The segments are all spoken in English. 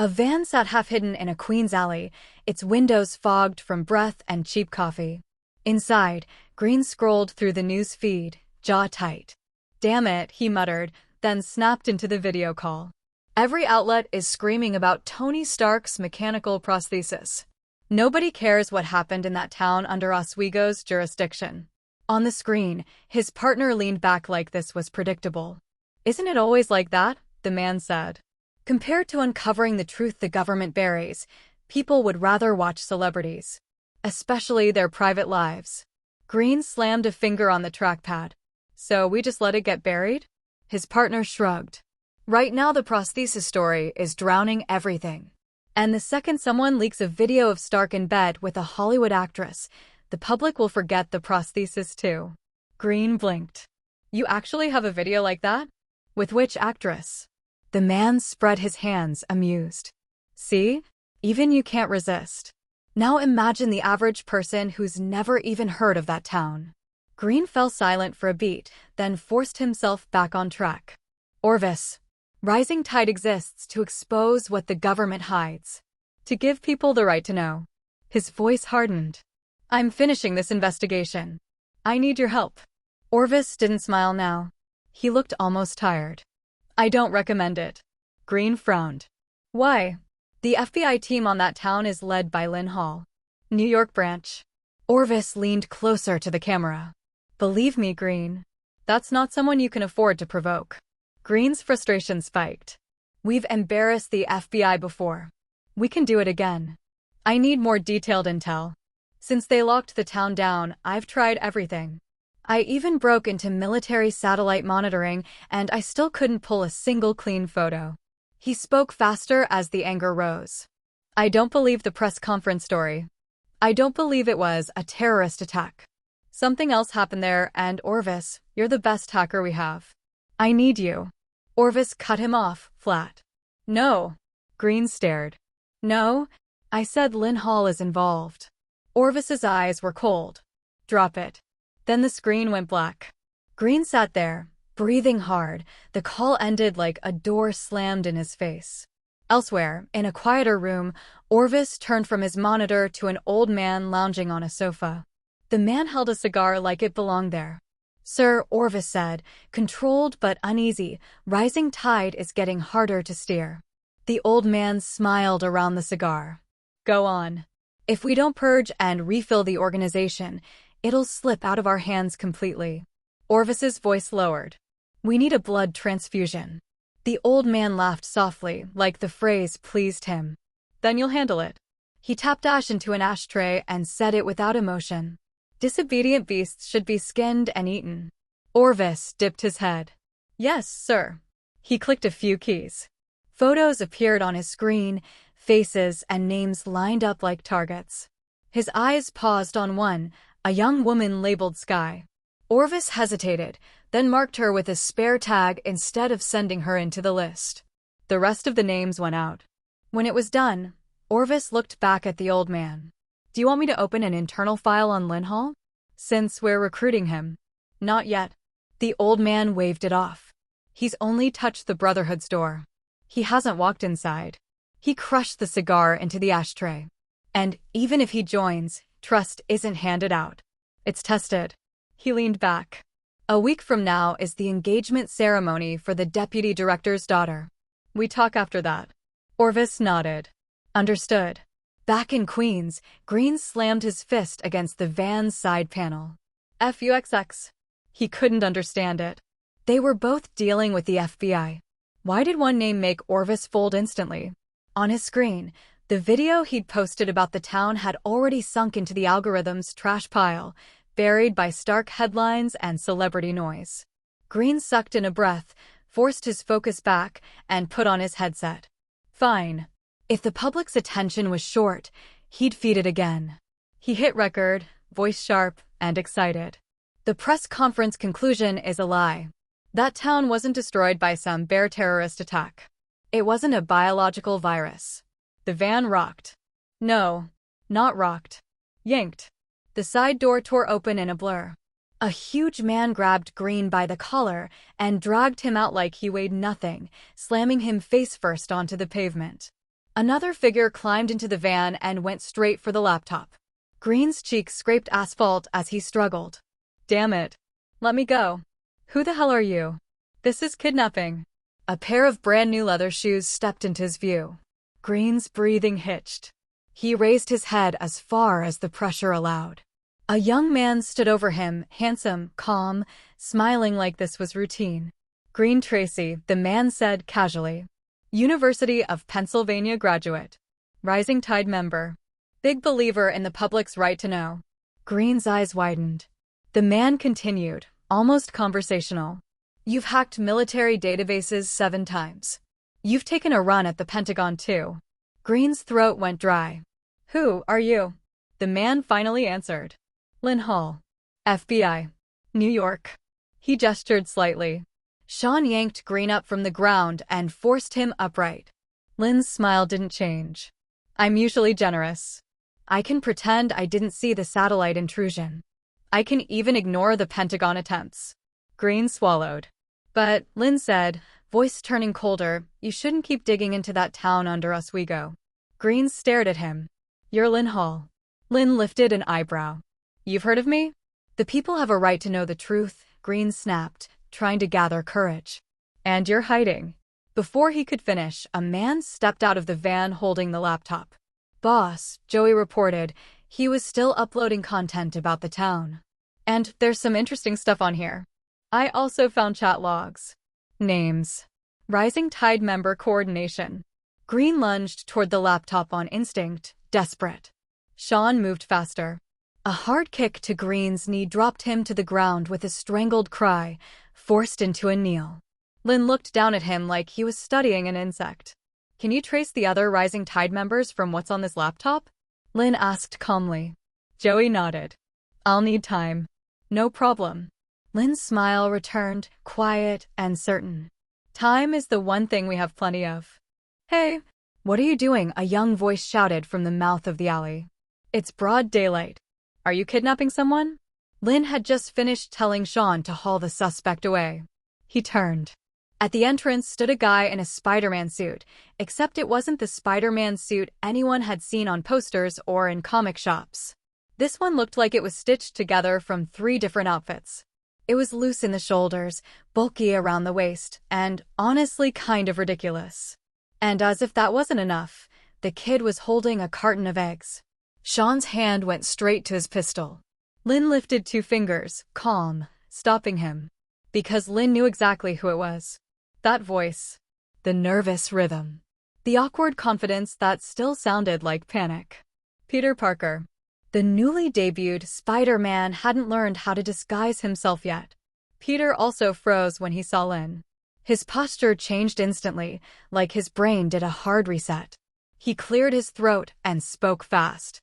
A van sat half-hidden in a Queens alley, its windows fogged from breath and cheap coffee. Inside, Green scrolled through the news feed, jaw tight. "Damn it," he muttered, then snapped into the video call. Every outlet is screaming about Tony Stark's mechanical prosthesis. Nobody cares what happened in that town under Oswego's jurisdiction. On the screen, his partner leaned back like this was predictable. "Isn't it always like that?" the man said. Compared to uncovering the truth the government buries, people would rather watch celebrities, especially their private lives. Green slammed a finger on the trackpad. "So we just let it get buried?" His partner shrugged. "Right now the prosthesis story is drowning everything. And the second someone leaks a video of Stark in bed with a Hollywood actress, the public will forget the prosthesis too." Green blinked. "You actually have a video like that? With which actress?" The man spread his hands, amused. "See? Even you can't resist. Now imagine the average person who's never even heard of that town." Green fell silent for a beat, then forced himself back on track. "Orvis. Rising tide exists to expose what the government hides. To give people the right to know." His voice hardened. "I'm finishing this investigation. I need your help." Orvis didn't smile now. He looked almost tired. "I don't recommend it." Green frowned. "Why?" "The FBI team on that town is led by Linn, New York branch." Orvis leaned closer to the camera. "Believe me, Green, that's not someone you can afford to provoke." Green's frustration spiked. "We've embarrassed the FBI before. We can do it again. I need more detailed intel. Since they locked the town down, I've tried everything. I even broke into military satellite monitoring, and I still couldn't pull a single clean photo." He spoke faster as the anger rose. "I don't believe the press conference story. I don't believe it was a terrorist attack. Something else happened there, and Orvis, you're the best hacker we have. I need you." Orvis cut him off, flat. "No." Green stared. "No, I said Linn is involved." Orvis's eyes were cold. "Drop it." Then the screen went black. Green sat there, breathing hard. The call ended like a door slammed in his face. Elsewhere, in a quieter room, Orvis turned from his monitor to an old man lounging on a sofa. The man held a cigar like it belonged there. "Sir," Orvis said, controlled but uneasy, "rising tide is getting harder to steer." The old man smiled around the cigar. "Go on. If we don't purge and refill the organization, it'll slip out of our hands completely." Orvis's voice lowered. "We need a blood transfusion." The old man laughed softly, like the phrase pleased him. "Then you'll handle it." He tapped ash into an ashtray and said it without emotion. "Disobedient beasts should be skinned and eaten." Orvis dipped his head. "Yes, sir." He clicked a few keys. Photos appeared on his screen, faces and names lined up like targets. His eyes paused on one, a young woman labeled Sky. Orvis hesitated, then marked her with a spare tag instead of sending her into the list. The rest of the names went out. When it was done, Orvis looked back at the old man. "Do you want me to open an internal file on Linn, since we're recruiting him?" "Not yet." The old man waved it off. "He's only touched the Brotherhood's door. He hasn't walked inside." He crushed the cigar into the ashtray. "And even if he joins, trust isn't handed out. It's tested." He leaned back. "A week from now is the engagement ceremony for the deputy director's daughter. We talk after that." Orvis nodded. "Understood." Back in Queens, Green slammed his fist against the van's side panel. "FUXX." He couldn't understand it. They were both dealing with the FBI. Why did one name make Orvis fold instantly? On his screen, the video he'd posted about the town had already sunk into the algorithm's trash pile, buried by Stark headlines and celebrity noise. Green sucked in a breath, forced his focus back, and put on his headset. Fine. If the public's attention was short, he'd feed it again. He hit record, voice sharp and excited. The press conference conclusion is a lie. That town wasn't destroyed by some bear terrorist attack. It wasn't a biological virus. The van rocked. No, not rocked. Yanked. The side door tore open in a blur. A huge man grabbed Green by the collar and dragged him out like he weighed nothing, slamming him face first onto the pavement. Another figure climbed into the van and went straight for the laptop. Green's cheeks scraped asphalt as he struggled. Damn it. Let me go. Who the hell are you? This is kidnapping. A pair of brand new leather shoes stepped into his view. Green's breathing hitched. He raised his head as far as the pressure allowed. A young man stood over him, handsome, calm, smiling like this was routine. Green Tracy, the man said casually. University of Pennsylvania graduate. Rising Tide member. Big believer in the public's right to know. Green's eyes widened. The man continued, almost conversational. You've hacked military databases 7 times. You've taken a run at the Pentagon too. Green's throat went dry. Who are you? The man finally answered. Linn Hall. FBI. New York. He gestured slightly. Sean yanked Green up from the ground and forced him upright. Lynn's smile didn't change. I'm usually generous. I can pretend I didn't see the satellite intrusion. I can even ignore the Pentagon attempts. Green swallowed. But, Linn said, voice turning colder, you shouldn't keep digging into that town under Oswego. Green stared at him. You're Linn Hall. Linn lifted an eyebrow. You've heard of me? The people have a right to know the truth, Green snapped, trying to gather courage. And you're hiding. Before he could finish, a man stepped out of the van holding the laptop. Boss, Joey reported, he was still uploading content about the town. And there's some interesting stuff on here. I also found chat logs. Names. Rising Tide member coordination. Green lunged toward the laptop on instinct, desperate. Sean moved faster. A hard kick to Green's knee dropped him to the ground with a strangled cry, forced into a kneel. Linn looked down at him like he was studying an insect. Can you trace the other Rising Tide members from what's on this laptop? Linn asked calmly. Joey nodded. I'll need time. No problem. Lynn's smile returned, quiet and certain. Time is the one thing we have plenty of. Hey, what are you doing? A young voice shouted from the mouth of the alley. It's broad daylight. Are you kidnapping someone? Linn had just finished telling Sean to haul the suspect away. He turned. At the entrance stood a guy in a Spider-Man suit, except it wasn't the Spider-Man suit anyone had seen on posters or in comic shops. This one looked like it was stitched together from 3 different outfits. It was loose in the shoulders, bulky around the waist, and honestly kind of ridiculous. And as if that wasn't enough, the kid was holding a carton of eggs. Sean's hand went straight to his pistol. Linn lifted 2 fingers, calm, stopping him. Because Linn knew exactly who it was. That voice. The nervous rhythm. The awkward confidence that still sounded like panic. Peter Parker. The newly debuted Spider-Man hadn't learned how to disguise himself yet. Peter also froze when he saw Linn. His posture changed instantly, like his brain did a hard reset. He cleared his throat and spoke fast.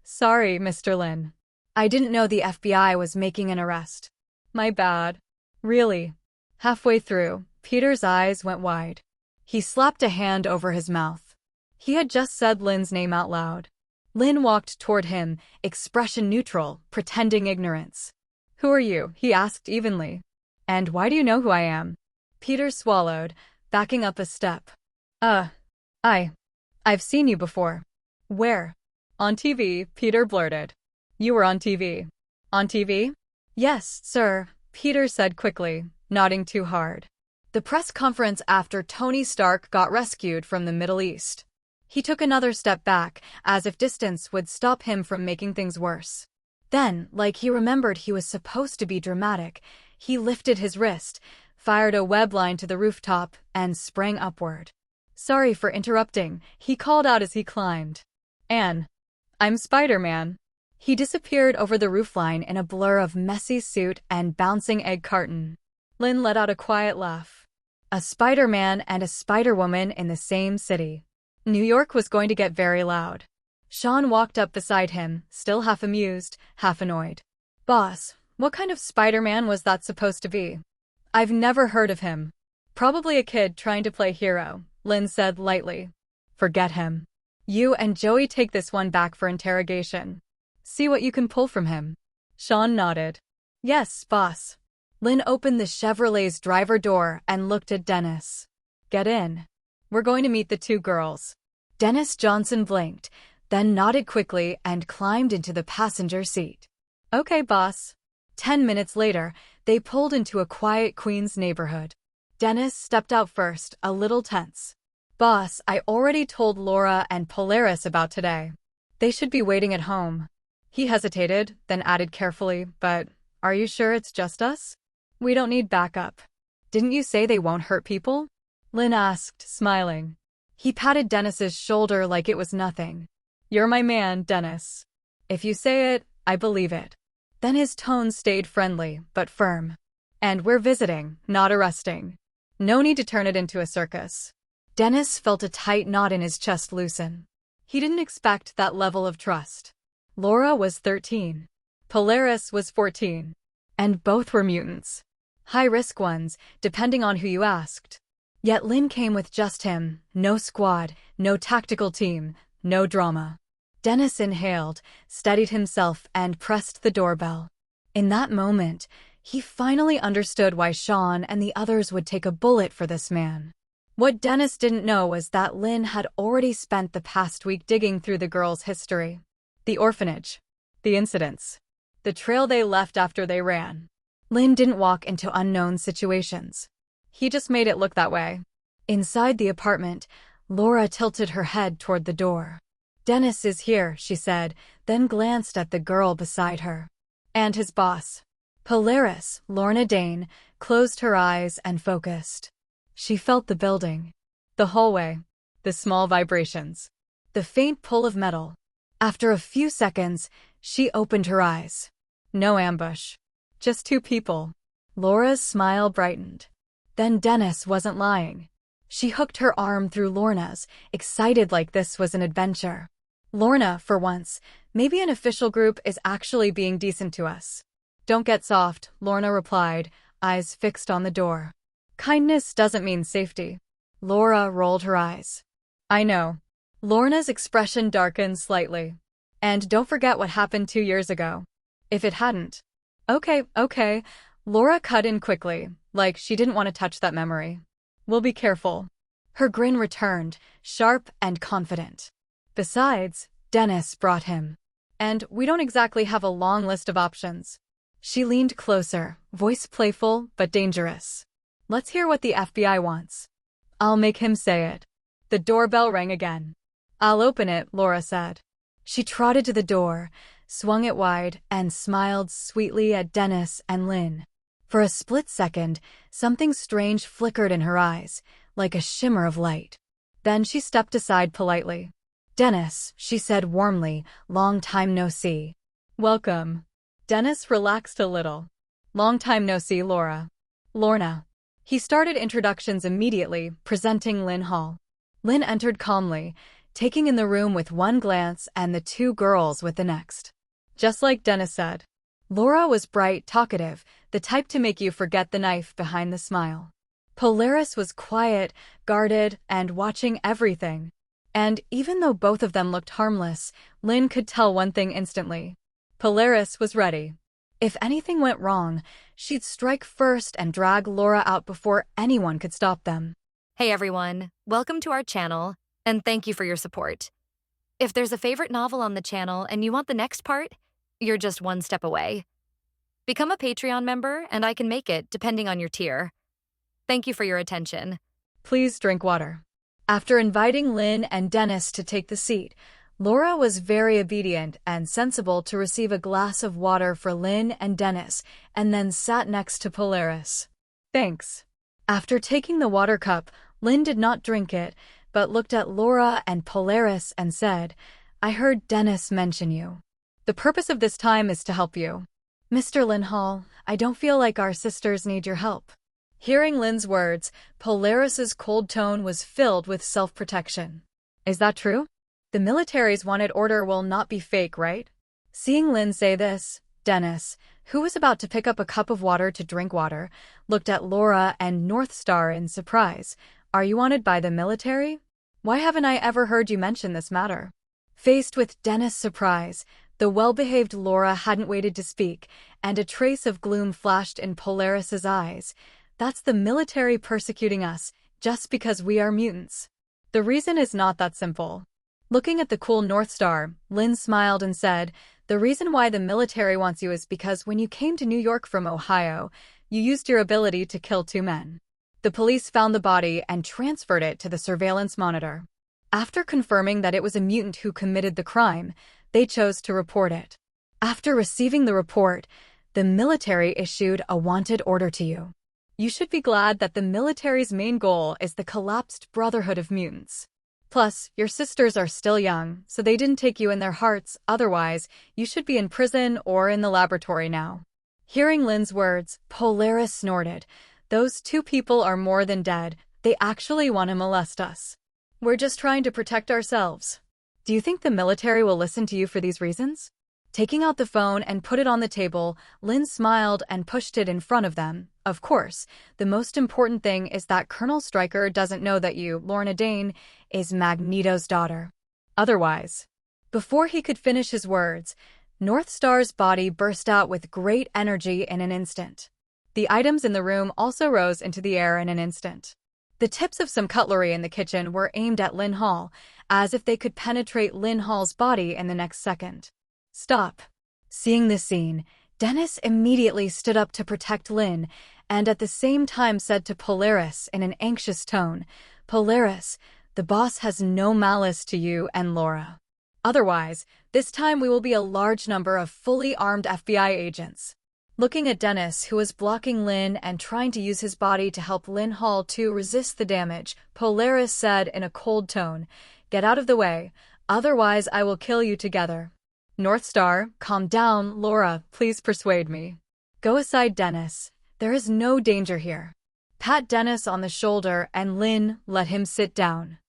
Sorry, Mr. Linn. I didn't know the FBI was making an arrest. My bad. Really. Halfway through, Peter's eyes went wide. He slapped a hand over his mouth. He had just said Lynn's name out loud. Linn walked toward him, expression neutral, pretending ignorance. Who are you? He asked evenly. And why do you know who I am? Peter swallowed, backing up a step. I've seen you before. Where? On TV, Peter blurted. You were on TV. On TV? Yes, sir, Peter said quickly, nodding too hard. The press conference after Tony Stark got rescued from the Middle East. He took another step back, as if distance would stop him from making things worse. Then, like he remembered he was supposed to be dramatic, he lifted his wrist, fired a web line to the rooftop, and sprang upward. Sorry for interrupting, he called out as he climbed. Anne. I'm Spider-Man. He disappeared over the roofline in a blur of messy suit and bouncing egg carton. Linn let out a quiet laugh. A Spider-Man and a Spider-Woman in the same city. New York was going to get very loud. Sean walked up beside him, still half amused, half annoyed. Boss, what kind of Spider-Man was that supposed to be? I've never heard of him. Probably a kid trying to play hero, Linn said lightly. Forget him. You and Joey take this one back for interrogation. See what you can pull from him. Sean nodded. Yes, boss. Linn opened the Chevrolet's driver door and looked at Dennis. Get in. We're going to meet the 2 girls. Dennis Johnson blinked, then nodded quickly and climbed into the passenger seat. Okay, boss. 10 minutes later, they pulled into a quiet Queens neighborhood. Dennis stepped out first, a little tense. Boss, I already told Laura and Polaris about today. They should be waiting at home. He hesitated, then added carefully, but are you sure it's just us? We don't need backup. Didn't you say they won't hurt people? Linn asked, smiling. He patted Dennis's shoulder like it was nothing. You're my man, Dennis. If you say it, I believe it. Then his tone stayed friendly, but firm. And we're visiting, not arresting. No need to turn it into a circus. Dennis felt a tight knot in his chest loosen. He didn't expect that level of trust. Laura was 13. Polaris was 14. And both were mutants. High-risk ones, depending on who you asked. Yet Linn came with just him, no squad, no tactical team, no drama. Dennis inhaled, steadied himself, and pressed the doorbell. In that moment, he finally understood why Sean and the others would take a bullet for this man. What Dennis didn't know was that Linn had already spent the past week digging through the girls' history. The orphanage. The incidents. The trail they left after they ran. Linn didn't walk into unknown situations. He just made it look that way. Inside the apartment, Laura tilted her head toward the door. Dennis is here, she said, then glanced at the girl beside her. And his boss. Polaris, Lorna Dane, closed her eyes and focused. She felt the building. The hallway. The small vibrations. The faint pull of metal. After a few seconds, she opened her eyes. No ambush. Just two people. Laura's smile brightened. Then Dennis wasn't lying. She hooked her arm through Lorna's, excited like this was an adventure. Lorna, for once, maybe an official group is actually being decent to us. Don't get soft, Lorna replied, eyes fixed on the door. Kindness doesn't mean safety. Laura rolled her eyes. I know. Lorna's expression darkened slightly. And don't forget what happened 2 years ago. If it hadn't. Okay. Laura cut in quickly, like she didn't want to touch that memory. We'll be careful. Her grin returned, sharp and confident. Besides, Dennis brought him. And we don't exactly have a long list of options. She leaned closer, voice playful but dangerous. Let's hear what the FBI wants. I'll make him say it. The doorbell rang again. I'll open it, Laura said. She trotted to the door, swung it wide, and smiled sweetly at Dennis and Linn. For a split second, something strange flickered in her eyes, like a shimmer of light. Then she stepped aside politely. Dennis, she said warmly, long time no see. Welcome. Dennis relaxed a little. Long time no see, Laura. Lorna. He started introductions immediately, presenting Linn Hall. Linn entered calmly, taking in the room with one glance and the two girls with the next. Just like Dennis said. Laura was bright, talkative, the type to make you forget the knife behind the smile. Polaris was quiet, guarded, and watching everything. And even though both of them looked harmless, Linn could tell one thing instantly. Polaris was ready. If anything went wrong, she'd strike first and drag Laura out before anyone could stop them. Hey everyone, welcome to our channel, and thank you for your support. If there's a favorite novel on the channel and you want the next part, you're just one step away. Become a Patreon member and I can make it depending on your tier. Thank you for your attention. Please drink water. After inviting Linn and Dennis to take the seat, Laura was very obedient and sensible to receive a glass of water for Linn and Dennis, and then sat next to Polaris. Thanks. After taking the water cup, Linn did not drink it, but looked at Laura and Polaris and said, I heard Dennis mention you. The purpose of this time is to help you. Mr. Linn Hall, I don't feel like our sisters need your help. Hearing Linn's words, Polaris's cold tone was filled with self-protection. Is that true? The military's wanted order will not be fake, right? Seeing Linn say this, Dennis, who was about to pick up a cup of water to drink water, looked at Laura and North Star in surprise. Are you wanted by the military? Why haven't I ever heard you mention this matter? Faced with Dennis' surprise, the well-behaved Laura hadn't waited to speak, and a trace of gloom flashed in Polaris's eyes. That's the military persecuting us, just because we are mutants. The reason is not that simple. Looking at the cool North Star, Linn smiled and said, "The reason why the military wants you is because when you came to New York from Ohio, you used your ability to kill 2 men. The police found the body and transferred it to the surveillance monitor. After confirming that it was a mutant who committed the crime, they chose to report it. After receiving the report, the military issued a wanted order to you. You should be glad that the military's main goal is the collapsed Brotherhood of Mutants. Plus, your sisters are still young, so they didn't take you in their hearts, otherwise, you should be in prison or in the laboratory now." Hearing Linn's words, Polaris snorted. "Those 2 people are more than dead, they actually want to molest us. We're just trying to protect ourselves. Do you think the military will listen to you for these reasons?" Taking out the phone and put it on the table, Linn smiled and pushed it in front of them. "Of course, the most important thing is that Colonel Stryker doesn't know that you, Lorna Dane, is Magneto's daughter. Otherwise..." Before he could finish his words, North Star's body burst out with great energy in an instant. The items in the room also rose into the air in an instant. The tips of some cutlery in the kitchen were aimed at Linn Hall, as if they could penetrate Linn Hall's body in the next second. "Stop." Seeing this scene, Dennis immediately stood up to protect Linn, and at the same time said to Polaris in an anxious tone, "Polaris, the boss has no malice to you and Laura. Otherwise, this time we will be a large number of fully armed FBI agents." Looking at Dennis, who was blocking Linn and trying to use his body to help Linn Hall to resist the damage, Polaris said in a cold tone, "Get out of the way, otherwise I will kill you together." "North Star, calm down, Laura, please persuade me." "Go aside, Dennis. There is no danger here." Pat Dennis on the shoulder and Linn let him sit down.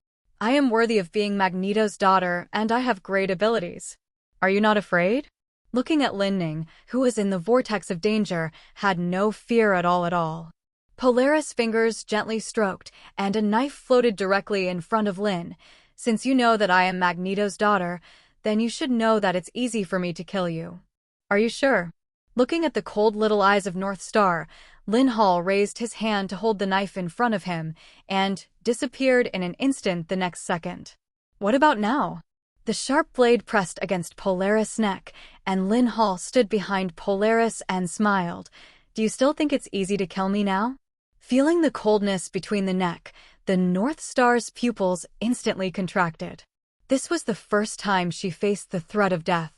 "I am worthy of being Magneto's daughter and I have great abilities. Are you not afraid?" Looking at Linn, who was in the vortex of danger, had no fear at all. Polaris' fingers gently stroked and a knife floated directly in front of Linn. "Since you know that I am Magneto's daughter, then you should know that it's easy for me to kill you. Are you sure?" Looking at the cold little eyes of North Star, Linn Hall raised his hand to hold the knife in front of him and disappeared in an instant the next second. "What about now?" The sharp blade pressed against Polaris' neck, and Linn Hall stood behind Polaris and smiled. "Do you still think it's easy to kill me now?" Feeling the coldness between the neck, the North Star's pupils instantly contracted. This was the first time she faced the threat of death.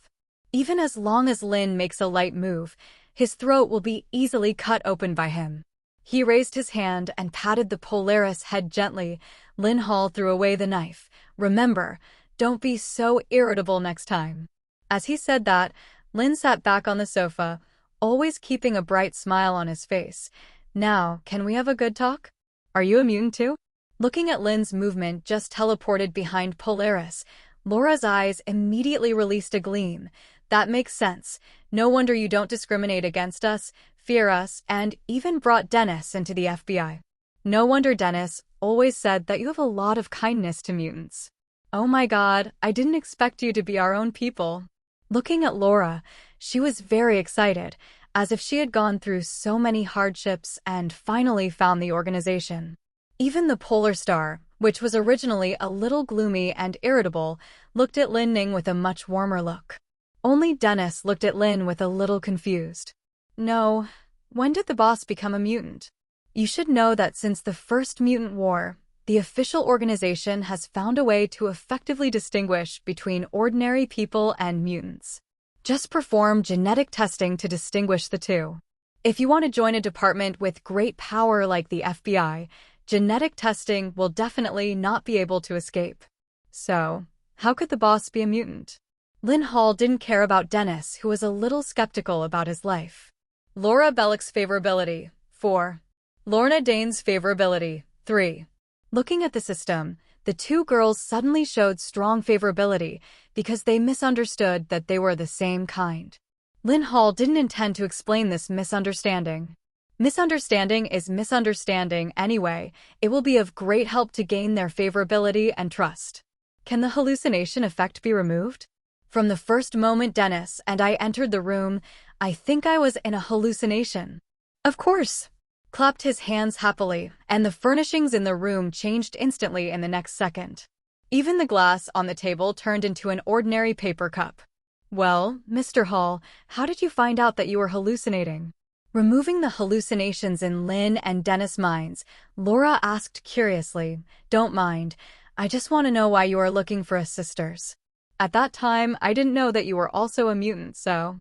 Even as long as Linn makes a light move, his throat will be easily cut open by him. He raised his hand and patted the Polaris head gently. Linn Hall threw away the knife. "Remember, don't be so irritable next time." As he said that, Linn sat back on the sofa, always keeping a bright smile on his face. "Now, can we have a good talk? Are you a mutant too?" Looking at Linn's movement just teleported behind Polaris, Laura's eyes immediately released a gleam. "That makes sense. No wonder you don't discriminate against us, fear us, and even brought Dennis into the FBI. No wonder Dennis always said that you have a lot of kindness to mutants. Oh my God, I didn't expect you to be our own people." Looking at Laura, she was very excited, as if she had gone through so many hardships and finally found the organization. Even the Polar Star, which was originally a little gloomy and irritable, looked at Linn with a much warmer look. Only Dennis looked at Linn with a little confused. "No, when did the boss become a mutant? You should know that since the first mutant war, the official organization has found a way to effectively distinguish between ordinary people and mutants. Just perform genetic testing to distinguish the two. If you want to join a department with great power like the FBI, genetic testing will definitely not be able to escape." "So, how could the boss be a mutant?" Linn Hall didn't care about Dennis, who was a little skeptical about his life. Laura Bellick's favorability, 4. Lorna Dane's favorability, 3. Looking at the system, the 2 girls suddenly showed strong favorability because they misunderstood that they were the same kind. Linn Hall didn't intend to explain this misunderstanding. Misunderstanding is misunderstanding anyway. It will be of great help to gain their favorability and trust. Can the hallucination effect be removed? From the first moment Dennis and I entered the room, I think I was in a hallucination. Of course. clapped his hands happily, and the furnishings in the room changed instantly in the next second. Even the glass on the table turned into an ordinary paper cup. "Well, Mr. Hall, how did you find out that you were hallucinating?" Removing the hallucinations in Linn and Dennis' minds, Laura asked curiously, "Don't mind. I just want to know why you are looking for us sisters. At that time, I didn't know that you were also a mutant, so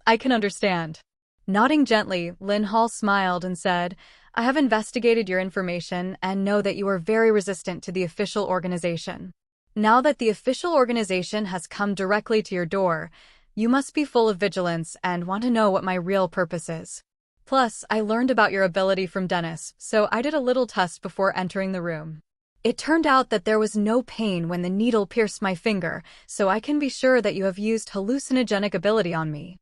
I can understand." Nodding gently, Linn Hall smiled and said, "I have investigated your information and know that you are very resistant to the official organization. Now that the official organization has come directly to your door, you must be full of vigilance and want to know what my real purpose is. Plus, I learned about your ability from Dennis, so I did a little test before entering the room. It turned out that there was no pain when the needle pierced my finger, so I can be sure that you have used hallucinogenic ability on me."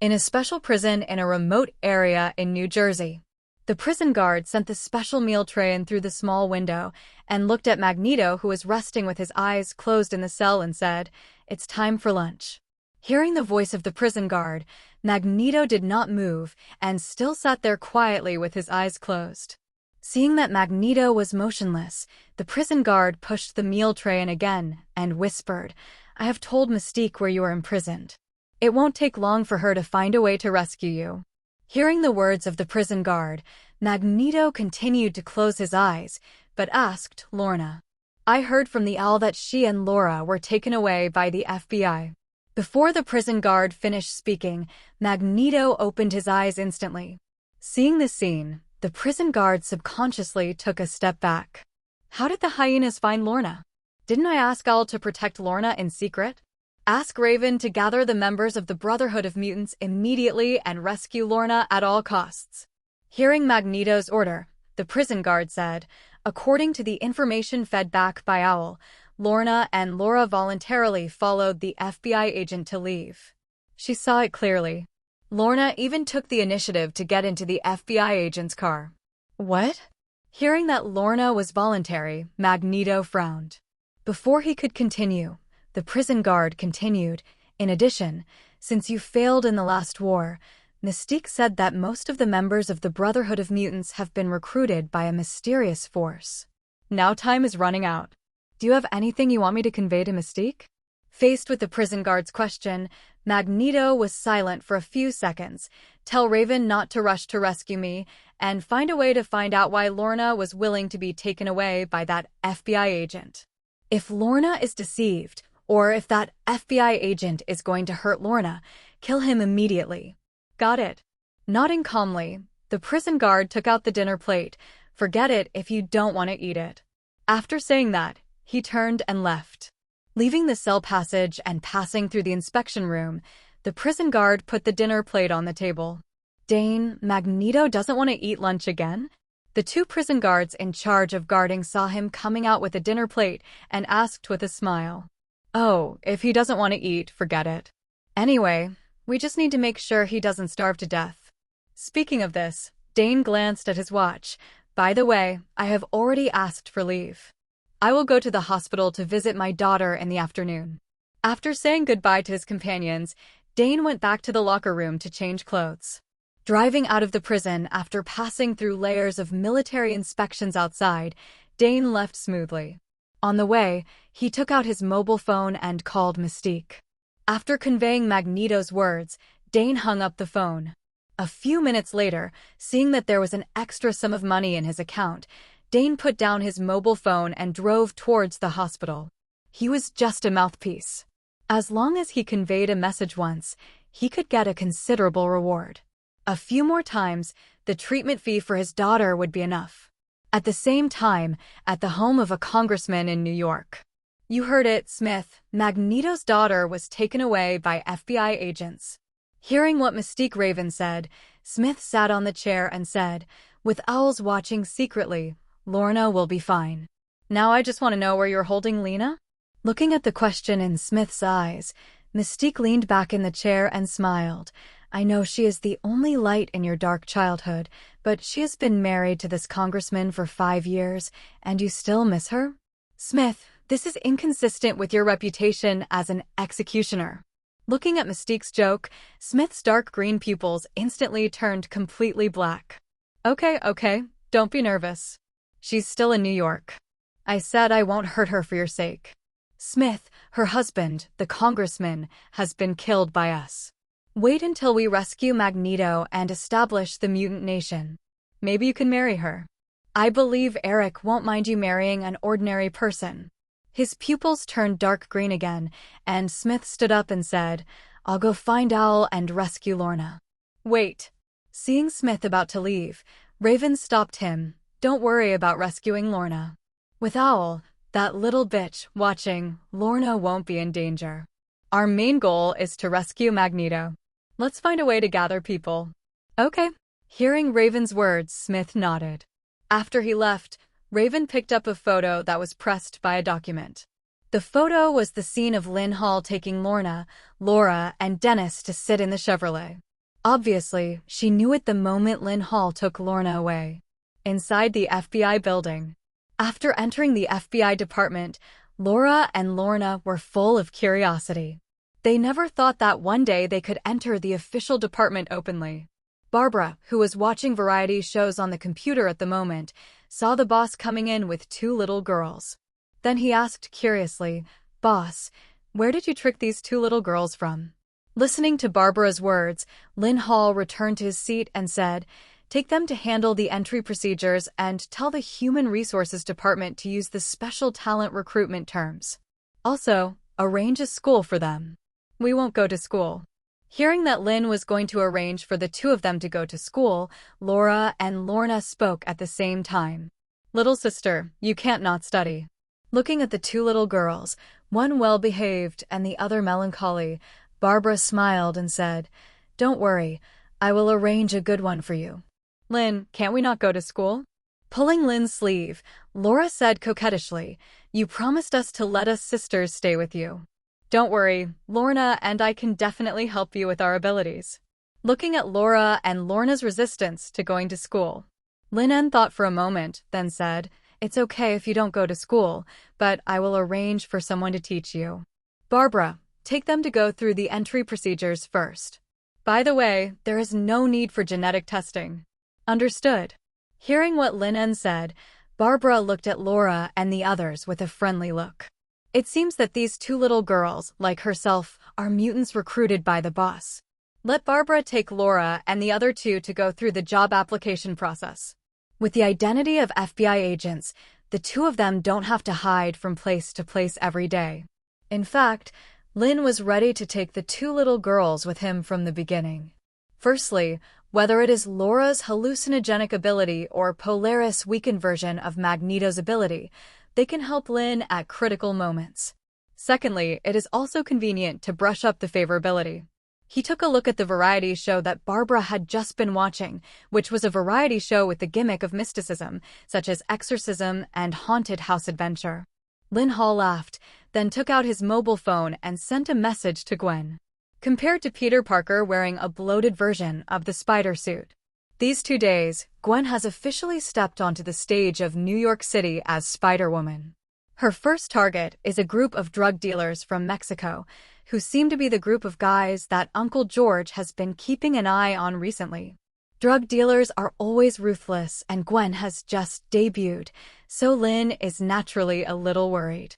In a special prison in a remote area in New Jersey, the prison guard sent the special meal tray in through the small window and looked at Magneto, who was resting with his eyes closed in the cell, and said, "It's time for lunch." Hearing the voice of the prison guard, Magneto did not move and still sat there quietly with his eyes closed. Seeing that Magneto was motionless, the prison guard pushed the meal tray in again and whispered, "I have told Mystique where you are imprisoned. It won't take long for her to find a way to rescue you." Hearing the words of the prison guard, Magneto continued to close his eyes, but asked Lorna, "I heard from the owl that she and Laura were taken away by the FBI." Before the prison guard finished speaking, Magneto opened his eyes instantly. Seeing this scene, the prison guard subconsciously took a step back. "How did the hyenas find Lorna? Didn't I ask Owl to protect Lorna in secret? Ask Raven to gather the members of the Brotherhood of Mutants immediately and rescue Lorna at all costs." Hearing Magneto's order, the prison guard said, "According to the information fed back by Owl, Lorna and Laura voluntarily followed the FBI agent to leave. She saw it clearly. Lorna even took the initiative to get into the FBI agent's car." "What?" Hearing that Lorna was voluntary, Magneto frowned. Before he could continue, the prison guard continued, "In addition, since you failed in the last war, Mystique said that most of the members of the Brotherhood of Mutants have been recruited by a mysterious force. Now time is running out. Do you have anything you want me to convey to Mystique?" Faced with the prison guard's question, Magneto was silent for a few seconds. "Tell Raven not to rush to rescue me, and find a way to find out why Lorna was willing to be taken away by that FBI agent. If Lorna is deceived, or if that FBI agent is going to hurt Lorna, kill him immediately." "Got it." Nodding calmly, the prison guard took out the dinner plate. "Forget it if you don't want to eat it." After saying that, he turned and left. Leaving the cell passage and passing through the inspection room, the prison guard put the dinner plate on the table. "Dane, Magneto doesn't want to eat lunch again?" The two prison guards in charge of guarding saw him coming out with a dinner plate and asked with a smile, "Oh, if he doesn't want to eat, forget it. Anyway, we just need to make sure he doesn't starve to death." Speaking of this, Dane glanced at his watch. "By the way, I have already asked for leave. I will go to the hospital to visit my daughter in the afternoon." After saying goodbye to his companions, Dane went back to the locker room to change clothes. Driving out of the prison after passing through layers of military inspections outside, Dane left smoothly. On the way, he took out his mobile phone and called Mystique. After conveying Magneto's words, Dane hung up the phone. A few minutes later, seeing that there was an extra sum of money in his account, Dane put down his mobile phone and drove towards the hospital. He was just a mouthpiece. As long as he conveyed a message once, he could get a considerable reward. A few more times, the treatment fee for his daughter would be enough. At the same time, at the home of a congressman in New York. "You heard it, Smith. Magneto's daughter was taken away by FBI agents." Hearing what Mystique Raven said, Smith sat on the chair and said, "With owls watching secretly, Lorna will be fine. Now I just want to know where you're holding Lena?" Looking at the question in Smith's eyes, Mystique leaned back in the chair and smiled. "I know she is the only light in your dark childhood, but she has been married to this congressman for 5 years, and you still miss her? Smith, this is inconsistent with your reputation as an executioner." Looking at Mystique's joke, Smith's dark green pupils instantly turned completely black. Okay, don't be nervous. She's still in New York. I said I won't hurt her for your sake. Smith, her husband, the congressman, has been killed by us. Wait until we rescue Magneto and establish the mutant nation. Maybe you can marry her. I believe Eric won't mind you marrying an ordinary person. His pupils turned dark green again, and Smith stood up and said, I'll go find Owl and rescue Lorna. Wait. Seeing Smith about to leave, Raven stopped him. Don't worry about rescuing Lorna. With Owl, that little bitch, watching, Lorna won't be in danger. Our main goal is to rescue Magneto. Let's find a way to gather people. Okay. Hearing Raven's words, Smith nodded. After he left, Raven picked up a photo that was pressed by a document. The photo was the scene of Linn Hall taking Lorna, Laura, and Dennis to sit in the Chevrolet. Obviously, she knew it the moment Linn Hall took Lorna away. Inside the FBI building. After entering the FBI department, Laura and Lorna were full of curiosity. They never thought that one day they could enter the official department openly. Barbara, who was watching variety shows on the computer at the moment, saw the boss coming in with two little girls. Then he asked curiously, Boss, where did you trick these two little girls from? Listening to Barbara's words, Linn Hall returned to his seat and said, Take them to handle the entry procedures and tell the Human Resources Department to use the special talent recruitment terms. Also, arrange a school for them. We won't go to school. Hearing that Linn was going to arrange for the two of them to go to school, Laura and Lorna spoke at the same time. Little sister, you can't not study. Looking at the two little girls, one well-behaved and the other melancholy, Barbara smiled and said, Don't worry, I will arrange a good one for you. Linn, can't we not go to school? Pulling Linn's sleeve, Laura said coquettishly, You promised us to let us sisters stay with you. Don't worry, Lorna and I can definitely help you with our abilities. Looking at Laura and Lorna's resistance to going to school, Linn thought for a moment, then said, It's okay if you don't go to school, but I will arrange for someone to teach you. Barbara, take them to go through the entry procedures first. By the way, there is no need for genetic testing. Understood. Hearing what Linn said, Barbara looked at Laura and the others with a friendly look. It seems that these two little girls, like herself, are mutants recruited by the boss. Let Barbara take Laura and the other two to go through the job application process. With the identity of FBI agents, the two of them don't have to hide from place to place every day. In fact, Linn was ready to take the two little girls with him from the beginning. Firstly, whether it is Laura's hallucinogenic ability or Polaris' weakened version of Magneto's ability, they can help Linn at critical moments. Secondly, it is also convenient to brush up the favorability. He took a look at the variety show that Barbara had just been watching, which was a variety show with the gimmick of mysticism, such as exorcism and haunted house adventure. Linn Hall laughed, then took out his mobile phone and sent a message to Gwen. Compared to Peter Parker wearing a bloated version of the spider suit. These 2 days, Gwen has officially stepped onto the stage of New York City as Spider-Woman. Her first target is a group of drug dealers from Mexico, who seem to be the group of guys that Uncle George has been keeping an eye on recently. Drug dealers are always ruthless, and Gwen has just debuted, so Linn is naturally a little worried.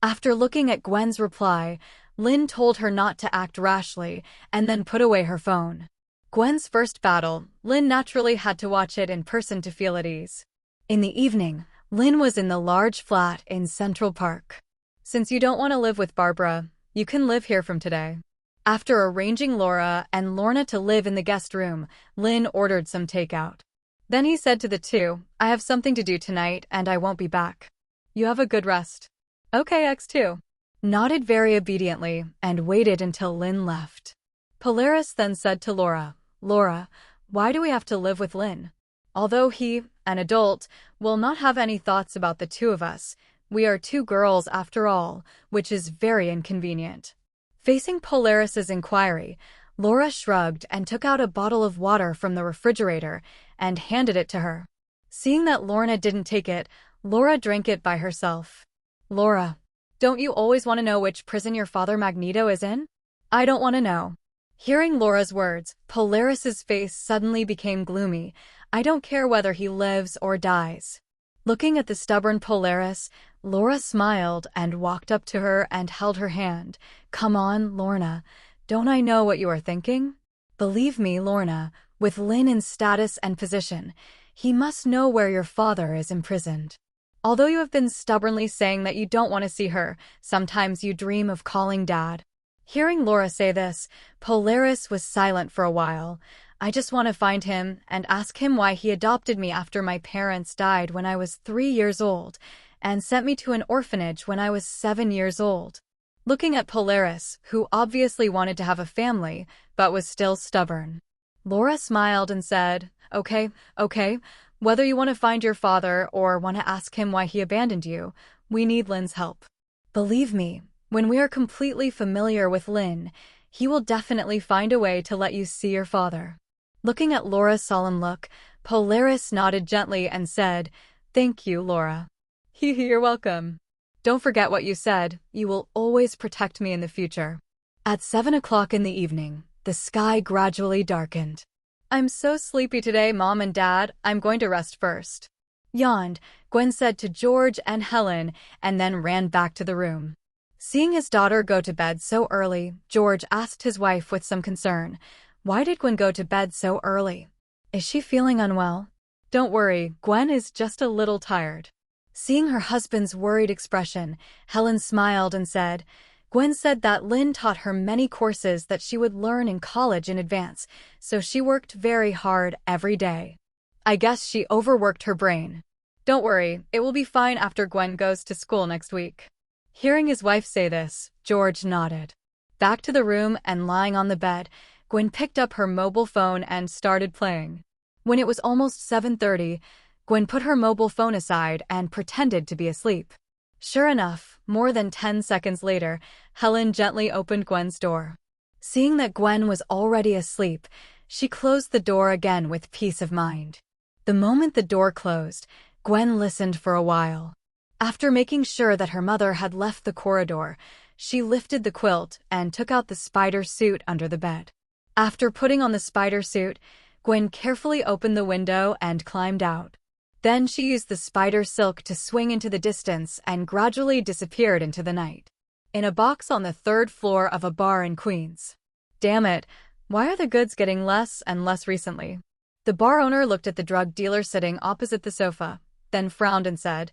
After looking at Gwen's reply, Linn told her not to act rashly and then put away her phone. Gwen's first battle, Linn naturally had to watch it in person to feel at ease. In the evening, Linn was in the large flat in Central Park. Since you don't want to live with Barbara, you can live here from today. After arranging Laura and Lorna to live in the guest room, Linn ordered some takeout. Then he said to the two, I have something to do tonight and I won't be back. You have a good rest. Okay, X2. Nodded very obediently and waited until Linn left. Polaris then said to Laura, Laura, why do we have to live with Linn? Although he, an adult, will not have any thoughts about the two of us, we are two girls after all, which is very inconvenient. Facing Polaris's inquiry, Laura shrugged and took out a bottle of water from the refrigerator and handed it to her. Seeing that Lorna didn't take it, Laura drank it by herself. Laura, don't you always want to know which prison your father Magneto is in? I don't want to know. Hearing Laura's words, Polaris's face suddenly became gloomy. I don't care whether he lives or dies. Looking at the stubborn Polaris, Laura smiled and walked up to her and held her hand. Come on, Lorna. Don't I know what you are thinking? Believe me, Lorna, with Linn in status and position, he must know where your father is imprisoned. Although you have been stubbornly saying that you don't want to see her, sometimes you dream of calling Dad. Hearing Laura say this, Polaris was silent for a while. I just want to find him and ask him why he adopted me after my parents died when I was 3 years old and sent me to an orphanage when I was 7 years old. Looking at Polaris, who obviously wanted to have a family but was still stubborn, Laura smiled and said, Okay, whether you want to find your father or want to ask him why he abandoned you, we need Linn's help. Believe me, when we are completely familiar with Linn, he will definitely find a way to let you see your father. Looking at Laura's solemn look, Polaris nodded gently and said, Thank you, Laura. You're welcome. Don't forget what you said, you will always protect me in the future. At 7 o'clock in the evening, the sky gradually darkened. I'm so sleepy today, Mom and Dad, I'm going to rest first. Yawned, Gwen said to George and Helen, and then ran back to the room. Seeing his daughter go to bed so early, George asked his wife with some concern, Why did Gwen go to bed so early? Is she feeling unwell? Don't worry, Gwen is just a little tired. Seeing her husband's worried expression, Helen smiled and said, Gwen said that Linn taught her many courses that she would learn in college in advance, so she worked very hard every day. I guess she overworked her brain. Don't worry, it will be fine after Gwen goes to school next week. Hearing his wife say this, George nodded. Back to the room and lying on the bed, Gwen picked up her mobile phone and started playing. When it was almost 7:30, Gwen put her mobile phone aside and pretended to be asleep. Sure enough, more than 10 seconds later, Helen gently opened Gwen's door. Seeing that Gwen was already asleep, she closed the door again with peace of mind. The moment the door closed, Gwen listened for a while. After making sure that her mother had left the corridor, she lifted the quilt and took out the spider suit under the bed. After putting on the spider suit, Gwen carefully opened the window and climbed out. Then she used the spider silk to swing into the distance and gradually disappeared into the night. In a box on the 3rd floor of a bar in Queens. Damn it, why are the goods getting less and less recently? The bar owner looked at the drug dealer sitting opposite the sofa, then frowned and said,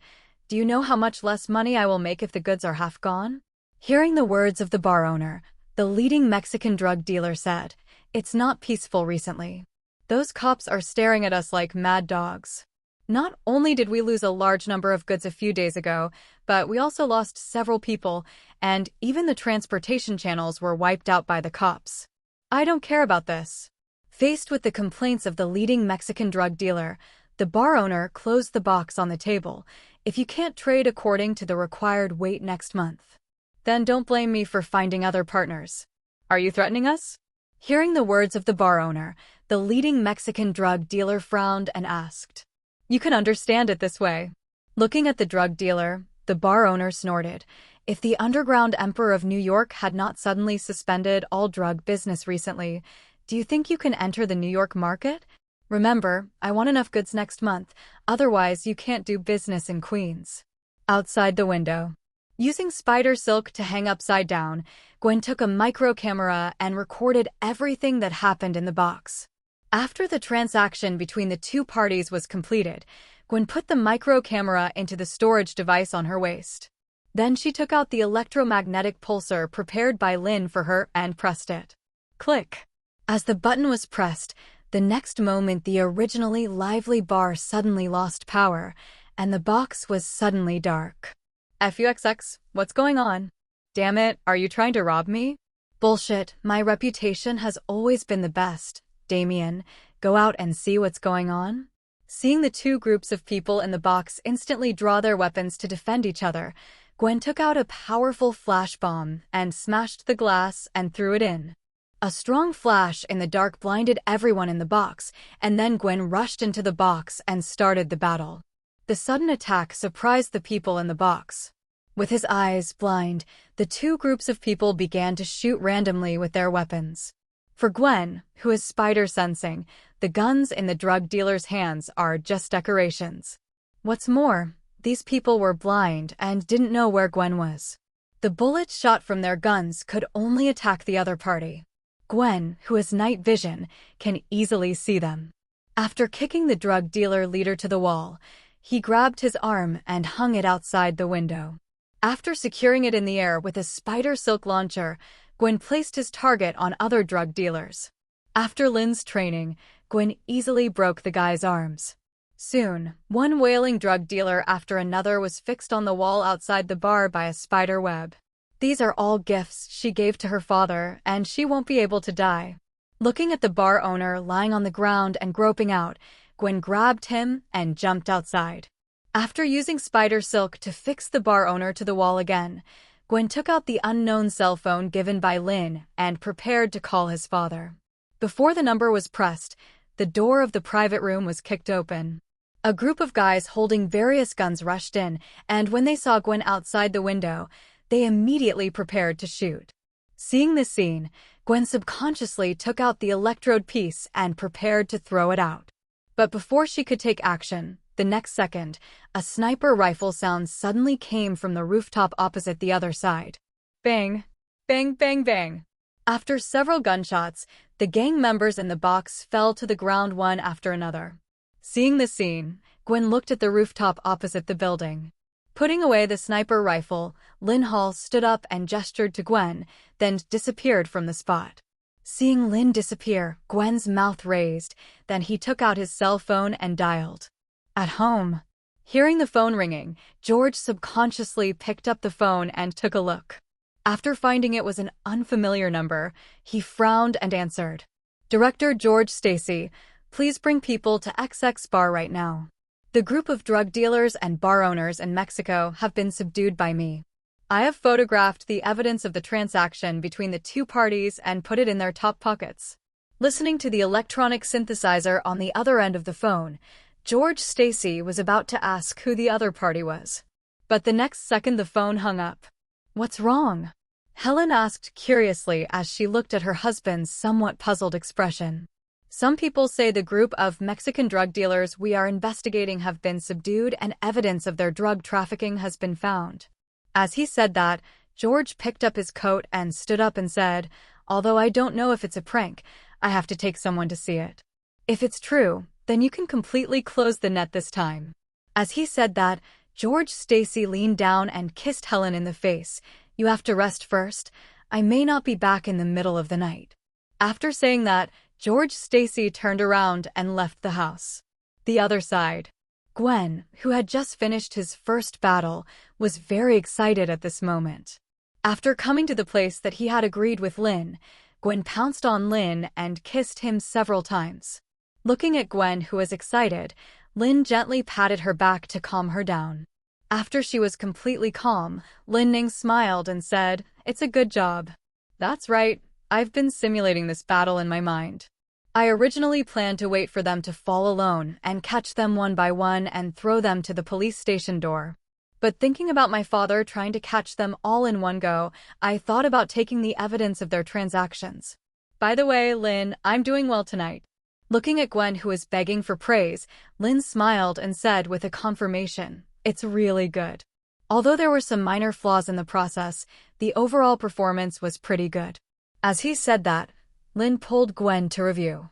Do you know how much less money I will make if the goods are half gone? Hearing the words of the bar owner, the leading Mexican drug dealer said, It's not peaceful recently. Those cops are staring at us like mad dogs. Not only did we lose a large number of goods a few days ago, but we also lost several people, and even the transportation channels were wiped out by the cops. I don't care about this. Faced with the complaints of the leading Mexican drug dealer, the bar owner closed the box on the table. If you can't trade according to the required weight next month, then don't blame me for finding other partners. Are you threatening us? Hearing the words of the bar owner, the leading Mexican drug dealer frowned and asked, You can understand it this way. Looking at the drug dealer, the bar owner snorted. If the underground emperor of New York had not suddenly suspended all drug business recently, do you think you can enter the New York market? Remember, I want enough goods next month, otherwise you can't do business in Queens. Outside the window. Using spider silk to hang upside down, Gwen took a micro camera and recorded everything that happened in the box. After the transaction between the two parties was completed, Gwen put the micro camera into the storage device on her waist. Then she took out the electromagnetic pulsar prepared by Linn for her and pressed it. Click. As the button was pressed, the next moment the originally lively bar suddenly lost power, and the box was suddenly dark. FUXX, what's going on? Damn it, are you trying to rob me? Bullshit, my reputation has always been the best. Damien, go out and see what's going on? Seeing the two groups of people in the box instantly draw their weapons to defend each other, Gwen took out a powerful flash bomb and smashed the glass and threw it in. A strong flash in the dark blinded everyone in the box, and then Gwen rushed into the box and started the battle. The sudden attack surprised the people in the box. With his eyes blind, the two groups of people began to shoot randomly with their weapons. For Gwen, who is spider sensing, the guns in the drug dealer's hands are just decorations. What's more, these people were blind and didn't know where Gwen was. The bullets shot from their guns could only attack the other party. Gwen, who has night vision, can easily see them. After kicking the drug dealer leader to the wall, he grabbed his arm and hung it outside the window. After securing it in the air with a spider silk launcher, Gwen placed his target on other drug dealers. After Linn's training, Gwen easily broke the guy's arms. Soon, one wailing drug dealer after another was fixed on the wall outside the bar by a spider web. These are all gifts she gave to her father, and she won't be able to die. Looking at the bar owner lying on the ground and groping out, Gwen grabbed him and jumped outside. After using spider silk to fix the bar owner to the wall again, Gwen took out the unknown cell phone given by Linn and prepared to call his father. Before the number was pressed, the door of the private room was kicked open. A group of guys holding various guns rushed in, and when they saw Gwen outside the window, they immediately prepared to shoot. Seeing this scene, Gwen subconsciously took out the electrode piece and prepared to throw it out. But before she could take action, the next second, a sniper rifle sound suddenly came from the rooftop opposite the other side. Bang! Bang, bang, bang! After several gunshots, the gang members in the box fell to the ground one after another. Seeing the scene, Gwen looked at the rooftop opposite the building. Putting away the sniper rifle, Linn stood up and gestured to Gwen, then disappeared from the spot. Seeing Linn disappear, Gwen's mouth raised, then he took out his cell phone and dialed. At home. Hearing the phone ringing, George subconsciously picked up the phone and took a look. After finding it was an unfamiliar number, he frowned and answered. Director George Stacy, please bring people to XX bar right now. The group of drug dealers and bar owners in Mexico have been subdued by me. I have photographed the evidence of the transaction between the two parties and put it in their top pockets. Listening to the electronic synthesizer on the other end of the phone, George Stacy was about to ask who the other party was. But the next second the phone hung up. What's wrong? Helen asked curiously as she looked at her husband's somewhat puzzled expression. Some people say the group of Mexican drug dealers we are investigating have been subdued and evidence of their drug trafficking has been found. As he said that, George picked up his coat and stood up and said, although I don't know if it's a prank, I have to take someone to see it. If it's true, then you can completely close the net this time. As he said that, George Stacy leaned down and kissed Helen in the face. You have to rest first. I may not be back in the middle of the night. After saying that, George Stacy turned around and left the house. The other side. Gwen, who had just finished his first battle, was very excited at this moment. After coming to the place that he had agreed with Linn, Gwen pounced on Linn and kissed him several times. Looking at Gwen, who was excited, Linn gently patted her back to calm her down. After she was completely calm, Linn smiled and said, "It's a good job." That's right, I've been simulating this battle in my mind. I originally planned to wait for them to fall alone and catch them one by one and throw them to the police station door. But thinking about my father trying to catch them all in one go, I thought about taking the evidence of their transactions. By the way, Linn, I'm doing well tonight. Looking at Gwen, who was begging for praise, Linn smiled and said with a confirmation, "It's really good." Although there were some minor flaws in the process, the overall performance was pretty good. As he said that, Linn pulled Gwen to review.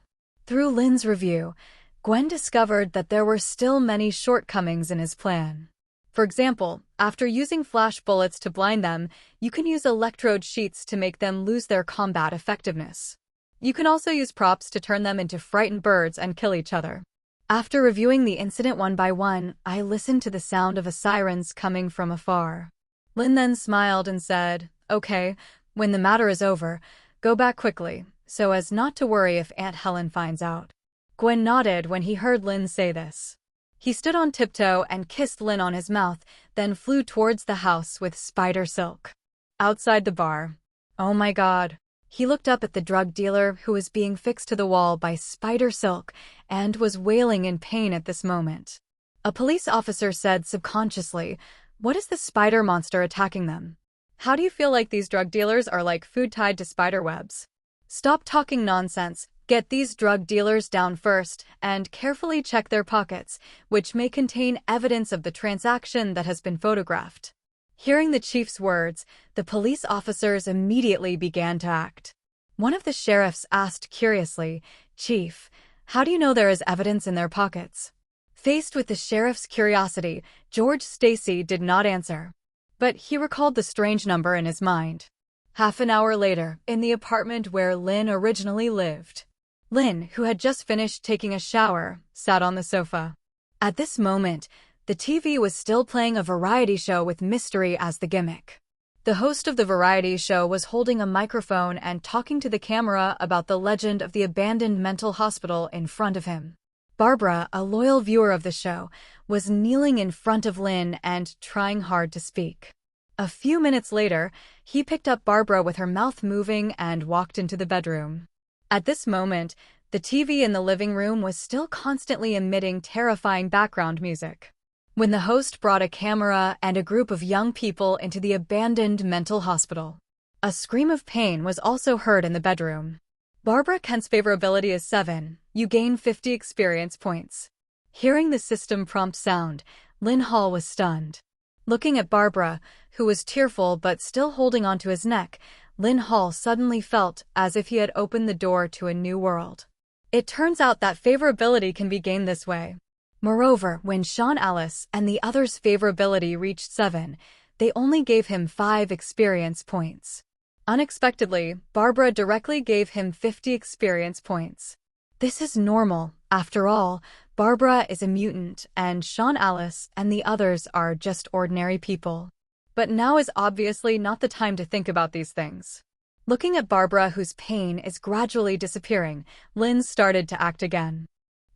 Through Linn's review, Gwen discovered that there were still many shortcomings in his plan. For example, after using flash bullets to blind them, you can use electrode sheets to make them lose their combat effectiveness. You can also use props to turn them into frightened birds and kill each other. After reviewing the incident one by one, I listened to the sound of sirens coming from afar. Linn then smiled and said, "Okay, when the matter is over, go back quickly, so as not to worry if Aunt Helen finds out." Gwen nodded when he heard Linn say this. He stood on tiptoe and kissed Linn on his mouth, then flew towards the house with spider silk. Outside the bar. Oh my God. He looked up at the drug dealer who was being fixed to the wall by spider silk and was wailing in pain at this moment. A police officer said subconsciously, "What is the spider monster attacking them? How do you feel like these drug dealers are like food tied to spider webs?" Stop talking nonsense. Get these drug dealers down first and carefully check their pockets, which may contain evidence of the transaction that has been photographed. Hearing the chief's words, the police officers immediately began to act. One of the sheriffs asked curiously, "Chief, how do you know there is evidence in their pockets?" Faced with the sheriff's curiosity, George Stacy did not answer. But he recalled the strange number in his mind. Half an hour later, in the apartment where Linn originally lived, Linn, who had just finished taking a shower, sat on the sofa. At this moment, the TV was still playing a variety show with mystery as the gimmick. The host of the variety show was holding a microphone and talking to the camera about the legend of the abandoned mental hospital in front of him. Barbara, a loyal viewer of the show, was kneeling in front of Linn and trying hard to speak. A few minutes later, he picked up Barbara with her mouth moving and walked into the bedroom. At this moment, the TV in the living room was still constantly emitting terrifying background music. When the host brought a camera and a group of young people into the abandoned mental hospital, a scream of pain was also heard in the bedroom. Barbara Kent's favorability is 7. You gain 50 experience points. Hearing the system prompt sound, Linn Hall was stunned. Looking at Barbara, who was tearful but still holding onto his neck, Linn Hall suddenly felt as if he had opened the door to a new world. It turns out that favorability can be gained this way. Moreover, when Sean Alice and the others' favorability reached 7, they only gave him 5 experience points. Unexpectedly, Barbara directly gave him 50 experience points. This is normal. After all, Barbara is a mutant and Sean Alice and the others are just ordinary people. But now is obviously not the time to think about these things. Looking at Barbara, whose pain is gradually disappearing, Linn started to act again.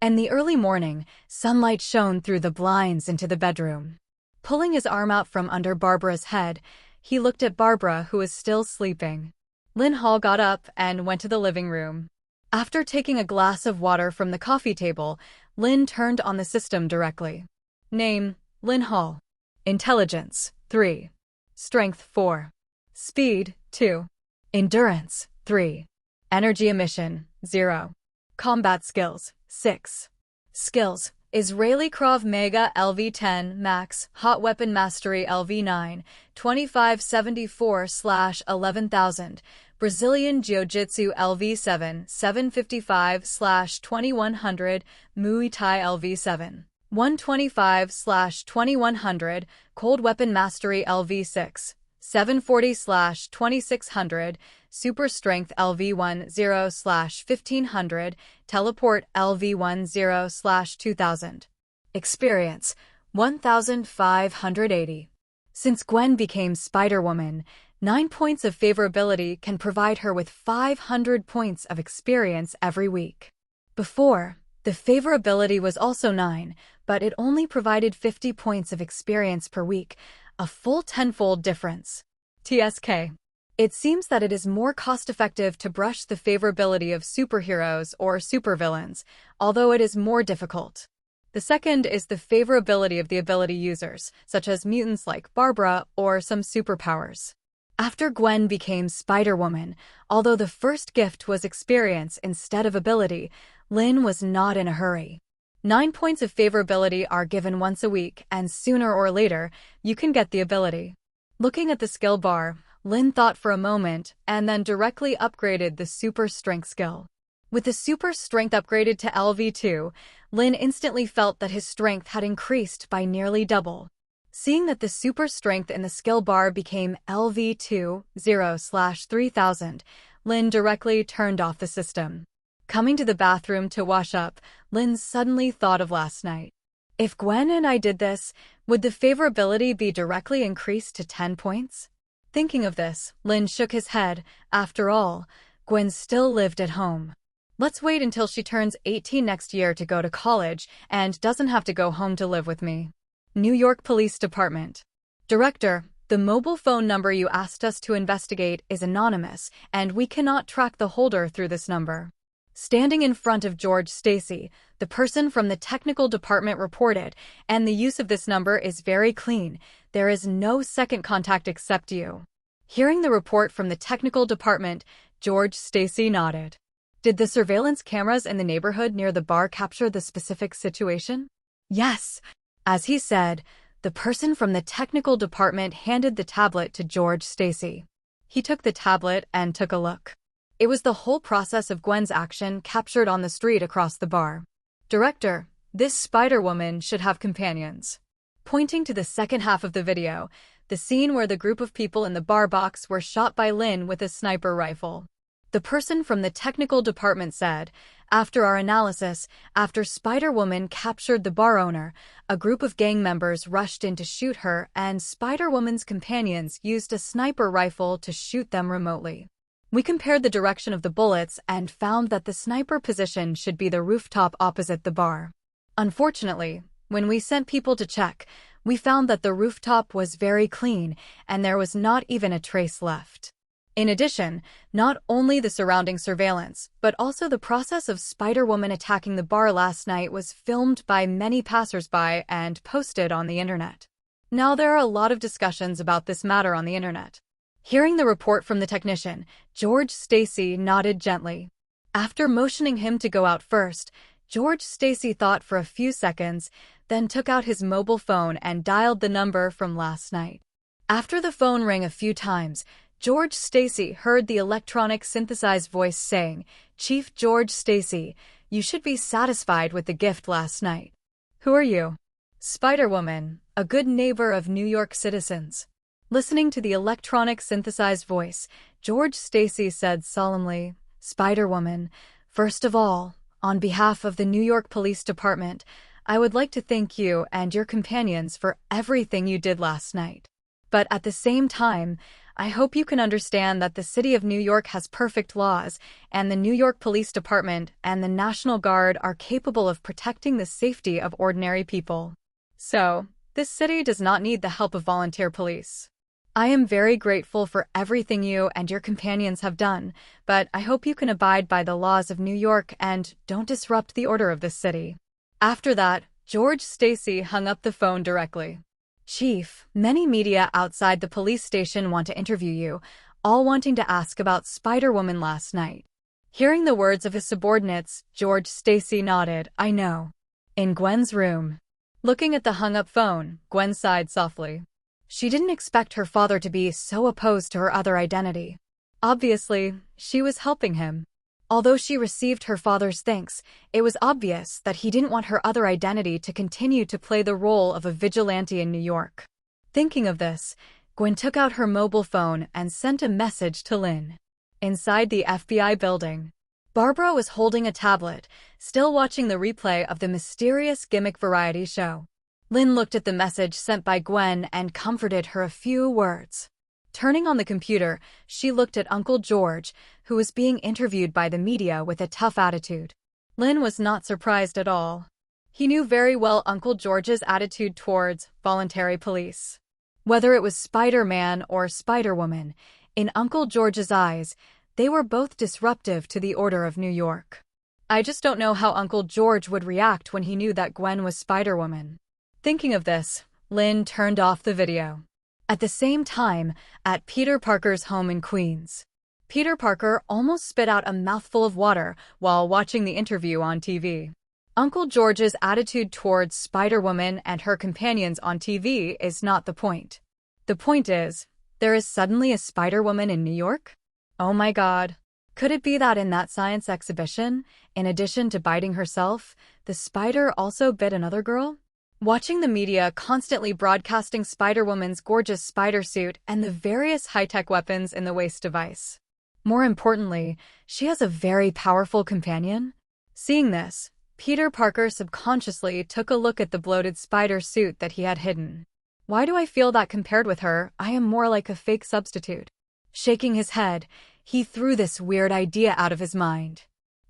In the early morning, sunlight shone through the blinds into the bedroom. Pulling his arm out from under Barbara's head, he looked at Barbara, who was still sleeping. Linn Hall got up and went to the living room. After taking a glass of water from the coffee table, Linn turned on the system directly. Name: Linn Hall. Intelligence: 3. Strength: 4. Speed: 2. Endurance: 3. Energy emission: 0. Combat skills: 6. Skills: Israeli Krav Maga LV10 Max, Hot Weapon Mastery LV9, 2574/11000, Brazilian Jiu-Jitsu LV7, 755/2100, Muay Thai LV7, 125/2100, Cold Weapon Mastery LV6, 740/2600, Super Strength LV10/1500, Teleport LV10/2000. Experience: 1,580. Since Gwen became Spider-Woman, 9 points of favorability can provide her with 500 points of experience every week. Before, the favorability was also 9, but it only provided 50 points of experience per week, a full 10-fold difference. TSK. It seems that it is more cost-effective to brush the favorability of superheroes or supervillains, although it is more difficult. The second is the favorability of the ability users, such as mutants like Barbara or some superpowers. After Gwen became Spider-Woman, although the first gift was experience instead of ability, Linn was not in a hurry. 9 points of favorability are given once a week, and sooner or later, you can get the ability. Looking at the skill bar, Linn thought for a moment and then directly upgraded the Super Strength skill. With the Super Strength upgraded to LV2, Linn instantly felt that his strength had increased by nearly double. Seeing that the Super Strength in the skill bar became LV2 0/3000, Linn directly turned off the system. Coming to the bathroom to wash up, Linn suddenly thought of last night. If Gwen and I did this, would the favorability be directly increased to 10 points? Thinking of this, Linn shook his head. After all, Gwen still lived at home. Let's wait until she turns 18 next year to go to college and doesn't have to go home to live with me. New York Police Department. Director, the mobile phone number you asked us to investigate is anonymous, and we cannot track the holder through this number. Standing in front of George Stacy, the person from the technical department reported, and the use of this number is very clean. There is no second contact except you. Hearing the report from the technical department, George Stacy nodded. Did the surveillance cameras in the neighborhood near the bar capture the specific situation? Yes. As he said, the person from the technical department handed the tablet to George Stacy. He took the tablet and took a look. It was the whole process of Gwen's action captured on the street across the bar. Director, this Spider-Woman should have companions. Pointing to the second half of the video, the scene where the group of people in the bar box were shot by Linn with a sniper rifle. The person from the technical department said, after our analysis, after Spider-Woman captured the bar owner, a group of gang members rushed in to shoot her and Spider-Woman's companions used a sniper rifle to shoot them remotely. We compared the direction of the bullets and found that the sniper position should be the rooftop opposite the bar. Unfortunately, when we sent people to check, we found that the rooftop was very clean and there was not even a trace left. In addition, not only the surrounding surveillance, but also the process of Spider-Woman attacking the bar last night was filmed by many passersby and posted on the internet. Now there are a lot of discussions about this matter on the internet. Hearing the report from the technician, George Stacy nodded gently. After motioning him to go out first, George Stacy thought for a few seconds, then took out his mobile phone and dialed the number from last night. After the phone rang a few times, George Stacy heard the electronic synthesized voice saying, "Chief George Stacy, you should be satisfied with the gift last night." "Who are you?" "Spider-Woman, a good neighbor of New York citizens." Listening to the electronic synthesized voice, George Stacy said solemnly, "Spider-Woman, first of all, on behalf of the New York Police Department, I would like to thank you and your companions for everything you did last night. But at the same time, I hope you can understand that the City of New York has perfect laws, and the New York Police Department and the National Guard are capable of protecting the safety of ordinary people. So, this city does not need the help of volunteer police. I am very grateful for everything you and your companions have done, but I hope you can abide by the laws of New York and don't disrupt the order of this city." After that, George Stacy hung up the phone directly. "Chief, many media outside the police station want to interview you, all wanting to ask about Spider-Woman last night." Hearing the words of his subordinates, George Stacy nodded, "I know." In Gwen's room. Looking at the hung-up phone, Gwen sighed softly. She didn't expect her father to be so opposed to her other identity. Obviously, she was helping him. Although she received her father's thanks, it was obvious that he didn't want her other identity to continue to play the role of a vigilante in New York. Thinking of this, Gwen took out her mobile phone and sent a message to Linn. Inside the FBI building, Barbara was holding a tablet, still watching the replay of the mysterious gimmick variety show. Linn looked at the message sent by Gwen and comforted her a few words. Turning on the computer, she looked at Uncle George, who was being interviewed by the media with a tough attitude. Linn was not surprised at all. He knew very well Uncle George's attitude towards voluntary police. Whether it was Spider-Man or Spider-Woman, in Uncle George's eyes, they were both disruptive to the order of New York. I just don't know how Uncle George would react when he knew that Gwen was Spider-Woman. Thinking of this, Linn turned off the video. At the same time, at Peter Parker's home in Queens, Peter Parker almost spit out a mouthful of water while watching the interview on TV. Uncle George's attitude towards Spider-Woman and her companions on TV is not the point. The point is, there is suddenly a Spider-Woman in New York? Oh my God. Could it be that in that science exhibition, in addition to biting herself, the spider also bit another girl? Watching the media constantly broadcasting Spider-Woman's gorgeous spider suit and the various high-tech weapons in the waist device. More importantly, she has a very powerful companion. Seeing this, Peter Parker subconsciously took a look at the bloated spider suit that he had hidden. Why do I feel that compared with her, I am more like a fake substitute? Shaking his head, he threw this weird idea out of his mind.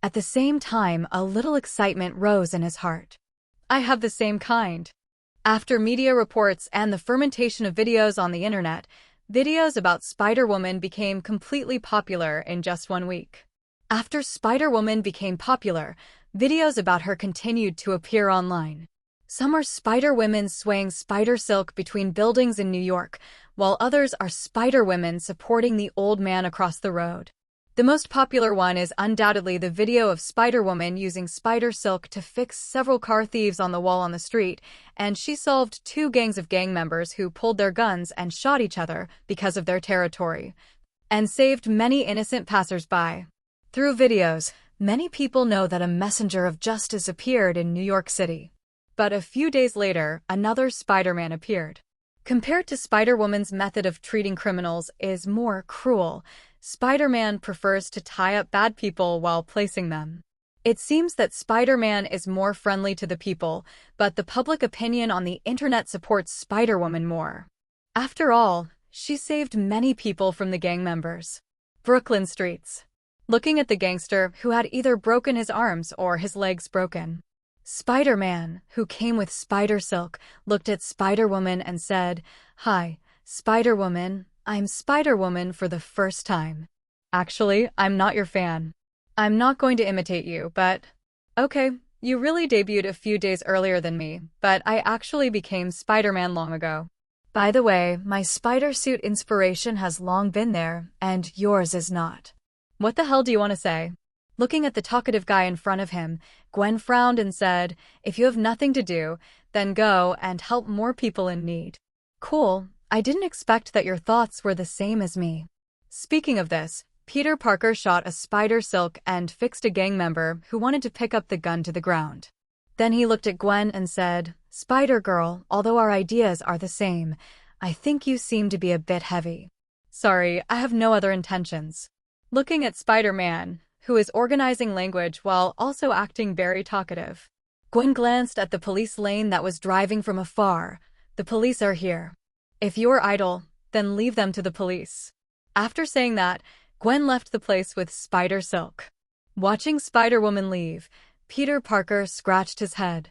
At the same time, a little excitement rose in his heart. I have the same kind. After media reports and the fermentation of videos on the internet, videos about Spider-Woman became completely popular in just 1 week. After Spider-Woman became popular, videos about her continued to appear online. Some are Spider-Women swaying spider silk between buildings in New York, while others are Spider-Women supporting the old man across the road. The most popular one is undoubtedly the video of Spider-Woman using spider silk to fix several car thieves on the wall on the street, and she solved 2 gangs of gang members who pulled their guns and shot each other because of their territory, and saved many innocent passers-by. Through videos, many people know that a messenger of justice appeared in New York City. But a few days later, another Spider-Man appeared. Compared to Spider-Woman's method of treating criminals is more cruel, Spider-Man prefers to tie up bad people while placing them. It seems that Spider-Man is more friendly to the people, but the public opinion on the internet supports Spider-Woman more. After all, she saved many people from the gang members. Brooklyn streets. Looking at the gangster who had either broken his arms or his legs broken. Spider-Man, who came with spider silk, looked at Spider-Woman and said, "Hi, Spider-Woman, I'm Spider-Woman for the first time. Actually, I'm not your fan. I'm not going to imitate you, but... Okay, you really debuted a few days earlier than me, but I actually became Spider-Man long ago. By the way, my spider suit inspiration has long been there, and yours is not. What the hell do you want to say?" Looking at the talkative guy in front of him, Gwen frowned and said, "If you have nothing to do, then go and help more people in need." Cool, I didn't expect that your thoughts were the same as me. Speaking of this, Peter Parker shot a spider silk and fixed a gang member who wanted to pick up the gun to the ground. Then he looked at Gwen and said, "Spider-Girl, although our ideas are the same, I think you seem to be a bit heavy." "Sorry, I have no other intentions." Looking at Spider-Man, who is organizing language while also acting very talkative. Gwen glanced at the police lane that was driving from afar. "The police are here. If you're idle, then leave them to the police." After saying that, Gwen left the place with spider silk. Watching Spider-Woman leave, Peter Parker scratched his head.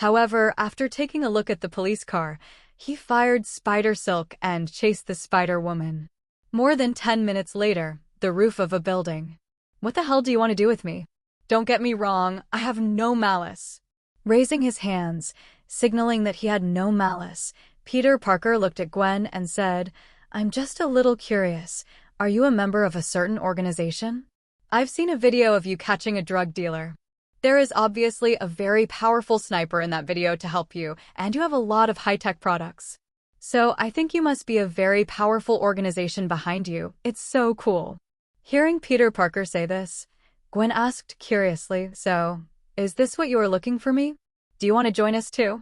However, after taking a look at the police car, he fired spider silk and chased the Spider-Woman. More than 10 minutes later, the roof of a building. "What the hell do you want to do with me? Don't get me wrong, I have no malice." Raising his hands, signaling that he had no malice, Peter Parker looked at Gwen and said, "I'm just a little curious. Are you a member of a certain organization? I've seen a video of you catching a drug dealer. There is obviously a very powerful sniper in that video to help you, and you have a lot of high-tech products. So I think you must be a very powerful organization behind you. It's so cool." Hearing Peter Parker say this, Gwen asked curiously, "So, is this what you are looking for me? Do you want to join us too?"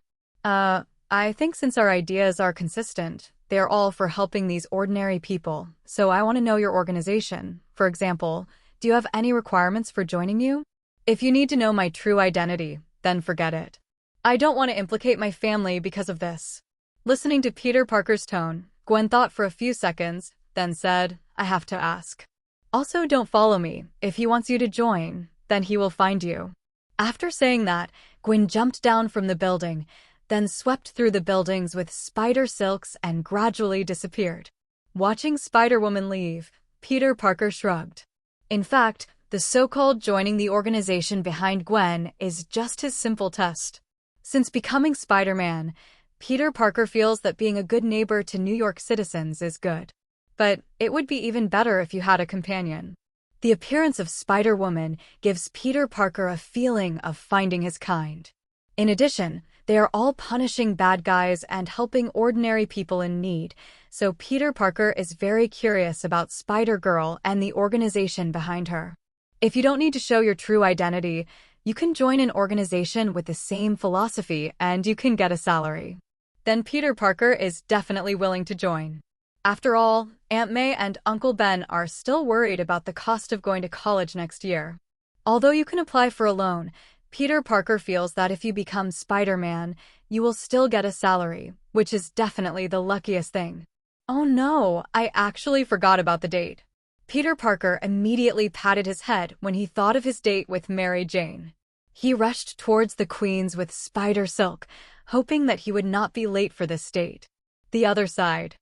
I think since our ideas are consistent, they are all for helping these ordinary people, so I want to know your organization. For example, do you have any requirements for joining you? If you need to know my true identity, then forget it. I don't want to implicate my family because of this." Listening to Peter Parker's tone, Gwen thought for a few seconds, then said, "I have to ask. Also, don't follow me. If he wants you to join, then he will find you." After saying that, Gwen jumped down from the building, then swept through the buildings with spider silks and gradually disappeared. Watching Spider-Woman leave, Peter Parker shrugged. In fact, the so-called joining the organization behind Gwen is just his simple test. Since becoming Spider-Man, Peter Parker feels that being a good neighbor to New York citizens is good. But it would be even better if you had a companion. The appearance of Spider-Woman gives Peter Parker a feeling of finding his kind. In addition, they are all punishing bad guys and helping ordinary people in need, so Peter Parker is very curious about Spider-Girl and the organization behind her. If you don't need to show your true identity, you can join an organization with the same philosophy and you can get a salary. Then Peter Parker is definitely willing to join. After all, Aunt May and Uncle Ben are still worried about the cost of going to college next year. Although you can apply for a loan, Peter Parker feels that if you become Spider-Man, you will still get a salary, which is definitely the luckiest thing. Oh no, I actually forgot about the date. Peter Parker immediately patted his head when he thought of his date with Mary Jane. He rushed towards the Queens with spider silk, hoping that he would not be late for this date. The other side.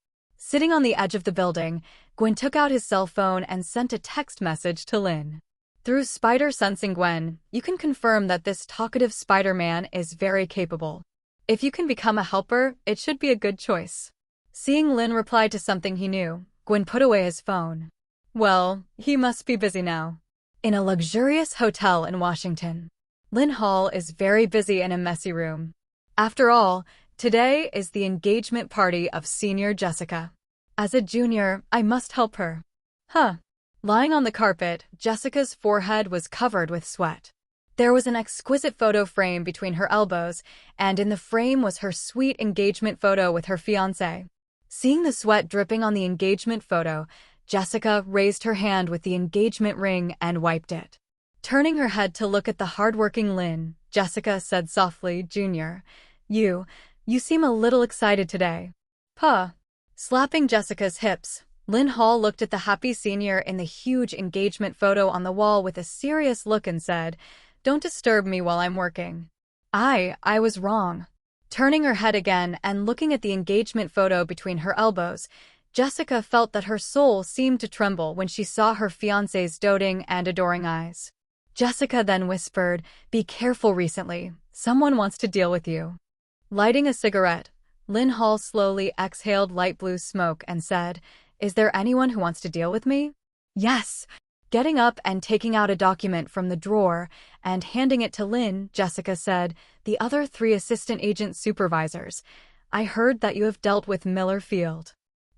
Sitting on the edge of the building, Gwen took out his cell phone and sent a text message to Linn. Through spider sensing Gwen, you can confirm that this talkative Spider-Man is very capable. If you can become a helper, it should be a good choice. Seeing Linn reply to something he knew, Gwen put away his phone. Well, he must be busy now. In a luxurious hotel in Washington, Linn Hall is very busy in a messy room. After all, today is the engagement party of senior Jessica. As a junior, I must help her. Huh. Lying on the carpet, Jessica's forehead was covered with sweat. There was an exquisite photo frame between her elbows, and in the frame was her sweet engagement photo with her fiancé. Seeing the sweat dripping on the engagement photo, Jessica raised her hand with the engagement ring and wiped it. Turning her head to look at the hard-working Linn, Jessica said softly, "Junior, you seem a little excited today." Puh. Slapping Jessica's hips, Linn Hall looked at the happy senior in the huge engagement photo on the wall with a serious look and said, "Don't disturb me while I'm working." I was wrong. Turning her head again and looking at the engagement photo between her elbows, Jessica felt that her soul seemed to tremble when she saw her fiancé's doting and adoring eyes. Jessica then whispered, "Be careful recently. Someone wants to deal with you." Lighting a cigarette, Linn Hall slowly exhaled light blue smoke and said, "Is there anyone who wants to deal with me?" "Yes." Getting up and taking out a document from the drawer and handing it to Linn, Jessica said, "The other 3 assistant agent supervisors. I heard that you have dealt with Miller Field."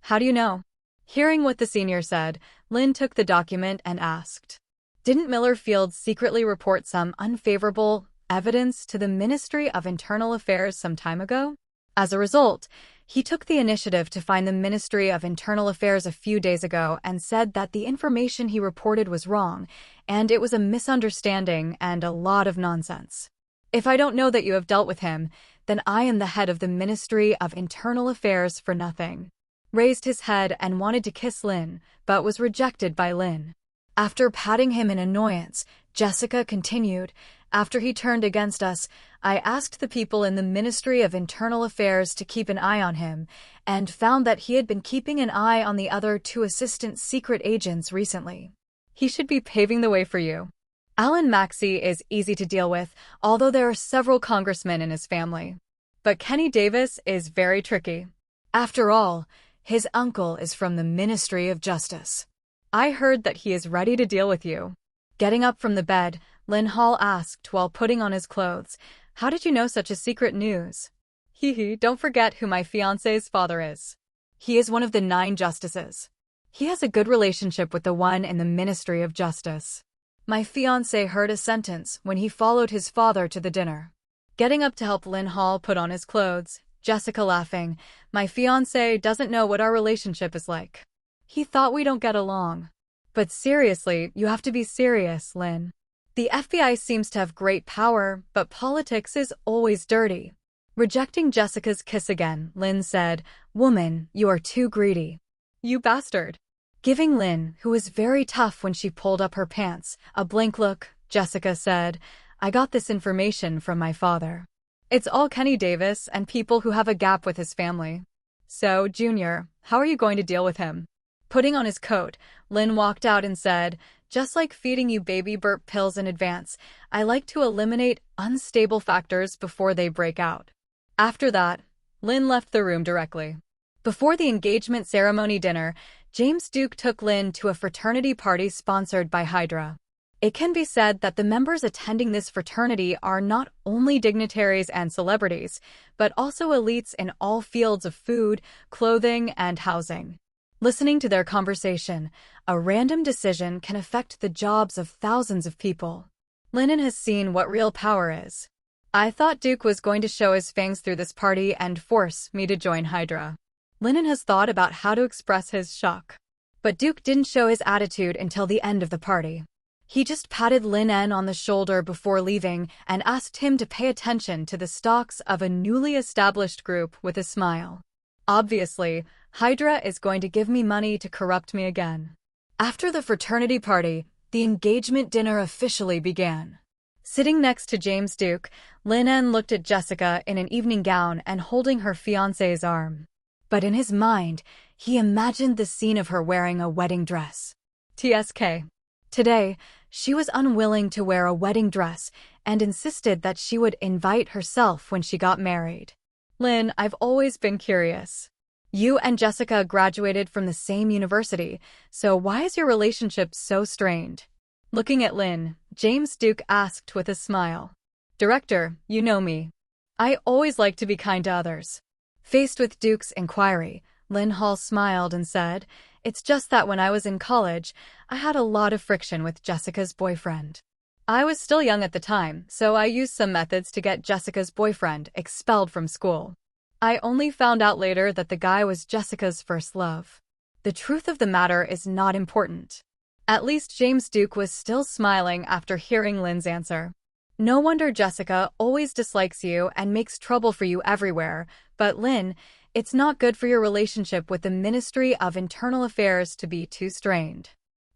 "How do you know?" Hearing what the senior said, Linn took the document and asked, "Didn't Miller Field secretly report some unfavorable evidence to the Ministry of Internal Affairs some time ago?" As a result, he took the initiative to find the Ministry of Internal Affairs a few days ago and said that the information he reported was wrong, and it was a misunderstanding and a lot of nonsense. "If I don't know that you have dealt with him, then I am the head of the Ministry of Internal Affairs for nothing." Raised his head and wanted to kiss Linn, but was rejected by Linn. After patting him in annoyance, Jessica continued, "After he turned against us, I asked the people in the Ministry of Internal Affairs to keep an eye on him, and found that he had been keeping an eye on the other 2 assistant secret agents recently. He should be paving the way for you." Alan Maxey is easy to deal with, although there are several congressmen in his family. But Kenny Davis is very tricky. After all, his uncle is from the Ministry of Justice. "I heard that he is ready to deal with you." Getting up from the bed, Linn Hall asked while putting on his clothes, "How did you know such a secret news?" "Hee, don't forget who my fiancé's father is. He is one of the 9 justices. He has a good relationship with the one in the Ministry of Justice. My fiancé heard a sentence when he followed his father to the dinner." Getting up to help Linn Hall put on his clothes, Jessica laughing, "My fiancé doesn't know what our relationship is like. He thought we don't get along." "But seriously, you have to be serious, Linn. The FBI seems to have great power, but politics is always dirty." Rejecting Jessica's kiss again, Linn said, "Woman, you are too greedy. You bastard." Giving Linn, who was very tough when she pulled up her pants, a blank look, Jessica said, "I got this information from my father. It's all Kenny Davis and people who have a gap with his family. So, Junior, how are you going to deal with him?" Putting on his coat, Linn walked out and said, "Just like feeding you baby burp pills in advance, I like to eliminate unstable factors before they break out." After that, Linn left the room directly. Before the engagement ceremony dinner, James Duke took Linn to a fraternity party sponsored by Hydra. It can be said that the members attending this fraternity are not only dignitaries and celebrities, but also elites in all fields of food, clothing, and housing. Listening to their conversation, a random decision can affect the jobs of thousands of people. Linn has seen what real power is. "I thought Duke was going to show his fangs through this party and force me to join Hydra." Linn has thought about how to express his shock. But Duke didn't show his attitude until the end of the party. He just patted Linn on the shoulder before leaving and asked him to pay attention to the stocks of a newly established group with a smile. "Obviously, Hydra is going to give me money to corrupt me again." After the fraternity party, the engagement dinner officially began. Sitting next to James Duke, Linn looked at Jessica in an evening gown and holding her fiancé's arm. But in his mind, he imagined the scene of her wearing a wedding dress. TSK. Today, she was unwilling to wear a wedding dress and insisted that she would invite herself when she got married. "Linn, I've always been curious. You and Jessica graduated from the same university, so why is your relationship so strained? Looking at Linn, James Duke asked with a smile. Director, you know me. I always like to be kind to others. Faced with Duke's inquiry, Linn Hall smiled and said, "It's just that when I was in college, I had a lot of friction with Jessica's boyfriend. I was still young at the time, so I used some methods to get Jessica's boyfriend expelled from school. I only found out later that the guy was Jessica's first love. The truth of the matter is not important." At least James Duke was still smiling after hearing Linn's answer. No wonder Jessica always dislikes you and makes trouble for you everywhere, but Linn, it's not good for your relationship with the Ministry of Internal Affairs to be too strained.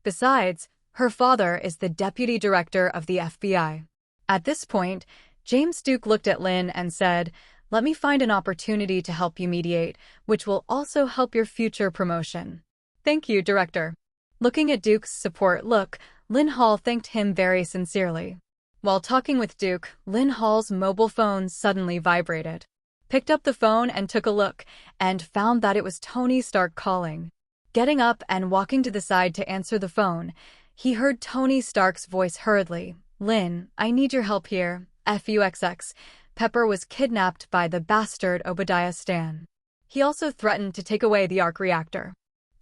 Besides, her father is the deputy director of the FBI. At this point, James Duke looked at Linn and said, "Let me find an opportunity to help you mediate, which will also help your future promotion." "Thank you, Director." Looking at Duke's support look, Linn Hall thanked him very sincerely. While talking with Duke, Linn Hall's mobile phone suddenly vibrated. Picked up the phone and took a look, and found that it was Tony Stark calling. Getting up and walking to the side to answer the phone, he heard Tony Stark's voice hurriedly. "Linn, I need your help here. FUXX. Pepper was kidnapped by the bastard Obadiah Stane. He also threatened to take away the arc reactor.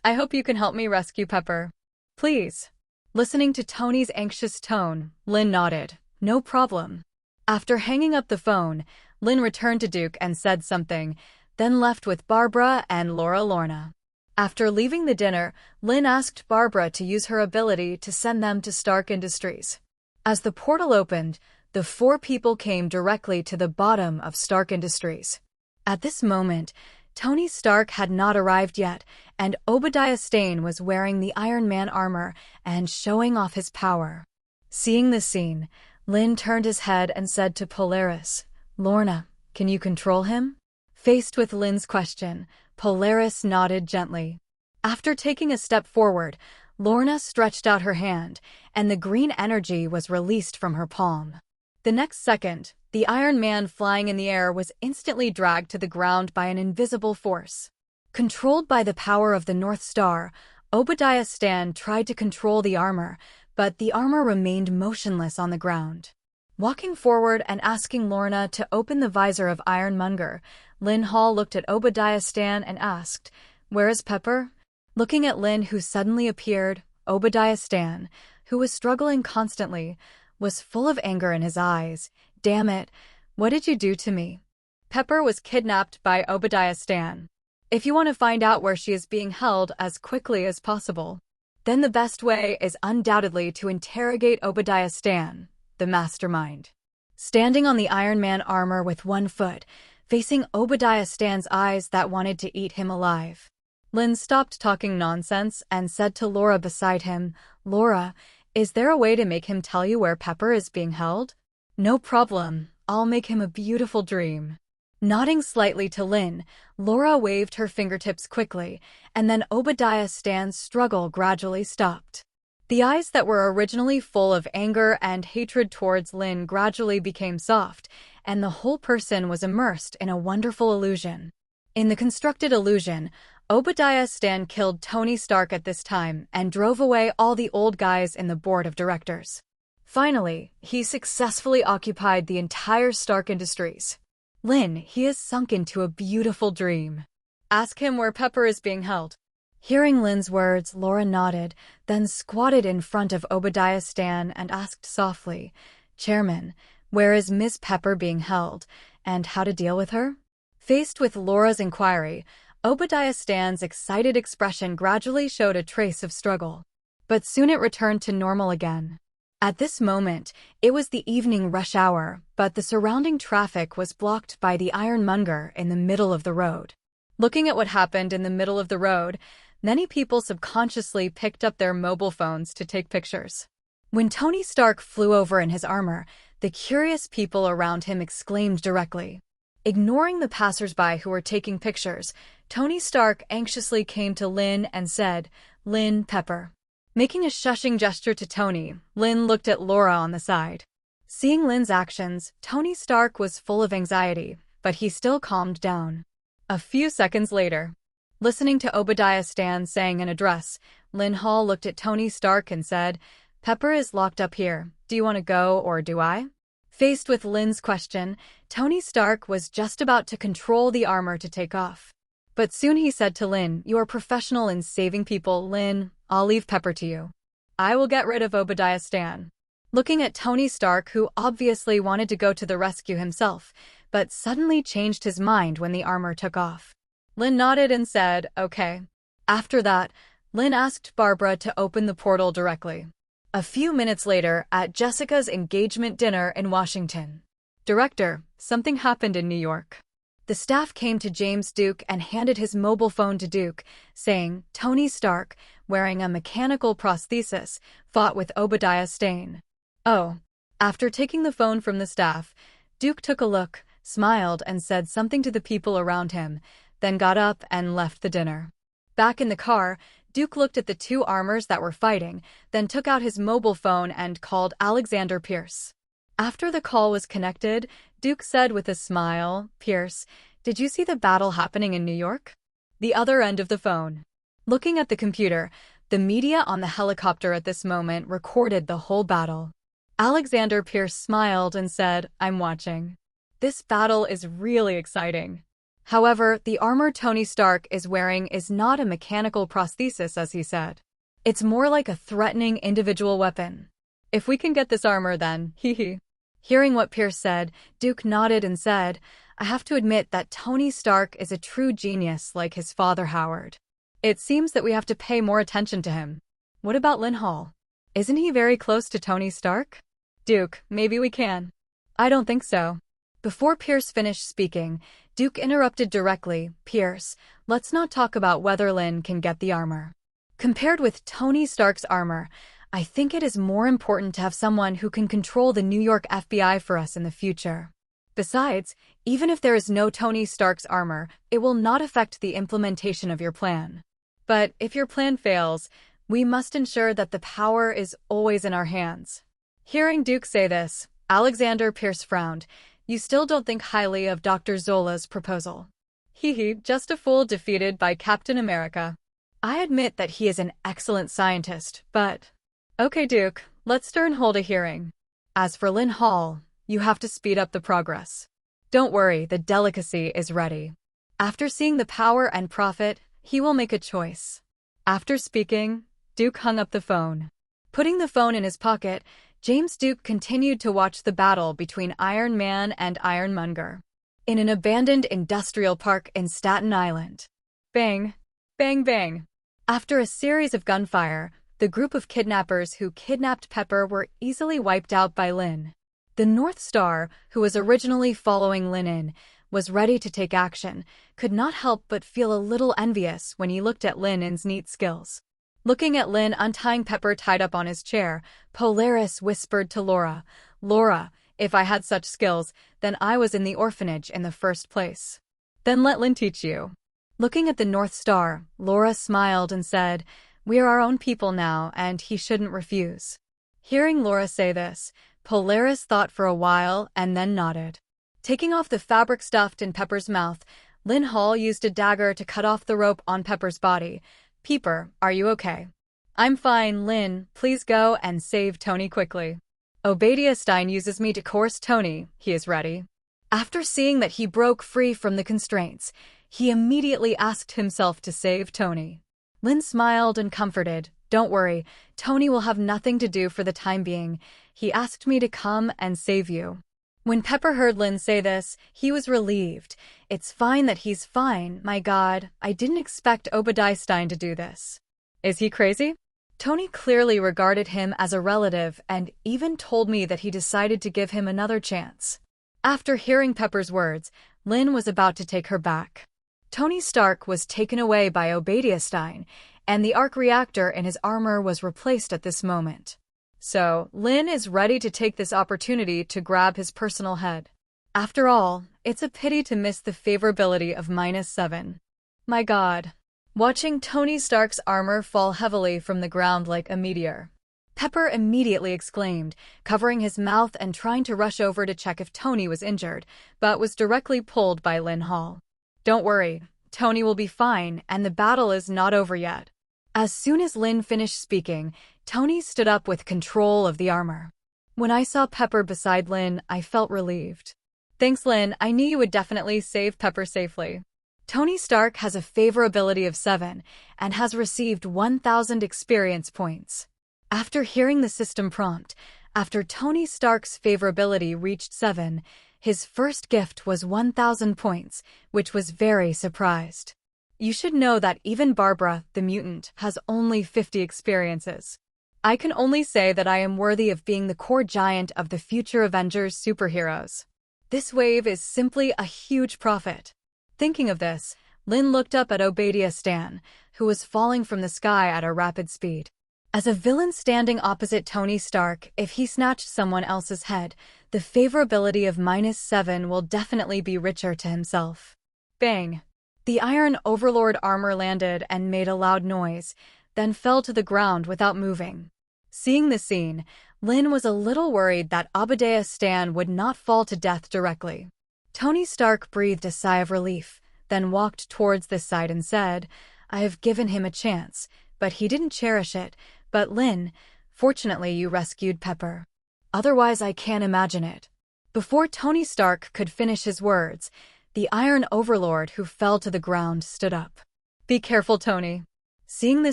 I hope you can help me rescue Pepper. Please." Listening to Tony's anxious tone, Linn nodded. "No problem." After hanging up the phone, Linn returned to Duke and said something, then left with Barbara and Lorna. After leaving the dinner, Linn asked Barbara to use her ability to send them to Stark Industries. As the portal opened, the four people came directly to the bottom of Stark Industries. At this moment, Tony Stark had not arrived yet, and Obadiah Stane was wearing the Iron Man armor and showing off his power. Seeing this scene, Linn turned his head and said to Polaris, "Lorna, can you control him?" Faced with Linn's question, Polaris nodded gently. After taking a step forward, Lorna stretched out her hand, and the green energy was released from her palm. The next second, the Iron Man flying in the air was instantly dragged to the ground by an invisible force. Controlled by the power of the North Star, Obadiah Stane tried to control the armor, but the armor remained motionless on the ground. Walking forward and asking Lorna to open the visor of Ironmonger, Linn Hall looked at Obadiah Stane and asked, "Where is Pepper?" Looking at Linn, who suddenly appeared, Obadiah Stane, who was struggling constantly, was full of anger in his eyes. "Damn it, what did you do to me?" Pepper was kidnapped by Obadiah Stane. If you want to find out where she is being held as quickly as possible, then the best way is undoubtedly to interrogate Obadiah Stane, the mastermind. Standing on the Iron Man armor with one foot, facing Obadiah Stane's eyes that wanted to eat him alive, Linn stopped talking nonsense and said to Laura beside him, "Laura, is there a way to make him tell you where Pepper is being held?" "No problem. I'll make him a beautiful dream." Nodding slightly to Linn, Laura waved her fingertips quickly, and then Obadiah Stane's struggle gradually stopped. The eyes that were originally full of anger and hatred towards Linn gradually became soft, and the whole person was immersed in a wonderful illusion. In the constructed illusion, Obadiah Stane killed Tony Stark at this time and drove away all the old guys in the board of directors. Finally, he successfully occupied the entire Stark Industries. Linn, he has sunk into a beautiful dream. Ask him where Pepper is being held. Hearing Linn's words, Laura nodded, then squatted in front of Obadiah Stane and asked softly, "Chairman, where is Miss Pepper being held, and how to deal with her?" Faced with Laura's inquiry, Obadiah Stane's excited expression gradually showed a trace of struggle. But soon it returned to normal again. At this moment, it was the evening rush hour, but the surrounding traffic was blocked by the Ironmonger in the middle of the road. Looking at what happened in the middle of the road, many people subconsciously picked up their mobile phones to take pictures. When Tony Stark flew over in his armor, the curious people around him exclaimed directly. Ignoring the passersby who were taking pictures, Tony Stark anxiously came to Linn and said, "Linn, Pepper." Making a shushing gesture to Tony, Linn looked at Laura on the side. Seeing Linn's actions, Tony Stark was full of anxiety, but he still calmed down. A few seconds later, Listening to Obadiah Stane saying an address, Linn Hall looked at Tony Stark and said, "Pepper is locked up here. Do you want to go or do I?" Faced with Lynn's question, Tony Stark was just about to control the armor to take off. But soon he said to Linn, "You are professional in saving people, Linn. I'll leave Pepper to you. I will get rid of Obadiah Stane." Looking at Tony Stark, who obviously wanted to go to the rescue himself, but suddenly changed his mind when the armor took off. Linn nodded and said, "Okay." After that, Linn asked Barbara to open the portal directly. A few minutes later, at Jessica's engagement dinner in Washington. "Director, something happened in New York." The staff came to James Duke and handed his mobile phone to Duke, saying, "Tony Stark, wearing a mechanical prosthesis, fought with Obadiah Stane." Oh. After taking the phone from the staff, Duke took a look, smiled, and said something to the people around him, then got up and left the dinner. Back in the car, Duke looked at the two armors that were fighting, then took out his mobile phone and called Alexander Pierce. After the call was connected, Duke said with a smile, "Pierce, did you see the battle happening in New York?" The other end of the phone. Looking at the computer, the media on the helicopter at this moment recorded the whole battle. Alexander Pierce smiled and said, "I'm watching. This battle is really exciting." However, the armor Tony Stark is wearing is not a mechanical prosthesis, as he said. It's more like a threatening individual weapon. "If we can get this armor, then, hee." Hearing what Pierce said, Duke nodded and said, "I have to admit that Tony Stark is a true genius like his father Howard. It seems that we have to pay more attention to him." "What about Linn Hall? Isn't he very close to Tony Stark?" "Duke, maybe we can." "I don't think so." Before Pierce finished speaking, Duke interrupted directly, "Pierce, let's not talk about whether Linn can get the armor. Compared with Tony Stark's armor, I think it is more important to have someone who can control the New York FBI for us in the future. Besides, even if there is no Tony Stark's armor, it will not affect the implementation of your plan. But if your plan fails, we must ensure that the power is always in our hands." Hearing Duke say this, Alexander Pierce frowned. "You still don't think highly of Dr. Zola's proposal?" "Hee, just a fool defeated by Captain America. I admit that he is an excellent scientist, but..." "Okay, Duke, let's hold a hearing. As for Linn Hall, you have to speed up the progress. Don't worry, the delicacy is ready. After seeing the power and profit, he will make a choice." After speaking, Duke hung up the phone. Putting the phone in his pocket, James Duke continued to watch the battle between Iron Man and Ironmonger in an abandoned industrial park in Staten Island. Bang! Bang bang! After a series of gunfire, the group of kidnappers who kidnapped Pepper were easily wiped out by Linn. The North Star, who was originally following Linn, was ready to take action, could not help but feel a little envious when he looked at Linn's neat skills. Looking at Linn untying Pepper tied up on his chair, Polaris whispered to Laura, "Laura, if I had such skills, then I was in the orphanage in the first place. Then let Linn teach you." Looking at the North Star, Laura smiled and said, "We are our own people now, and he shouldn't refuse." Hearing Laura say this, Polaris thought for a while and then nodded. Taking off the fabric stuffed in Pepper's mouth, Linn Hall used a dagger to cut off the rope on Pepper's body. "Pepper, are you okay?" "I'm fine, Linn. Please go and save Tony quickly. Obadiah Stane uses me to coerce Tony. He is ready." After seeing that he broke free from the constraints, he immediately asked himself to save Tony. Linn smiled and comforted. "Don't worry, Tony will have nothing to do for the time being. He asked me to come and save you." When Pepper heard Linn say this, he was relieved. "It's fine that he's fine, my God. I didn't expect Obadiah Stane to do this. Is he crazy?" Tony clearly regarded him as a relative and even told me that he decided to give him another chance. After hearing Pepper's words, Linn was about to take her back. Tony Stark was taken away by Obadiah Stane, and the arc reactor in his armor was replaced at this moment. So, Linn is ready to take this opportunity to grab his personal head. After all, it's a pity to miss the favorability of -7. My God. Watching Tony Stark's armor fall heavily from the ground like a meteor, Pepper immediately exclaimed, covering his mouth and trying to rush over to check if Tony was injured, but was directly pulled by Linn Hall. "Don't worry, Tony will be fine, and the battle is not over yet." As soon as Linn finished speaking, Tony stood up with control of the armor. When I saw Pepper beside Linn, I felt relieved. "Thanks, Linn. I knew you would definitely save Pepper safely." Tony Stark has a favorability of 7 and has received 1,000 experience points. After hearing the system prompt, after Tony Stark's favorability reached 7, his first gift was 1,000 points, which was very surprised. You should know that even Barbara, the mutant, has only 50 experiences. I can only say that I am worthy of being the core giant of the future Avengers superheroes. This wave is simply a huge profit. Thinking of this, Linn looked up at Obadiah Stan, who was falling from the sky at a rapid speed. As a villain standing opposite Tony Stark, if he snatched someone else's head, the favorability of -7 will definitely be richer to himself. Bang! The Iron Overlord armor landed and made a loud noise, then fell to the ground without moving. Seeing the scene, Linn was a little worried that Obadiah Stan would not fall to death directly. Tony Stark breathed a sigh of relief, then walked towards this side and said, "I have given him a chance, but he didn't cherish it. But Linn, fortunately you rescued Pepper. Otherwise I can't imagine it." Before Tony Stark could finish his words, the Iron Overlord who fell to the ground stood up. "Be careful, Tony." Seeing the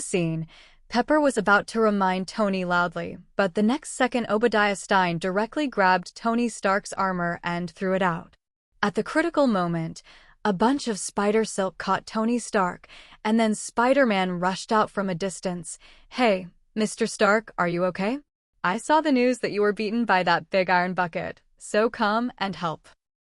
scene, Pepper was about to remind Tony loudly, but the next second Obadiah Stane directly grabbed Tony Stark's armor and threw it out. At the critical moment, a bunch of spider silk caught Tony Stark, and then Spider-Man rushed out from a distance. "Hey, Mr. Stark, are you okay? I saw the news that you were beaten by that big iron bucket, so come and help."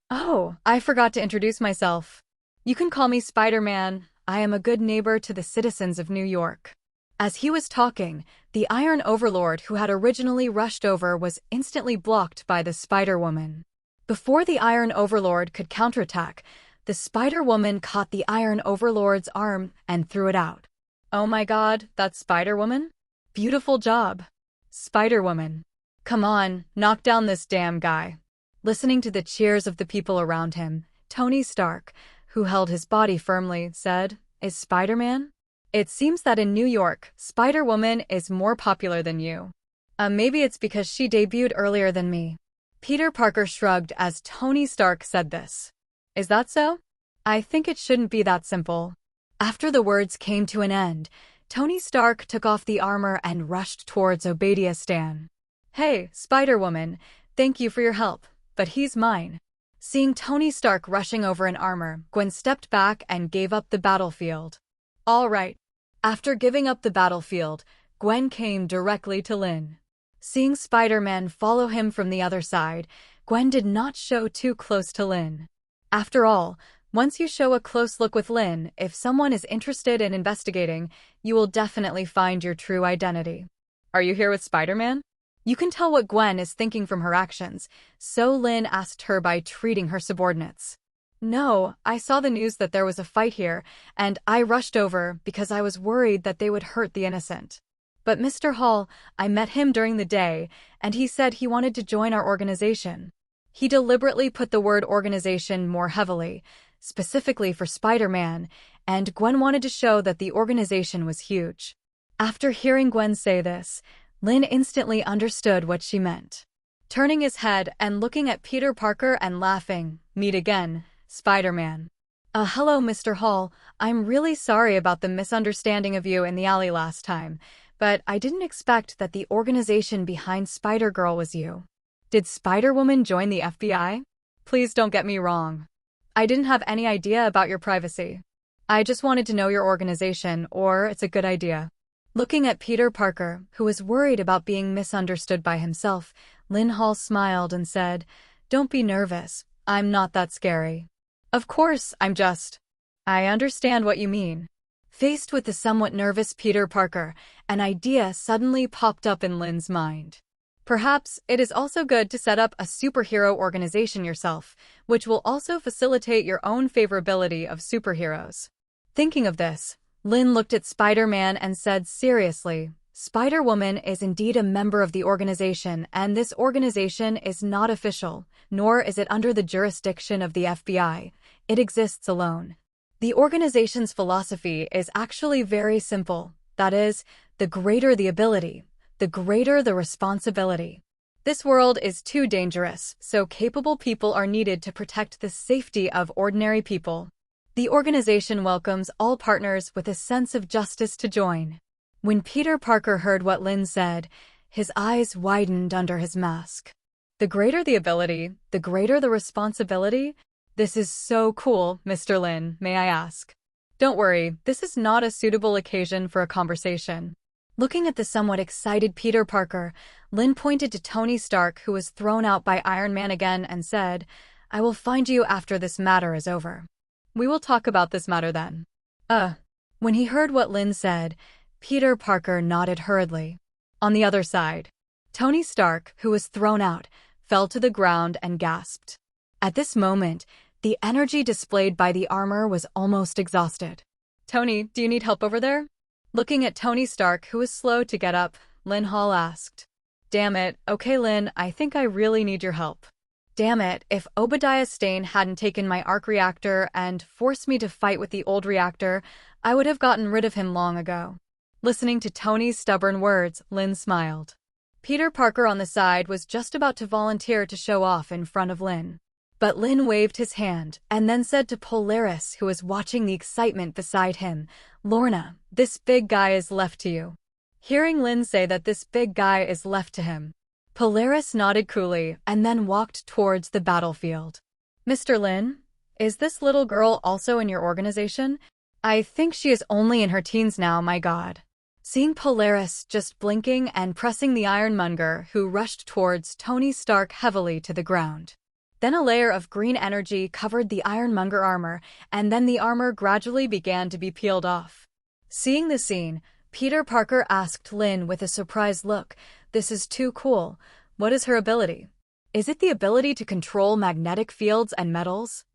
"Oh, I forgot to introduce myself. You can call me Spider-Man. I am a good neighbor to the citizens of New York." As he was talking, the Iron Overlord who had originally rushed over was instantly blocked by the Spider-Woman. Before the Iron Overlord could counterattack, the Spider-Woman caught the Iron Overlord's arm and threw it out. "Oh my god, that's Spider-Woman? Beautiful job, Spider-Woman. Come on, knock down this damn guy." Listening to the cheers of the people around him, Tony Stark, who held his body firmly, said, "Is Spider-Man? It seems that in New York, Spider-Woman is more popular than you. Maybe it's because she debuted earlier than me." Peter Parker shrugged as Tony Stark said this. "Is that so? I think it shouldn't be that simple." After the words came to an end, Tony Stark took off the armor and rushed towards Obadiah Stane. "Hey, Spider-Woman, thank you for your help, but he's mine." Seeing Tony Stark rushing over in armor, Gwen stepped back and gave up the battlefield. "All right." After giving up the battlefield, Gwen came directly to Linn. Seeing Spider-Man follow him from the other side, Gwen did not show too close to Linn. After all, once you show a close look with Linn, if someone is interested in investigating, you will definitely find your true identity. "Are you here with Spider-Man?" You can tell what Gwen is thinking from her actions, so Linn asked her by treating her subordinates. "No, I saw the news that there was a fight here, and I rushed over because I was worried that they would hurt the innocent. But Mr. Hall, I met him during the day, and he said he wanted to join our organization." He deliberately put the word organization more heavily, specifically for Spider-Man, and Gwen wanted to show that the organization was huge. After hearing Gwen say this, Linn instantly understood what she meant. Turning his head and looking at Peter Parker and laughing, "Meet again, Spider-Man." Hello, Mr. Hall. I'm really sorry about the misunderstanding of you in the alley last time, but I didn't expect that the organization behind Spider-Girl was you. Did Spider-Woman join the FBI? Please don't get me wrong. I didn't have any idea about your privacy. I just wanted to know your organization, or it's a good idea." Looking at Peter Parker, who was worried about being misunderstood by himself, Linn Hall smiled and said, "Don't be nervous. I'm not that scary. Of course, I understand what you mean." Faced with the somewhat nervous Peter Parker, an idea suddenly popped up in Linn's mind. Perhaps it is also good to set up a superhero organization yourself, which will also facilitate your own favorability of superheroes. Thinking of this, Linn looked at Spider-Man and said seriously, "Spider-Woman is indeed a member of the organization, and this organization is not official, nor is it under the jurisdiction of the FBI. It exists alone. The organization's philosophy is actually very simple. That is, the greater the ability, the greater the responsibility. This world is too dangerous, so capable people are needed to protect the safety of ordinary people. The organization welcomes all partners with a sense of justice to join. When Peter Parker heard what Linn said, his eyes widened under his mask. The greater the ability, the greater the responsibility? This is so cool, Mr. Linn, may I ask? Don't worry, this is not a suitable occasion for a conversation. Looking at the somewhat excited Peter Parker, Linn pointed to Tony Stark, who was thrown out by Iron Man again, and said, "I will find you after this matter is over. We will talk about this matter then." When he heard what Linn said, Peter Parker nodded hurriedly. On the other side, Tony Stark, who was thrown out, fell to the ground and gasped. At this moment, the energy displayed by the armor was almost exhausted. "Tony, do you need help over there?" Looking at Tony Stark, who was slow to get up, Linn Hall asked. "Damn it, okay Linn, I think I really need your help. Damn it, if Obadiah Stane hadn't taken my arc reactor and forced me to fight with the old reactor, I would have gotten rid of him long ago." Listening to Tony's stubborn words, Linn smiled. Peter Parker on the side was just about to volunteer to show off in front of Linn. But Linn waved his hand and then said to Polaris, who was watching the excitement beside him, "Lorna, this big guy is left to you." Hearing Linn say that this big guy is left to him, Polaris nodded coolly and then walked towards the battlefield. "Mr. Linn, is this little girl also in your organization? I think she is only in her teens now, my god." Seeing Polaris just blinking and pressing the Ironmonger, who rushed towards Tony Stark heavily to the ground. Then a layer of green energy covered the Ironmonger armor, and then the armor gradually began to be peeled off. Seeing the scene, Peter Parker asked Linn with a surprised look, "This is too cool. What is her ability? Is it the ability to control magnetic fields and metals?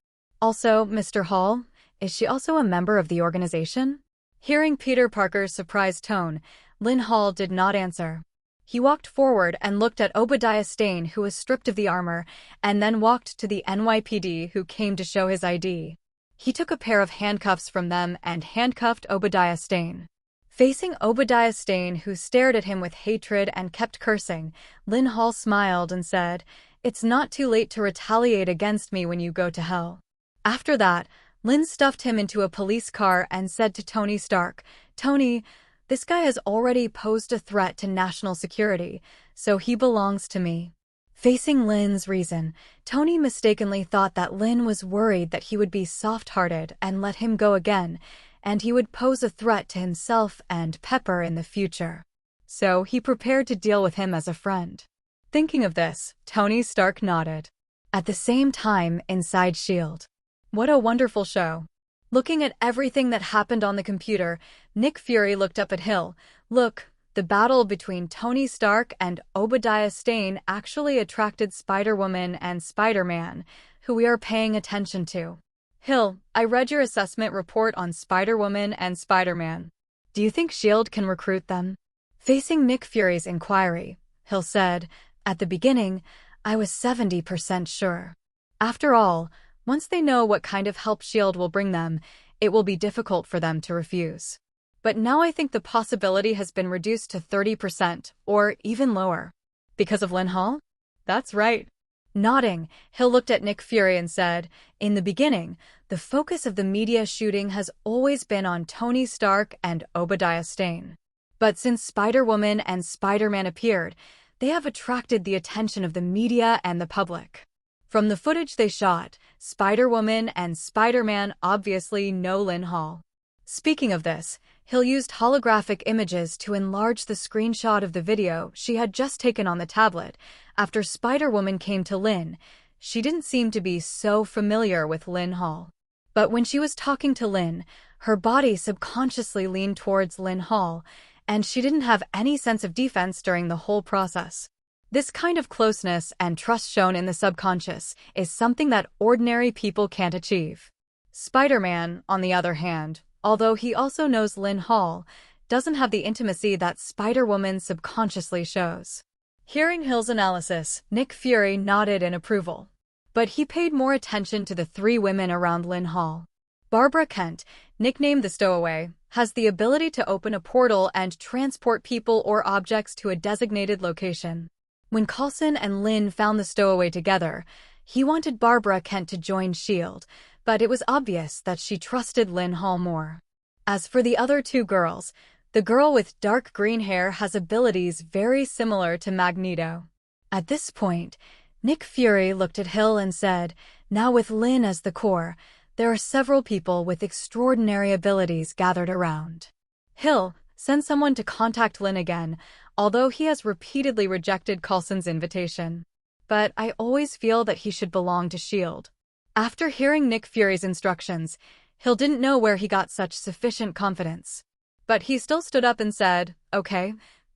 Also, Mr. Hall, is she also a member of the organization?" Hearing Peter Parker's surprised tone, Linn Hall did not answer. He walked forward and looked at Obadiah Stane, who was stripped of the armor, and then walked to the NYPD, who came to show his ID. He took a pair of handcuffs from them and handcuffed Obadiah Stane. Facing Obadiah Stane, who stared at him with hatred and kept cursing, Linn Hall smiled and said, "It's not too late to retaliate against me when you go to hell." After that, Linn stuffed him into a police car and said to Tony Stark, "Tony, this guy has already posed a threat to national security, so he belongs to me." Facing Lynn's reason, Tony mistakenly thought that Linn was worried that he would be soft-hearted and let him go again, and he would pose a threat to himself and Pepper in the future. So he prepared to deal with him as a friend. Thinking of this, Tony Stark nodded. At the same time, inside S.H.I.E.L.D. What a wonderful show. Looking at everything that happened on the computer, Nick Fury looked up at Hill. "Look, the battle between Tony Stark and Obadiah Stane actually attracted Spider-Woman and Spider-Man, who we are paying attention to. Hill, I read your assessment report on Spider-Woman and Spider-Man. Do you think S.H.I.E.L.D. can recruit them?" Facing Nick Fury's inquiry, Hill said, "At the beginning, I was 70% sure. After all, once they know what kind of help S.H.I.E.L.D. will bring them, it will be difficult for them to refuse. But now I think the possibility has been reduced to 30%, or even lower." "Because of Linn Hall?" "That's right." Nodding, Hill looked at Nick Fury and said, "In the beginning, the focus of the media shooting has always been on Tony Stark and Obadiah Stane. But since Spider-Woman and Spider-Man appeared, they have attracted the attention of the media and the public. From the footage they shot, Spider-Woman and Spider-Man obviously know Linn Hall." Speaking of this, Hill used holographic images to enlarge the screenshot of the video she had just taken on the tablet. After Spider-Woman came to Linn, she didn't seem to be so familiar with Linn Hall. But when she was talking to Linn, her body subconsciously leaned towards Linn Hall, and she didn't have any sense of defense during the whole process. This kind of closeness and trust shown in the subconscious is something that ordinary people can't achieve. Spider-Man, on the other hand, although he also knows Linn Hall, doesn't have the intimacy that Spider-Woman subconsciously shows. Hearing Hill's analysis, Nick Fury nodded in approval. But he paid more attention to the three women around Linn Hall. Barbara Kent, nicknamed the Stowaway, has the ability to open a portal and transport people or objects to a designated location. When Coulson and Linn found the Stowaway together, he wanted Barbara Kent to join S.H.I.E.L.D., but it was obvious that she trusted Linn Hall more. As for the other two girls, the girl with dark green hair has abilities very similar to Magneto. At this point, Nick Fury looked at Hill and said, "Now with Linn as the core, there are several people with extraordinary abilities gathered around." Hill, send someone to contact Linn again, although he has repeatedly rejected Coulson's invitation. But I always feel that he should belong to S.H.I.E.L.D. After hearing Nick Fury's instructions, Hill didn't know where he got such sufficient confidence. But he still stood up and said, "Okay,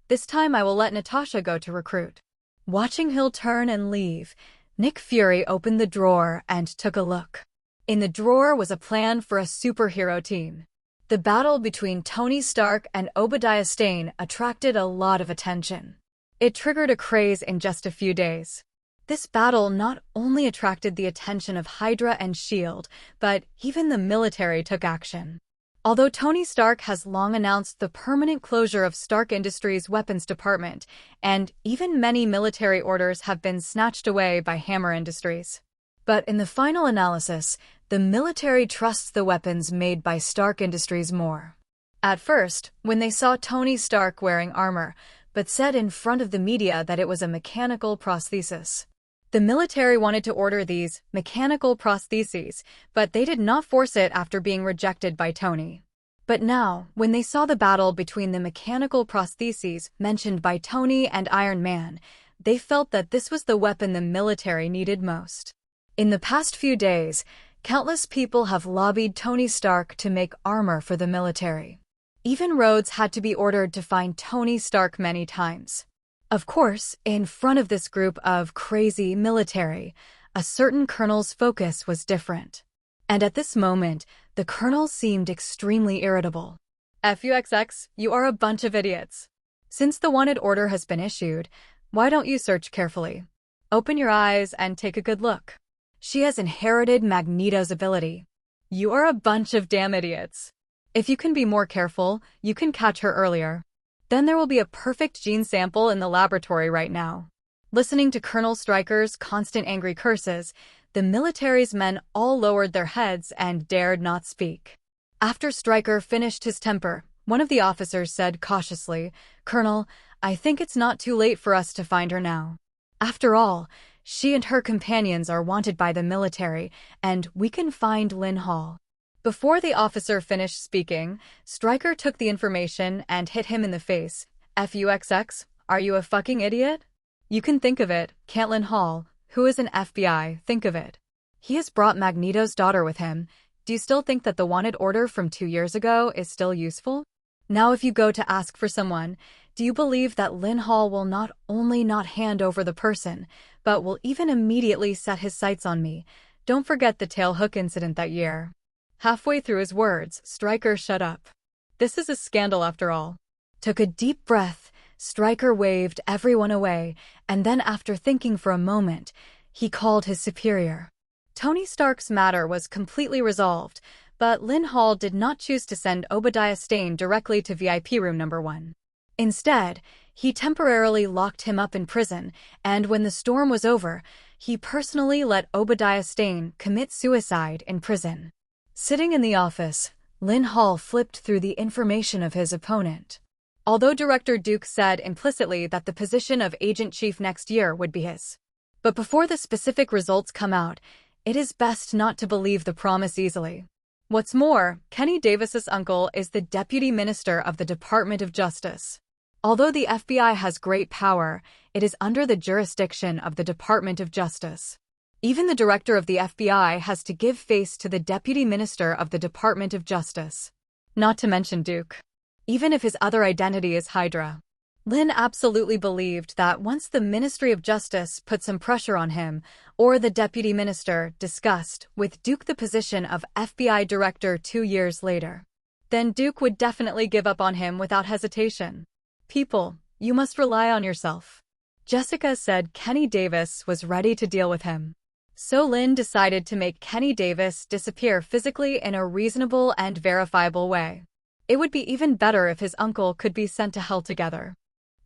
this time I will let Natasha go to recruit." Watching Hill turn and leave, Nick Fury opened the drawer and took a look. In the drawer was a plan for a superhero team. The battle between Tony Stark and Obadiah Stane attracted a lot of attention. It triggered a craze in just a few days. This battle not only attracted the attention of Hydra and S.H.I.E.L.D., but even the military took action. Although Tony Stark has long announced the permanent closure of Stark Industries' weapons department, and even many military orders have been snatched away by Hammer Industries. But in the final analysis, the military trusts the weapons made by Stark Industries more. At first, when they saw Tony Stark wearing armor, but said in front of the media that it was a mechanical prosthesis. The military wanted to order these mechanical prostheses, but they did not force it after being rejected by Tony. But now, when they saw the battle between the mechanical prostheses mentioned by Tony and Iron Man, they felt that this was the weapon the military needed most. In the past few days, countless people have lobbied Tony Stark to make armor for the military. Even roads had to be ordered to find Tony Stark many times. Of course, in front of this group of crazy military, a certain colonel's focus was different. And at this moment, the colonel seemed extremely irritable. "FUXX, you are a bunch of idiots. Since the wanted order has been issued, why don't you search carefully? Open your eyes and take a good look. She has inherited Magneto's ability. You are a bunch of damn idiots. If you can be more careful, you can catch her earlier. Then there will be a perfect gene sample in the laboratory right now." Listening to Colonel Stryker's constant angry curses, the military's men all lowered their heads and dared not speak. After Stryker finished his temper, one of the officers said cautiously, "Colonel, I think it's not too late for us to find her now. After all, she and her companions are wanted by the military, and we can find Linn Hall." Before the officer finished speaking, Stryker took the information and hit him in the face. "FUXX, are you a fucking idiot? You can think of it, can't Linn Hall, who is an FBI, think of it. He has brought Magneto's daughter with him. Do you still think that the wanted order from 2 years ago is still useful? Now if you go to ask for someone, do you believe that Linn Hall will not only not hand over the person, but will even immediately set his sights on me? Don't forget the tailhook incident that year." Halfway through his words, Stryker shut up. This is a scandal after all. Took a deep breath, Stryker waved everyone away, and then after thinking for a moment, he called his superior. Tony Stark's matter was completely resolved, but Linn Hall did not choose to send Obadiah Stane directly to VIP room number 1. Instead, he temporarily locked him up in prison, and when the storm was over, he personally let Obadiah Stane commit suicide in prison. Sitting in the office, Linn Hall flipped through the information of his opponent. Although Director Duke said implicitly that the position of Agent Chief next year would be his. But before the specific results come out, it is best not to believe the promise easily. What's more, Kenny Davis's uncle is the Deputy Minister of the Department of Justice. Although the FBI has great power, it is under the jurisdiction of the Department of Justice. Even the director of the FBI has to give face to the Deputy Minister of the Department of Justice. Not to mention Duke. Even if his other identity is Hydra. Linn absolutely believed that once the Ministry of Justice put some pressure on him, or the Deputy Minister discussed with Duke the position of FBI Director 2 years later, then Duke would definitely give up on him without hesitation. "People, you must rely on yourself." Jessica said Kenny Davis was ready to deal with him. So Linn decided to make Kenny Davis disappear physically in a reasonable and verifiable way. It would be even better if his uncle could be sent to hell together.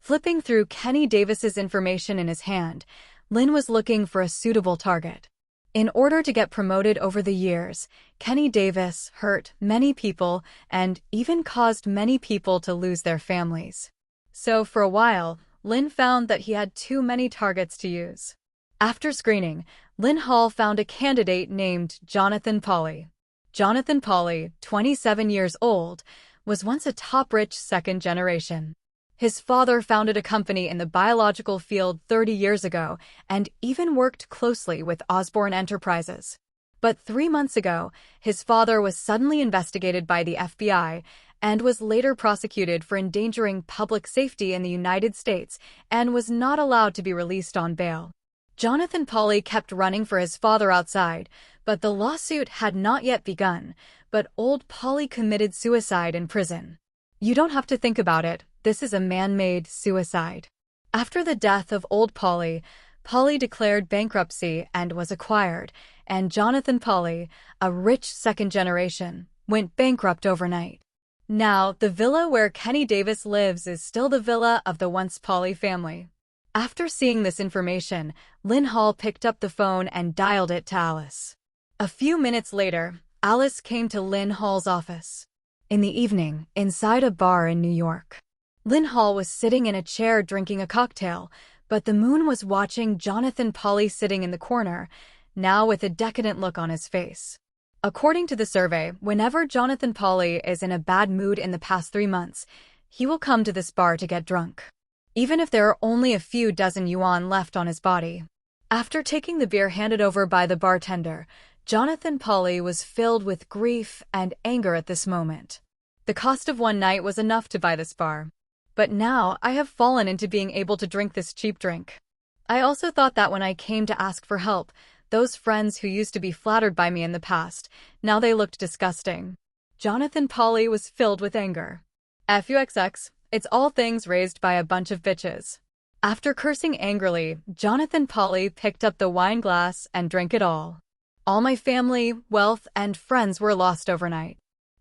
Flipping through Kenny Davis's information in his hand, Linn was looking for a suitable target. In order to get promoted over the years, Kenny Davis hurt many people and even caused many people to lose their families. So for a while, Linn found that he had too many targets to use. After screening, Linn Hall found a candidate named Jonathan Pauly. Jonathan Pauly, 27 years old, was once a top-rich second generation. His father founded a company in the biological field 30 years ago and even worked closely with Osborne Enterprises. But 3 months ago, his father was suddenly investigated by the FBI and was later prosecuted for endangering public safety in the United States and was not allowed to be released on bail. Jonathan Pauly kept running for his father outside, but the lawsuit had not yet begun, but old Pauly committed suicide in prison. You don't have to think about it. This is a man-made suicide. After the death of old Pauly, Pauly declared bankruptcy and was acquired, and Jonathan Pauly, a rich second generation, went bankrupt overnight. Now, the villa where Kenny Davis lives is still the villa of the once Pauly family. After seeing this information, Linn Hall picked up the phone and dialed it to Alice. A few minutes later, Alice came to Linn Hall's office. In the evening, inside a bar in New York, Linn Hall was sitting in a chair drinking a cocktail, but the moon was watching Jonathan Pauly sitting in the corner, now with a decadent look on his face. According to the survey, whenever Jonathan Pauly is in a bad mood in the past 3 months, he will come to this bar to get drunk, even if there are only a few dozen yuan left on his body. After taking the beer handed over by the bartender, Jonathan Pauly was filled with grief and anger at this moment. The cost of one night was enough to buy this bar. But now I have fallen into being able to drink this cheap drink. I also thought that when I came to ask for help, those friends who used to be flattered by me in the past, now they looked disgusting. Jonathan Pauly was filled with anger. FUXX, it's all things raised by a bunch of bitches. After cursing angrily, Jonathan Pauly picked up the wine glass and drank it all. All my family, wealth, and friends were lost overnight.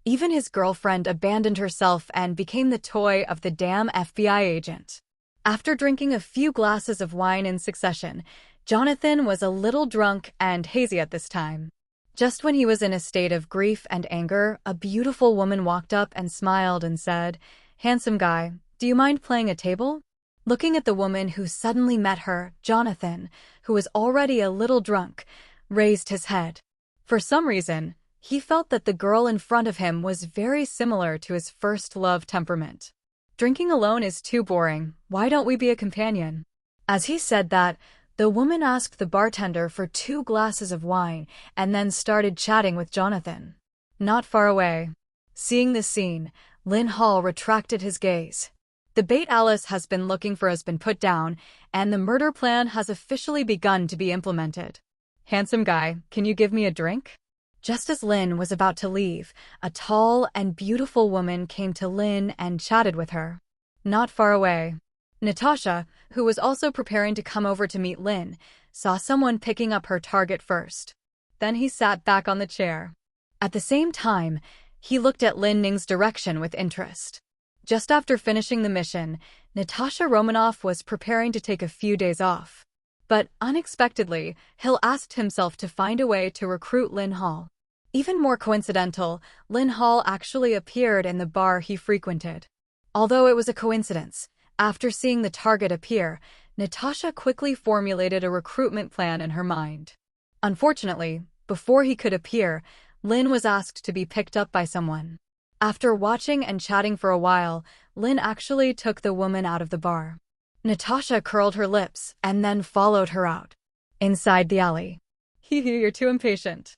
Even his girlfriend abandoned herself and became the toy of the damn FBI agent. After drinking a few glasses of wine in succession, Jonathan was a little drunk and hazy at this time. Just when he was in a state of grief and anger, a beautiful woman walked up and smiled and said, "Handsome guy, do you mind playing a table?" Looking at the woman who suddenly met her, Jonathan, who was already a little drunk, raised his head. For some reason, he felt that the girl in front of him was very similar to his first love temperament. Drinking alone is too boring. Why don't we be a companion? As he said that, the woman asked the bartender for 2 glasses of wine and then started chatting with Jonathan. Not far away. Seeing this scene, Linn Hall retracted his gaze. The bait Alice has been looking for has been put down, and the murder plan has officially begun to be implemented. "Handsome guy, can you give me a drink?" Just as Linn was about to leave, a tall and beautiful woman came to Linn and chatted with her. Not far away, Natasha, who was also preparing to come over to meet Linn, saw someone picking up her target first. Then he sat back on the chair. At the same time, he looked at Lin Ning's direction with interest. Just after finishing the mission, Natasha Romanoff was preparing to take a few days off. But unexpectedly, Hill asked himself to find a way to recruit Linn Hall. Even more coincidental, Linn Hall actually appeared in the bar he frequented. Although it was a coincidence, after seeing the target appear, Natasha quickly formulated a recruitment plan in her mind. Unfortunately, before he could appear, Linn was asked to be picked up by someone. After watching and chatting for a while, Linn actually took the woman out of the bar. Natasha curled her lips and then followed her out. Inside the alley. You're too impatient.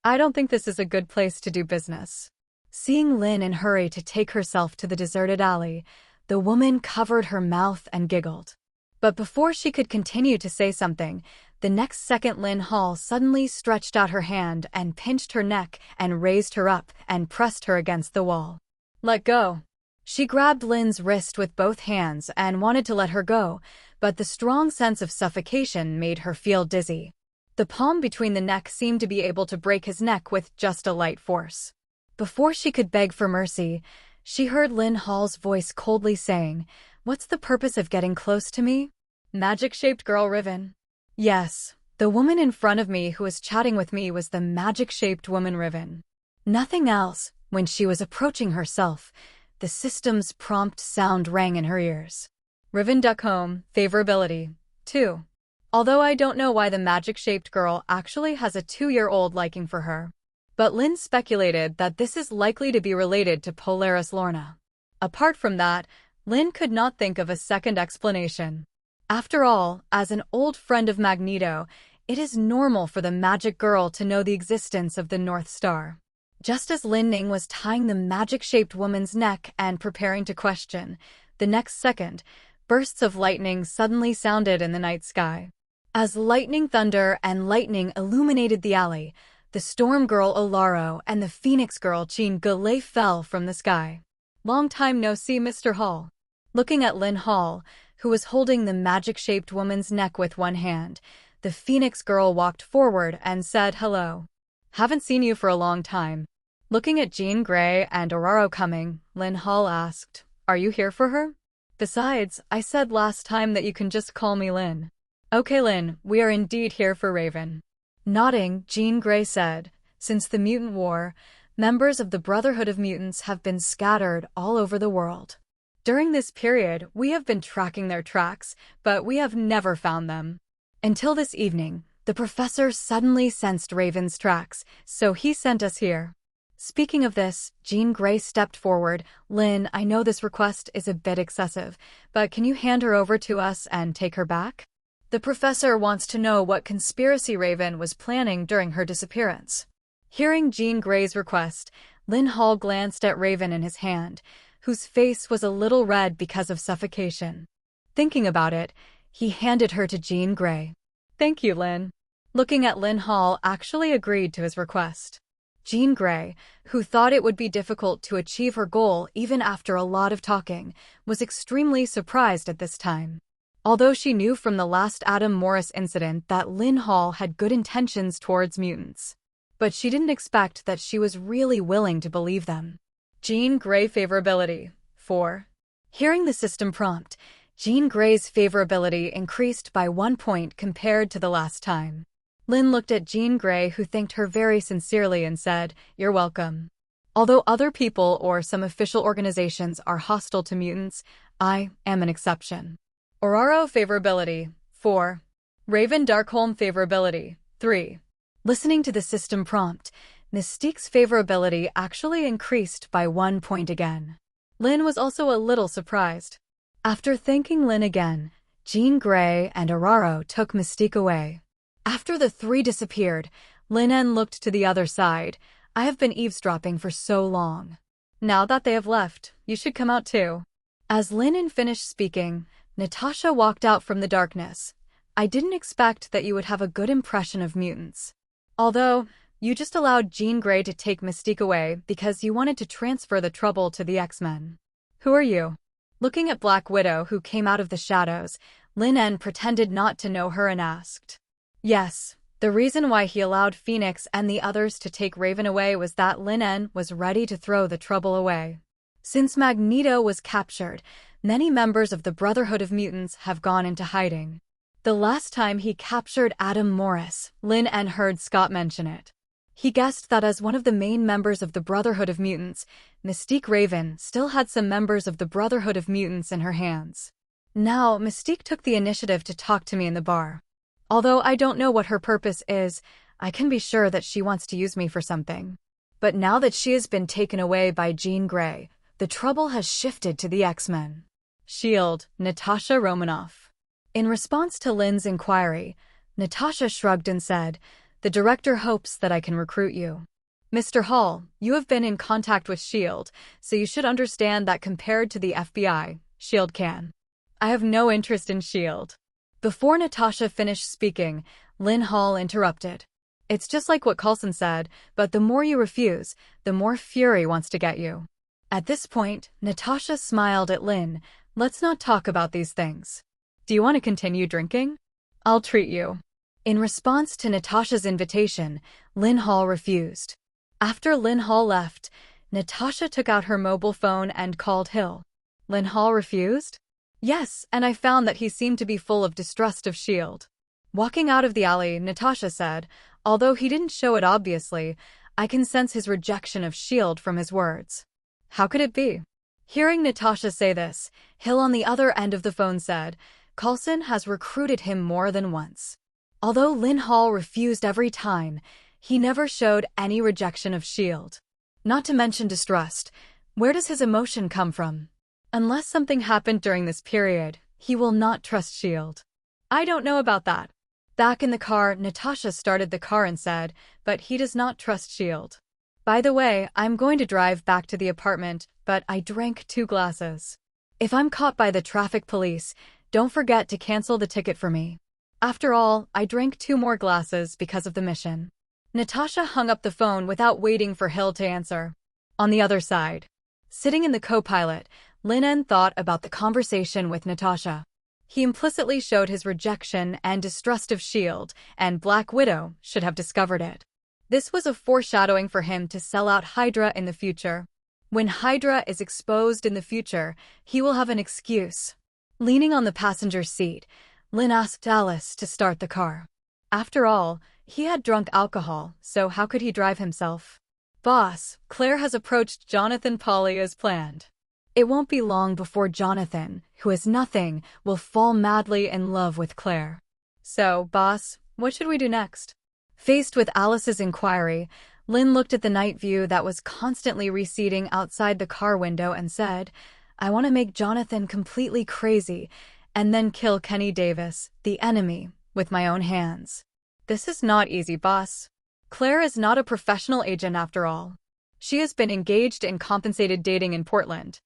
I don't think this is a good place to do business." Seeing Linn in hurry to take herself to the deserted alley, the woman covered her mouth and giggled. But before she could continue to say something, the next second Linn Hall suddenly stretched out her hand and pinched her neck and raised her up and pressed her against the wall. "Let go." She grabbed Lynn's wrist with both hands and wanted to let her go, but the strong sense of suffocation made her feel dizzy. The palm between the neck seemed to be able to break his neck with just a light force. Before she could beg for mercy, she heard Linn Hall's voice coldly saying, "What's the purpose of getting close to me?" Magic-shaped girl Riven. Yes, the woman in front of me who was chatting with me was the magic-shaped woman Riven. Nothing else. When she was approaching herself, the system's prompt sound rang in her ears. Riven duck home, favorability, 2. Although I don't know why the magic-shaped girl actually has a 2-year-old liking for her. But Linn speculated that this is likely to be related to Polaris Lorna. Apart from that, Linn could not think of a second explanation. After all, as an old friend of Magneto, it is normal for the magic girl to know the existence of the North Star. Just as Ning was tying the magic-shaped woman's neck and preparing to question, the next second, bursts of lightning suddenly sounded in the night sky. As lightning thunder and lightning illuminated the alley, the storm girl Olaro and the phoenix girl Jean Grey fell from the sky. Long time no see, Mr. Hall. Looking at Linn Hall, who was holding the magic-shaped woman's neck with one hand, the phoenix girl walked forward and said hello. Haven't seen you for a long time. Looking at Jean Grey and Olaro coming, Linn Hall asked, "Are you here for her?" "Besides, I said last time that you can just call me Linn." "Okay, Linn, we are indeed here for Raven." Nodding, Jean Grey said, "Since the Mutant War, members of the Brotherhood of Mutants have been scattered all over the world. During this period, we have been tracking their tracks, but we have never found them. Until this evening, the professor suddenly sensed Raven's tracks, so he sent us here." Speaking of this, Jean Grey stepped forward. "Linn, I know this request is a bit excessive, but can you hand her over to us and take her back? The professor wants to know what conspiracy Raven was planning during her disappearance." Hearing Jean Grey's request, Linn Hall glanced at Raven in his hand, whose face was a little red because of suffocation. Thinking about it, he handed her to Jean Grey. "Thank you, Linn." Looking at Linn Hall actually agreed to his request. Jean Grey, who thought it would be difficult to achieve her goal even after a lot of talking, was extremely surprised at this time. Although she knew from the last Adam Morris incident that Linn Hall had good intentions towards mutants. But she didn't expect that she was really willing to believe them. Jean Grey favorability, 4. Hearing the system prompt, Jean Grey's favorability increased by 1 point compared to the last time. Linn looked at Jean Grey, who thanked her very sincerely and said, "You're welcome. Although other people or some official organizations are hostile to mutants, I am an exception." Olaro favorability, 4. Raven Darkholm favorability, 3. Listening to the system prompt, Mystique's favorability actually increased by 1 point again. Linn was also a little surprised. After thanking Linn again, Jean Grey and Olaro took Mystique away. After the 3 disappeared, Linn looked to the other side. "I have been eavesdropping for so long. Now that they have left, you should come out too." As Linn finished speaking, Natasha walked out from the darkness. "I didn't expect that you would have a good impression of mutants. Although, you just allowed Jean Grey to take Mystique away because you wanted to transfer the trouble to the X-Men. Who are you?" Looking at Black Widow, who came out of the shadows, Linn pretended not to know her and asked. Yes, the reason why he allowed Phoenix and the others to take Raven away was that Linn was ready to throw the trouble away. Since Magneto was captured, many members of the Brotherhood of Mutants have gone into hiding. The last time he captured Adam Morris, Linn heard Scott mention it. He guessed that as one of the main members of the Brotherhood of Mutants, Mystique Raven still had some members of the Brotherhood of Mutants in her hands. Now, Mystique took the initiative to talk to me in the bar. Although I don't know what her purpose is, I can be sure that she wants to use me for something. But now that she has been taken away by Jean Grey, the trouble has shifted to the X-Men. S.H.I.E.L.D., Natasha Romanoff. In response to Linn's inquiry, Natasha shrugged and said, "The director hopes that I can recruit you. Mr. Hall, you have been in contact with S.H.I.E.L.D., so you should understand that compared to the FBI, S.H.I.E.L.D. can. I have no interest in S.H.I.E.L.D. Before Natasha finished speaking, Linn Hall interrupted. "It's just like what Coulson said, but the more you refuse, the more Fury wants to get you." At this point, Natasha smiled at Linn. "Let's not talk about these things. Do you want to continue drinking? I'll treat you." In response to Natasha's invitation, Linn Hall refused. After Linn Hall left, Natasha took out her mobile phone and called Hill. Linn Hall refused? Yes, and I found that he seemed to be full of distrust of S.H.I.E.L.D. Walking out of the alley, Natasha said, although he didn't show it obviously, I can sense his rejection of S.H.I.E.L.D. from his words. How could it be? Hearing Natasha say this, Hill on the other end of the phone said, Coulson has recruited him more than once. Although Linn Hall refused every time, he never showed any rejection of S.H.I.E.L.D. Not to mention distrust. Where does his emotion come from? Unless something happened during this period, he will not trust S.H.I.E.L.D. I don't know about that. Back in the car, Natasha started the car and said, but he does not trust S.H.I.E.L.D. By the way, I'm going to drive back to the apartment, but I drank 2 glasses. If I'm caught by the traffic police, don't forget to cancel the ticket for me. After all, I drank 2 more glasses because of the mission. Natasha hung up the phone without waiting for Hill to answer. On the other side, sitting in the co-pilot, Linn thought about the conversation with Natasha. He implicitly showed his rejection and distrust of S.H.I.E.L.D., and Black Widow should have discovered it. This was a foreshadowing for him to sell out Hydra in the future. When Hydra is exposed in the future, he will have an excuse. Leaning on the passenger seat, Linn asked Alice to start the car. After all, he had drunk alcohol, so how could he drive himself? Boss, Claire has approached Jonathan Polly as planned. It won't be long before Jonathan, who is nothing, will fall madly in love with Claire. So, boss, what should we do next? Faced with Alice's inquiry, Linn looked at the night view that was constantly receding outside the car window and said, I want to make Jonathan completely crazy and then kill Kenny Davis, the enemy, with my own hands. This is not easy, boss. Claire is not a professional agent after all. She has been engaged in compensated dating in Portland.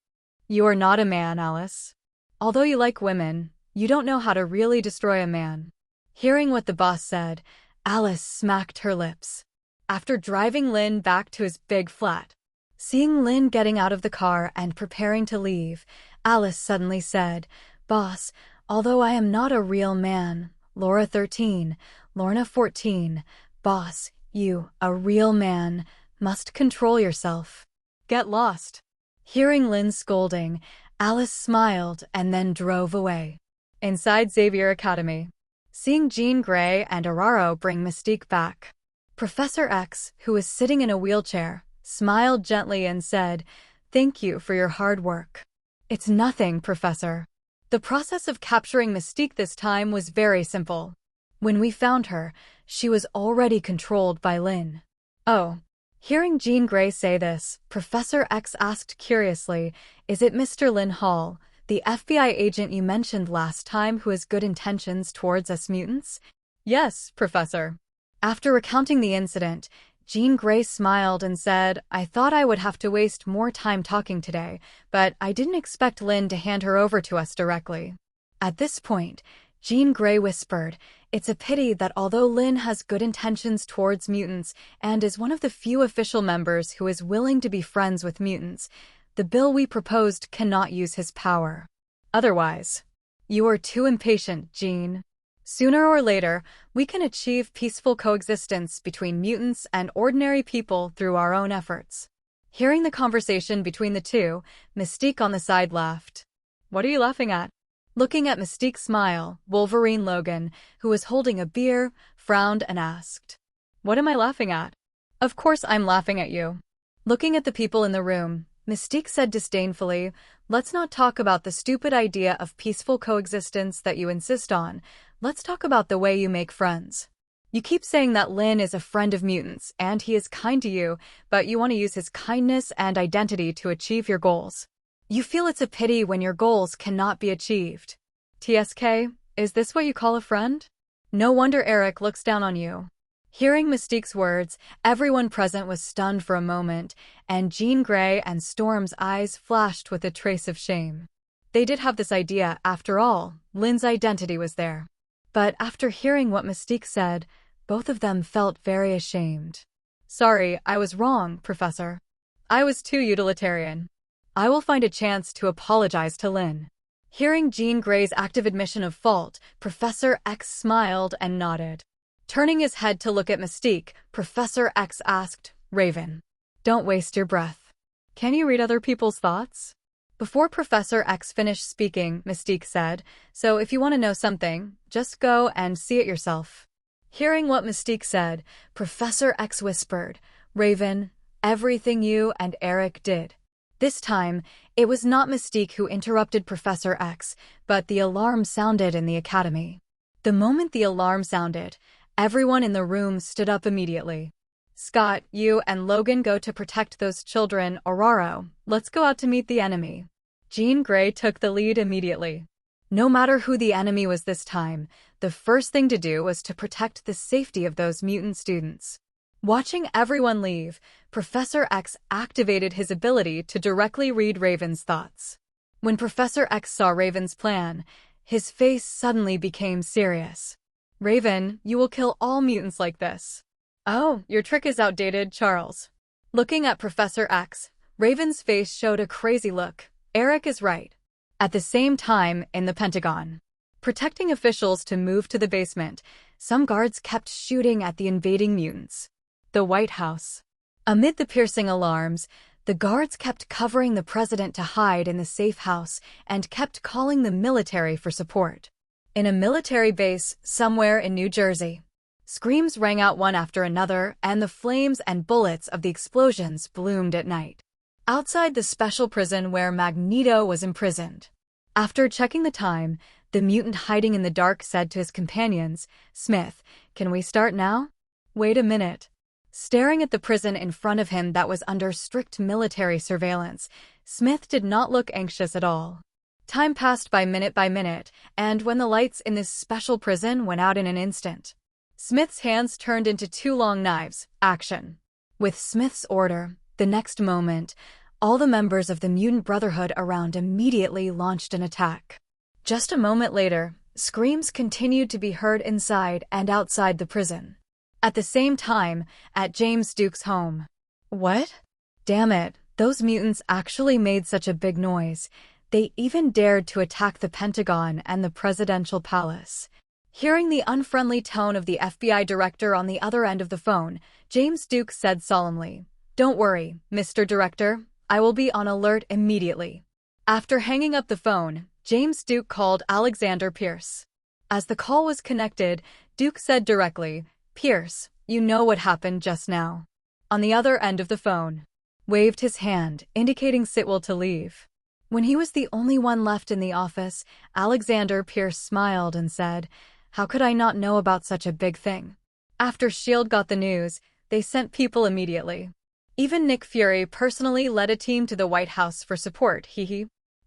You are not a man, Alice. Although you like women, you don't know how to really destroy a man. Hearing what the boss said, Alice smacked her lips. After driving Linn back to his big flat, seeing Linn getting out of the car and preparing to leave, Alice suddenly said, Boss, although I am not a real man, Laura 13, Lorna 14, boss, you, a real man, must control yourself. Get lost. Hearing Linn's scolding, Alice smiled and then drove away. Inside Xavier Academy, seeing Jean Grey and Araro bring Mystique back, Professor X, who was sitting in a wheelchair, smiled gently and said, Thank you for your hard work. It's nothing, Professor. The process of capturing Mystique this time was very simple. When we found her, she was already controlled by Linn. Oh. Hearing Jean Grey say this, Professor X asked curiously, Is it Mr. Linn Hall, the FBI agent you mentioned last time who has good intentions towards us mutants? Yes, Professor. After recounting the incident, Jean Grey smiled and said, I thought I would have to waste more time talking today, but I didn't expect Linn to hand her over to us directly. At this point, Jean Grey whispered, It's a pity that although Linn has good intentions towards mutants and is one of the few official members who is willing to be friends with mutants, the bill we proposed cannot use his power. Otherwise, you are too impatient, Jean. Sooner or later, we can achieve peaceful coexistence between mutants and ordinary people through our own efforts. Hearing the conversation between the two, Mystique on the side laughed. What are you laughing at? Looking at Mystique's smile, Wolverine Logan, who was holding a beer, frowned and asked, What am I laughing at? Of course I'm laughing at you. Looking at the people in the room, Mystique said disdainfully, Let's not talk about the stupid idea of peaceful coexistence that you insist on. Let's talk about the way you make friends. You keep saying that Linn is a friend of mutants and he is kind to you, but you want to use his kindness and identity to achieve your goals. You feel it's a pity when your goals cannot be achieved. TSK, is this what you call a friend? No wonder Eric looks down on you. Hearing Mystique's words, everyone present was stunned for a moment, and Jean Grey and Storm's eyes flashed with a trace of shame. They did have this idea, after all, Linn's identity was there. But after hearing what Mystique said, both of them felt very ashamed. Sorry, I was wrong, Professor. I was too utilitarian. I will find a chance to apologize to Linn. Hearing Jean Grey's active admission of fault, Professor X smiled and nodded. Turning his head to look at Mystique, Professor X asked, "Raven, don't waste your breath. Can you read other people's thoughts?" Before Professor X finished speaking, Mystique said, "So if you want to know something, just go and see it yourself." Hearing what Mystique said, Professor X whispered, "Raven, everything you and Eric did." This time, it was not Mystique who interrupted Professor X, but the alarm sounded in the academy. The moment the alarm sounded, everyone in the room stood up immediately. "Scott, you and Logan go to protect those children. Oraro, let's go out to meet the enemy." Jean Grey took the lead immediately. No matter who the enemy was this time, the first thing to do was to protect the safety of those mutant students. Watching everyone leave, Professor X activated his ability to directly read Raven's thoughts. When Professor X saw Raven's plan, his face suddenly became serious. "Raven, you will kill all mutants like this." "Oh, your trick is outdated, Charles." Looking at Professor X, Raven's face showed a crazy look. Eric is right. At the same time, in the Pentagon, protecting officials to move to the basement, some guards kept shooting at the invading mutants. The White House. Amid the piercing alarms, the guards kept covering the president to hide in the safe house and kept calling the military for support. In a military base somewhere in New Jersey, screams rang out one after another, and the flames and bullets of the explosions bloomed at night. Outside the special prison where Magneto was imprisoned. After checking the time, the mutant hiding in the dark said to his companions, "Smith, can we start now?" "Wait a minute." Staring at the prison in front of him that was under strict military surveillance, Smith did not look anxious at all. Time passed by minute, and when the lights in this special prison went out in an instant, Smith's hands turned into two long knives. Action. With Smith's order, the next moment, all the members of the Mutant Brotherhood around immediately launched an attack. Just a moment later, screams continued to be heard inside and outside the prison. At the same time, at James Duke's home. What? Damn it, those mutants actually made such a big noise. They even dared to attack the Pentagon and the presidential palace. Hearing the unfriendly tone of the FBI director on the other end of the phone, James Duke said solemnly, "Don't worry, Mr. Director. I will be on alert immediately." After hanging up the phone, James Duke called Alexander Pierce. As the call was connected, Duke said directly, "Pierce, you know what happened just now." On the other end of the phone, waved his hand, indicating Sitwell to leave. When he was the only one left in the office, Alexander Pierce smiled and said, "How could I not know about such a big thing?" After S.H.I.E.L.D. got the news, they sent people immediately. Even Nick Fury personally led a team to the White House for support,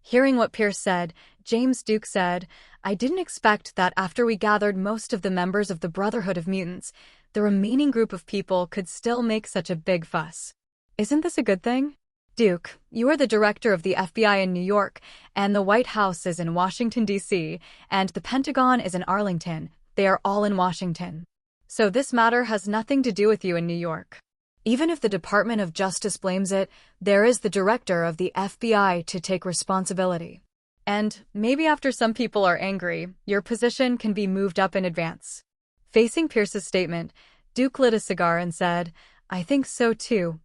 Hearing what Pierce said, James Duke said, "I didn't expect that after we gathered most of the members of the Brotherhood of Mutants, the remaining group of people could still make such a big fuss. Isn't this a good thing?" "Duke, you are the director of the FBI in New York, and the White House is in Washington, D.C., and the Pentagon is in Arlington. They are all in Washington. So this matter has nothing to do with you in New York. Even if the Department of Justice blames it, there is the director of the FBI to take responsibility. And maybe after some people are angry, your position can be moved up in advance." Facing Pierce's statement, Duke lit a cigar and said, "I think so too,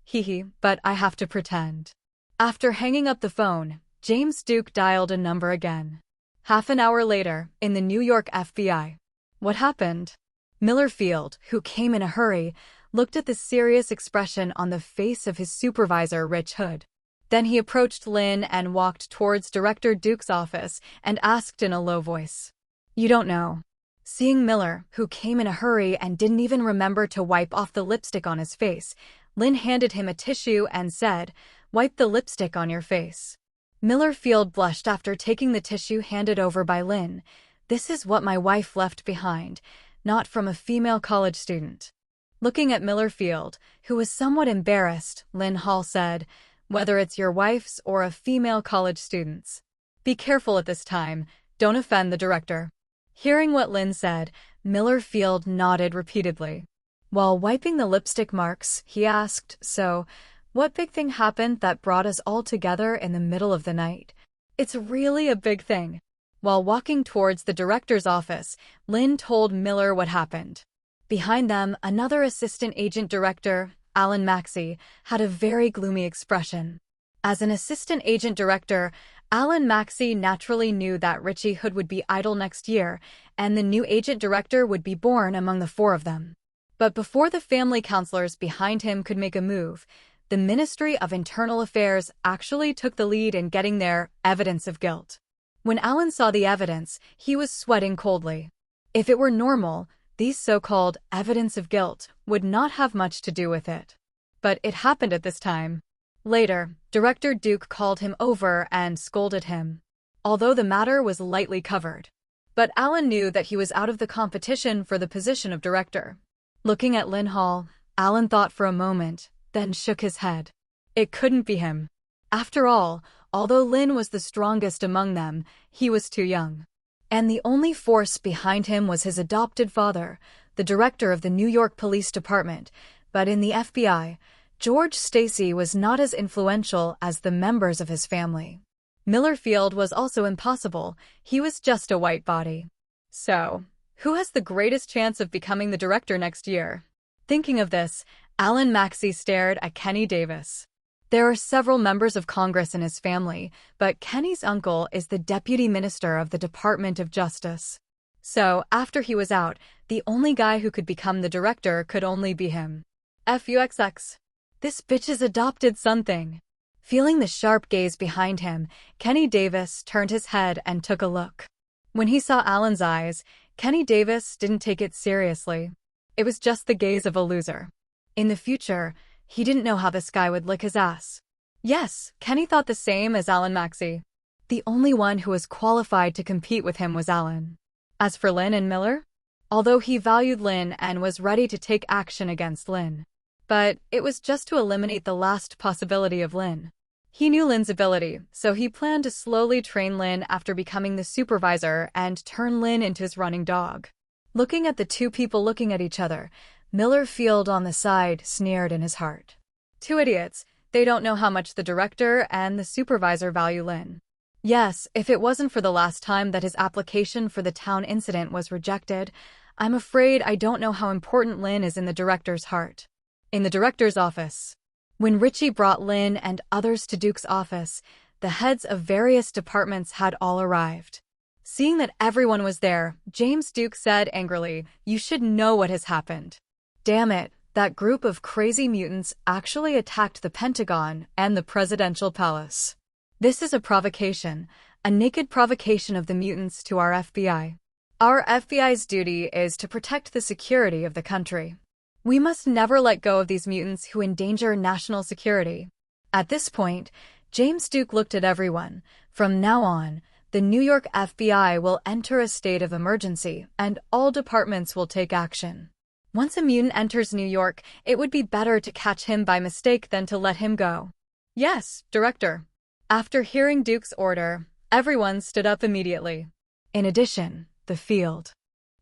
but I have to pretend." After hanging up the phone, James Duke dialed a number again. Half an hour later, in the New York FBI. What happened? Miller Field, who came in a hurry, looked at the serious expression on the face of his supervisor, Rich Hood. Then he approached Linn and walked towards Director Duke's office and asked in a low voice, "You don't know." Seeing Miller, who came in a hurry and didn't even remember to wipe off the lipstick on his face, Linn handed him a tissue and said, "Wipe the lipstick on your face." Miller Field blushed after taking the tissue handed over by Linn. "This is what my wife left behind, not from a female college student." Looking at Miller Field, who was somewhat embarrassed, Lynn Hall said, "Whether it's your wife's or a female college student's, be careful at this time, don't offend the director." Hearing what Lynn said, Miller Field nodded repeatedly. While wiping the lipstick marks, he asked, "So, what big thing happened that brought us all together in the middle of the night?" "It's really a big thing." While walking towards the director's office, Lynn told Miller what happened. Behind them, another assistant agent director, Alan Maxey, had a very gloomy expression. As an assistant agent director, Alan Maxey naturally knew that Richie Hood would be idle next year, and the new agent director would be born among the four of them. But before the family counselors behind him could make a move, the Ministry of Internal Affairs actually took the lead in getting their evidence of guilt. When Alan saw the evidence, he was sweating coldly. If it were normal, these so-called evidence of guilt would not have much to do with it. But it happened at this time. Later, Director Duke called him over and scolded him, although the matter was lightly covered. But Alan knew that he was out of the competition for the position of director. Looking at Linn Hall, Alan thought for a moment, then shook his head. It couldn't be him. After all, although Linn was the strongest among them, he was too young. And the only force behind him was his adopted father, the director of the New York Police Department. But in the FBI, George Stacy was not as influential as the members of his family. Miller Field was also impossible. He was just a white body. So, who has the greatest chance of becoming the director next year? Thinking of this, Alan Maxey stared at Kenny Davis. There are several members of Congress in his family, but Kenny's uncle is the deputy minister of the Department of Justice. So, after he was out, the only guy who could become the director could only be him. FUXX. This bitch's adopted something. Feeling the sharp gaze behind him, Kenny Davis turned his head and took a look. When he saw Alan's eyes, Kenny Davis didn't take it seriously. It was just the gaze of a loser. In the future, he didn't know how this guy would lick his ass. Yes, Kenny thought the same as Alan Maxey. The only one who was qualified to compete with him was Alan. As for Linn and Miller, although he valued Linn and was ready to take action against Linn, but it was just to eliminate the last possibility of Linn. He knew Linn's ability, so he planned to slowly train Linn after becoming the supervisor and turn Linn into his running dog. Looking at the two people looking at each other, Miller Field on the side sneered in his heart. Two idiots, they don't know how much the director and the supervisor value Linn. Yes, if it wasn't for the last time that his application for the town incident was rejected, I'm afraid I don't know how important Linn is in the director's heart. In the director's office. When Richie brought Linn and others to Duke's office, the heads of various departments had all arrived. Seeing that everyone was there, James Duke said angrily, "You should know what has happened." Damn it, that group of crazy mutants actually attacked the Pentagon and the presidential palace. This is a provocation, a naked provocation of the mutants to our FBI. Our FBI's duty is to protect the security of the country. We must never let go of these mutants who endanger national security. At this point, James Duke looked at everyone. From now on, the New York FBI will enter a state of emergency, and all departments will take action. Once a mutant enters New York, it would be better to catch him by mistake than to let him go. Yes, Director. After hearing Duke's order, everyone stood up immediately. In addition, the Field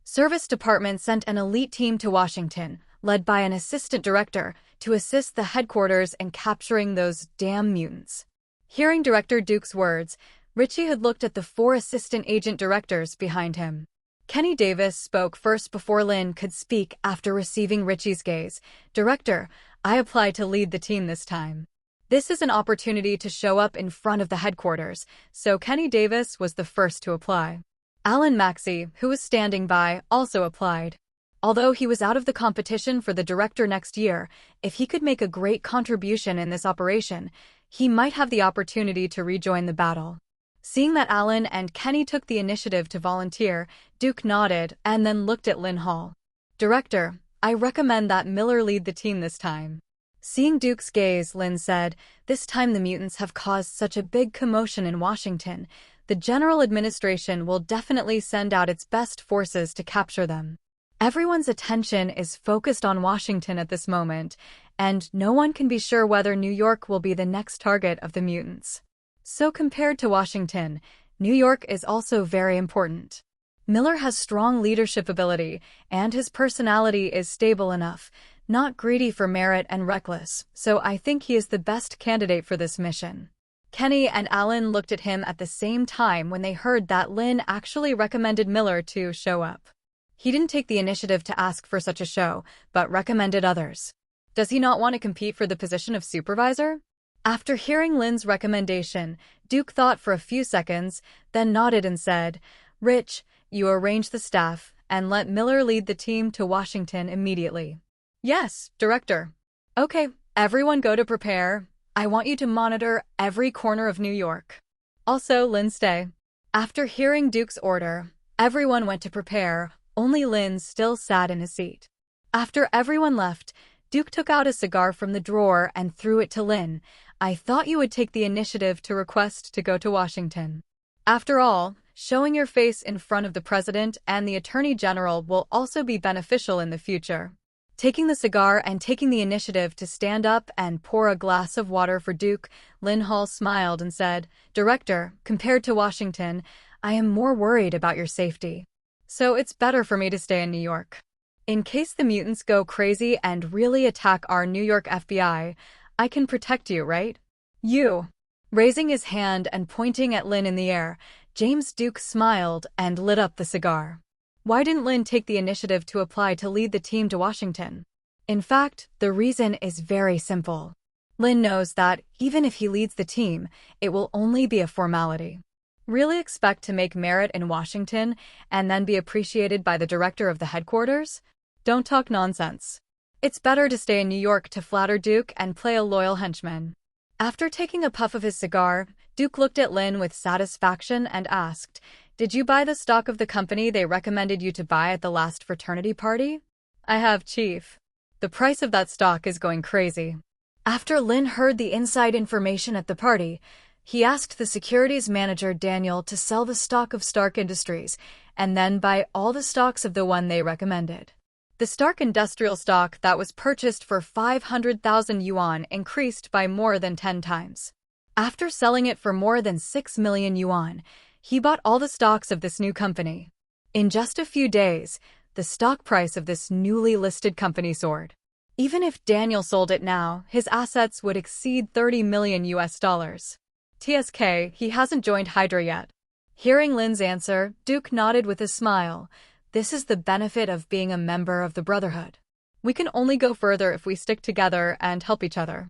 Service Department sent an elite team to Washington, led by an assistant director, to assist the headquarters in capturing those damn mutants. Hearing Director Duke's words, Richie had looked at the four assistant agent directors behind him. Kenny Davis spoke first before Linn could speak after receiving Richie's gaze. "Director, I apply to lead the team this time. This is an opportunity to show up in front of the headquarters," so Kenny Davis was the first to apply. Alan Maxey, who was standing by, also applied. Although he was out of the competition for the director next year, if he could make a great contribution in this operation, he might have the opportunity to rejoin the battle. Seeing that Alan and Kenny took the initiative to volunteer, Duke nodded and then looked at Linn Hall. "Director, I recommend that Miller lead the team this time." Seeing Duke's gaze, Linn said, "This time the mutants have caused such a big commotion in Washington. The general administration will definitely send out its best forces to capture them. Everyone's attention is focused on Washington at this moment, and no one can be sure whether New York will be the next target of the mutants. So compared to Washington, New York is also very important. Miller has strong leadership ability, and his personality is stable enough, not greedy for merit and reckless, so I think he is the best candidate for this mission." Kenny and Alan looked at him at the same time when they heard that Linn actually recommended Miller to show up. He didn't take the initiative to ask for such a show, but recommended others. Does he not want to compete for the position of supervisor? After hearing Linn's recommendation, Duke thought for a few seconds, then nodded and said, "Rich, you arrange the staff, and let Miller lead the team to Washington immediately." "Yes, Director." "Okay, everyone go to prepare. I want you to monitor every corner of New York. Also, Linn, stay." After hearing Duke's order, everyone went to prepare, only Linn still sat in his seat. After everyone left, Duke took out a cigar from the drawer and threw it to Linn. "I thought you would take the initiative to request to go to Washington. After all, showing your face in front of the President and the Attorney General will also be beneficial in the future." Taking the cigar and taking the initiative to stand up and pour a glass of water for Duke, Linn Hall smiled and said, "Director, compared to Washington, I am more worried about your safety. So it's better for me to stay in New York. In case the mutants go crazy and really attack our New York FBI, I can protect you, right?" "You." Raising his hand and pointing at Linn in the air, James Duke smiled and lit up the cigar. Why didn't Linn take the initiative to apply to lead the team to Washington? In fact, the reason is very simple. Linn knows that, even if he leads the team, it will only be a formality. Really expect to make merit in Washington and then be appreciated by the director of the headquarters? Don't talk nonsense. It's better to stay in New York to flatter Duke and play a loyal henchman. After taking a puff of his cigar, Duke looked at Linn with satisfaction and asked, "Did you buy the stock of the company they recommended you to buy at the last fraternity party?" "I have, Chief. The price of that stock is going crazy." After Linn heard the inside information at the party, he asked the securities manager Daniel to sell the stock of Stark Industries and then buy all the stocks of the one they recommended. The Stark Industrial stock that was purchased for 500,000 yuan increased by more than 10 times. After selling it for more than 6 million yuan, he bought all the stocks of this new company. In just a few days, the stock price of this newly listed company soared. Even if Daniel sold it now, his assets would exceed 30 million US dollars. TSK, he hasn't joined Hydra yet. Hearing Linn's answer, Duke nodded with a smile. This is the benefit of being a member of the Brotherhood. We can only go further if we stick together and help each other.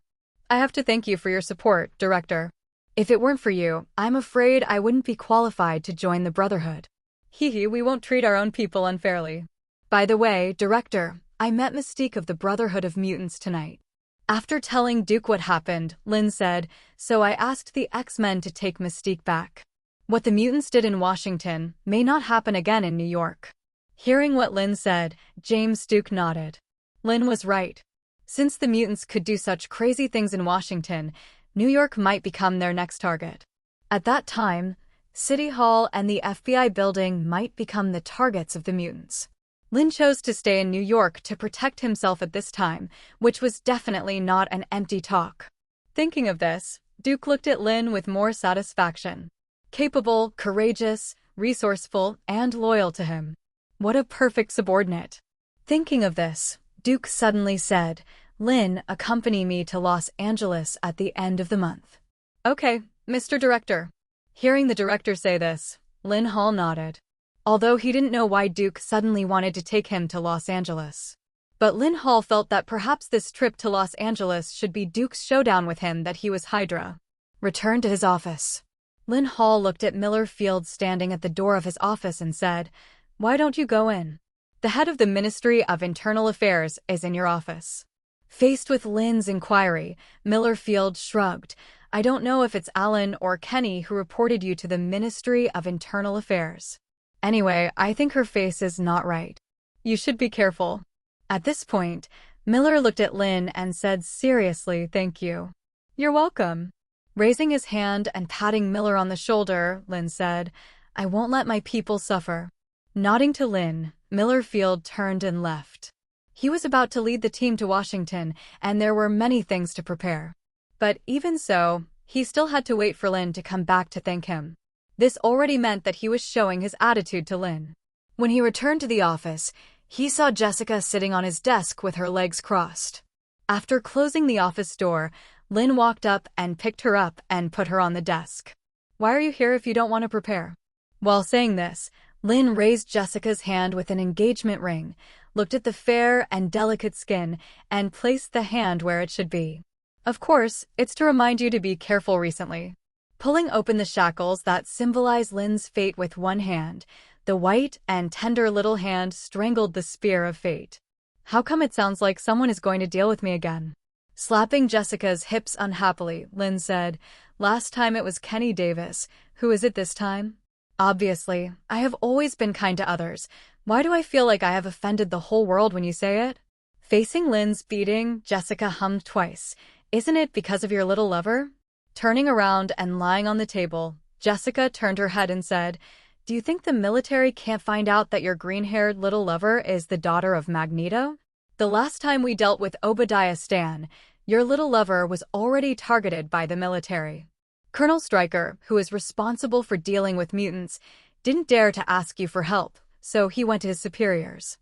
I have to thank you for your support, Director. If it weren't for you, I'm afraid I wouldn't be qualified to join the Brotherhood. Hee, we won't treat our own people unfairly. By the way, Director, I met Mystique of the Brotherhood of Mutants tonight. After telling Duke what happened, Linn said, "So I asked the X-Men to take Mystique back. What the mutants did in Washington may not happen again in New York." Hearing what Linn said, James Duke nodded. Linn was right. Since the mutants could do such crazy things in Washington, New York might become their next target. At that time, City Hall and the FBI building might become the targets of the mutants. Linn chose to stay in New York to protect himself at this time, which was definitely not an empty talk. Thinking of this, Duke looked at Linn with more satisfaction. Capable, courageous, resourceful, and loyal to him. What a perfect subordinate. Thinking of this, Duke suddenly said, "Linn, accompany me to Los Angeles at the end of the month." "Okay, Mr. Director." Hearing the director say this, Linn Hall nodded. Although he didn't know why Duke suddenly wanted to take him to Los Angeles. But Linn Hall felt that perhaps this trip to Los Angeles should be Duke's showdown with him that he was Hydra. Returned to his office. Linn Hall looked at Miller Field standing at the door of his office and said, "Why don't you go in? The head of the Ministry of Internal Affairs is in your office." Faced with Linn's inquiry, Miller Field shrugged. "I don't know if it's Alan or Kenny who reported you to the Ministry of Internal Affairs. Anyway, I think her face is not right. You should be careful." At this point, Miller looked at Linn and said seriously, "Thank you." "You're welcome." Raising his hand and patting Miller on the shoulder, Linn said, "I won't let my people suffer." Nodding to Linn, Miller Field turned and left. He was about to lead the team to Washington, and there were many things to prepare. But even so, he still had to wait for Linn to come back to thank him. This already meant that he was showing his attitude to Linn. When he returned to the office, he saw Jessica sitting on his desk with her legs crossed. After closing the office door, Linn walked up and picked her up and put her on the desk. "Why are you here if you don't want to prepare?" While saying this, Linn raised Jessica's hand with an engagement ring, looked at the fair and delicate skin, and placed the hand where it should be. Of course, it's to remind you to be careful recently. Pulling open the shackles that symbolize Linn's fate with one hand, the white and tender little hand strangled the spear of fate. How come it sounds like someone is going to deal with me again? Slapping Jessica's hips unhappily, Linn said, "Last time it was Kenny Davis. Who is it this time?" "Obviously, I have always been kind to others. Why do I feel like I have offended the whole world when you say it?" Facing Linn's beating, Jessica hummed twice. "Isn't it because of your little lover?" Turning around and lying on the table, Jessica turned her head and said, "Do you think the military can't find out that your green-haired little lover is the daughter of Magneto? The last time we dealt with Obadiah Stane, your little lover was already targeted by the military. Colonel Stryker, who is responsible for dealing with mutants, didn't dare to ask you for help, so he went to his superiors.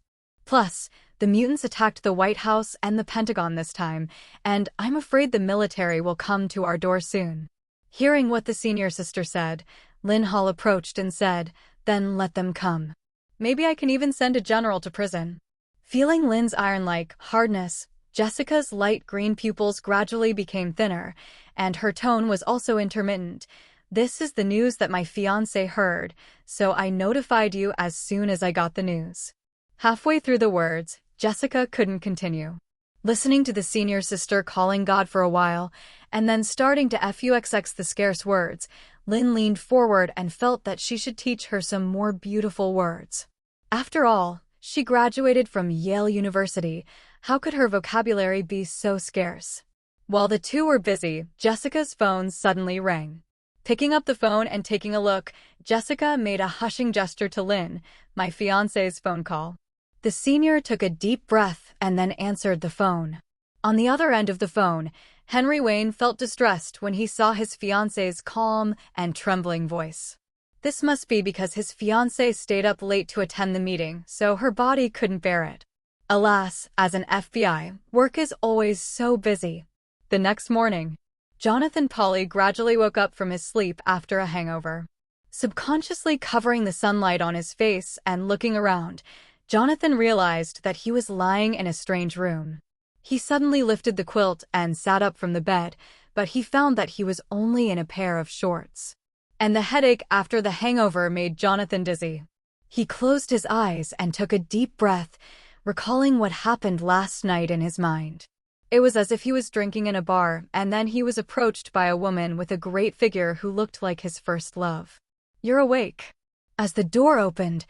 Plus, the mutants attacked the White House and the Pentagon this time, and I'm afraid the military will come to our door soon." Hearing what the senior sister said, Linn Hall approached and said, "Then let them come. Maybe I can even send a general to prison." Feeling Linn's iron-like hardness, Jessica's light green pupils gradually became thinner, and her tone was also intermittent. "This is the news that my fiancé heard, so I notified you as soon as I got the news." Halfway through the words, Jessica couldn't continue. Listening to the senior sister calling God for a while, and then starting to fuxx the scarce words, Linn leaned forward and felt that she should teach her some more beautiful words. After all, she graduated from Yale University. How could her vocabulary be so scarce? While the two were busy, Jessica's phone suddenly rang. Picking up the phone and taking a look, Jessica made a hushing gesture to Linn, "My fiancé's phone call." The senior took a deep breath and then answered the phone. On the other end of the phone, Henry Wayne felt distressed when he saw his fiancé's calm and trembling voice. This must be because his fiancée stayed up late to attend the meeting, so her body couldn't bear it. Alas, as an FBI, work is always so busy. The next morning, Jonathan Polly gradually woke up from his sleep after a hangover. Subconsciously covering the sunlight on his face and looking around, Jonathan realized that he was lying in a strange room. He suddenly lifted the quilt and sat up from the bed, but he found that he was only in a pair of shorts. And the headache after the hangover made Jonathan dizzy. He closed his eyes and took a deep breath, recalling what happened last night in his mind. It was as if he was drinking in a bar, and then he was approached by a woman with a great figure who looked like his first love. "You're awake." As the door opened,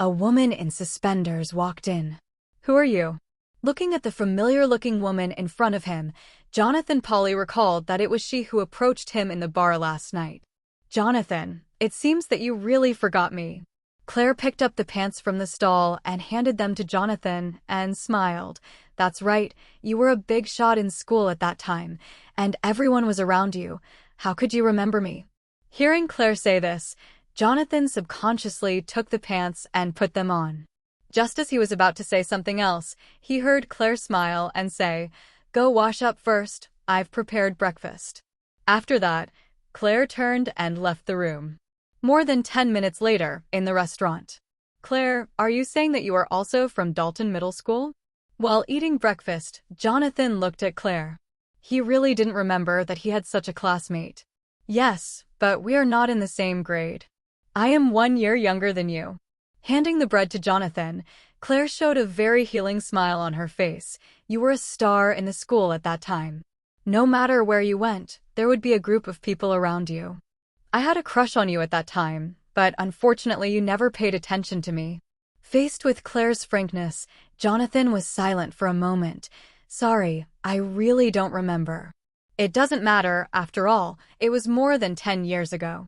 a woman in suspenders walked in. "Who are you?" Looking at the familiar-looking woman in front of him, Jonathan Polly recalled that it was she who approached him in the bar last night. "Jonathan, it seems that you really forgot me." Claire picked up the pants from the stall and handed them to Jonathan and smiled. "That's right, you were a big shot in school at that time, and everyone was around you. How could you remember me?" Hearing Claire say this, Jonathan subconsciously took the pants and put them on. Just as he was about to say something else, he heard Claire smile and say, "Go wash up first, I've prepared breakfast." After that, Claire turned and left the room. More than 10 minutes later, in the restaurant. "Claire, are you saying that you are also from Dalton Middle School?" While eating breakfast, Jonathan looked at Claire. He really didn't remember that he had such a classmate. "Yes, but we are not in the same grade. I am 1 year younger than you." Handing the bread to Jonathan, Claire showed a very healing smile on her face. "You were a star in the school at that time. No matter where you went, there would be a group of people around you. I had a crush on you at that time, but unfortunately you never paid attention to me." Faced with Claire's frankness, Jonathan was silent for a moment. "Sorry, I really don't remember." "It doesn't matter, after all, it was more than 10 years ago.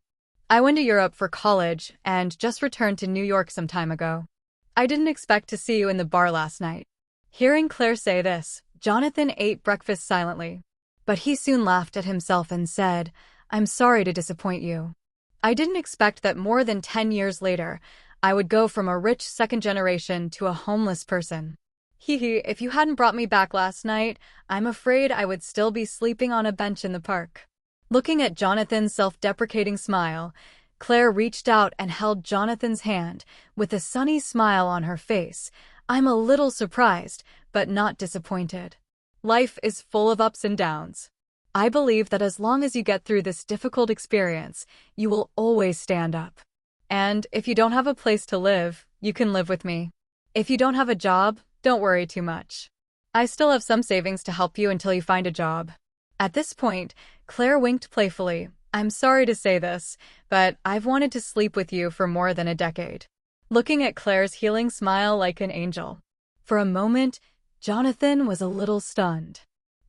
I went to Europe for college and just returned to New York some time ago. I didn't expect to see you in the bar last night." Hearing Claire say this, Jonathan ate breakfast silently. But he soon laughed at himself and said, "I'm sorry to disappoint you. I didn't expect that more than 10 years later, I would go from a rich second generation to a homeless person. If you hadn't brought me back last night, I'm afraid I would still be sleeping on a bench in the park." Looking at Jonathan's self-deprecating smile, Claire reached out and held Jonathan's hand, with a sunny smile on her face. I'm a little surprised, but not disappointed. Life is full of ups and downs. I believe that as long as you get through this difficult experience, you will always stand up. And if you don't have a place to live, you can live with me. If you don't have a job, don't worry too much. I still have some savings to help you until you find a job. At this point, Claire winked playfully. I'm sorry to say this, but I've wanted to sleep with you for more than a decade. Looking at Claire's healing smile like an angel. For a moment, Jonathan was a little stunned.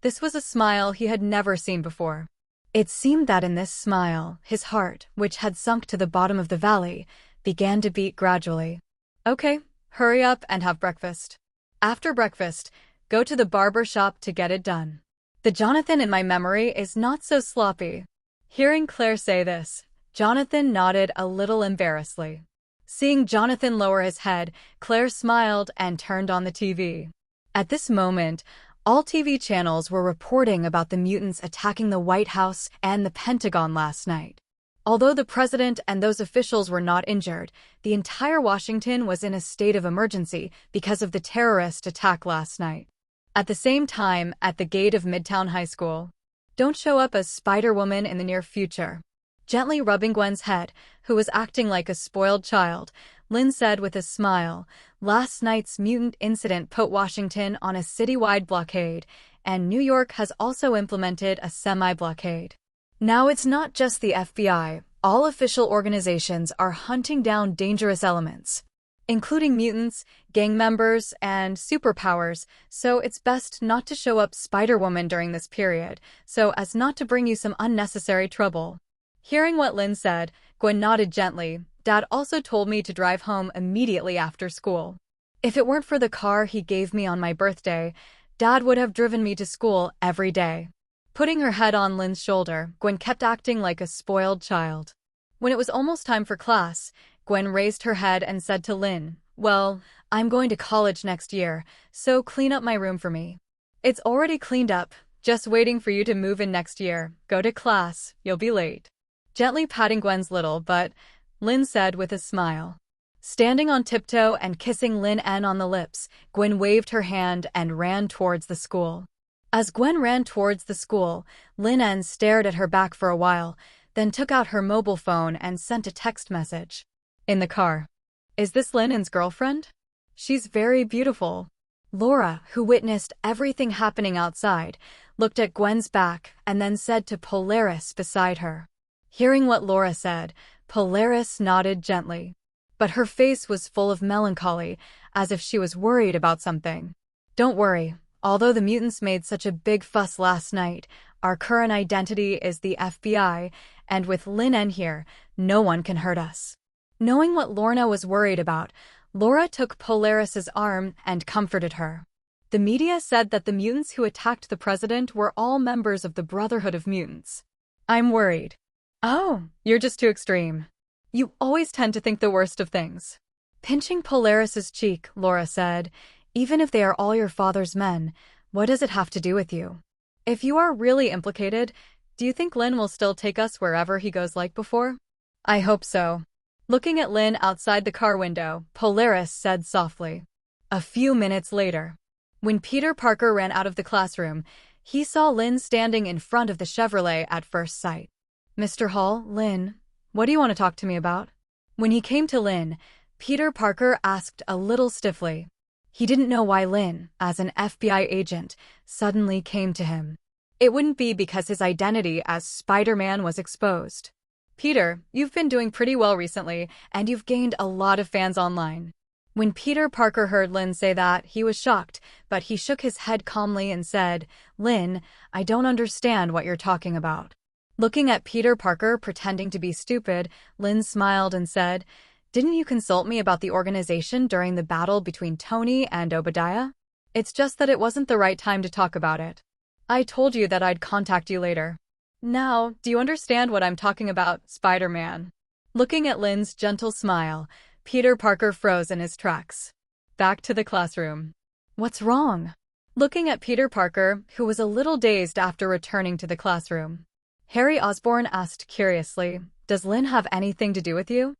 This was a smile he had never seen before. It seemed that in this smile, his heart, which had sunk to the bottom of the valley, began to beat gradually. Okay, hurry up and have breakfast. After breakfast, go to the barber shop to get it done. The Jonathan in my memory is not so sloppy. Hearing Claire say this, Jonathan nodded a little embarrassedly. Seeing Jonathan lower his head, Claire smiled and turned on the TV. At this moment, all TV channels were reporting about the mutants attacking the White House and the Pentagon last night. Although the president and those officials were not injured, the entire Washington was in a state of emergency because of the terrorist attack last night. At the same time, at the gate of Midtown High School, don't show up as Spider-Woman in the near future. Gently rubbing Gwen's head, who was acting like a spoiled child, Linn said with a smile, last night's mutant incident put Washington on a citywide blockade, and New York has also implemented a semi-blockade. Now it's not just the FBI, all official organizations are hunting down dangerous elements, including mutants, gang members, and superpowers, so it's best not to show up Spider-Woman during this period, so as not to bring you some unnecessary trouble. Hearing what Linn said, Gwen nodded gently. Dad also told me to drive home immediately after school. If it weren't for the car he gave me on my birthday, Dad would have driven me to school every day. Putting her head on Linn's shoulder, Gwen kept acting like a spoiled child. When it was almost time for class, Gwen raised her head and said to Linn, well, I'm going to college next year, so clean up my room for me. It's already cleaned up, just waiting for you to move in next year. Go to class, you'll be late. Gently patting Gwen's little butt, Linn said with a smile. Standing on tiptoe and kissing Linn on the lips, Gwen waved her hand and ran towards the school. As Gwen ran towards the school, Linn stared at her back for a while, then took out her mobile phone and sent a text message. In the car. Is this Linn's girlfriend? She's very beautiful. Laura, who witnessed everything happening outside, looked at Gwen's back and then said to Polaris beside her. Hearing what Laura said, Polaris nodded gently. But her face was full of melancholy, as if she was worried about something. Don't worry, although the mutants made such a big fuss last night, our current identity is the FBI, and with Linn here, no one can hurt us. Knowing what Lorna was worried about, Laura took Polaris's arm and comforted her. The media said that the mutants who attacked the president were all members of the Brotherhood of Mutants. I'm worried. Oh, you're just too extreme. You always tend to think the worst of things. Pinching Polaris's cheek, Laura said, even if they are all your father's men, what does it have to do with you? If you are really implicated, do you think Linn will still take us wherever he goes like before? I hope so. Looking at Linn outside the car window, Polaris said softly. A few minutes later, when Peter Parker ran out of the classroom, he saw Linn standing in front of the Chevrolet at first sight. Mr. Hall, Linn, what do you want to talk to me about? When he came to Linn, Peter Parker asked a little stiffly. He didn't know why Linn, as an FBI agent, suddenly came to him. It wouldn't be because his identity as Spider-Man was exposed. Peter, you've been doing pretty well recently, and you've gained a lot of fans online. When Peter Parker heard Linn say that, he was shocked, but he shook his head calmly and said, Linn, I don't understand what you're talking about. Looking at Peter Parker pretending to be stupid, Linn smiled and said, didn't you consult me about the organization during the battle between Tony and Obadiah? It's just that it wasn't the right time to talk about it. I told you that I'd contact you later. Now, do you understand what I'm talking about, Spider-Man? Looking at Linn's gentle smile, Peter Parker froze in his tracks. Back to the classroom. What's wrong? Looking at Peter Parker, who was a little dazed after returning to the classroom, Harry Osborn asked curiously, Does Linn have anything to do with you?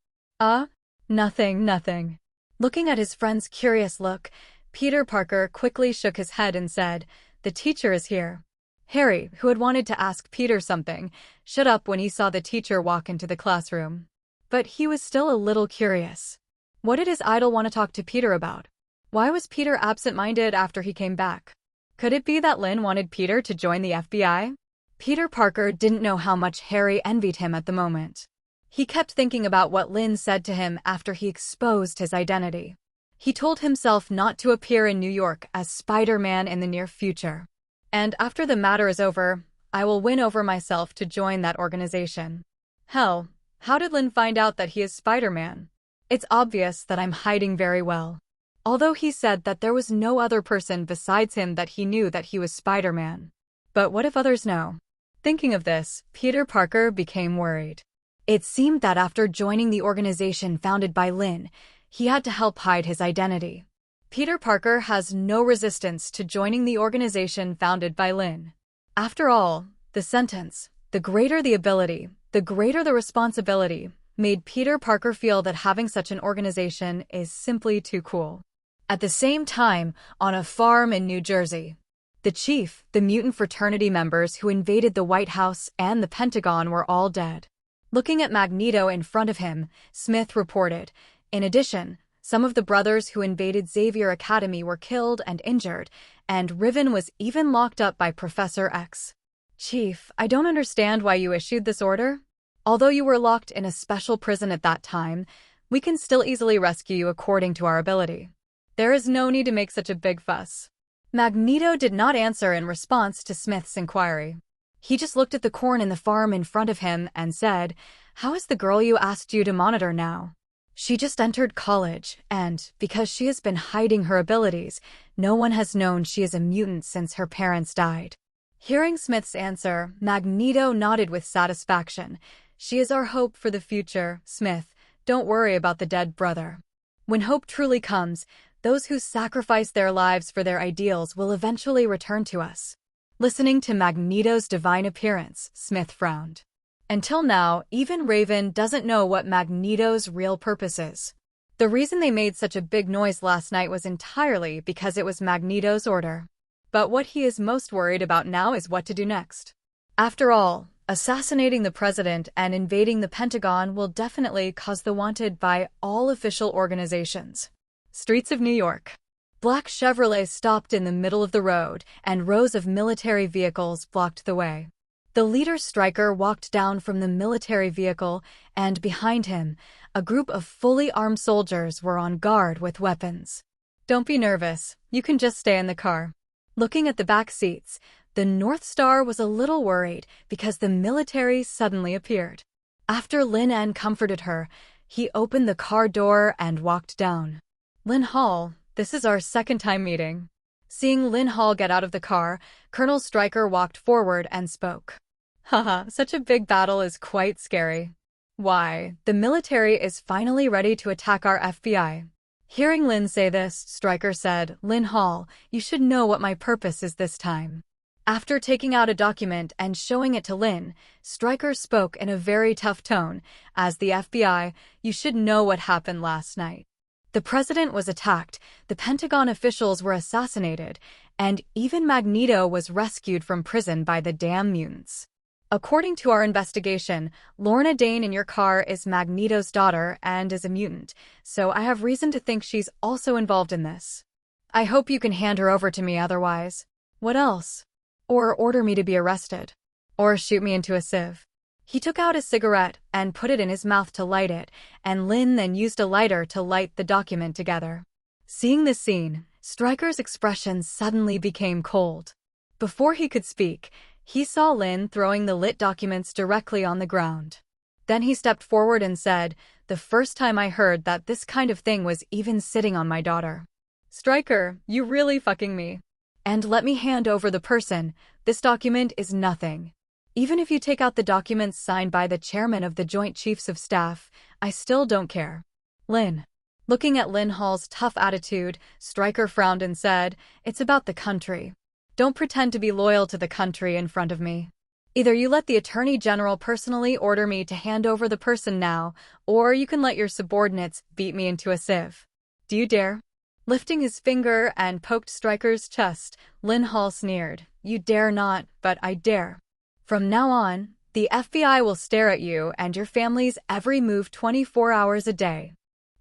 Nothing. Looking at his friend's curious look, Peter Parker quickly shook his head and said, "The teacher is here." Harry, who had wanted to ask Peter something, shut up when he saw the teacher walk into the classroom. But he was still a little curious. What did his idol want to talk to Peter about? Why was Peter absent-minded after he came back? Could it be that Linn wanted Peter to join the FBI? Peter Parker didn't know how much Harry envied him at the moment. He kept thinking about what Linn said to him after he exposed his identity. He told himself not to appear in New York as Spider-Man in the near future. And after the matter is over, I will win over myself to join that organization. Hell, how did Linn find out that he is Spider-Man? It's obvious that I'm hiding very well. Although he said that there was no other person besides him that he knew that he was Spider-Man. But what if others know? Thinking of this, Peter Parker became worried. It seemed that after joining the organization founded by Linn, he had to help hide his identity. Peter Parker has no resistance to joining the organization founded by Linn. After all, the sentence, "The greater the ability, the greater the responsibility," made Peter Parker feel that having such an organization is simply too cool. At the same time, on a farm in New Jersey, the chief, the mutant fraternity members who invaded the White House and the Pentagon were all dead. Looking at Magneto in front of him, Smith reported, in addition, some of the brothers who invaded Xavier Academy were killed and injured, and Riven was even locked up by Professor X. Chief, I don't understand why you issued this order. Although you were locked in a special prison at that time, we can still easily rescue you according to our ability. There is no need to make such a big fuss. Magneto did not answer in response to Smith's inquiry. He just looked at the corn in the farm in front of him and said, "How is the girl you asked you to monitor now? She just entered college, and, because she has been hiding her abilities, no one has known she is a mutant since her parents died." Hearing Smith's answer, Magneto nodded with satisfaction. "She is our hope for the future, Smith. Don't worry about the dead brother. When hope truly comes, those who sacrifice their lives for their ideals will eventually return to us." Listening to Magneto's divine appearance, Smith frowned. Until now, even Raven doesn't know what Magneto's real purpose is. The reason they made such a big noise last night was entirely because it was Magneto's order. But what he is most worried about now is what to do next. After all, assassinating the president and invading the Pentagon will definitely cause the wanted by all official organizations. Streets of New York. Black Chevrolets stopped in the middle of the road, and rows of military vehicles blocked the way. The leader Stryker walked down from the military vehicle, and behind him, a group of fully armed soldiers were on guard with weapons. "Don't be nervous, you can just stay in the car." Looking at the back seats, the North Star was a little worried because the military suddenly appeared. After Linn comforted her, he opened the car door and walked down. "Linn Hall, this is our second time meeting." Seeing Linn Hall get out of the car, Colonel Stryker walked forward and spoke. "Haha, such a big battle is quite scary. Why, the military is finally ready to attack our FBI." Hearing Linn say this, Stryker said, "Linn Hall, you should know what my purpose is this time." After taking out a document and showing it to Linn, Stryker spoke in a very tough tone. "As the FBI, you should know what happened last night. The president was attacked, the Pentagon officials were assassinated, and even Magneto was rescued from prison by the damn mutants. According to our investigation, Lorna Dane in your car is Magneto's daughter and is a mutant, so I have reason to think she's also involved in this. I hope you can hand her over to me otherwise. What else? Or order me to be arrested. Or shoot me into a sieve." He took out a cigarette and put it in his mouth to light it, and Linn then used a lighter to light the document together. Seeing this scene, Stryker's expression suddenly became cold. Before he could speak, he saw Linn throwing the lit documents directly on the ground. Then he stepped forward and said, "The first time I heard that this kind of thing was even sitting on my daughter. Stryker, you really fucking me. And let me hand over the person. This document is nothing. Even if you take out the documents signed by the chairman of the Joint Chiefs of Staff, I still don't care." Linn. Looking at Linn Hall's tough attitude, Stryker frowned and said, "It's about the country. Don't pretend to be loyal to the country in front of me." Either you let the Attorney General personally order me to hand over the person now, or you can let your subordinates beat me into a sieve. Do you dare? Lifting his finger and poked Stryker's chest, Linn sneered. You dare not, but I dare. From now on, the FBI will stare at you and your family's every move 24 hours a day.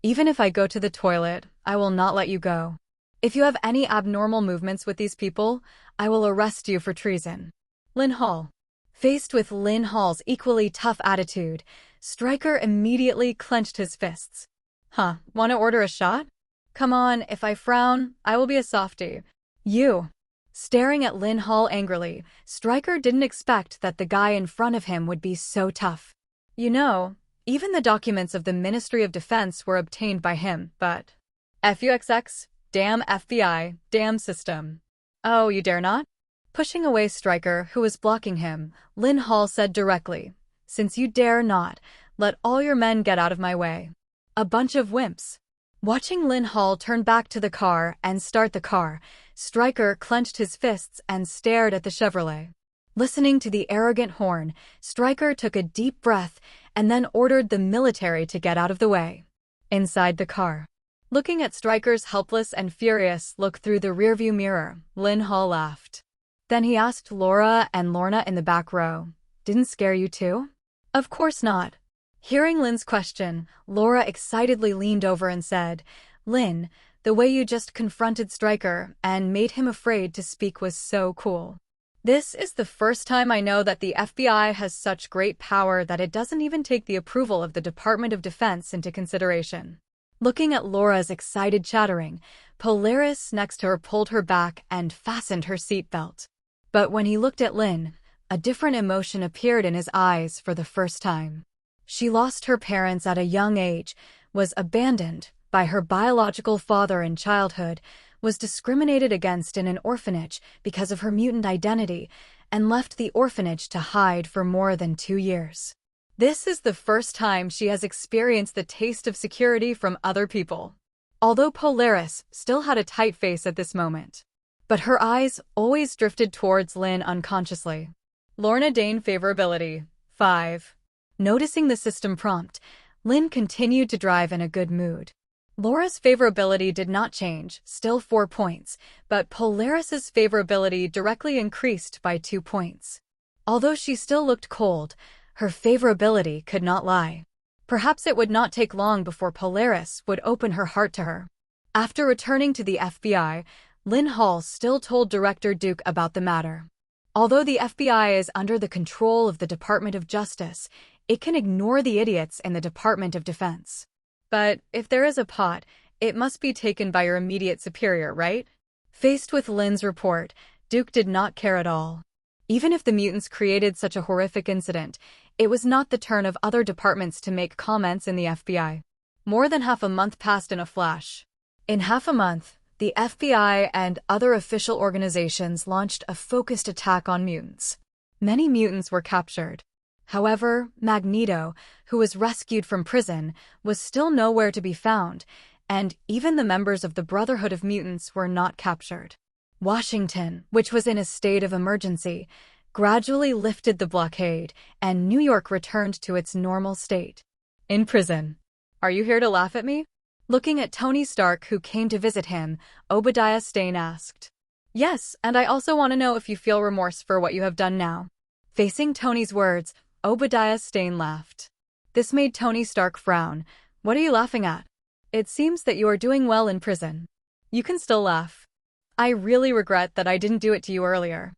Even if I go to the toilet, I will not let you go. If you have any abnormal movements with these people, I will arrest you for treason. Linn. Faced with Linn equally tough attitude, Stryker immediately clenched his fists. Want to order a shot? Come on, if I frown, I will be a softie. You. Staring at Linn angrily, Stryker didn't expect that the guy in front of him would be so tough. You know, even the documents of the Ministry of Defense were obtained by him, but… FUXX, damn FBI, damn system. Oh, you dare not? Pushing away Stryker, who was blocking him, Linn said directly, Since you dare not, let all your men get out of my way. A bunch of wimps. Watching Linn turn back to the car and start the car, Stryker clenched his fists and stared at the Chevrolet. Listening to the arrogant horn, Stryker took a deep breath and then ordered the military to get out of the way. Inside the car. Looking at Stryker's helpless and furious look through the rearview mirror, Linn laughed. Then he asked Laura and Lorna in the back row, Didn't scare you too? Of course not. Hearing Lynn's question, Laura excitedly leaned over and said, Linn, the way you just confronted Stryker and made him afraid to speak was so cool. This is the first time I know that the FBI has such great power that it doesn't even take the approval of the Department of Defense into consideration. Looking at Laura's excited chattering, Polaris next to her pulled her back and fastened her seatbelt. But when he looked at Linn, a different emotion appeared in his eyes for the first time. She lost her parents at a young age, was abandoned by her biological father in childhood, was discriminated against in an orphanage because of her mutant identity, and left the orphanage to hide for more than 2 years. This is the first time she has experienced the taste of security from other people. Although Polaris still had a tight face at this moment. But her eyes always drifted towards Linn unconsciously. Lorna Dane Favorability 5. Noticing the system prompt, Linn continued to drive in a good mood. Laura's favorability did not change, still 4 points, but Polaris's favorability directly increased by 2 points. Although she still looked cold, her favorability could not lie. Perhaps it would not take long before Polaris would open her heart to her. After returning to the FBI, Linn still told Director Duke about the matter. Although the FBI is under the control of the Department of Justice, it can ignore the idiots in the Department of Defense. But if there is a pot, it must be taken by your immediate superior, right? Faced with Linn's report, Duke did not care at all. Even if the mutants created such a horrific incident, it was not the turn of other departments to make comments in the FBI. More than half a month passed in a flash. In half a month, the FBI and other official organizations launched a focused attack on mutants. Many mutants were captured. However, Magneto, who was rescued from prison, was still nowhere to be found, and even the members of the Brotherhood of Mutants were not captured. Washington, which was in a state of emergency, gradually lifted the blockade, and New York returned to its normal state. In prison. Are you here to laugh at me? Looking at Tony Stark, who came to visit him, Obadiah Stane asked. Yes, and I also want to know if you feel remorse for what you have done now. Facing Tony's words, Obadiah Stane laughed. This made Tony Stark frown. What are you laughing at? It seems that you are doing well in prison. You can still laugh. I really regret that I didn't do it to you earlier.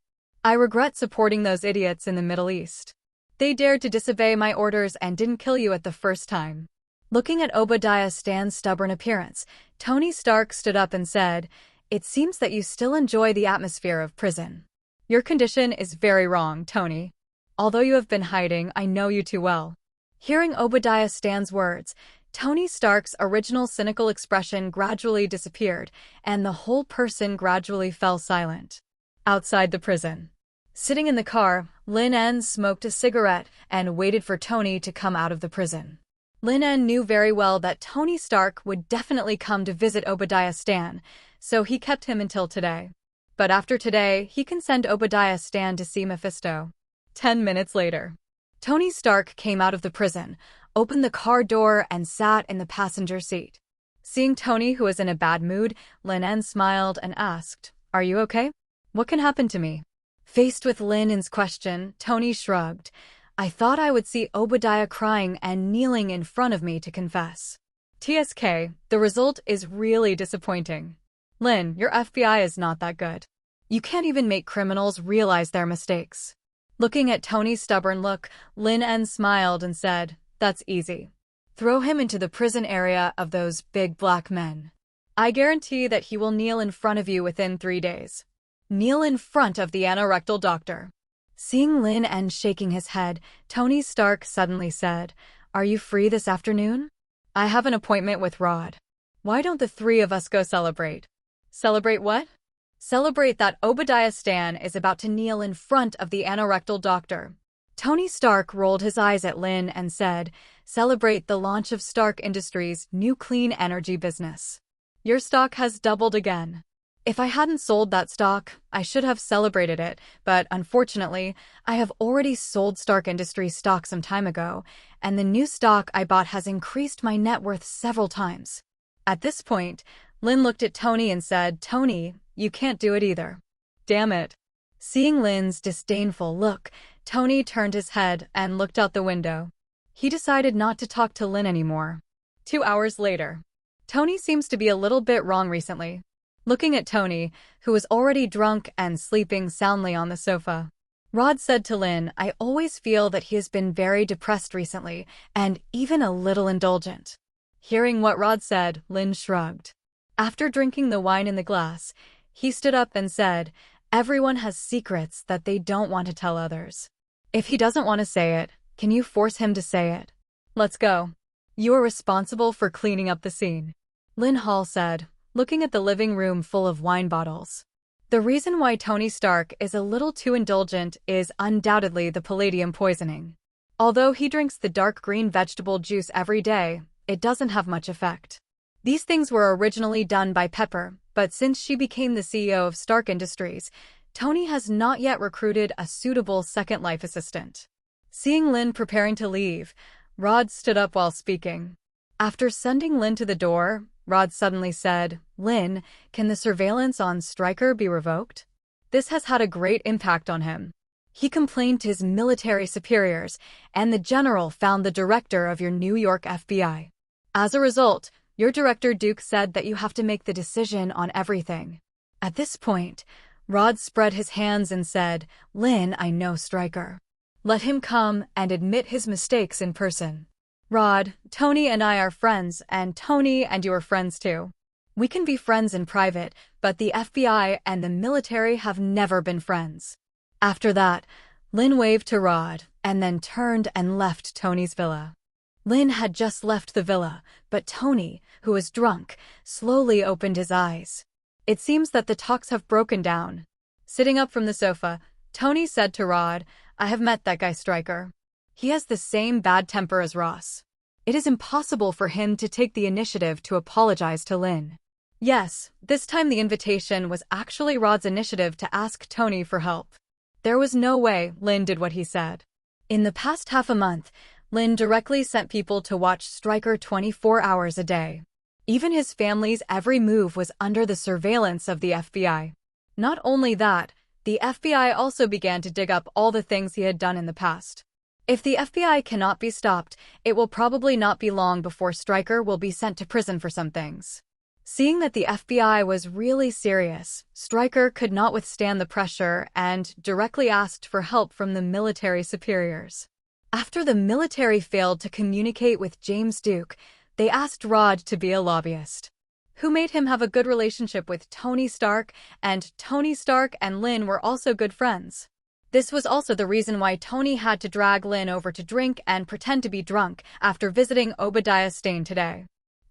I regret supporting those idiots in the Middle East. They dared to disobey my orders and didn't kill you at the first time. Looking at Obadiah Stane's stubborn appearance, Tony Stark stood up and said, It seems that you still enjoy the atmosphere of prison. Your condition is very wrong, Tony. Although you have been hiding, I know you too well. Hearing Obadiah Stane's words, Tony Stark's original cynical expression gradually disappeared, and the whole person gradually fell silent. Outside the prison. Sitting in the car, Linn smoked a cigarette and waited for Tony to come out of the prison. Linn knew very well that Tony Stark would definitely come to visit Obadiah Stane, so he kept him until today. But after today, he can send Obadiah Stane to see Mephisto. 10 minutes later. Tony Stark came out of the prison, opened the car door, and sat in the passenger seat. Seeing Tony, who was in a bad mood, Linn smiled and asked, "Are you okay? What can happen to me?" Faced with Linn's question, Tony shrugged. "I thought I would see Obadiah crying and kneeling in front of me to confess. TSK, the result is really disappointing. Linn, your FBI is not that good. You can't even make criminals realize their mistakes." Looking at Tony's stubborn look, Linn smiled and said, "That's easy. Throw him into the prison area of those big black men. I guarantee that he will kneel in front of you within 3 days. Kneel in front of the anorectal doctor." Seeing Linn shaking his head, Tony Stark suddenly said, "Are you free this afternoon? I have an appointment with Rod. Why don't the 3 of us go celebrate?" "Celebrate what?" "Celebrate that Obadiah Stan is about to kneel in front of the anorectal doctor." Tony Stark rolled his eyes at Linn and said, "Celebrate the launch of Stark Industries' new clean energy business. Your stock has doubled again. If I hadn't sold that stock, I should have celebrated it, but unfortunately, I have already sold Stark Industries stock some time ago, and the new stock I bought has increased my net worth several times." At this point, Linn looked at Tony and said, "Tony, you can't do it either." "Damn it." Seeing Linn's disdainful look, Tony turned his head and looked out the window. He decided not to talk to Linn anymore. 2 hours later. Tony seems to be a little bit wrong recently. Looking at Tony, who was already drunk and sleeping soundly on the sofa, Rod said to Linn, "I always feel that he has been very depressed recently, and even a little indulgent." Hearing what Rod said, Linn shrugged. After drinking the wine in the glass, he stood up and said, "Everyone has secrets that they don't want to tell others. If he doesn't want to say it, can you force him to say it? Let's go. You are responsible for cleaning up the scene," Linn Hall said, looking at the living room full of wine bottles. The reason why Tony Stark is a little too indulgent is undoubtedly the palladium poisoning. Although he drinks the dark green vegetable juice every day, it doesn't have much effect. These things were originally done by Pepper, but since she became the CEO of Stark Industries, Tony has not yet recruited a suitable second life assistant. Seeing Linn preparing to leave, Rod stood up while speaking. After sending Linn to the door, Rod suddenly said, "Linn, can the surveillance on Stryker be revoked? This has had a great impact on him. He complained to his military superiors, and the general found the director of your New York FBI. As a result, your director Duke said that you have to make the decision on everything." At this point, Rod spread his hands and said, "Linn, I know Stryker. Let him come and admit his mistakes in person. Rod, Tony and I are friends, and Tony and you are friends too. We can be friends in private, but the FBI and the military have never been friends." After that, Linn waved to Rod and then turned and left Tony's villa. Linn had just left the villa, but Tony, who was drunk, slowly opened his eyes. It seems that the talks have broken down. Sitting up from the sofa, Tony said to Rod, "I have met that guy Stryker. He has the same bad temper as Ross. It is impossible for him to take the initiative to apologize to Linn." Yes, this time the invitation was actually Rod's initiative to ask Tony for help. There was no way Linn did what he said. In the past half a month, Linn directly sent people to watch Stryker 24 hours a day. Even his family's every move was under the surveillance of the FBI. Not only that, the FBI also began to dig up all the things he had done in the past. If the FBI cannot be stopped, it will probably not be long before Stryker will be sent to prison for some things. Seeing that the FBI was really serious, Stryker could not withstand the pressure and directly asked for help from the military superiors. After the military failed to communicate with James Duke, they asked Rod to be a lobbyist, who made him have a good relationship with Tony Stark, and Tony Stark and Linn were also good friends. This was also the reason why Tony had to drag Linn over to drink and pretend to be drunk after visiting Obadiah Stane today.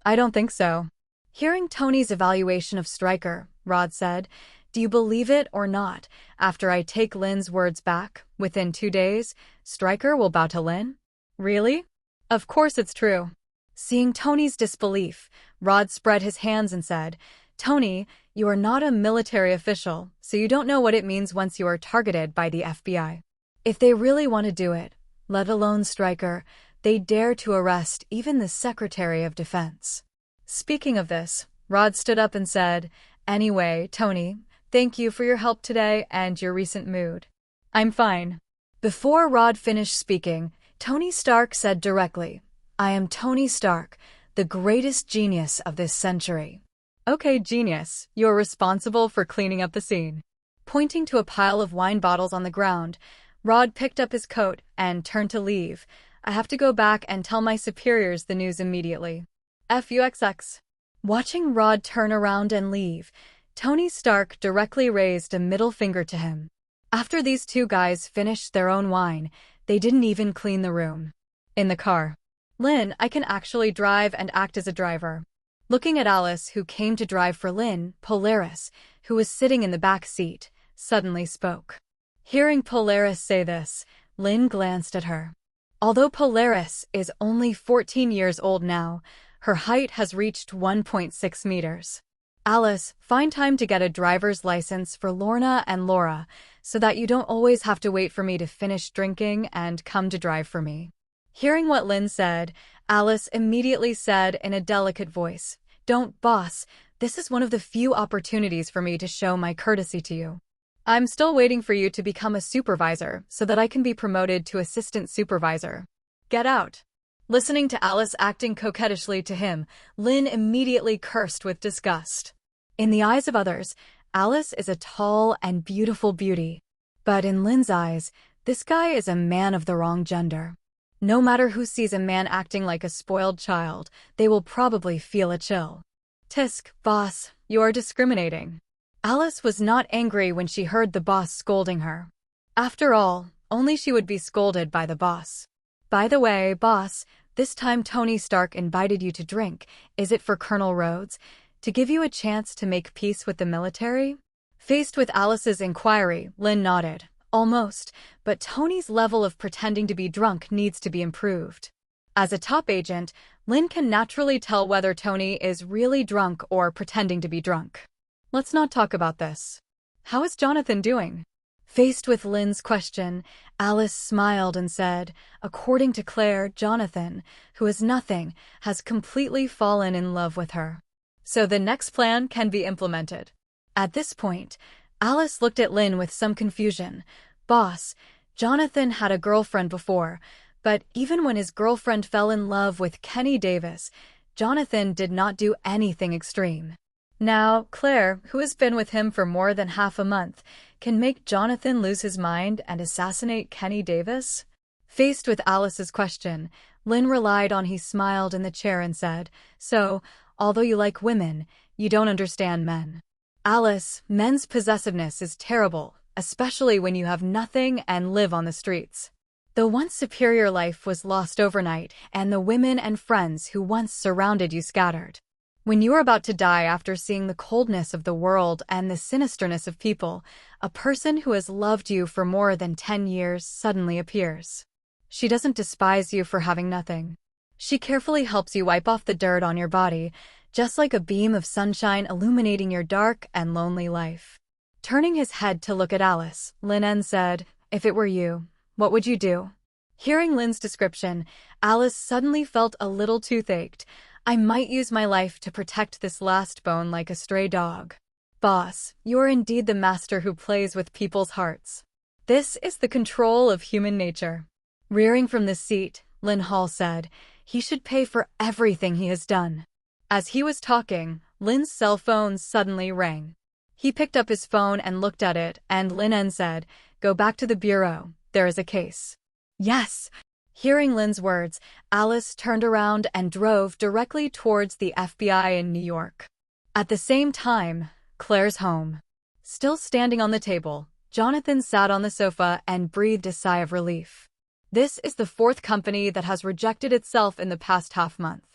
"I don't think so." Hearing Tony's evaluation of Stryker, Rod said, "Do you believe it or not? After I take Linn's words back, within 2 days, Stryker will bow to Linn?" "Really?" "Of course it's true." Seeing Tony's disbelief, Rod spread his hands and said, "Tony, you are not a military official, so you don't know what it means once you are targeted by the FBI. If they really want to do it, let alone Stryker, they dare to arrest even the Secretary of Defense. Speaking of this, Rod stood up and said, "Anyway, Tony, thank you for your help today and your recent mood." "I'm fine." Before Rod finished speaking, Tony Stark said directly, "I am Tony Stark, the greatest genius of this century." "Okay, genius, you're responsible for cleaning up the scene." Pointing to a pile of wine bottles on the ground, Rod picked up his coat and turned to leave. "I have to go back and tell my superiors the news immediately. FUXX. Watching Rod turn around and leave, Tony Stark directly raised a middle finger to him. After these two guys finished their own wine, they didn't even clean the room. In the car, "Linn, I can actually drive and act as a driver." Looking at Alice, who came to drive for Linn, Polaris, who was sitting in the back seat, suddenly spoke. Hearing Polaris say this, Linn glanced at her. Although Polaris is only 14 years old now, her height has reached 1.6 meters. "Alice, find time to get a driver's license for Lorna and Laura, so that you don't always have to wait for me to finish drinking and come to drive for me." Hearing what Linn said, Alice immediately said in a delicate voice, "Don't, boss, this is one of the few opportunities for me to show my courtesy to you. I'm still waiting for you to become a supervisor so that I can be promoted to assistant supervisor. Get out." Listening to Alice acting coquettishly to him, Linn immediately cursed with disgust. In the eyes of others, Alice is a tall and beautiful beauty. But in Linn's eyes, this guy is a man of the wrong gender. No matter who sees a man acting like a spoiled child, they will probably feel a chill. "Tisk, boss, you are discriminating." Alice was not angry when she heard the boss scolding her. After all, only she would be scolded by the boss. "By the way, boss, this time Tony Stark invited you to drink. Is it for Colonel Rhodes? To give you a chance to make peace with the military?" Faced with Alice's inquiry, Linn nodded. "Almost, but Tony's level of pretending to be drunk needs to be improved." As a top agent, Linn can naturally tell whether Tony is really drunk or pretending to be drunk. "Let's not talk about this. How is Jonathan doing?" Faced with Linn's question, Alice smiled and said, "According to Claire, Jonathan, who is nothing, has completely fallen in love with her. So the next plan can be implemented." At this point, Alice looked at Linn with some confusion. "Boss, Jonathan had a girlfriend before, but even when his girlfriend fell in love with Kenny Davis, Jonathan did not do anything extreme. Now, Claire, who has been with him for more than half a month, can make Jonathan lose his mind and assassinate Kenny Davis?" Faced with Alice's question, Linn relied on he smiled in the chair and said, "So, although you like women, you don't understand men. Alice, men's possessiveness is terrible, especially when you have nothing and live on the streets. The once superior life was lost overnight, and the women and friends who once surrounded you scattered. When you are about to die after seeing the coldness of the world and the sinisterness of people, a person who has loved you for more than 10 years suddenly appears. She doesn't despise you for having nothing. She carefully helps you wipe off the dirt on your body, just like a beam of sunshine illuminating your dark and lonely life." Turning his head to look at Alice, Linn said, "If it were you, what would you do?" Hearing Linn's description, Alice suddenly felt a little toothache. "I might use my life to protect this last bone like a stray dog." "Boss, you are indeed the master who plays with people's hearts. This is the control of human nature." Rearing from the seat, Linn said, "He should pay for everything he has done." As he was talking, Linn's cell phone suddenly rang. He picked up his phone and looked at it, and Linn said, "Go back to the bureau, there is a case." "Yes." Hearing Linn's words, Alice turned around and drove directly towards the FBI in New York. At the same time, Claire's home. Still standing on the table, Jonathan sat on the sofa and breathed a sigh of relief. This is the fourth company that has rejected itself in the past half-month.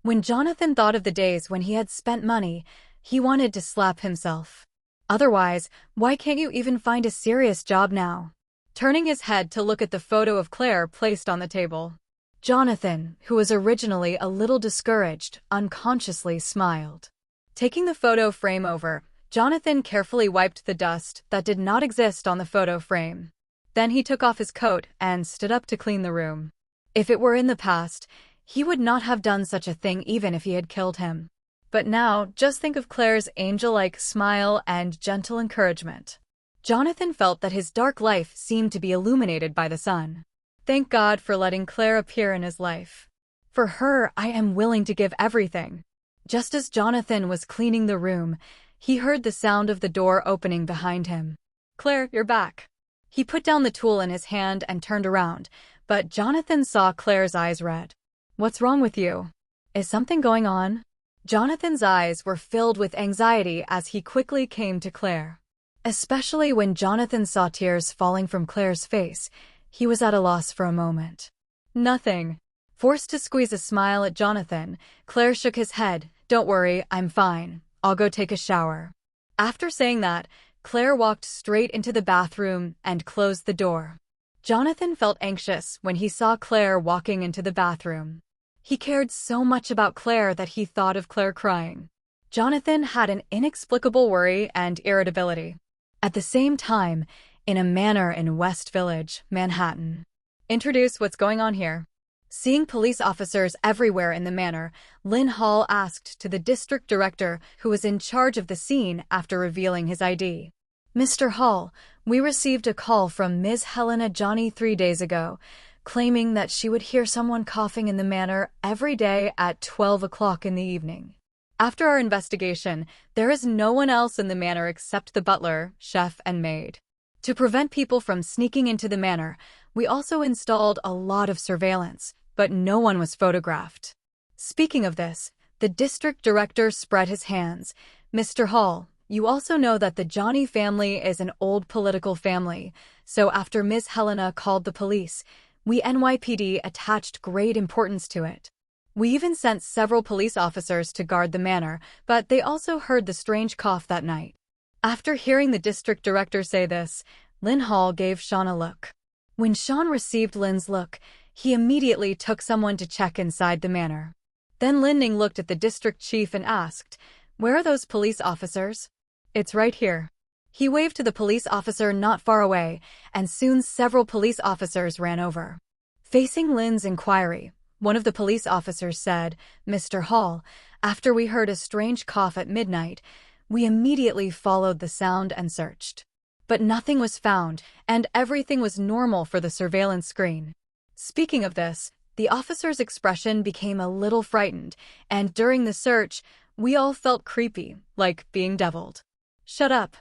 When Jonathan thought of the days when he had spent money, he wanted to slap himself. Otherwise, why can't you even find a serious job now? Turning his head to look at the photo of Claire placed on the table, Jonathan, who was originally a little discouraged, unconsciously smiled. Taking the photo frame over, Jonathan carefully wiped the dust that did not exist on the photo frame. Then he took off his coat and stood up to clean the room. If it were in the past, he would not have done such a thing even if he had killed him. But now, just think of Claire's angel-like smile and gentle encouragement. Jonathan felt that his dark life seemed to be illuminated by the sun. Thank God for letting Claire appear in his life. For her, I am willing to give everything. Just as Jonathan was cleaning the room, he heard the sound of the door opening behind him. Claire, you're back. He put down the tool in his hand and turned around, but Jonathan saw Claire's eyes red. What's wrong with you? Is something going on? Jonathan's eyes were filled with anxiety as he quickly came to Claire. Especially when Jonathan saw tears falling from Claire's face, he was at a loss for a moment. Nothing. Forced to squeeze a smile at Jonathan, Claire shook his head. Don't worry, I'm fine. I'll go take a shower. After saying that, Claire walked straight into the bathroom and closed the door. Jonathan felt anxious when he saw Claire walking into the bathroom. He cared so much about Claire that he thought of Claire crying. Jonathan had an inexplicable worry and irritability. At the same time, in a manor in West Village, Manhattan. Introduce what's going on here. Seeing police officers everywhere in the manor, Linn Hall asked to the district director who was in charge of the scene after revealing his ID. Mr. Hall, we received a call from Ms. Helena Johnny 3 days ago, claiming that she would hear someone coughing in the manor every day at 12 o'clock in the evening. After our investigation, there is no one else in the manor except the butler, chef, and maid. To prevent people from sneaking into the manor, we also installed a lot of surveillance, but no one was photographed. Speaking of this, the district director spread his hands. Mr. Hall, you also know that the Johnny family is an old political family, so after Ms. Helena called the police, we NYPD attached great importance to it. We even sent several police officers to guard the manor, but they also heard the strange cough that night. After hearing the district director say this, Linn Hall gave Sean a look. When Sean received Lynn's look, he immediately took someone to check inside the manor. Then Linning looked at the district chief and asked, "Where are those police officers?" "It's right here." He waved to the police officer not far away, and soon several police officers ran over. Facing Lynn's inquiry, one of the police officers said, "Mr. Hall, after we heard a strange cough at midnight, we immediately followed the sound and searched. But nothing was found, and everything was normal for the surveillance screen." Speaking of this, the officer's expression became a little frightened, and during the search, we all felt creepy, like being deviled. "Shut up."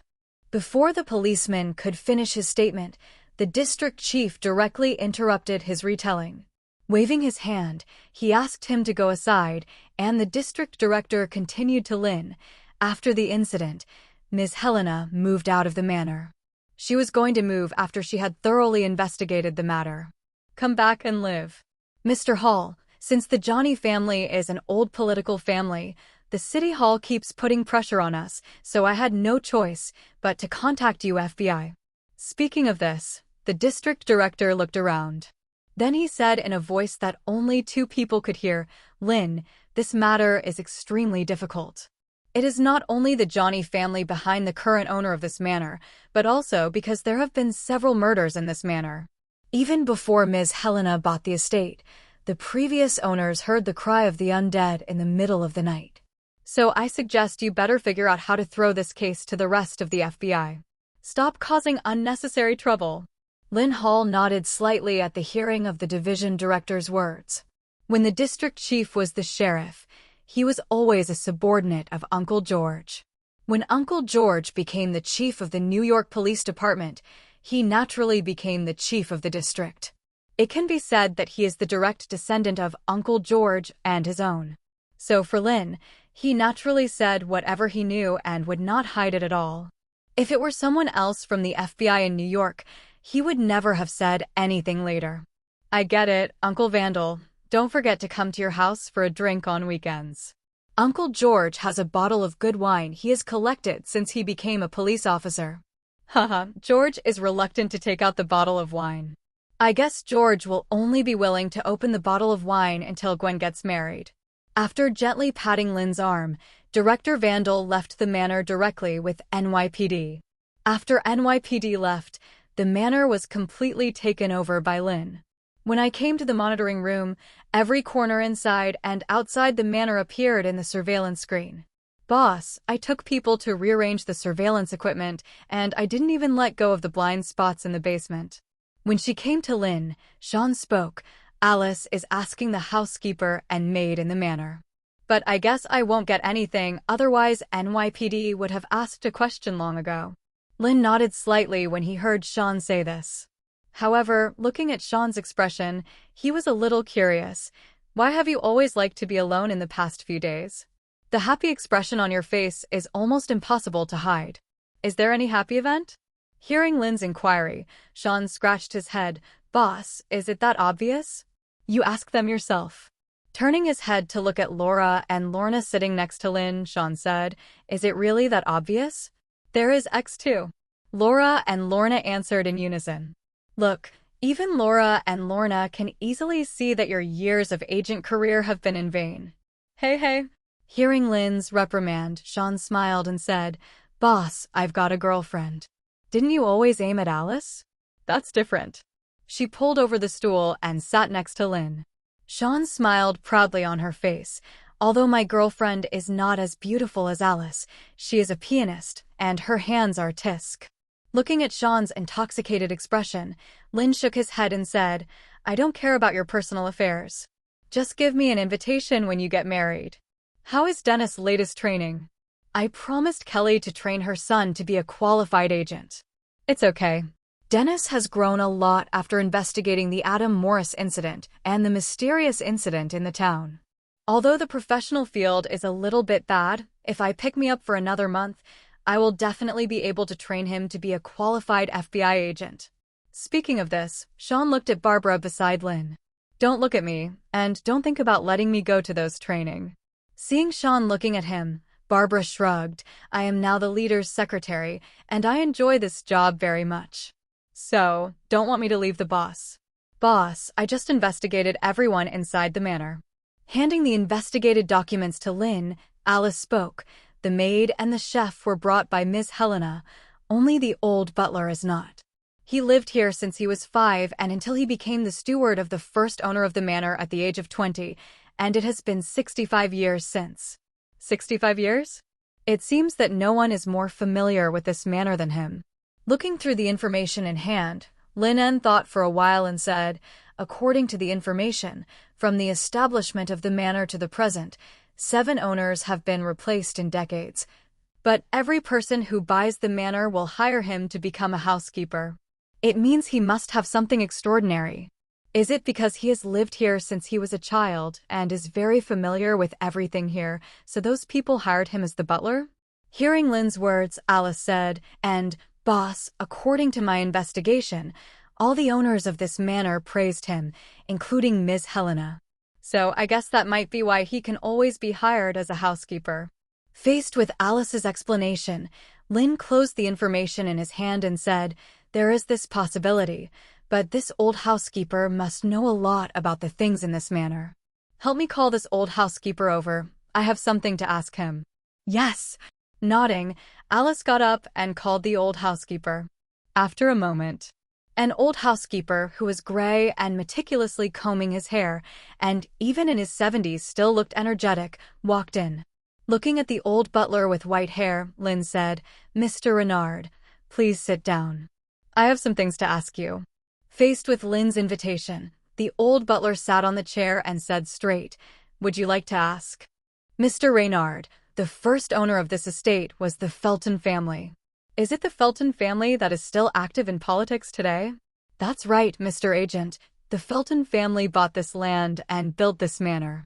Before the policeman could finish his statement, the district chief directly interrupted his retelling. Waving his hand, he asked him to go aside, and the district director continued to Linn. After the incident, Ms. Helena moved out of the manor. She was going to move after she had thoroughly investigated the matter. Come back and live. Mr. Hall, since the Johnny family is an old political family, the city hall keeps putting pressure on us, so I had no choice but to contact you, FBI. Speaking of this, the district director looked around. Then he said in a voice that only 2 people could hear, "Linn, this matter is extremely difficult. It is not only the Johnny family behind the current owner of this manor, but also because there have been several murders in this manor. Even before Ms. Helena bought the estate, the previous owners heard the cry of the undead in the middle of the night. So I suggest you better figure out how to throw this case to the rest of the FBI. Stop causing unnecessary trouble." Linn Hall nodded slightly at the hearing of the division director's words. When the district chief was the sheriff, he was always a subordinate of Uncle George. When Uncle George became the chief of the New York Police Department, he naturally became the chief of the district. It can be said that he is the direct descendant of Uncle George and his own. So for Linn, he naturally said whatever he knew and would not hide it at all. If it were someone else from the FBI in New York, he would never have said anything later. "I get it, Uncle Vandal. Don't forget to come to your house for a drink on weekends. Uncle George has a bottle of good wine he has collected since he became a police officer." Haha, George is reluctant to take out the bottle of wine. I guess George will only be willing to open the bottle of wine until Gwen gets married. After gently patting Lynn's arm, Director Vandal left the manor directly with NYPD. After NYPD left, the manor was completely taken over by Linn. When I came to the monitoring room, every corner inside and outside the manor appeared in the surveillance screen. Boss, I took people to rearrange the surveillance equipment, and I didn't even let go of the blind spots in the basement. When she came to Linn, Sean spoke. Alice is asking the housekeeper and maid in the manor. But I guess I won't get anything, otherwise NYPD would have asked a question long ago. Linn nodded slightly when he heard Sean say this. However, looking at Sean's expression, he was a little curious. Why have you always liked to be alone in the past few days? The happy expression on your face is almost impossible to hide. Is there any happy event? Hearing Linn's inquiry, Sean scratched his head. Boss, is it that obvious? You ask them yourself. Turning his head to look at Laura and Lorna sitting next to Linn, Sean said, Is it really that obvious? There is X too. Laura and Lorna answered in unison. Look, even Laura and Lorna can easily see that your years of agent career have been in vain. Hey. Hearing Linn's reprimand, Sean smiled and said, Boss, I've got a girlfriend. Didn't you always aim at Alice? That's different. She pulled over the stool and sat next to Linn. Sean smiled proudly on her face. Although my girlfriend is not as beautiful as Alice, she is a pianist, and her hands are tisk. Looking at Sean's intoxicated expression, Linn shook his head and said, I don't care about your personal affairs. Just give me an invitation when you get married. How is Dennis' latest training? I promised Kelly to train her son to be a qualified agent. It's okay. Dennis has grown a lot after investigating the Adam Morris incident and the mysterious incident in the town. Although the professional field is a little bit bad, if I pick me up for another month, I will definitely be able to train him to be a qualified FBI agent. Speaking of this, Sean looked at Barbara beside Linn. Don't look at me, and don't think about letting me go to those training. Seeing Sean looking at him, Barbara shrugged. I am now the leader's secretary, and I enjoy this job very much. So, don't want me to leave the boss. Boss, I just investigated everyone inside the manor. Handing the investigated documents to Linn, Alice spoke. The maid and the chef were brought by Miss Helena. Only the old butler is not. He lived here since he was 5 and until he became the steward of the first owner of the manor at the age of 20, and it has been 65 years since. 65 years? It seems that no one is more familiar with this manor than him. Looking through the information in hand, Linn thought for a while and said, according to the information, from the establishment of the manor to the present, 7 owners have been replaced in decades. But every person who buys the manor will hire him to become a housekeeper. It means he must have something extraordinary. Is it because he has lived here since he was a child and is very familiar with everything here, so those people hired him as the butler? Hearing Linn's words, Alice said, and, Boss, according to my investigation, all the owners of this manor praised him, including Miss Helena. So I guess that might be why he can always be hired as a housekeeper. Faced with Alice's explanation, Linn closed the information in his hand and said, There is this possibility, but this old housekeeper must know a lot about the things in this manor. Help me call this old housekeeper over. I have something to ask him. Yes. Nodding, Alice got up and called the old housekeeper. After a moment, an old housekeeper who was gray and meticulously combing his hair, and even in his 70s still looked energetic, walked in. Looking at the old butler with white hair, Linn said, Mr. Renard, please sit down. I have some things to ask you. Faced with Linn's invitation, the old butler sat on the chair and said straight, Would you like to ask? Mr. Renard, the first owner of this estate was the Felton family. Is it the Felton family that is still active in politics today? That's right, Mr. Agent. The Felton family bought this land and built this manor.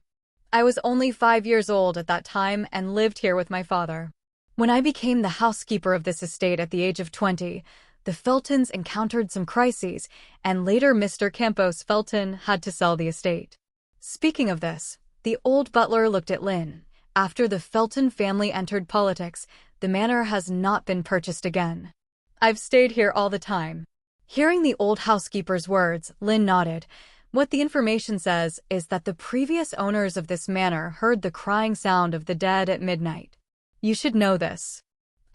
I was only 5 years old at that time and lived here with my father. When I became the housekeeper of this estate at the age of 20, the Feltons encountered some crises, and later Mr. Campos Felton had to sell the estate. Speaking of this, the old butler looked at Linn. After the Felton family entered politics, the manor has not been purchased again. I've stayed here all the time. Hearing the old housekeeper's words, Linn nodded. What the information says is that the previous owners of this manor heard the crying sound of the dead at midnight. You should know this.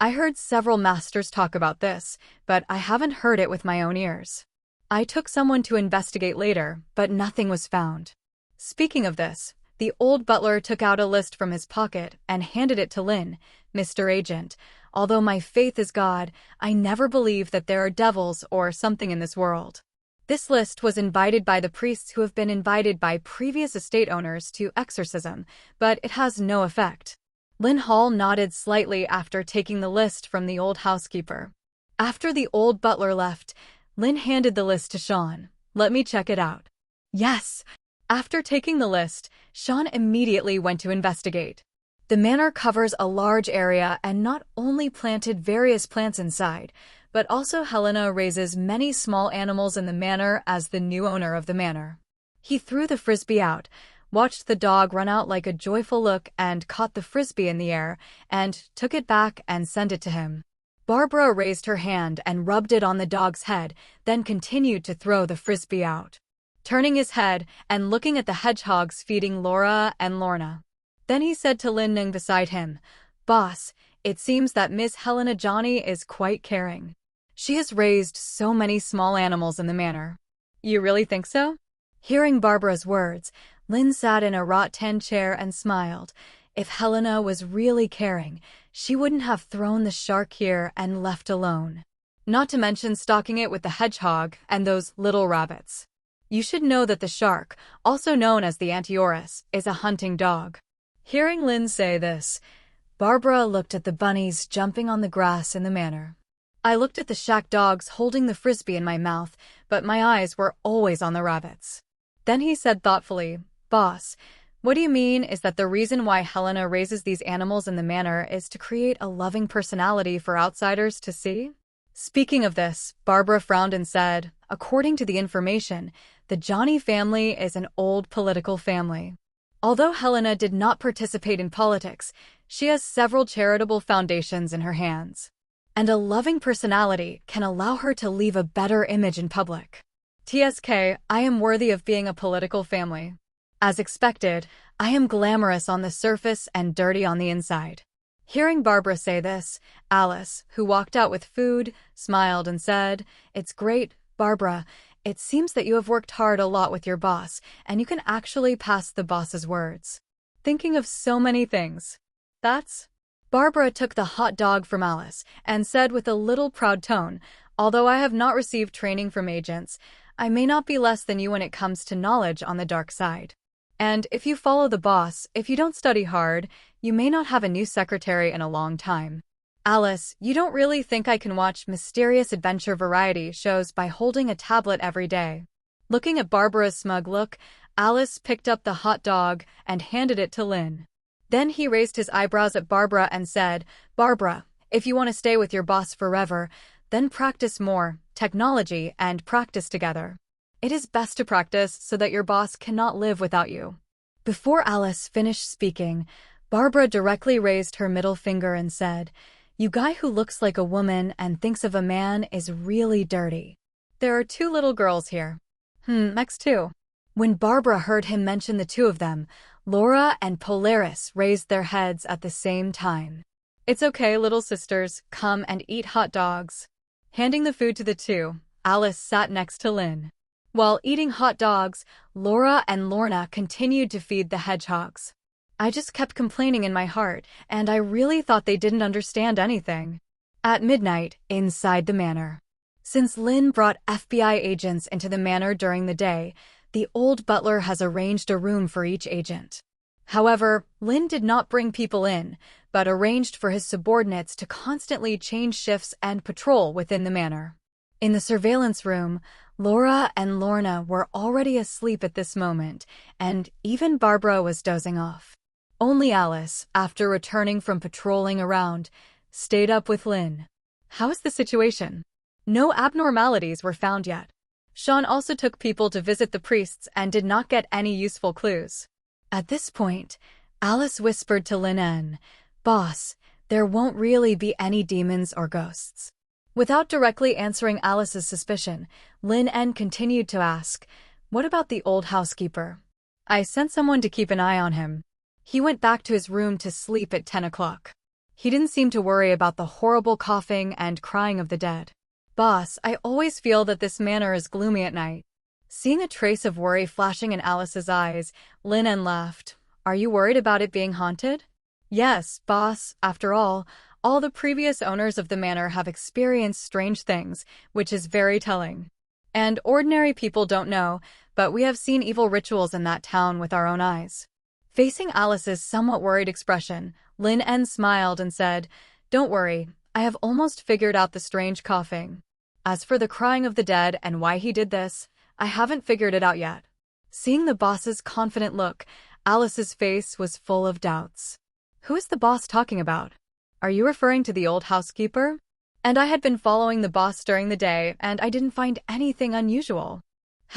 I heard several masters talk about this, but I haven't heard it with my own ears. I took someone to investigate later, but nothing was found. Speaking of this, the old butler took out a list from his pocket and handed it to Linn. Mr. Agent, although my faith is God, I never believe that there are devils or something in this world. This list was invited by the priests who have been invited by previous estate owners to exorcism, but it has no effect. Linn Hall nodded slightly after taking the list from the old housekeeper. After the old butler left, Linn handed the list to Sean. Let me check it out. Yes. After taking the list, Sean immediately went to investigate. The manor covers a large area and not only planted various plants inside, but also Helena raises many small animals in the manor as the new owner of the manor. He threw the frisbee out, watched the dog run out like a joyful look and caught the frisbee in the air and took it back and sent it to him. Barbara raised her hand and rubbed it on the dog's head, then continued to throw the frisbee out, turning his head and looking at the hedgehogs feeding Laura and Lorna. Then he said to Linn beside him, "Boss, it seems that Miss Helena Johnny is quite caring. She has raised so many small animals in the manor." "You really think so?" Hearing Barbara's words, Linn sat in a rattan chair and smiled. If Helena was really caring, she wouldn't have thrown the shark here and left alone. Not to mention stocking it with the hedgehog and those little rabbits. You should know that the shark, also known as the Antiorus, is a hunting dog. Hearing Linn say this, Barbara looked at the bunnies jumping on the grass in the manor. I looked at the shack dogs holding the frisbee in my mouth, but my eyes were always on the rabbits. Then he said thoughtfully, "Boss, what do you mean is that the reason why Helena raises these animals in the manor is to create a loving personality for outsiders to see?" Speaking of this, Barbara frowned and said, "According to the information, the Johnny family is an old political family. Although Helena did not participate in politics, she has several charitable foundations in her hands. And a loving personality can allow her to leave a better image in public. TSK, I am worthy of being a political family. As expected, I am glamorous on the surface and dirty on the inside." Hearing Barbara say this, Alice, who walked out with food, smiled and said, "It's great, Barbara. It seems that you have worked hard a lot with your boss, and you can actually pass the boss's words. Thinking of so many things. That's..." Barbara took the hot dog from Alice and said with a little proud tone, "Although I have not received training from agents, I may not be less than you when it comes to knowledge on the dark side. And if you follow the boss, if you don't study hard, you may not have a new secretary in a long time. Alice, you don't really think I can watch mysterious adventure variety shows by holding a tablet every day?" Looking at Barbara's smug look, Alice picked up the hot dog and handed it to Linn. Then he raised his eyebrows at Barbara and said, "Barbara, if you want to stay with your boss forever, then practice more, technology, and practice together. It is best to practice so that your boss cannot live without you." Before Alice finished speaking, Barbara directly raised her middle finger and said, "You guy who looks like a woman and thinks of a man is really dirty. There are two little girls here." Next two. When Barbara heard him mention the two of them, Laura and Polaris raised their heads at the same time. "It's okay, little sisters, come and eat hot dogs." Handing the food to the two, Alice sat next to Linn. While eating hot dogs, Laura and Lorna continued to feed the hedgehogs. I just kept complaining in my heart, and I really thought they didn't understand anything. At midnight, inside the manor. Since Linn brought FBI agents into the manor during the day, the old butler has arranged a room for each agent. However, Linn did not bring people in, but arranged for his subordinates to constantly change shifts and patrol within the manor. In the surveillance room, Laura and Lorna were already asleep at this moment, and even Barbara was dozing off. Only Alice, after returning from patrolling around, stayed up with Linn. "How is the situation?" No abnormalities were found yet. Sean also took people to visit the priests and did not get any useful clues. At this point, Alice whispered to Linn, "Boss, there won't really be any demons or ghosts." Without directly answering Alice's suspicion, Linn continued to ask, "What about the old housekeeper?" "I sent someone to keep an eye on him. He went back to his room to sleep at 10 o'clock. He didn't seem to worry about the horrible coughing and crying of the dead. "Boss, I always feel that this manor is gloomy at night." Seeing a trace of worry flashing in Alice's eyes, Linn laughed. "Are you worried about it being haunted?" "Yes, boss. After all the previous owners of the manor have experienced strange things, which is very telling. And ordinary people don't know, but we have seen evil rituals in that town with our own eyes." Facing Alice's somewhat worried expression, Linn smiled and said, "Don't worry, I have almost figured out the strange coughing. As for the crying of the dead and why he did this, I haven't figured it out yet." Seeing the boss's confident look, Alice's face was full of doubts. "Who is the boss talking about? Are you referring to the old housekeeper?" And I had been following the boss during the day, and I didn't find anything unusual.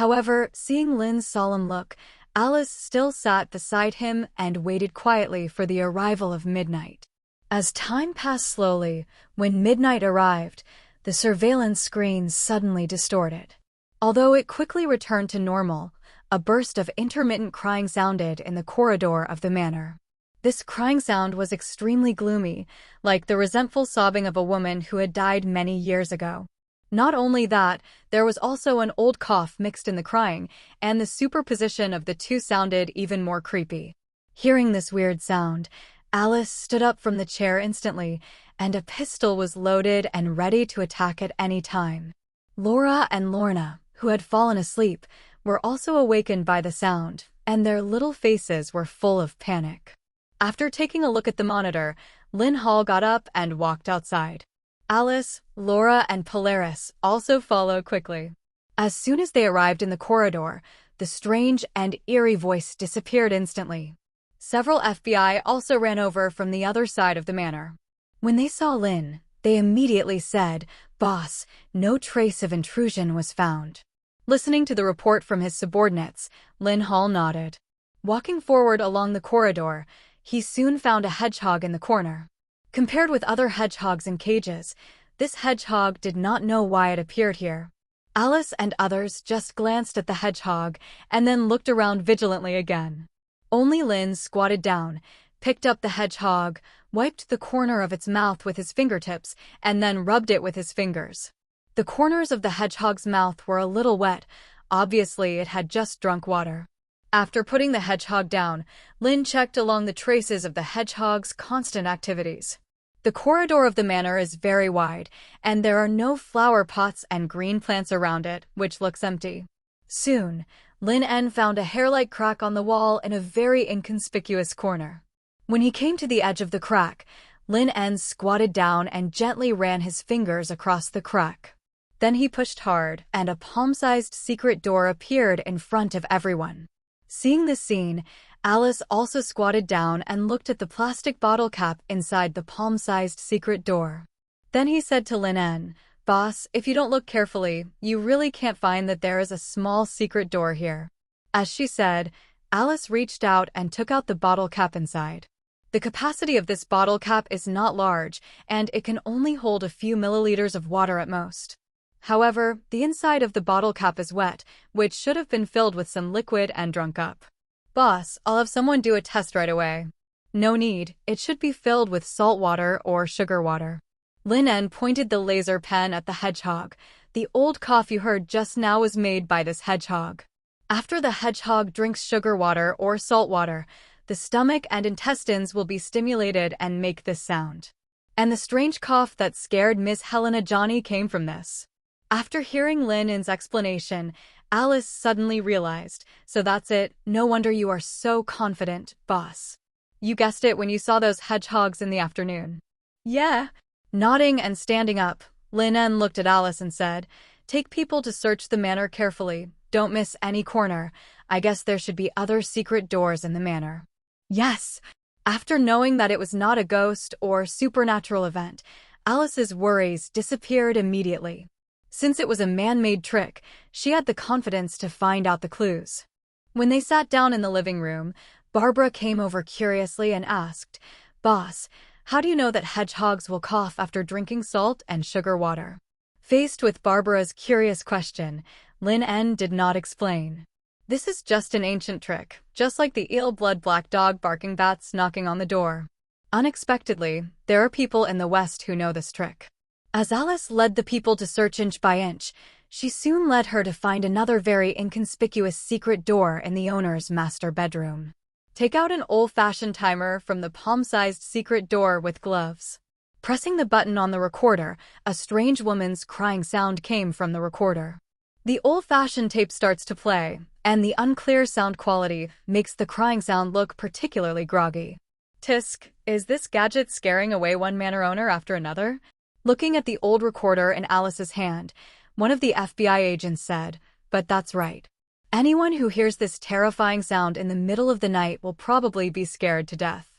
However, seeing Linn's solemn look, Alice still sat beside him and waited quietly for the arrival of midnight. As time passed slowly, when midnight arrived, the surveillance screen suddenly distorted. Although it quickly returned to normal, a burst of intermittent crying sounded in the corridor of the manor. This crying sound was extremely gloomy, like the resentful sobbing of a woman who had died many years ago. Not only that, there was also an old cough mixed in the crying, and the superposition of the two sounded even more creepy. Hearing this weird sound, Alice stood up from the chair instantly, and a pistol was loaded and ready to attack at any time. Laura and Lorna, who had fallen asleep, were also awakened by the sound, and their little faces were full of panic. After taking a look at the monitor, Linn got up and walked outside. Alice, Laura, and Polaris also followed quickly. As soon as they arrived in the corridor, the strange and eerie voice disappeared instantly. Several FBI also ran over from the other side of the manor. When they saw Linn, they immediately said, "Boss, no trace of intrusion was found." Listening to the report from his subordinates, Linn nodded. Walking forward along the corridor, he soon found a hedgehog in the corner. Compared with other hedgehogs in cages, this hedgehog did not know why it appeared here. Alice and others just glanced at the hedgehog and then looked around vigilantly again. Only Linn squatted down, picked up the hedgehog, wiped the corner of its mouth with his fingertips, and then rubbed it with his fingers. The corners of the hedgehog's mouth were a little wet. Obviously, it had just drunk water. After putting the hedgehog down, Linn checked along the traces of the hedgehog's constant activities. The corridor of the manor is very wide, and there are no flower pots and green plants around it, which looks empty. Soon, Linn found a hair-like crack on the wall in a very inconspicuous corner. When he came to the edge of the crack, Linn squatted down and gently ran his fingers across the crack. Then he pushed hard, and a palm-sized secret door appeared in front of everyone. Seeing this scene, Alice also squatted down and looked at the plastic bottle cap inside the palm-sized secret door. Then he said to Linn, "Boss, if you don't look carefully, you really can't find that there is a small secret door here." As she said, Alice reached out and took out the bottle cap inside. The capacity of this bottle cap is not large, and it can only hold a few milliliters of water at most. However, the inside of the bottle cap is wet, which should have been filled with some liquid and drunk up. "Boss, I'll have someone do a test right away." "No need, it should be filled with salt water or sugar water." Linn pointed the laser pen at the hedgehog. "The old cough you heard just now was made by this hedgehog. After the hedgehog drinks sugar water or salt water, the stomach and intestines will be stimulated and make this sound. And the strange cough that scared Miss Helena Johnny came from this." After hearing Linn's explanation, Alice suddenly realized, "So that's it, no wonder you are so confident, boss. You guessed it when you saw those hedgehogs in the afternoon." "Yeah." Nodding and standing up, Linn looked at Alice and said, "Take people to search the manor carefully. Don't miss any corner. I guess there should be other secret doors in the manor." "Yes." After knowing that it was not a ghost or supernatural event, Alice's worries disappeared immediately. Since it was a man-made trick, she had the confidence to find out the clues. When they sat down in the living room, Barbara came over curiously and asked, "Boss, how do you know that hedgehogs will cough after drinking salt and sugar water?" Faced with Barbara's curious question, Linn did not explain. "This is just an ancient trick, just like the eel blood black dog barking bats knocking on the door." Unexpectedly, there are people in the West who know this trick. As Alice led the people to search inch by inch, she soon led her to find another very inconspicuous secret door in the owner's master bedroom. Take out an old-fashioned timer from the palm-sized secret door with gloves. Pressing the button on the recorder, a strange woman's crying sound came from the recorder. The old-fashioned tape starts to play, and the unclear sound quality makes the crying sound look particularly groggy. Tisk, is this gadget scaring away one manor owner after another? Looking at the old recorder in Alice's hand, one of the FBI agents said, "But that's right. Anyone who hears this terrifying sound in the middle of the night will probably be scared to death."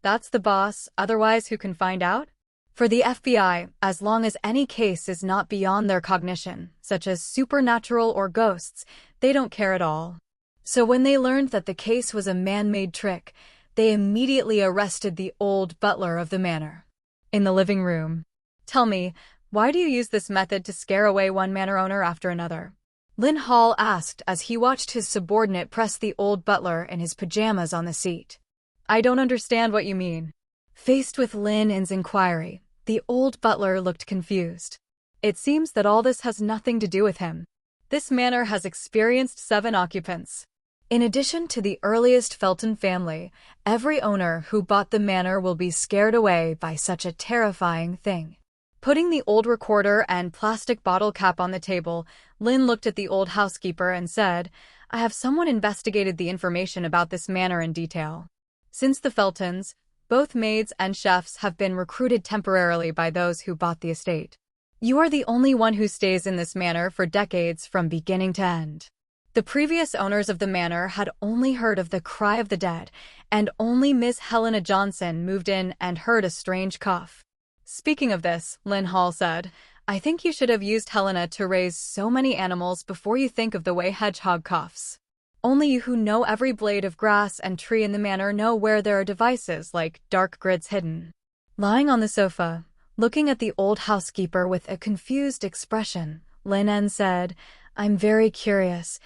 That's the boss, otherwise who can find out? For the FBI, as long as any case is not beyond their cognition, such as supernatural or ghosts, they don't care at all. So when they learned that the case was a man-made trick, they immediately arrested the old butler of the manor. In the living room. "Tell me, why do you use this method to scare away one manor owner after another?" Linn Hall asked as he watched his subordinate press the old butler in his pajamas on the seat. "I don't understand what you mean." Faced with Linn's inquiry, the old butler looked confused. "It seems that all this has nothing to do with him. This manor has experienced 7 occupants. In addition to the earliest Felton family, every owner who bought the manor will be scared away by such a terrifying thing." Putting the old recorder and plastic bottle cap on the table, Linn looked at the old housekeeper and said, "I have someone investigated the information about this manor in detail. Since the Feltons, both maids and chefs have been recruited temporarily by those who bought the estate. You are the only one who stays in this manor for decades from beginning to end. The previous owners of the manor had only heard of the cry of the dead, and only Miss Helena Johnson moved in and heard a strange cough." "Speaking of this," Linn Hall said, "I think you should have used Helena to raise so many animals before you think of the way Hedgehog coughs. Only you who know every blade of grass and tree in the manor know where there are devices like dark grids hidden." Lying on the sofa, looking at the old housekeeper with a confused expression, Linn said, "I'm very curious.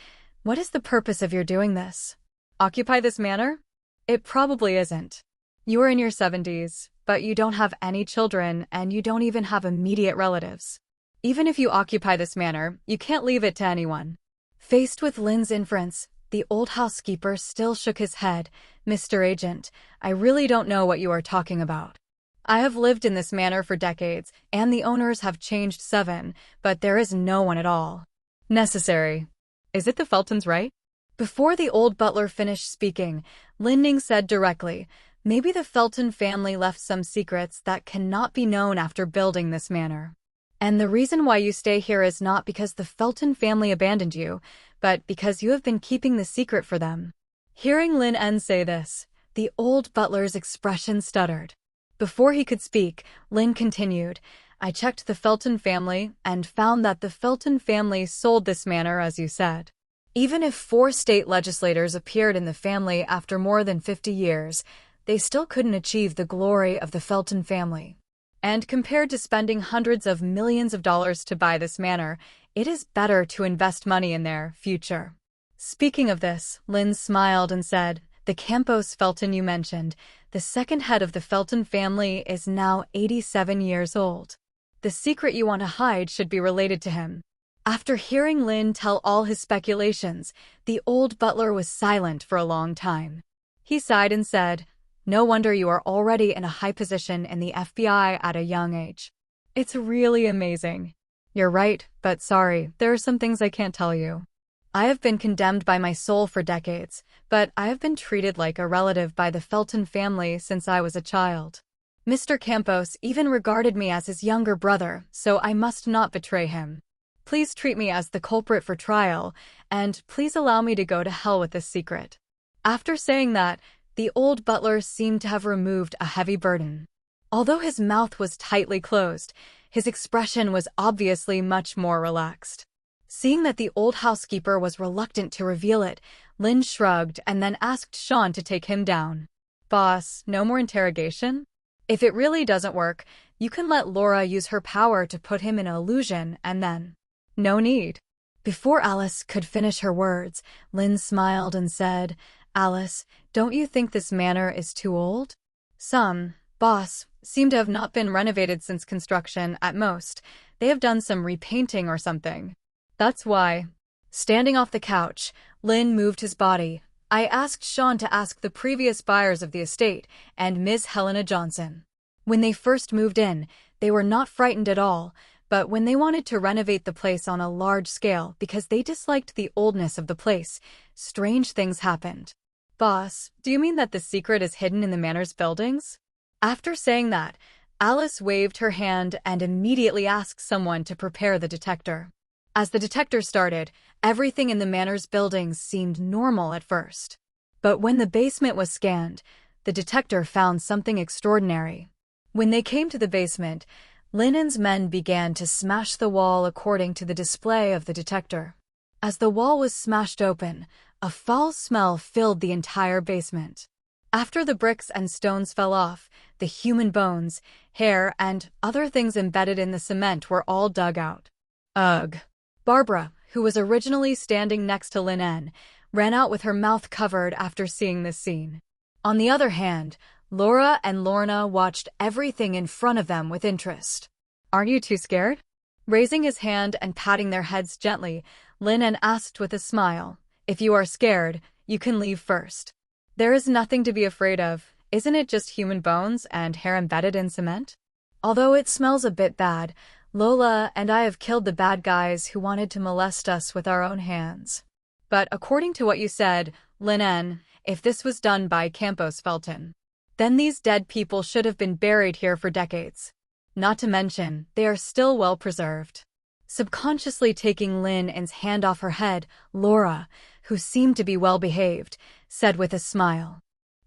What is the purpose of your doing this? Occupy this manor? It probably isn't. You are in your 70s, but you don't have any children and you don't even have immediate relatives. Even if you occupy this manor, you can't leave it to anyone." Faced with Linn's inference, the old housekeeper still shook his head. "Mr. Agent, I really don't know what you are talking about. I have lived in this manor for decades, and the owners have changed 7, but there is no one at all necessary. Is it the Feltons, right?" Before the old butler finished speaking, Linn said directly, "Maybe the Felton family left some secrets that cannot be known after building this manor. And the reason why you stay here is not because the Felton family abandoned you, but because you have been keeping the secret for them." Hearing Linn say this, the old butler's expression stuttered. Before he could speak, Linn continued, "I checked the Felton family and found that the Felton family sold this manor, as you said. Even if 4 state legislators appeared in the family after more than 50 years, they still couldn't achieve the glory of the Felton family. And compared to spending hundreds of millions of dollars to buy this manor, it is better to invest money in their future." Speaking of this, Linn smiled and said, "The Campos Felton you mentioned, the second head of the Felton family, is now 87 years old. The secret you want to hide should be related to him." After hearing Linn tell all his speculations, the old butler was silent for a long time. He sighed and said, "No wonder you are already in a high position in the FBI at a young age. It's really amazing. You're right, but sorry, there are some things I can't tell you. I have been condemned by my soul for decades, but I have been treated like a relative by the Felton family since I was a child. Mr. Campos even regarded me as his younger brother, so I must not betray him. Please treat me as the culprit for trial, and please allow me to go to hell with this secret." After saying that, the old butler seemed to have removed a heavy burden. Although his mouth was tightly closed, his expression was obviously much more relaxed. Seeing that the old housekeeper was reluctant to reveal it, Linn shrugged and then asked Sean to take him down. "Boss, no more interrogation? If it really doesn't work, you can let Laura use her power to put him in an illusion and then—" "No need." Before Alice could finish her words, Linn smiled and said, "Alice, don't you think this manor is too old? Some Boss seem to have not been renovated since construction at most. They have done some repainting or something. That's why. Standing off the couch, Linn moved his body. I asked Sean to ask the previous buyers of the estate and Ms. Helena Johnson. When they first moved in, they were not frightened at all, but when they wanted to renovate the place on a large scale because they disliked the oldness of the place, strange things happened. Boss, do you mean that the secret is hidden in the manor's buildings? After saying that, Alice waved her hand and immediately asked someone to prepare the detector. As the detector started, everything in the manor's buildings seemed normal at first. But when the basement was scanned, the detector found something extraordinary. When they came to the basement, Linn's men began to smash the wall according to the display of the detector. As the wall was smashed open, a foul smell filled the entire basement. After the bricks and stones fell off, the human bones, hair, and other things embedded in the cement were all dug out. Ugh. Barbara, who was originally standing next to Linn, ran out with her mouth covered after seeing this scene. On the other hand, Laura and Lorna watched everything in front of them with interest. Aren't you too scared? Raising his hand and patting their heads gently, Linn asked with a smile, If you are scared, you can leave first. There is nothing to be afraid of. Isn't it just human bones and hair embedded in cement? Although it smells a bit bad, Lola and I have killed the bad guys who wanted to molest us with our own hands. But according to what you said, Linn, if this was done by Campos Felton, then these dead people should have been buried here for decades. Not to mention, they are still well preserved. Subconsciously taking Linn's hand off her head, Laura, who seemed to be well behaved, said with a smile.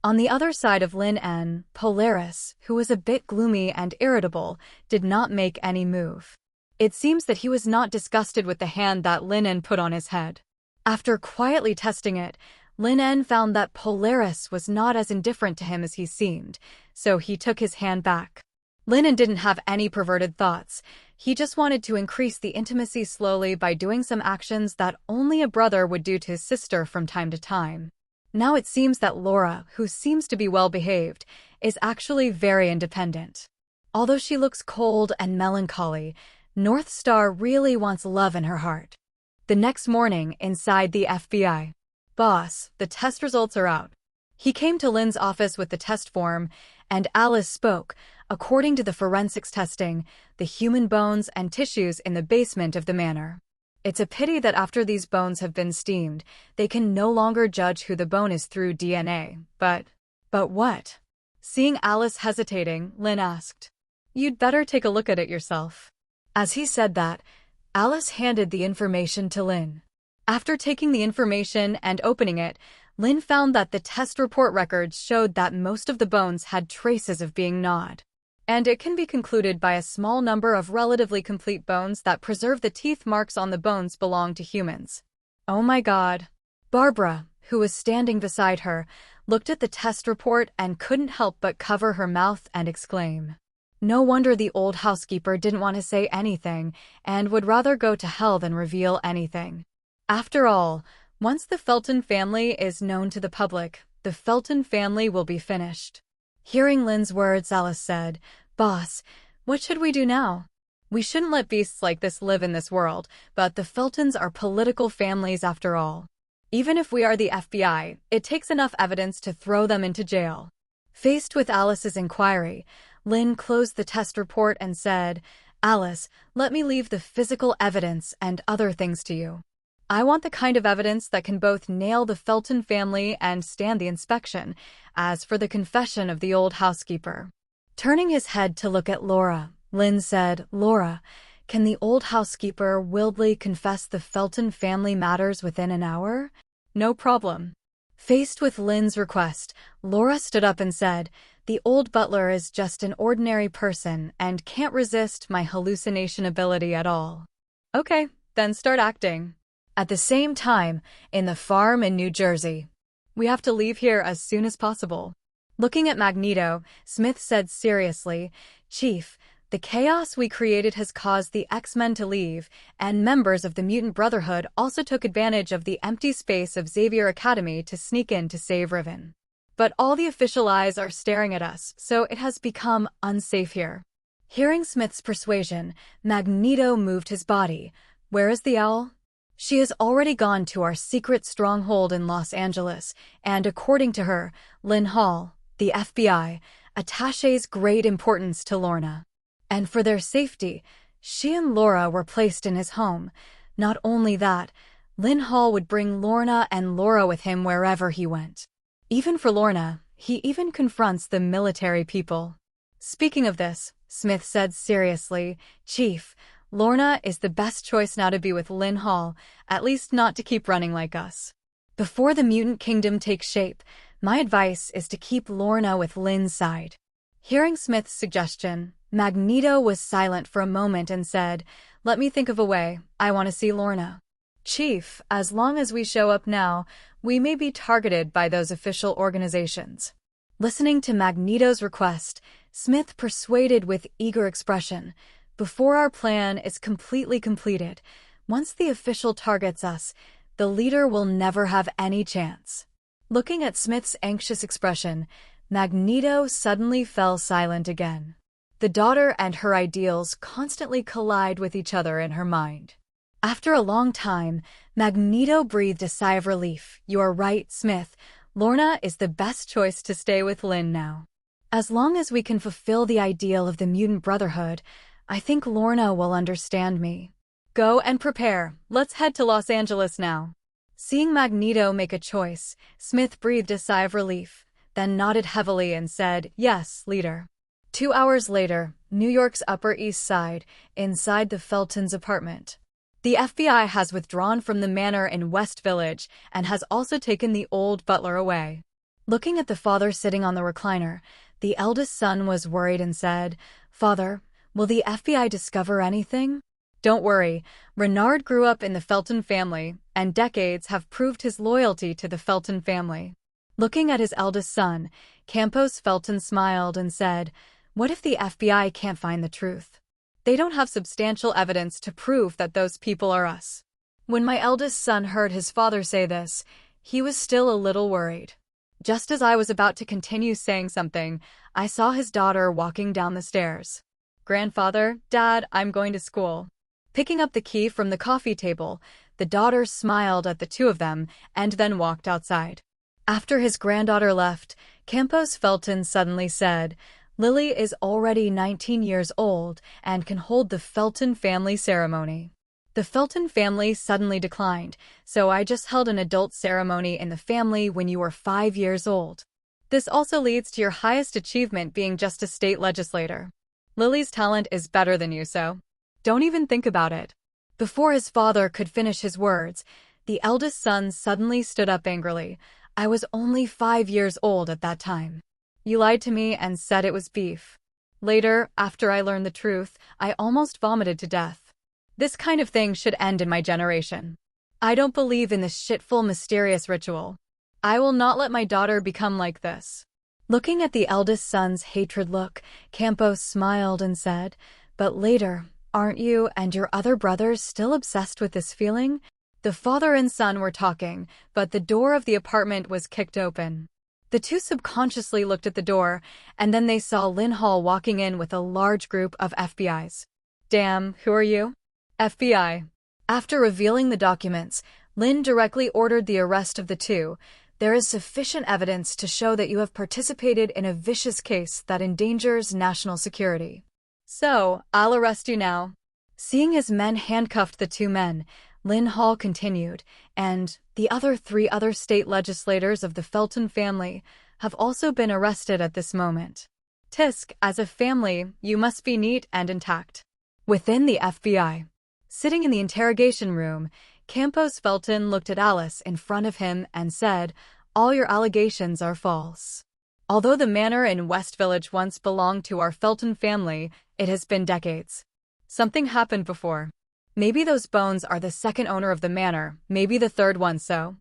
On the other side of Linn, Polaris, who was a bit gloomy and irritable, did not make any move. It seems that he was not disgusted with the hand that Linn put on his head. After quietly testing it, Linn found that Polaris was not as indifferent to him as he seemed, so he took his hand back. Linn didn't have any perverted thoughts. He just wanted to increase the intimacy slowly by doing some actions that only a brother would do to his sister from time to time. Now it seems that Laura, who seems to be well behaved, is actually very independent. Although she looks cold and melancholy, North Star really wants love in her heart. The next morning, inside the FBI. Boss, the test results are out. He came to Linn's office with the test form, and Alice spoke. According to the forensics testing, the human bones and tissues in the basement of the manor. It's a pity that after these bones have been steamed, they can no longer judge who the bone is through DNA. But what? Seeing Alice hesitating, Linn asked. You'd better take a look at it yourself. As he said that, Alice handed the information to Linn. After taking the information and opening it, Linn found that the test report records showed that most of the bones had traces of being gnawed. And it can be concluded by a small number of relatively complete bones that preserve the teeth marks on the bones belong to humans. Oh my God. Barbara, who was standing beside her, looked at the test report and couldn't help but cover her mouth and exclaim. No wonder the old housekeeper didn't want to say anything and would rather go to hell than reveal anything. After all, once the Felton family is known to the public, the Felton family will be finished. Hearing Linn's words, Alice said, Boss, what should we do now? We shouldn't let beasts like this live in this world, but the Feltons are political families after all. Even if we are the FBI, it takes enough evidence to throw them into jail. Faced with Alice's inquiry, Linn closed the test report and said, Alice, let me leave the physical evidence and other things to you. I want the kind of evidence that can both nail the Felton family and stand the inspection. As for the confession of the old housekeeper. Turning his head to look at Laura, Linn said, Laura, can the old housekeeper wildly confess the Felton family matters within an hour? No problem. Faced with Linn's request, Laura stood up and said, the old butler is just an ordinary person and can't resist my hallucination ability at all. Okay, then start acting. At the same time, in the farm in New Jersey. We have to leave here as soon as possible. Looking at Magneto, Smith said seriously, Chief, the chaos we created has caused the X-Men to leave, and members of the Mutant Brotherhood also took advantage of the empty space of Xavier Academy to sneak in to save Riven. but all the official eyes are staring at us, so it has become unsafe here. Hearing Smith's persuasion, Magneto moved his body. Where is the owl? She has already gone to our secret stronghold in Los Angeles, and according to her, Linn Hall, the FBI, attaches great importance to Lorna. And for their safety, she and Laura were placed in his home. Not only that, Linn Hall would bring Lorna and Laura with him wherever he went. Even for Lorna, he even confronts the military people. Speaking of this, Smith said seriously, Chief, Lorna is the best choice now to be with Linn Hall, at least not to keep running like us. Before the mutant kingdom takes shape, my advice is to keep Lorna with Linn's side. Hearing Smith's suggestion, Magneto was silent for a moment and said, Let me think of a way. I want to see Lorna. Chief, as long as we show up now, we may be targeted by those official organizations. Listening to Magneto's request, Smith persuaded with eager expression, Before our plan is completely completed, once the official targets us, the leader will never have any chance. Looking at Smith's anxious expression, Magneto suddenly fell silent again. The daughter and her ideals constantly collide with each other in her mind. After a long time, Magneto breathed a sigh of relief. You are right, Smith. Lorna is the best choice to stay with Linn now. As long as we can fulfill the ideal of the Mutant Brotherhood, I think Lorna will understand me. Go and prepare. Let's head to Los Angeles now. Seeing Magneto make a choice, Smith breathed a sigh of relief, then nodded heavily and said, Yes, leader. 2 hours later, New York's Upper East Side, inside the Feltons' apartment. The FBI has withdrawn from the manor in West Village and has also taken the old butler away. Looking at the father sitting on the recliner, the eldest son was worried and said, Father, will the FBI discover anything? Don't worry, Renard grew up in the Felton family, and decades have proved his loyalty to the Felton family. Looking at his eldest son, Campos Felton smiled and said, What if the FBI can't find the truth? They don't have substantial evidence to prove that those people are us. When my eldest son heard his father say this, he was still a little worried. Just as I was about to continue saying something, I saw his daughter walking down the stairs. Grandfather, Dad, I'm going to school. Picking up the key from the coffee table, the daughter smiled at the two of them and then walked outside. After his granddaughter left, Campos Felton suddenly said, Lily is already 19 years old and can hold the Felton family ceremony. The Felton family suddenly declined, so I just held an adult ceremony in the family when you were 5 years old. This also leads to your highest achievement being just a state legislator. Lily's talent is better than you, so don't even think about it. Before his father could finish his words, the eldest son suddenly stood up angrily. I was only 5 years old at that time. You lied to me and said it was beef. Later, after I learned the truth, I almost vomited to death. This kind of thing should end in my generation. I don't believe in this shitful mysterious ritual. I will not let my daughter become like this. Looking at the eldest son's hatred look, Campos smiled and said, But later, aren't you and your other brothers still obsessed with this feeling? The father and son were talking, but the door of the apartment was kicked open. The two subconsciously looked at the door, and then they saw Linn Hall walking in with a large group of FBIs. Damn, who are you? FBI. After revealing the documents, Linn directly ordered the arrest of the two. There is sufficient evidence to show that you have participated in a vicious case that endangers national security. So, I'll arrest you now. Seeing his men handcuffed the two men, Linn Hall continued, and the other 3 other state legislators of the Felton family have also been arrested at this moment. Tisk, as a family, you must be neat and intact. Within the FBI. Sitting in the interrogation room, Campos Felton looked at Alice in front of him and said, All your allegations are false. Although the manor in West Village once belonged to our Felton family, it has been decades. Something happened before. Maybe those bones are the second owner of the manor, maybe the third one so.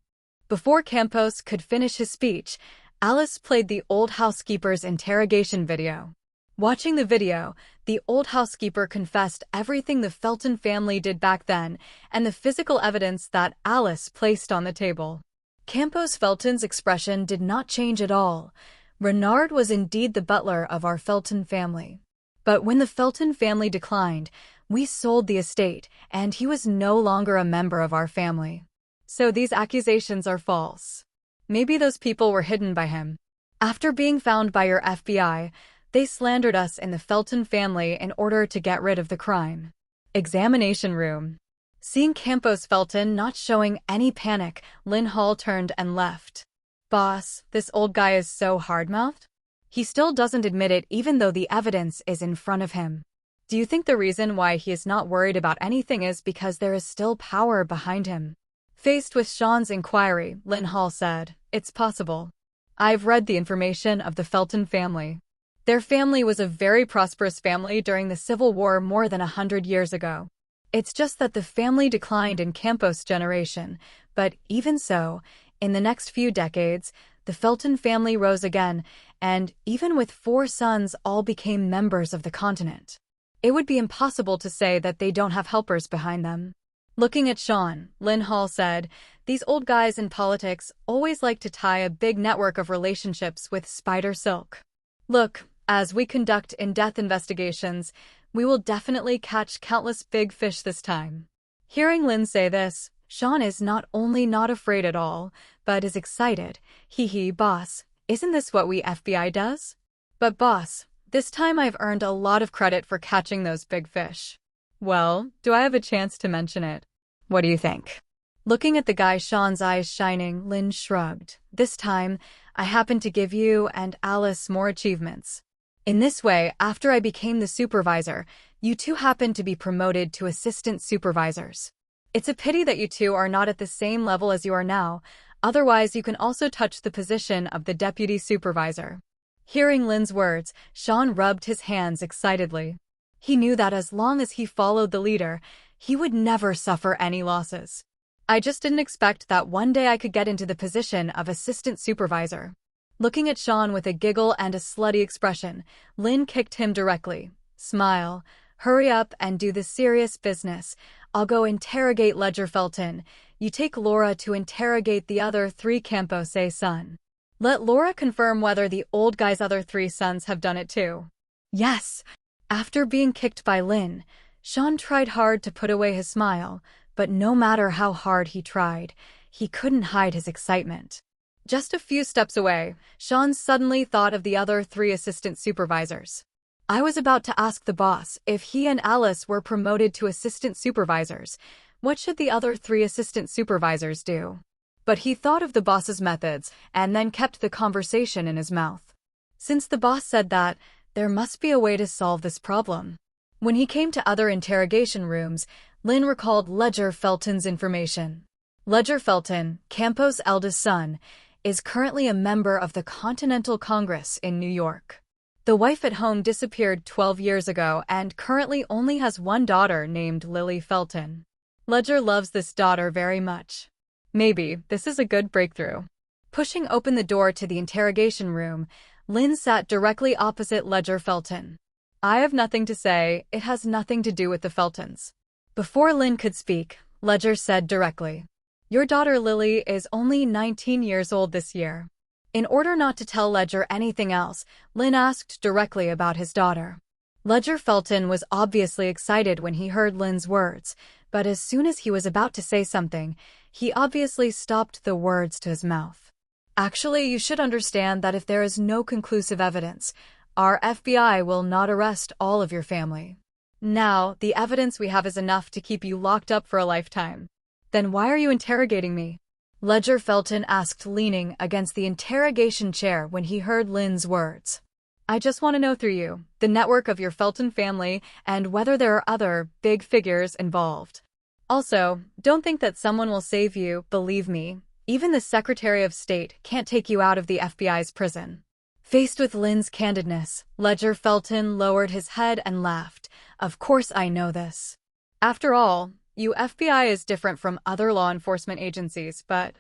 Before Campos could finish his speech, Alice played the old housekeeper's interrogation video. Watching the video, the old housekeeper confessed everything the Felton family did back then and the physical evidence that Alice placed on the table. Campos Felton's expression did not change at all. Renard was indeed the butler of our Felton family. But when the Felton family declined, we sold the estate, and he was no longer a member of our family. So these accusations are false. Maybe those people were hidden by him. After being found by your FBI, they slandered us in the Felton family in order to get rid of the crime. Examination room. Seeing Campos Felton not showing any panic, Linn Hall turned and left. Boss, this old guy is so hard-mouthed? He still doesn't admit it even though the evidence is in front of him. Do you think the reason why he is not worried about anything is because there is still power behind him? Faced with Sean's inquiry, Linn Hall said, "It's possible. I've read the information of the Felton family. Their family was a very prosperous family during the Civil War more than 100 years ago. It's just that the family declined in Campos' generation, but even so, in the next few decades, the Felton family rose again, and even with 4 sons all became members of the continent. It would be impossible to say that they don't have helpers behind them." Looking at Sean, Linn Hall said, "These old guys in politics always like to tie a big network of relationships with spider silk. Look, as we conduct in-depth investigations, we will definitely catch countless big fish this time." Hearing Linn say this, Sean is not only not afraid at all, but is excited. Hee, boss, isn't this what we FBI does? But boss, this time I've earned a lot of credit for catching those big fish. Well, do I have a chance to mention it? What do you think? Looking at the guy, Sean's eyes shining, Linn shrugged. "This time, I happen to give you and Alice more achievements. In this way, after I became the supervisor, you two happen to be promoted to assistant supervisors. It's a pity that you two are not at the same level as you are now, otherwise you can also touch the position of the deputy supervisor." Hearing Linn's words, Sean rubbed his hands excitedly. He knew that as long as he followed the leader, he would never suffer any losses. "I just didn't expect that one day I could get into the position of assistant supervisor." Looking at Sean with a giggle and a slutty expression, Linn kicked him directly. "Smile. Hurry up and do the serious business. I'll go interrogate Ledger Felton. You take Laura to interrogate the other 3 Campos son. Let Laura confirm whether the old guy's other 3 sons have done it too." "Yes." After being kicked by Linn, Sean tried hard to put away his smile, but no matter how hard he tried, he couldn't hide his excitement. Just a few steps away, Sean suddenly thought of the other 3 assistant supervisors. "I was about to ask the boss if he and Alice were promoted to assistant supervisors. What should the other 3 assistant supervisors do?" But he thought of the boss's methods and then kept the conversation in his mouth. Since the boss said that, there must be a way to solve this problem. When he came to other interrogation rooms, Linn recalled Ledger Felton's information. Ledger Felton, Campos' eldest son, is currently a member of the Continental Congress in New York. The wife at home disappeared 12 years ago and currently only has one daughter named Lily Felton. Ledger loves this daughter very much. Maybe this is a good breakthrough. Pushing open the door to the interrogation room, Linn sat directly opposite Ledger Felton. "I have nothing to say, it has nothing to do with the Feltons." Before Linn could speak, Ledger said directly, "Your daughter Lily is only 19 years old this year." In order not to tell Ledger anything else, Linn asked directly about his daughter. Ledger Felton was obviously excited when he heard Linn's words, but as soon as he was about to say something, he obviously stopped the words to his mouth. "Actually, you should understand that if there is no conclusive evidence, our FBI will not arrest all of your family. Now, the evidence we have is enough to keep you locked up for a lifetime." "Then why are you interrogating me?" Ledger Felton asked, leaning against the interrogation chair when he heard Linn's words. "I just want to know through you, the network of your Felton family, and whether there are other big figures involved. Also, don't think that someone will save you, believe me. Even the Secretary of State can't take you out of the FBI's prison." Faced with Linn's candidness, Ledger Felton lowered his head and laughed. "Of course I know this. After all, you FBI is different from other law enforcement agencies, but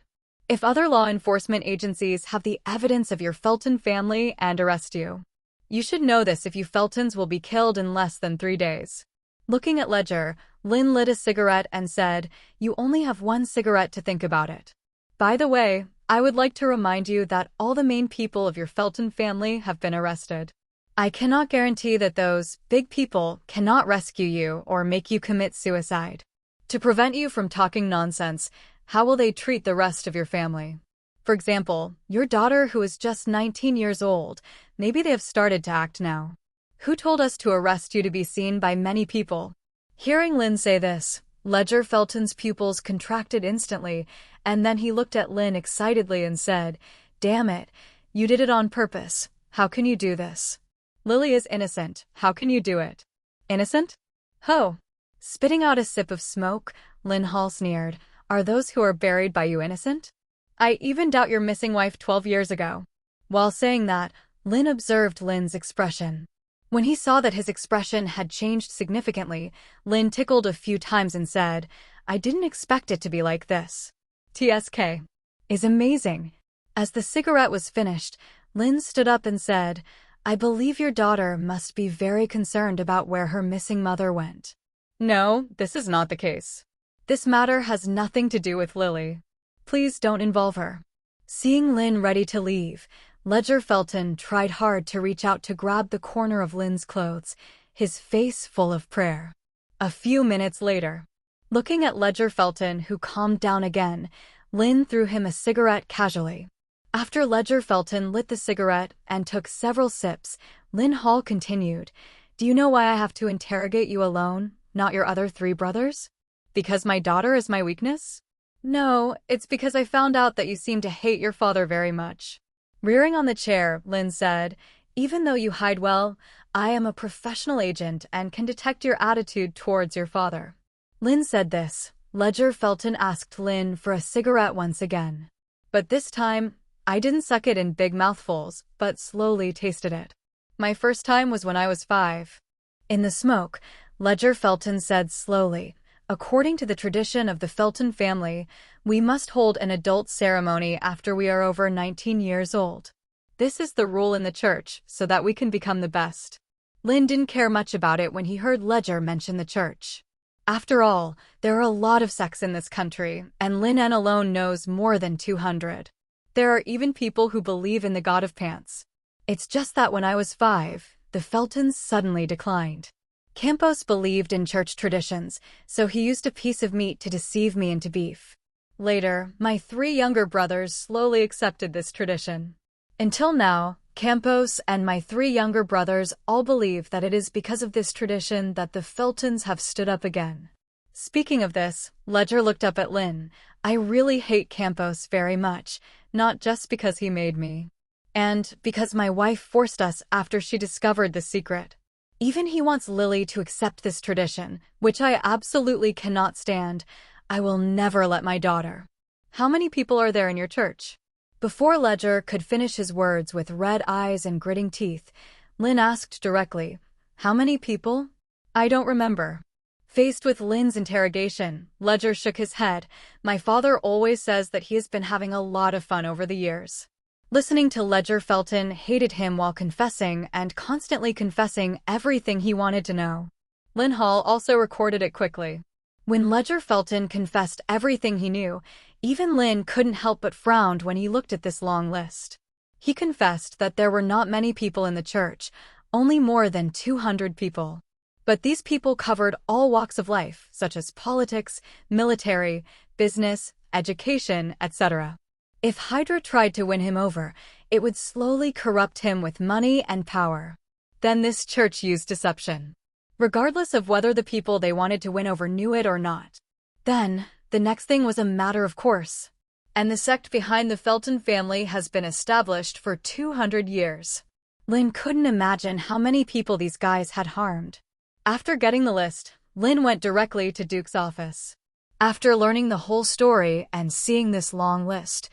if other law enforcement agencies have the evidence of your Felton family and arrest you, you should know this if you Feltons will be killed in less than 3 days." Looking at Ledger, Linn lit a cigarette and said, "You only have 1 cigarette to think about it. By the way, I would like to remind you that all the main people of your Felton family have been arrested. I cannot guarantee that those big people cannot rescue you or make you commit suicide. To prevent you from talking nonsense, how will they treat the rest of your family? For example, your daughter who is just 19 years old, maybe they have started to act now. Who told us to arrest you to be seen by many people? Hearing Linn say this, Ledger Felton's pupils contracted instantly, and then he looked at Linn excitedly and said, "Damn it, you did it on purpose. How can you do this? Lily is innocent. How can you do it?" Innocent? Ho! Spitting out a sip of smoke, Linn Hall sneered, "Are those who are buried by you innocent? I even doubt your missing wife 12 years ago." While saying that, Linn observed Linn's expression. When he saw that his expression had changed significantly, Linn tickled a few times and said, "I didn't expect it to be like this. TSK is amazing." As the cigarette was finished, Linn stood up and said, "I believe your daughter must be very concerned about where her missing mother went." No, this is not the case. This matter has nothing to do with Lily. Please don't involve her. Seeing Linn ready to leave, Ledger Felton tried hard to reach out to grab the corner of Linn's clothes, his face full of prayer. A few minutes later, looking at Ledger Felton, who calmed down again, Linn threw him a cigarette casually. After Ledger Felton lit the cigarette and took several sips, Linn Hall continued, "Do you know why I have to interrogate you alone, not your other 3 brothers? Because my daughter is my weakness? No, it's because I found out that you seem to hate your father very much." Rearing on the chair, Linn said, "Even though you hide well, I am a professional agent and can detect your attitude towards your father." Linn said this. Ledger Felton asked Linn for a cigarette once again. But this time, I didn't suck it in big mouthfuls, but slowly tasted it. My first time was when I was 5. In the smoke, Ledger Felton said slowly, "According to the tradition of the Felton family, we must hold an adult ceremony after we are over 19 years old. This is the rule in the church, so that we can become the best." Linn didn't care much about it when he heard Ledger mention the church. After all, there are a lot of sects in this country, and Linn alone knows more than 200. There are even people who believe in the god of pants. It's just that when I was 5, the Feltons suddenly declined. Campos believed in church traditions, so he used a piece of meat to deceive me into beef. Later, my 3 younger brothers slowly accepted this tradition. Until now, Campos and my 3 younger brothers all believe that it is because of this tradition that the Feltons have stood up again. Speaking of this, Ledger looked up at Linn. "I really hate Campos very much, not just because he made me, and because my wife forced us after she discovered the secret. Even he wants Lily to accept this tradition, which I absolutely cannot stand. I will never let my daughter." How many people are there in your church? Before Ledger could finish his words with red eyes and gritting teeth, Linn asked directly, "How many people?" "I don't remember." Faced with Linn's interrogation, Ledger shook his head. "My father always says that he has been having a lot of fun over the years." Listening to Ledger Felton hated him while confessing and constantly confessing everything he wanted to know. Linn Hall also recorded it quickly. When Ledger Felton confessed everything he knew, even Linn couldn't help but frown when he looked at this long list. He confessed that there were not many people in the church, only more than 200 people. But these people covered all walks of life, such as politics, military, business, education, etc. If Hydra tried to win him over, it would slowly corrupt him with money and power. Then this church used deception, regardless of whether the people they wanted to win over knew it or not. Then, the next thing was a matter of course. And the sect behind the Felton family has been established for 200 years. Linn couldn't imagine how many people these guys had harmed. After getting the list, Linn went directly to Duke's office. After learning the whole story and seeing this long list,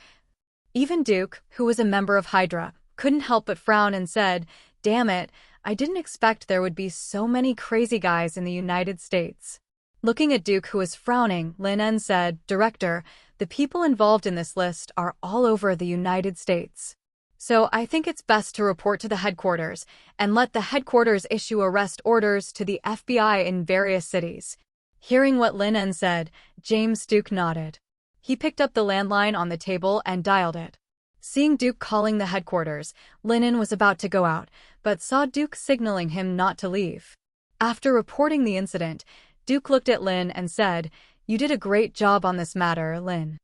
even Duke, who was a member of Hydra, couldn't help but frown and said, "Damn it, I didn't expect there would be so many crazy guys in the United States." Looking at Duke, who was frowning, Linn said, "Director, the people involved in this list are all over the United States. So I think it's best to report to the headquarters and let the headquarters issue arrest orders to the FBI in various cities." Hearing what Linn said, James Duke nodded. He picked up the landline on the table and dialed it. Seeing Duke calling the headquarters, Linn was about to go out, but saw Duke signaling him not to leave. After reporting the incident, Duke looked at Linn and said, "You did a great job on this matter, Linn.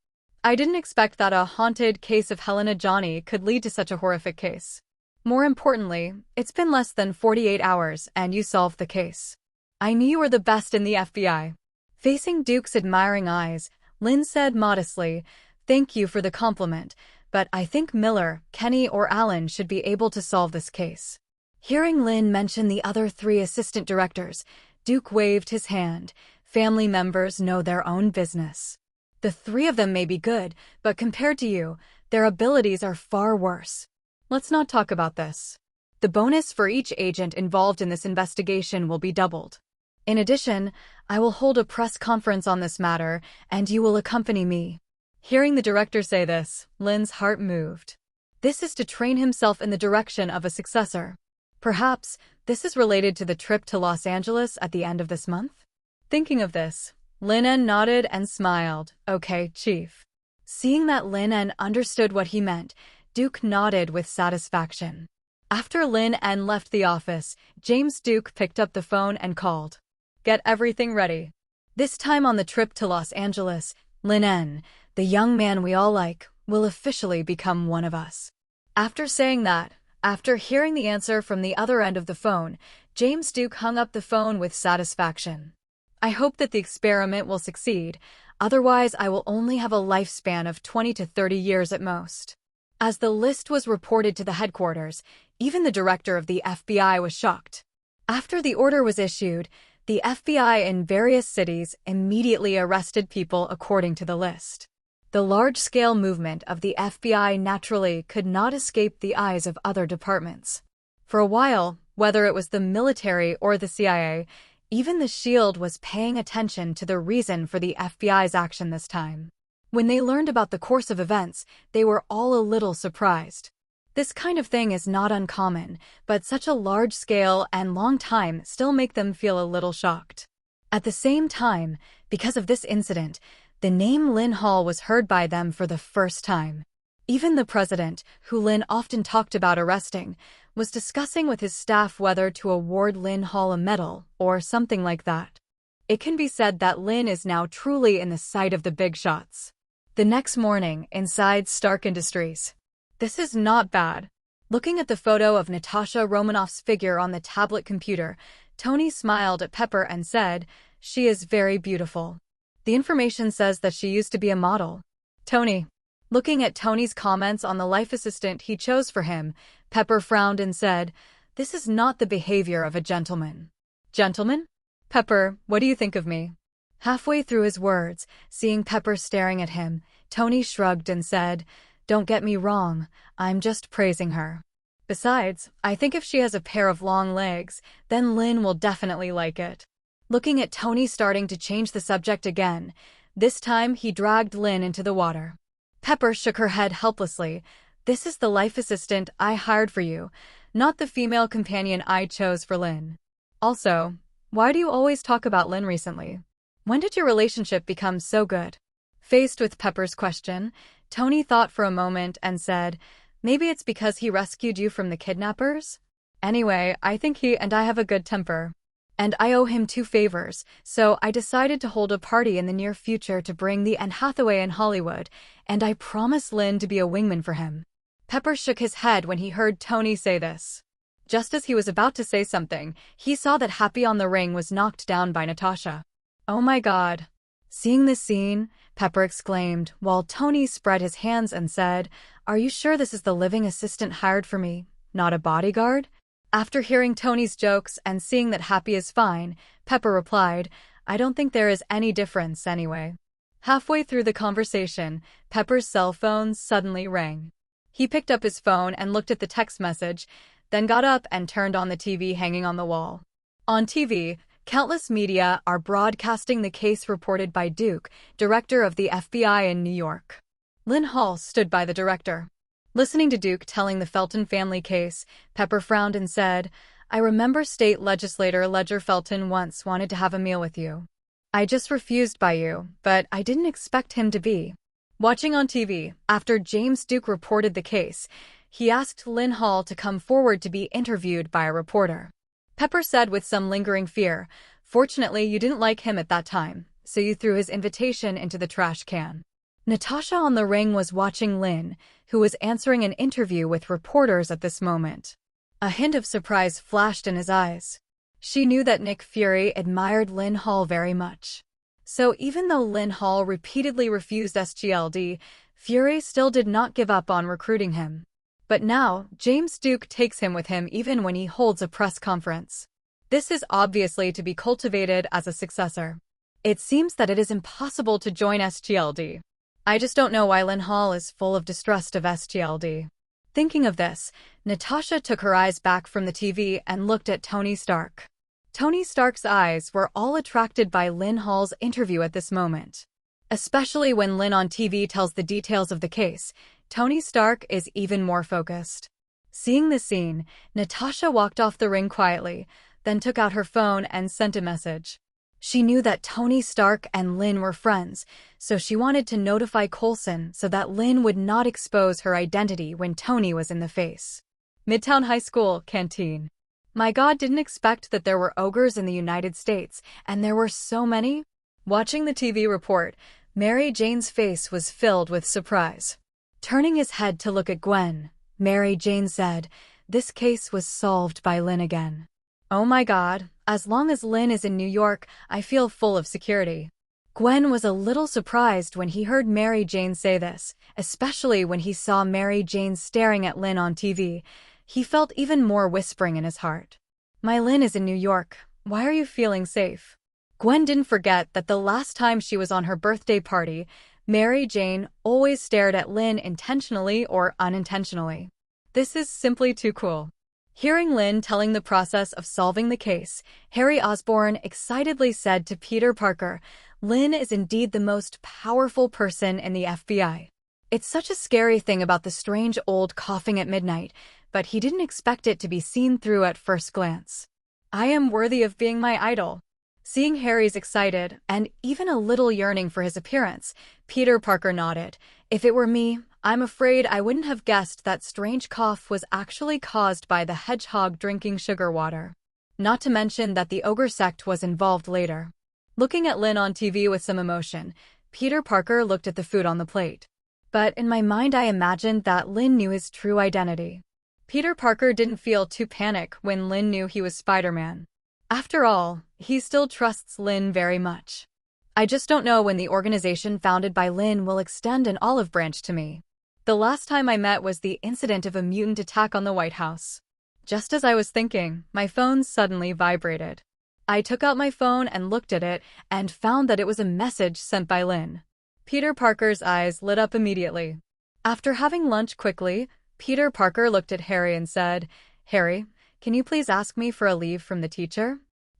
I didn't expect that a haunted case of Helena Johnny could lead to such a horrific case. More importantly, it's been less than 48 hours and you solved the case. I knew you were the best in the FBI." Facing Duke's admiring eyes, Linn said modestly, "Thank you for the compliment, but I think Miller, Kenny, or Allen should be able to solve this case." Hearing Linn mention the other 3 assistant directors, Duke waved his hand. "Family members know their own business. The 3 of them may be good, but compared to you, their abilities are far worse. Let's not talk about this. The bonus for each agent involved in this investigation will be doubled. In addition, I will hold a press conference on this matter, and you will accompany me." Hearing the director say this, Linn's heart moved. This is to train himself in the direction of a successor. Perhaps this is related to the trip to Los Angeles at the end of this month? Thinking of this, Linn nodded and smiled. "Okay, Chief." Seeing that Linn understood what he meant, Duke nodded with satisfaction. After Linn left the office, James Duke picked up the phone and called. "Get everything ready." This time on the trip to Los Angeles, Linn, the young man we all like, will officially become one of us. After saying that, after hearing the answer from the other end of the phone, James Duke hung up the phone with satisfaction. "I hope that the experiment will succeed, otherwise I will only have a lifespan of 20 to 30 years at most." As the list was reported to the headquarters, even the director of the FBI was shocked. After the order was issued, the FBI in various cities immediately arrested people according to the list. The large-scale movement of the FBI naturally could not escape the eyes of other departments. For a while, whether it was the military or the CIA, even the Shield was paying attention to the reason for the FBI's action this time. When they learned about the course of events, they were all a little surprised. This kind of thing is not uncommon, but such a large scale and long time still make them feel a little shocked. At the same time, because of this incident, the name Linn Hall was heard by them for the first time. Even the president, who Linn often talked about arresting, was discussing with his staff whether to award Linn Hall a medal or something like that. It can be said that Linn is now truly in the sight of the big shots. The next morning, inside Stark Industries. This is not bad. Looking at the photo of Natasha Romanoff's figure on the tablet computer, Tony smiled at Pepper and said, "She is very beautiful. The information says that she used to be a model." Tony. Looking at Tony's comments on the life assistant he chose for him, Pepper frowned and said, "This is not the behavior of a gentleman." "Gentleman? Pepper, what do you think of me?" Halfway through his words, seeing Pepper staring at him, Tony shrugged and said, "Don't get me wrong, I'm just praising her. Besides, I think if she has a pair of long legs, then Linn will definitely like it." Looking at Tony starting to change the subject again, this time he dragged Linn into the water. Pepper shook her head helplessly. "This is the life assistant I hired for you, not the female companion I chose for Linn. Also, why do you always talk about Linn recently? When did your relationship become so good?" Faced with Pepper's question, Tony thought for a moment and said, "Maybe it's because he rescued you from the kidnappers? Anyway, I think he and I have a good temper. And I owe him 2 favors, so I decided to hold a party in the near future to bring the Anne Hathaway in Hollywood, and I promised Linn to be a wingman for him." Pepper shook his head when he heard Tony say this. Just as he was about to say something, he saw that Happy on the Ring was knocked down by Natasha. "Oh my God." Seeing this scene, Pepper exclaimed, while Tony spread his hands and said, "Are you sure this is the living assistant hired for me, not a bodyguard?" After hearing Tony's jokes and seeing that Happy is fine, Pepper replied, "I don't think there is any difference anyway." Halfway through the conversation, Pepper's cell phone suddenly rang. He picked up his phone and looked at the text message, then got up and turned on the TV hanging on the wall. On TV, countless media are broadcasting the case reported by Duke, director of the FBI in New York. Linn Hall stood by the director. Listening to Duke telling the Felton family case, Pepper frowned and said, "I remember State Legislator Ledger Felton once wanted to have a meal with you. I just refused by you, but I didn't expect him to be." Watching on TV, after James Duke reported the case, he asked Linn Hall to come forward to be interviewed by a reporter. Pepper said with some lingering fear, "Fortunately, you didn't like him at that time, so you threw his invitation into the trash can." Natasha on the ring was watching Linn, who was answering an interview with reporters at this moment. A hint of surprise flashed in his eyes. She knew that Nick Fury admired Linn Hall very much. So even though Linn Hall repeatedly refused SGLD, Fury still did not give up on recruiting him. But now, James Duke takes him with him even when he holds a press conference. This is obviously to be cultivated as a successor. It seems that it is impossible to join SGLD. I just don't know why Linn Hall is full of distrust of SGLD. Thinking of this, Natasha took her eyes back from the TV and looked at Tony Stark. Tony Stark's eyes were all attracted by Linn Hall's interview at this moment. Especially when Linn on TV tells the details of the case, Tony Stark is even more focused. Seeing the scene, Natasha walked off the ring quietly, then took out her phone and sent a message. She knew that Tony Stark and Linn were friends, so she wanted to notify Coulson so that Linn would not expose her identity when Tony was in the face. Midtown High School canteen. My God, didn't expect that there were ogres in the United States, and there were so many. Watching the TV report, Mary Jane's face was filled with surprise. Turning his head to look at Gwen, Mary Jane said, "This case was solved by Linn again. Oh my God, as long as Linn is in New York, I feel full of security." Gwen was a little surprised when he heard Mary Jane say this, especially when he saw Mary Jane staring at Linn on TV. He felt even more whispering in his heart. "My Linn is in New York. Why are you feeling safe?" Gwen didn't forget that the last time she was on her birthday party, Mary Jane always stared at Linn intentionally or unintentionally. This is simply too cool. Hearing Linn telling the process of solving the case, Harry Osborn excitedly said to Peter Parker, "Linn is indeed the most powerful person in the FBI. It's such a scary thing about the strange old coughing at midnight, but he didn't expect it to be seen through at first glance. I am worthy of being my idol." Seeing Harry's excited and even a little yearning for his appearance, Peter Parker nodded. "If it were me, I'm afraid I wouldn't have guessed that strange cough was actually caused by the hedgehog drinking sugar water. Not to mention that the ogre sect was involved later." Looking at Linn on TV with some emotion, Peter Parker looked at the food on the plate. "But in my mind I imagined that Linn knew his true identity." Peter Parker didn't feel too panicked when Linn knew he was Spider-Man. After all, he still trusts Linn very much. "I just don't know when the organization founded by Linn will extend an olive branch to me. The last time I met was the incident of a mutant attack on the White House." Just as I was thinking, my phone suddenly vibrated. I took out my phone and looked at it and found that it was a message sent by Linn. Peter Parker's eyes lit up immediately. After having lunch quickly, Peter Parker looked at Harry and said, "Harry, can you please ask me for a leave from the teacher?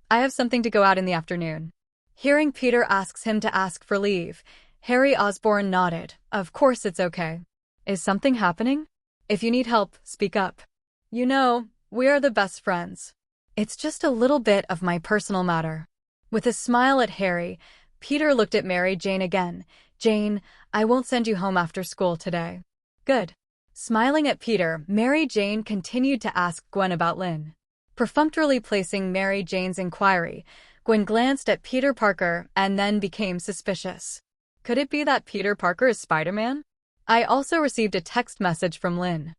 I have something to go out in the afternoon." Hearing Peter asks him to ask for leave, Harry Osborn nodded. "Of course it's okay. Is something happening? If you need help, speak up. You know, we are the best friends. It's just a little bit of my personal matter." With a smile at Harry, Peter looked at Mary Jane again. "Jane, I won't send you home after school today." "Good." Smiling at Peter, Mary Jane continued to ask Gwen about Linn. Perfunctorily placing Mary Jane's inquiry, Gwen glanced at Peter Parker and then became suspicious. Could it be that Peter Parker is Spider-Man? I also received a text message from Linn.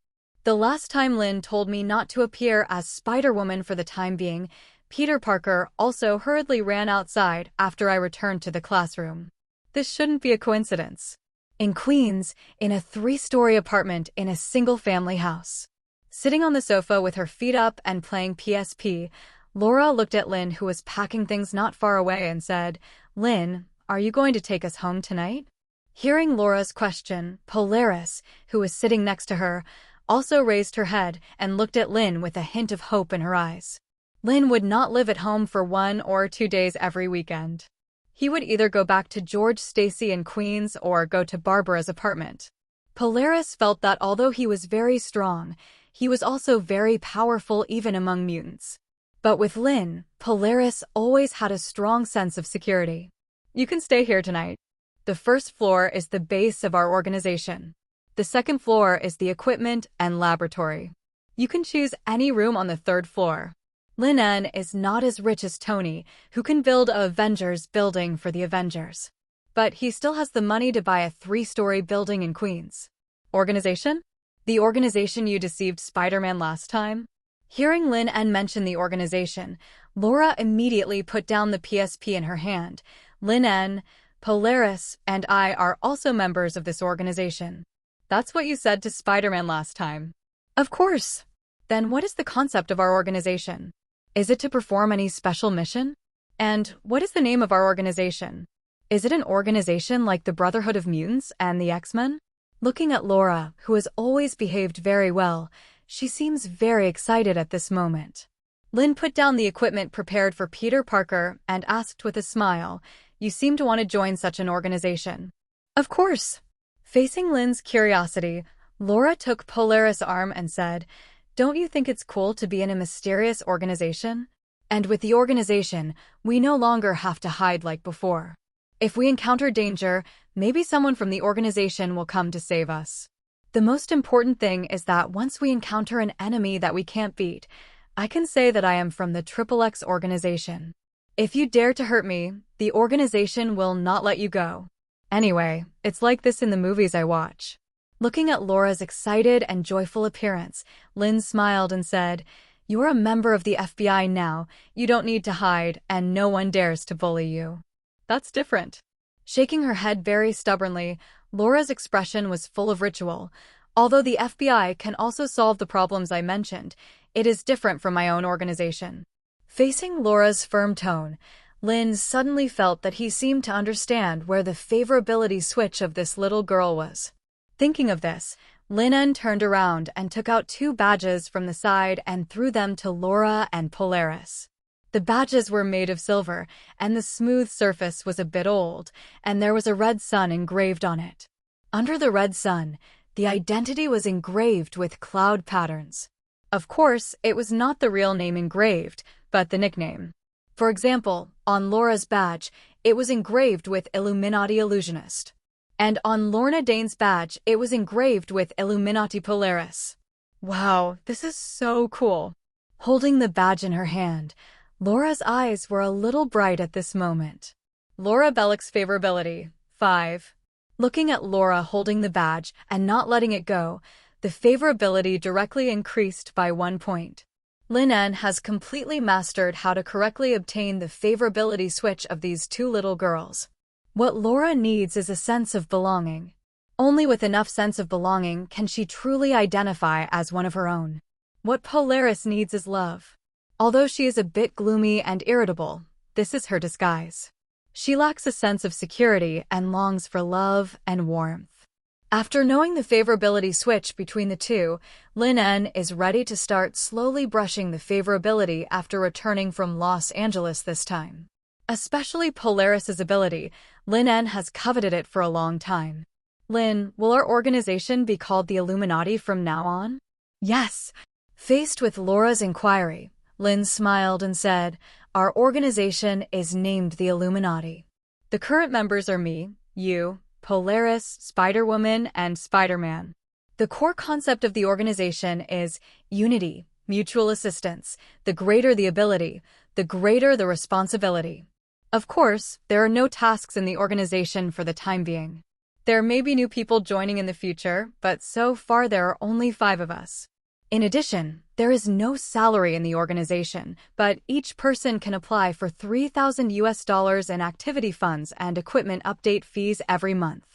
"The last time Linn told me not to appear as Spider-Woman for the time being, Peter Parker also hurriedly ran outside after I returned to the classroom. This shouldn't be a coincidence." In Queens, in a 3-story apartment in a single-family house. Sitting on the sofa with her feet up and playing PSP, Laura looked at Linn, who was packing things not far away, and said, "Linn, are you going to take us home tonight?" Hearing Laura's question, Polaris, who was sitting next to her, also raised her head and looked at Linn with a hint of hope in her eyes. Linn would not live at home for 1 or 2 days every weekend. He would either go back to George Stacy in Queens or go to Barbara's apartment. Polaris felt that although he was very strong, he was also very powerful even among mutants. But with Linn, Polaris always had a strong sense of security. "You can stay here tonight. The first floor is the base of our organization. The second floor is the equipment and laboratory. You can choose any room on the third floor. Linn is not as rich as Tony, who can build a Avengers building for the Avengers. But he still has the money to buy a 3-story building in Queens. Organization? The organization you deceived Spider-Man last time? Hearing Linn mention the organization, Laura immediately put down the PSP in her hand. Linn, Polaris, and I are also members of this organization. That's what you said to Spider-Man last time. Of course. Then what is the concept of our organization? Is it to perform any special mission? And what is the name of our organization? Is it an organization like the Brotherhood of Mutants and the X-Men? Looking at Laura, who has always behaved very well, she seems very excited at this moment. Linn put down the equipment prepared for Peter Parker and asked with a smile, "You seem to want to join such an organization." Of course. Facing Linn's curiosity, Laura took Polaris' arm and said, "Don't you think it's cool to be in a mysterious organization? And with the organization, we no longer have to hide like before. If we encounter danger, maybe someone from the organization will come to save us. The most important thing is that once we encounter an enemy that we can't beat, I can say that I am from the XXX organization. If you dare to hurt me, the organization will not let you go. Anyway, it's like this in the movies I watch." Looking at Laura's excited and joyful appearance, Linn smiled and said, "You're a member of the FBI now, you don't need to hide, and no one dares to bully you." That's different. Shaking her head very stubbornly, Laura's expression was full of ritual. Although the FBI can also solve the problems I mentioned, it is different from my own organization. Facing Laura's firm tone, Linn suddenly felt that he seemed to understand where the favorability switch of this little girl was. Thinking of this, Linn turned around and took out 2 badges from the side and threw them to Laura and Polaris. The badges were made of silver, and the smooth surface was a bit old, and there was a red sun engraved on it. Under the red sun, the identity was engraved with cloud patterns. Of course, it was not the real name engraved, but the nickname. For example, on Laura's badge, it was engraved with Illuminati Illusionist. And on Lorna Dane's badge, it was engraved with Illuminati Polaris. Wow, this is so cool. Holding the badge in her hand, Laura's eyes were a little bright at this moment. Laura Bellick's favorability, 5. Looking at Laura holding the badge and not letting it go, the favorability directly increased by 1 point. Linn has completely mastered how to correctly obtain the favorability switch of these 2 little girls. What Laura needs is a sense of belonging. Only with enough sense of belonging can she truly identify as one of her own. What Polaris needs is love. Although she is a bit gloomy and irritable, this is her disguise. She lacks a sense of security and longs for love and warmth. After knowing the favorability switch between the 2, Linn is ready to start slowly brushing the favorability after returning from Los Angeles this time. Especially Polaris's ability, Linn has coveted it for a long time. Linn, will our organization be called the Illuminati from now on? Yes. Faced with Laura's inquiry, Linn smiled and said, "Our organization is named the Illuminati. The current members are me, you, Polaris, Spider-Woman, and Spider-Man. The core concept of the organization is unity, mutual assistance. The greater the ability, the greater the responsibility. Of course, there are no tasks in the organization for the time being. There may be new people joining in the future, but so far there are only 5 of us. In addition, there is no salary in the organization, but each person can apply for $3,000 in activity funds and equipment update fees every month.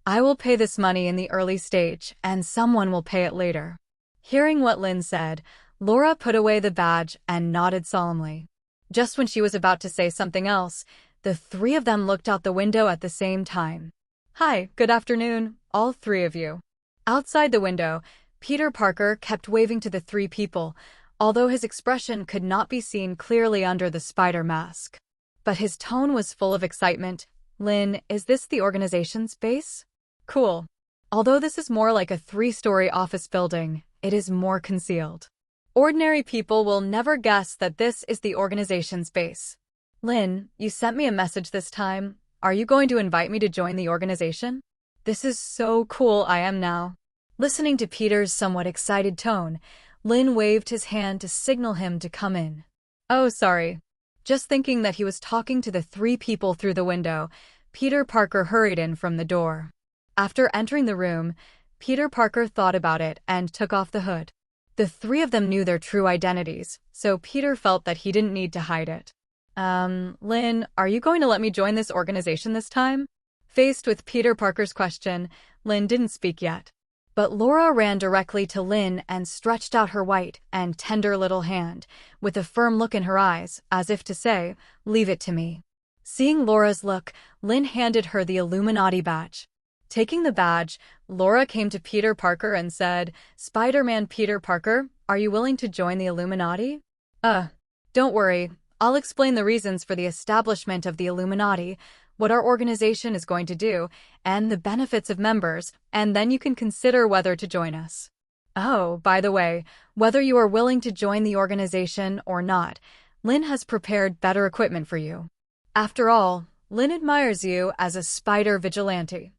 I will pay this money in the early stage, and someone will pay it later." Hearing what Linn said, Laura put away the badge and nodded solemnly. Just when she was about to say something else, the 3 of them looked out the window at the same time. "Hi, good afternoon, all 3 of you." Outside the window, Peter Parker kept waving to the 3 people, although his expression could not be seen clearly under the spider mask. But his tone was full of excitement. "Linn, is this the organization's base? Cool. Although this is more like a 3-story office building, it is more concealed. Ordinary people will never guess that this is the organization's base. Linn, you sent me a message this time. are you going to invite me to join the organization? This is so cool, I am now. Listening to Peter's somewhat excited tone, Linn waved his hand to signal him to come in. Oh, sorry. Just thinking that he was talking to the three people through the window, Peter Parker hurried in from the door. After entering the room, Peter Parker thought about it and took off the hood. The three of them knew their true identities, so Peter felt that he didn't need to hide it. Linn, are you going to let me join this organization this time? Faced with Peter Parker's question, Linn didn't speak yet. But Laura ran directly to Linn and stretched out her white and tender little hand, with a firm look in her eyes, as if to say, leave it to me. Seeing Laura's look, Linn handed her the Illuminati badge. Taking the badge, Laura came to Peter Parker and said, Spider-Man Peter Parker, are you willing to join the Illuminati? Don't worry, I'll explain the reasons for the establishment of the Illuminati, what our organization is going to do, and the benefits of members, and then you can consider whether to join us. Oh, by the way, whether you are willing to join the organization or not, Linn has prepared better equipment for you. After all, Linn admires you as a spider vigilante.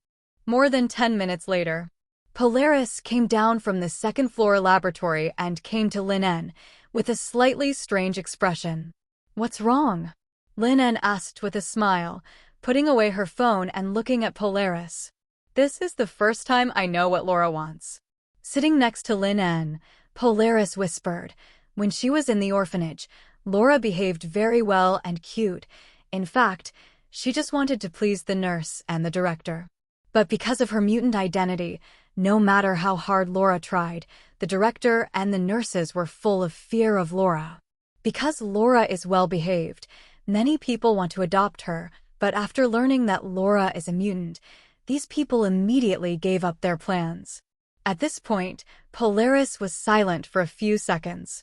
More than 10 minutes later, Polaris came down from the second-floor laboratory and came to Linn with a slightly strange expression. What's wrong? Linn asked with a smile, putting away her phone and looking at Polaris. This is the first time I know what Laura wants. Sitting next to Linn, Polaris whispered, when she was in the orphanage, Laura behaved very well and cute. In fact, she just wanted to please the nurse and the director. But because of her mutant identity, no matter how hard Laura tried, the director and the nurses were full of fear of Laura. Because Laura is well-behaved, many people want to adopt her, but after learning that Laura is a mutant, these people immediately gave up their plans. At this point, Polaris was silent for a few seconds.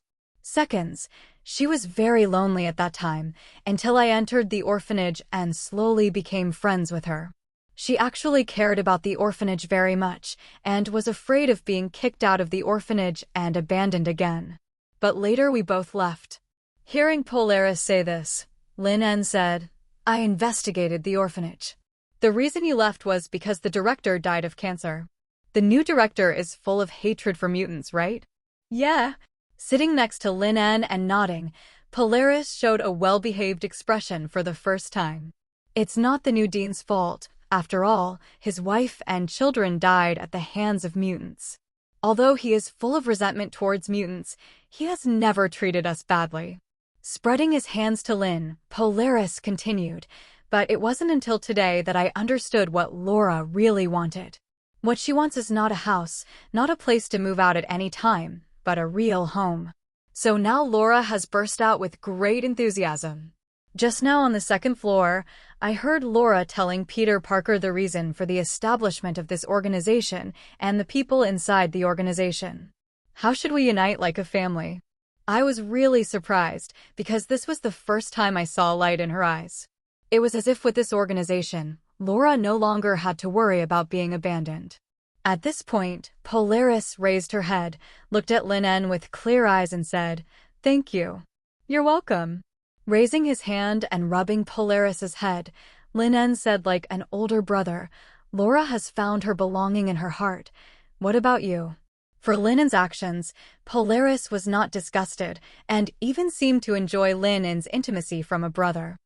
She was very lonely at that time, until I entered the orphanage and slowly became friends with her. She actually cared about the orphanage very much, and was afraid of being kicked out of the orphanage and abandoned again. But later we both left. Hearing Polaris say this, Linn said, I investigated the orphanage. The reason you left was because the director died of cancer. The new director is full of hatred for mutants, right? Yeah. Sitting next to Linn and nodding, Polaris showed a well-behaved expression for the first time. It's not the new dean's fault. After all, his wife and children died at the hands of mutants. Although he is full of resentment towards mutants, he has never treated us badly. Spreading his hands to Linn, Polaris continued, but it wasn't until today that I understood what Laura really wanted. What she wants is not a house, not a place to move out at any time, but a real home. So now Laura has burst out with great enthusiasm. Just now on the second floor, I heard Laura telling Peter Parker the reason for the establishment of this organization and the people inside the organization. How should we unite like a family? I was really surprised because this was the first time I saw light in her eyes. It was as if with this organization, Laura no longer had to worry about being abandoned. At this point, Polaris raised her head, looked at Linn with clear eyes and said, Thank you. You're welcome. Raising his hand and rubbing Polaris's head, Linn said like an older brother, Laura has found her belonging in her heart. What about you? For Linn's actions, Polaris was not disgusted and even seemed to enjoy Linn's intimacy from a brother.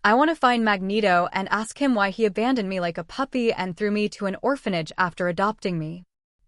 I want to find Magneto and ask him why he abandoned me like a puppy and threw me to an orphanage after adopting me.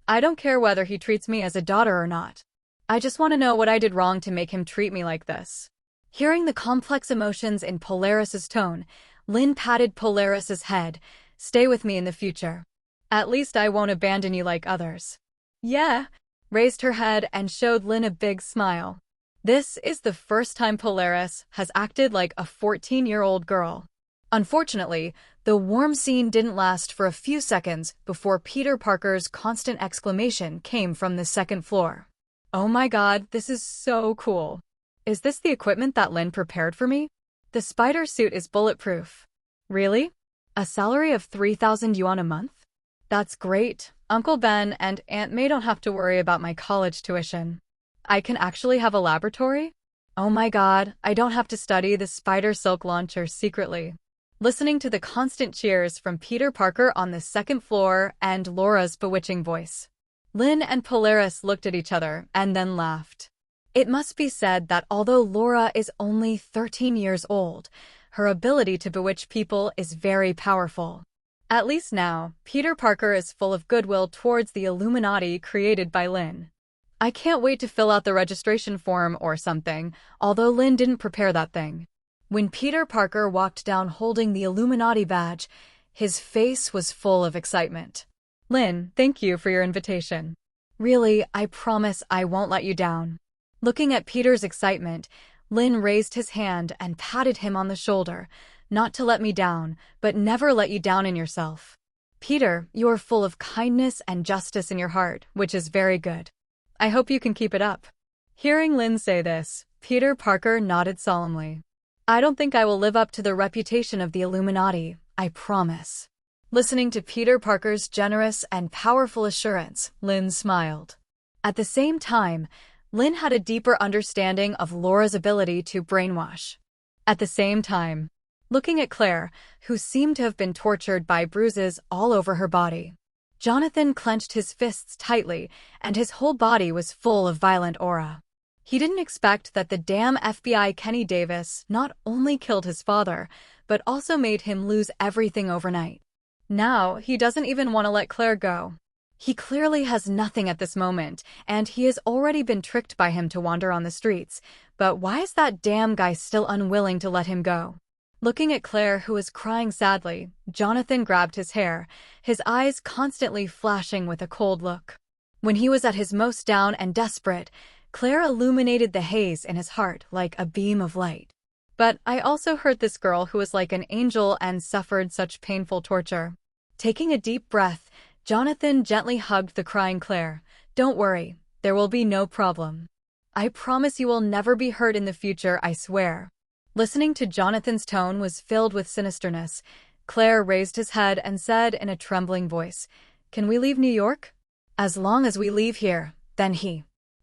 I don't care whether he treats me as a daughter or not. I just want to know what I did wrong to make him treat me like this. Hearing the complex emotions in Polaris's tone, Linn patted Polaris's head. Stay with me in the future. At least I won't abandon you like others. Yeah, raised her head and showed Linn a big smile. This is the first time Polaris has acted like a 14-year-old girl. Unfortunately, the warm scene didn't last for a few seconds before Peter Parker's constant exclamation came from the second floor. Oh my god, this is so cool. Is this the equipment that Linn prepared for me? The spider suit is bulletproof. Really? A salary of 3,000 yuan a month? That's great. Uncle Ben and Aunt May don't have to worry about my college tuition. I can actually have a laboratory? Oh my god, I don't have to study the spider silk launcher secretly. listening to the constant cheers from Peter Parker on the second floor and Laura's bewitching voice. Linn and Polaris looked at each other and then laughed. It must be said that although Laura is only 13 years old, her ability to bewitch people is very powerful. At least now, Peter Parker is full of goodwill towards the Illuminati created by Linn. I can't wait to fill out the registration form or something, although Linn didn't prepare that thing. When Peter Parker walked down holding the Illuminati badge, his face was full of excitement. Linn, thank you for your invitation. Really, I promise I won't let you down. Looking at Peter's excitement, Linn raised his hand and patted him on the shoulder, not to let me down, but never let you down in yourself. Peter, you are full of kindness and justice in your heart, which is very good. I hope you can keep it up. Hearing Linn say this, Peter Parker nodded solemnly. I don't think I will live up to the reputation of the Illuminati, I promise. Listening to Peter Parker's generous and powerful assurance, Linn smiled. At the same time, Linn had a deeper understanding of Laura's ability to brainwash. At the same time, looking at Claire, who seemed to have been tortured by bruises all over her body. Jonathan clenched his fists tightly, and his whole body was full of violent aura. He didn't expect that the damn FBI Kenny Davis not only killed his father, but also made him lose everything overnight. Now, he doesn't even want to let Claire go. He clearly has nothing at this moment, and he has already been tricked by him to wander on the streets, but why is that damn guy still unwilling to let him go? Looking at Claire, who was crying sadly, Jonathan grabbed his hair, his eyes constantly flashing with a cold look. When he was at his most down and desperate, Claire illuminated the haze in his heart like a beam of light. But I also hurt this girl who was like an angel and suffered such painful torture. Taking a deep breath, Jonathan gently hugged the crying Claire. Don't worry, there will be no problem. I promise you will never be hurt in the future, I swear. Listening to Jonathan's tone was filled with sinisterness. Claire raised his head and said in a trembling voice, Can we leave New York? As long as we leave here, then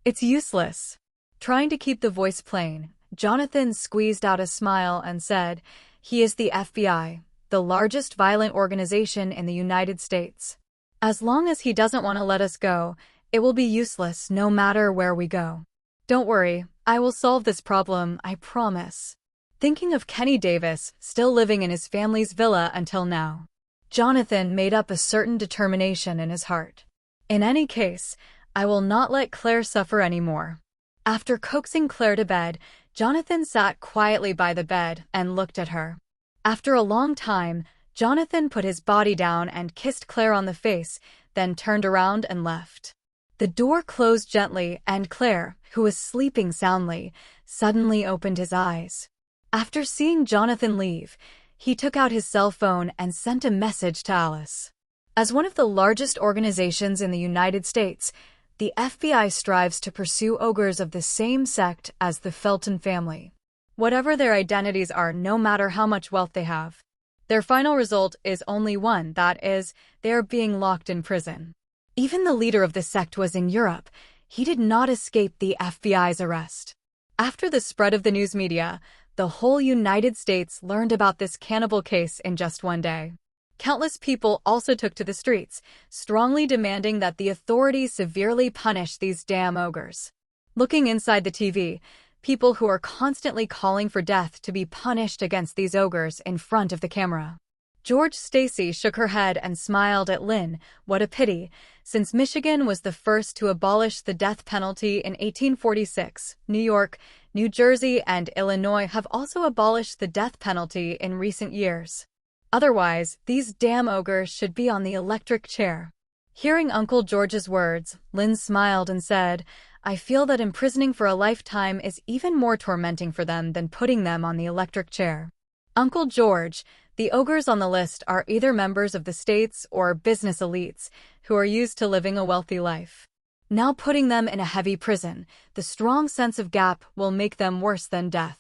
It's useless. Trying to keep the voice plain, Jonathan squeezed out a smile and said, He is the FBI, the largest violent organization in the United States. As long as he doesn't want to let us go, it will be useless no matter where we go. Don't worry, I will solve this problem, I promise. Thinking of Kenny Davis, still living in his family's villa until now, Jonathan made up a certain determination in his heart. In any case, I will not let Claire suffer anymore. After coaxing Claire to bed, Jonathan sat quietly by the bed and looked at her. After a long time, Jonathan put his body down and kissed Claire on the face, then turned around and left. The door closed gently, and Claire, who was sleeping soundly, suddenly opened his eyes. After seeing Jonathan leave, he took out his cell phone and sent a message to Alice. As one of the largest organizations in the United States, the FBI strives to pursue ogres of the same sect as the Felton family. Whatever their identities are, no matter how much wealth they have, their final result is only one, that is, they are being locked in prison. Even the leader of the sect was in Europe. He did not escape the FBI's arrest. After the spread of the news media, the whole United States learned about this cannibal case in just one day. Countless people also took to the streets, strongly demanding that the authorities severely punish these damn ogres. Looking inside the TV, people who are constantly calling for death to be punished against these ogres in front of the camera. George Stacy shook her head and smiled at Linn. What a pity, since Michigan was the first to abolish the death penalty in 1846, New York, New Jersey, and Illinois have also abolished the death penalty in recent years. Otherwise, these damn ogres should be on the electric chair. Hearing Uncle George's words, Linn smiled and said, I feel that imprisoning for a lifetime is even more tormenting for them than putting them on the electric chair. Uncle George, the ogres on the list are either members of the states or business elites who are used to living a wealthy life. Now putting them in a heavy prison, the strong sense of gap will make them worse than death.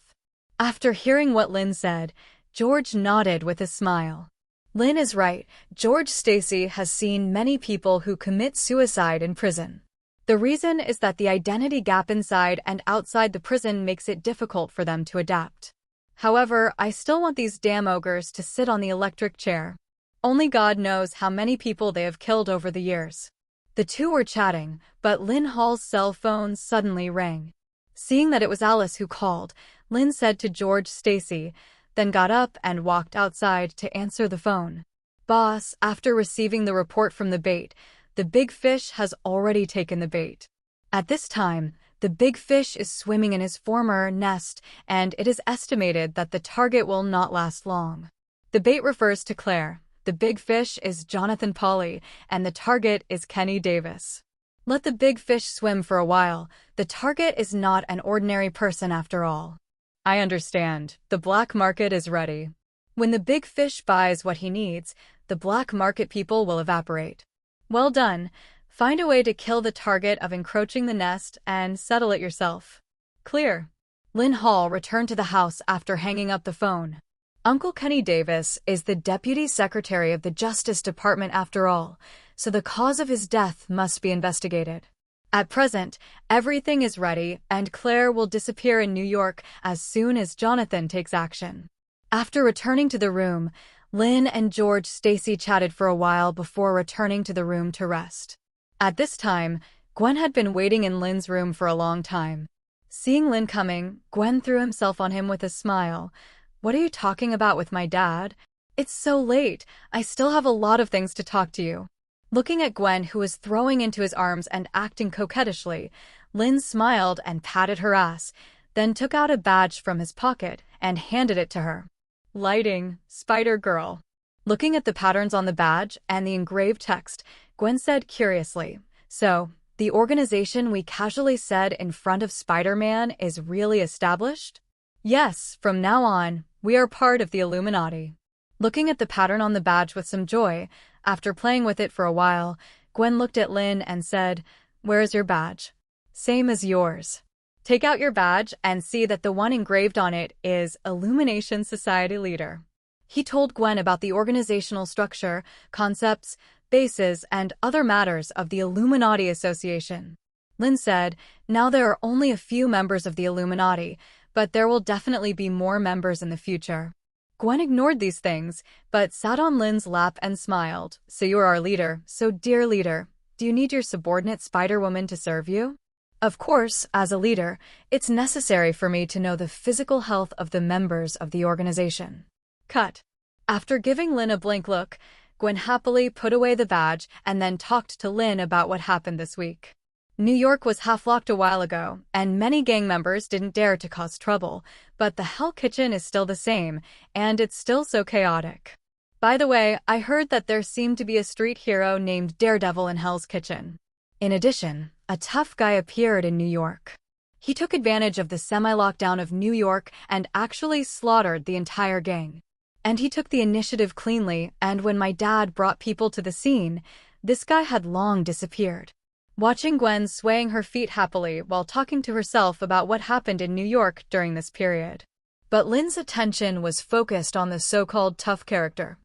After hearing what Linn said, George nodded with a smile. Linn is right. George Stacy has seen many people who commit suicide in prison. The reason is that the identity gap inside and outside the prison makes it difficult for them to adapt. However, I still want these damn ogres to sit on the electric chair. Only God knows how many people they have killed over the years. The two were chatting, but Linn Hall's cell phone suddenly rang. Seeing that it was Alice who called, Linn said to George Stacy, then got up and walked outside to answer the phone. Boss, after receiving the report from the bait, the big fish has already taken the bait. At this time, the big fish is swimming in his former nest, and it is estimated that the target will not last long. The bait refers to Claire. The big fish is Jonathan Polly, and the target is Kenny Davis. Let the big fish swim for a while. The target is not an ordinary person after all. I understand. The black market is ready. When the big fish buys what he needs, the black market people will evaporate. Well done. Find a way to kill the target of encroaching the nest and settle it yourself. Clear. Linn Hall returned to the house after hanging up the phone. Uncle Kenny Davis is the Deputy Secretary of the Justice Department after all, so the cause of his death must be investigated. At present, everything is ready, and Claire will disappear in New York as soon as Jonathan takes action. After returning to the room, Linn and George Stacy chatted for a while before returning to the room to rest. At this time, Gwen had been waiting in Linn's room for a long time. Seeing Linn coming, Gwen threw himself on him with a smile. What are you talking about with my dad? It's so late. I still have a lot of things to talk to you. Looking at Gwen, who was throwing into his arms and acting coquettishly, Linn smiled and patted her ass, then took out a badge from his pocket and handed it to her. Lighting, Spider Girl. Looking at the patterns on the badge and the engraved text, Gwen said curiously, "So, the organization we casually said in front of Spider-Man is really established?" "Yes, from now on, we are part of the Illuminati." Looking at the pattern on the badge with some joy, after playing with it for a while, Gwen looked at Linn and said, "Where is your badge?" "Same as yours." "Take out your badge and see that the one engraved on it is Illumination Society Leader." He told Gwen about the organizational structure, concepts, bases, and other matters of the Illuminati Association. Linn said, "Now there are only a few members of the Illuminati, but there will definitely be more members in the future." Gwen ignored these things, but sat on Linn's lap and smiled. "So you are our leader, so dear leader. Do you need your subordinate Spider-Woman to serve you?" "Of course, as a leader, it's necessary for me to know the physical health of the members of the organization." Cut. After giving Linn a blank look, Gwen happily put away the badge and then talked to Linn about what happened this week. New York was half-locked a while ago, and many gang members didn't dare to cause trouble, but the Hell Kitchen is still the same, and it's still so chaotic. By the way, I heard that there seemed to be a street hero named Daredevil in Hell's Kitchen. In addition, a tough guy appeared in New York. He took advantage of the semi-lockdown of New York and actually slaughtered the entire gang. And he took the initiative cleanly, and when my dad brought people to the scene, this guy had long disappeared. Watching Gwen swaying her feet happily while talking to herself about what happened in New York during this period. But Linn's attention was focused on the so-called tough character.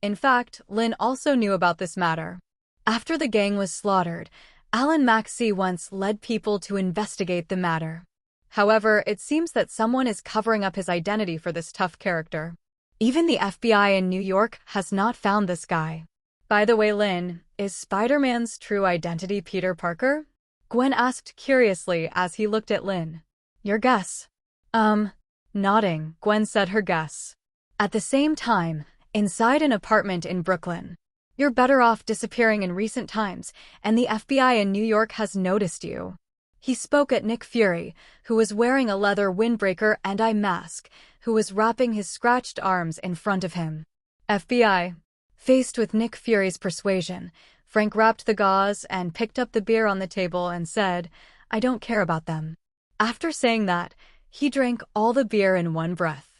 In fact, Linn also knew about this matter. After the gang was slaughtered, Alan Maxey once led people to investigate the matter. However, it seems that someone is covering up his identity for this tough character. Even the FBI in New York has not found this guy. By the way, Linn, is Spider-Man's true identity Peter Parker? Gwen asked curiously as he looked at Linn. Your guess? Nodding, Gwen said her guess. At the same time, inside an apartment in Brooklyn. You're better off disappearing in recent times, and the FBI in New York has noticed you. He spoke at Nick Fury, who was wearing a leather windbreaker and eye mask, who was wrapping his scratched arms in front of him. FBI. Faced with Nick Fury's persuasion, Frank wrapped the gauze and picked up the beer on the table and said, I don't care about them. After saying that, he drank all the beer in one breath.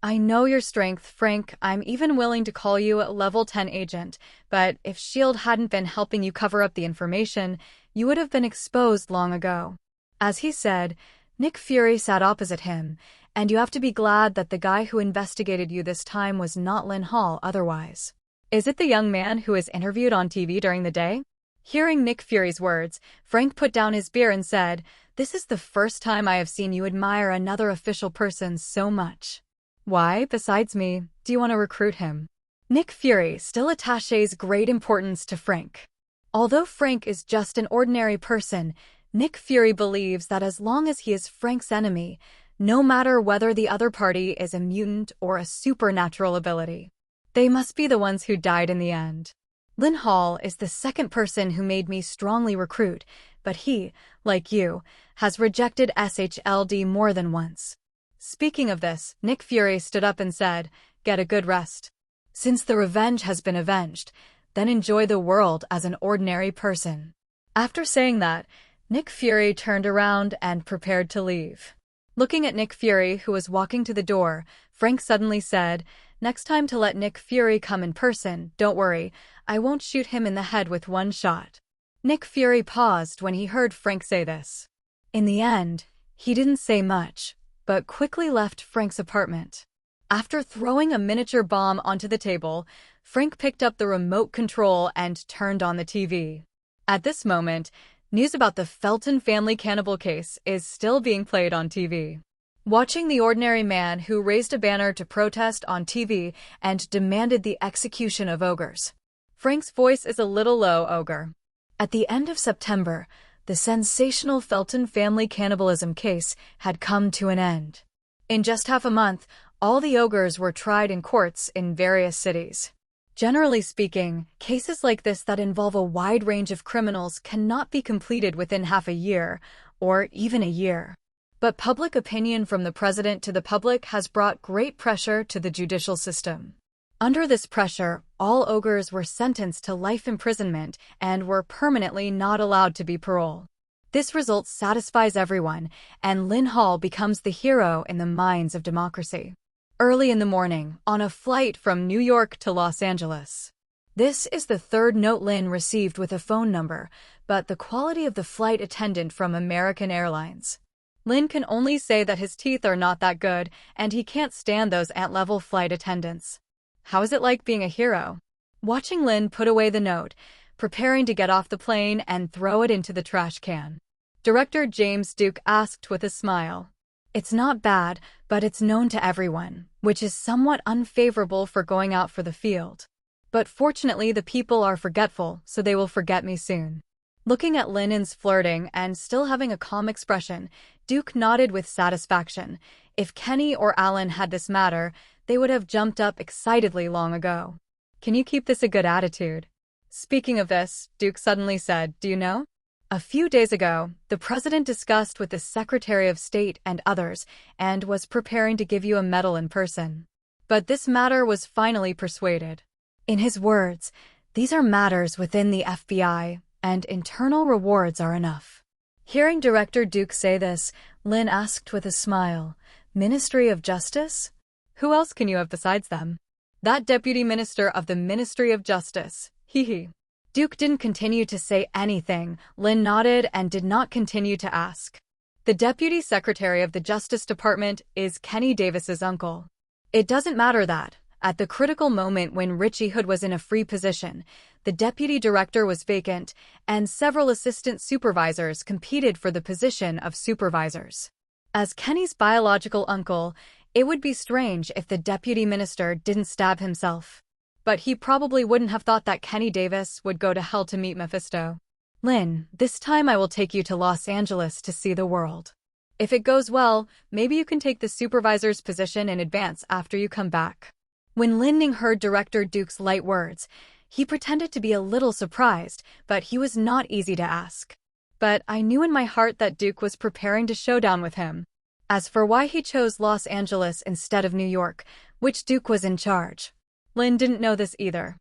I know your strength, Frank. I'm even willing to call you a level 10 agent, but if S.H.I.E.L.D. hadn't been helping you cover up the information, you would have been exposed long ago. As he said, Nick Fury sat opposite him, and you have to be glad that the guy who investigated you this time was not Linn Hall otherwise. Is it the young man who is interviewed on TV during the day? Hearing Nick Fury's words, Frank put down his beer and said, This is the first time I have seen you admire another official person so much. Why, besides me, do you want to recruit him? Nick Fury still attaches great importance to Frank. Although Frank is just an ordinary person, Nick Fury believes that as long as he is Frank's enemy, no matter whether the other party is a mutant or a supernatural ability, they must be the ones who died in the end. Linn Hall is the second person who made me strongly recruit, but he, like you, has rejected SHLD more than once. Speaking of this, Nick Fury stood up and said, "Get a good rest. Since the revenge has been avenged, then enjoy the world as an ordinary person." After saying that, Nick Fury turned around and prepared to leave. Looking at Nick Fury, who was walking to the door, Frank suddenly said, "Next time to let Nick Fury come in person, don't worry, I won't shoot him in the head with one shot." Nick Fury paused when he heard Frank say this. In the end, he didn't say much, but quickly left Frank's apartment. After throwing a miniature bomb onto the table, Frank picked up the remote control and turned on the TV. At this moment, news about the Felton family cannibal case is still being played on TV. Watching the ordinary man who raised a banner to protest on TV and demanded the execution of ogres. Frank's voice is a little low, ogre. At the end of September, the sensational Felton family cannibalism case had come to an end. In just half a month, all the ogres were tried in courts in various cities. Generally speaking, cases like this that involve a wide range of criminals cannot be completed within half a year, or even a year. But public opinion from the president to the public has brought great pressure to the judicial system. Under this pressure, all ogres were sentenced to life imprisonment and were permanently not allowed to be paroled. This result satisfies everyone, and Linn Hall becomes the hero in the minds of democracy. Early in the morning, on a flight from New York to Los Angeles. This is the third note Linn received with a phone number, but the quality of the flight attendant from American Airlines. Linn can only say that his teeth are not that good, and he can't stand those ant-level flight attendants. How is it like being a hero? Watching Linn put away the note, preparing to get off the plane and throw it into the trash can. Director James Duke asked with a smile. It's not bad, but it's known to everyone, which is somewhat unfavorable for going out for the field. But fortunately the people are forgetful, so they will forget me soon. Looking at Linn's flirting and still having a calm expression, Duke nodded with satisfaction. If Kenny or Alan had this matter, they would have jumped up excitedly long ago. Can you keep this a good attitude? Speaking of this, Duke suddenly said, do you know? A few days ago, the president discussed with the Secretary of State and others and was preparing to give you a medal in person. But this matter was finally persuaded. In his words, these are matters within the FBI, and internal rewards are enough. Hearing Director Duke say this, Linn asked with a smile, Ministry of Justice? Who else can you have besides them? That Deputy Minister of the Ministry of Justice, hee. Duke didn't continue to say anything. Linn nodded and did not continue to ask. The Deputy Secretary of the Justice Department is Kenny Davis's uncle. It doesn't matter that, at the critical moment when Richie Hood was in a free position, the Deputy Director was vacant, and several assistant supervisors competed for the position of supervisors. As Kenny's biological uncle, it would be strange if the Deputy Minister didn't stab himself. But he probably wouldn't have thought that Kenny Davis would go to hell to meet Mephisto. Linn, this time I will take you to Los Angeles to see the world. If it goes well, maybe you can take the supervisor's position in advance after you come back. When Linn heard Director Duke's light words, he pretended to be a little surprised, but he was not easy to ask. But I knew in my heart that Duke was preparing to showdown with him. As for why he chose Los Angeles instead of New York, which Duke was in charge, Linn didn't know this either.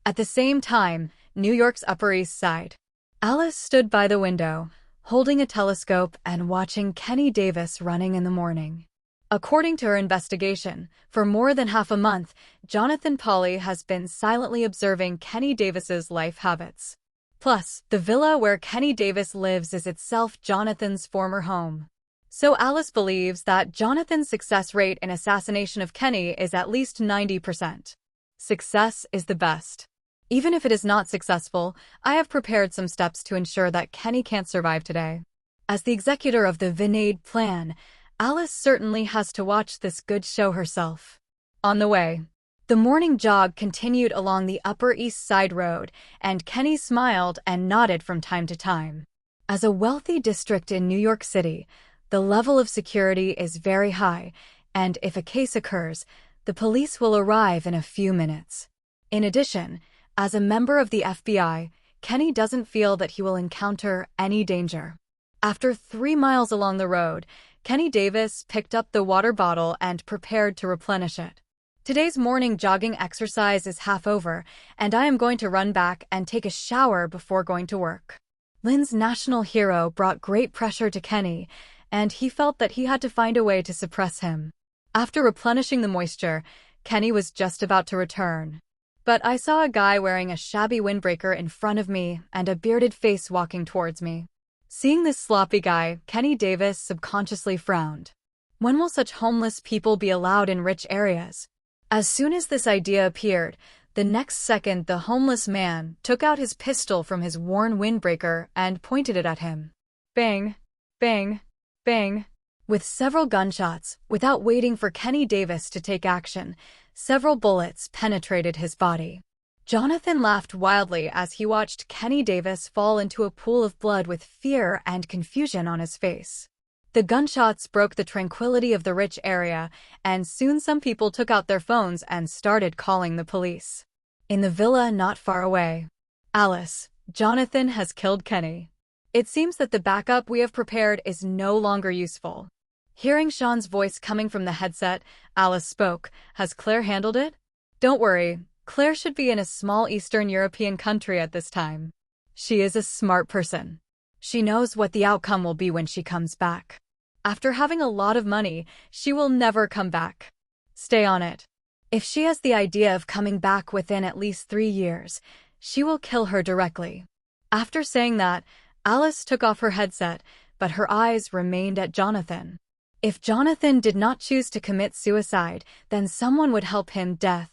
At the same time, New York's Upper East Side. Alice stood by the window, holding a telescope and watching Kenny Davis running in the morning. According to her investigation, for more than half a month, Jonathan Pauly has been silently observing Kenny Davis's life habits. Plus, the villa where Kenny Davis lives is itself Jonathan's former home. So Alice believes that Jonathan's success rate in assassination of Kenny is at least 90%. Success is the best. Even if it is not successful, I have prepared some steps to ensure that Kenny can't survive today. As the executor of the Vinade plan, Alice certainly has to watch this good show herself. On the way, the morning jog continued along the Upper East Side Road, and Kenny smiled and nodded from time to time. As a wealthy district in New York City, the level of security is very high, and if a case occurs, the police will arrive in a few minutes. In addition, as a member of the FBI, Kenny doesn't feel that he will encounter any danger. After 3 miles along the road, Kenny Davis picked up the water bottle and prepared to replenish it. Today's morning jogging exercise is half over, and I am going to run back and take a shower before going to work. Linn's national hero brought great pressure to Kenny, and he felt that he had to find a way to suppress him. After replenishing the moisture, Kenny was just about to return. But I saw a guy wearing a shabby windbreaker in front of me and a bearded face walking towards me. Seeing this sloppy guy, Kenny Davis subconsciously frowned. When will such homeless people be allowed in rich areas? As soon as this idea appeared, the next second the homeless man took out his pistol from his worn windbreaker and pointed it at him. Bang, bang, bang. With several gunshots, without waiting for Kenny Davis to take action, several bullets penetrated his body. Jonathan laughed wildly as he watched Kenny Davis fall into a pool of blood with fear and confusion on his face. The gunshots broke the tranquility of the rich area, and soon some people took out their phones and started calling the police. In the villa not far away, Alice, Jonathan has killed Kenny. It seems that the backup we have prepared is no longer useful. Hearing Sean's voice coming from the headset, Alice spoke. Has Claire handled it? Don't worry, Claire should be in a small Eastern European country at this time. She is a smart person. She knows what the outcome will be when she comes back. After having a lot of money, she will never come back. Stay on it. If she has the idea of coming back within at least 3 years, she will kill her directly. After saying that, Alice took off her headset, but her eyes remained at Jonathan. If Jonathan did not choose to commit suicide, then someone would help him death.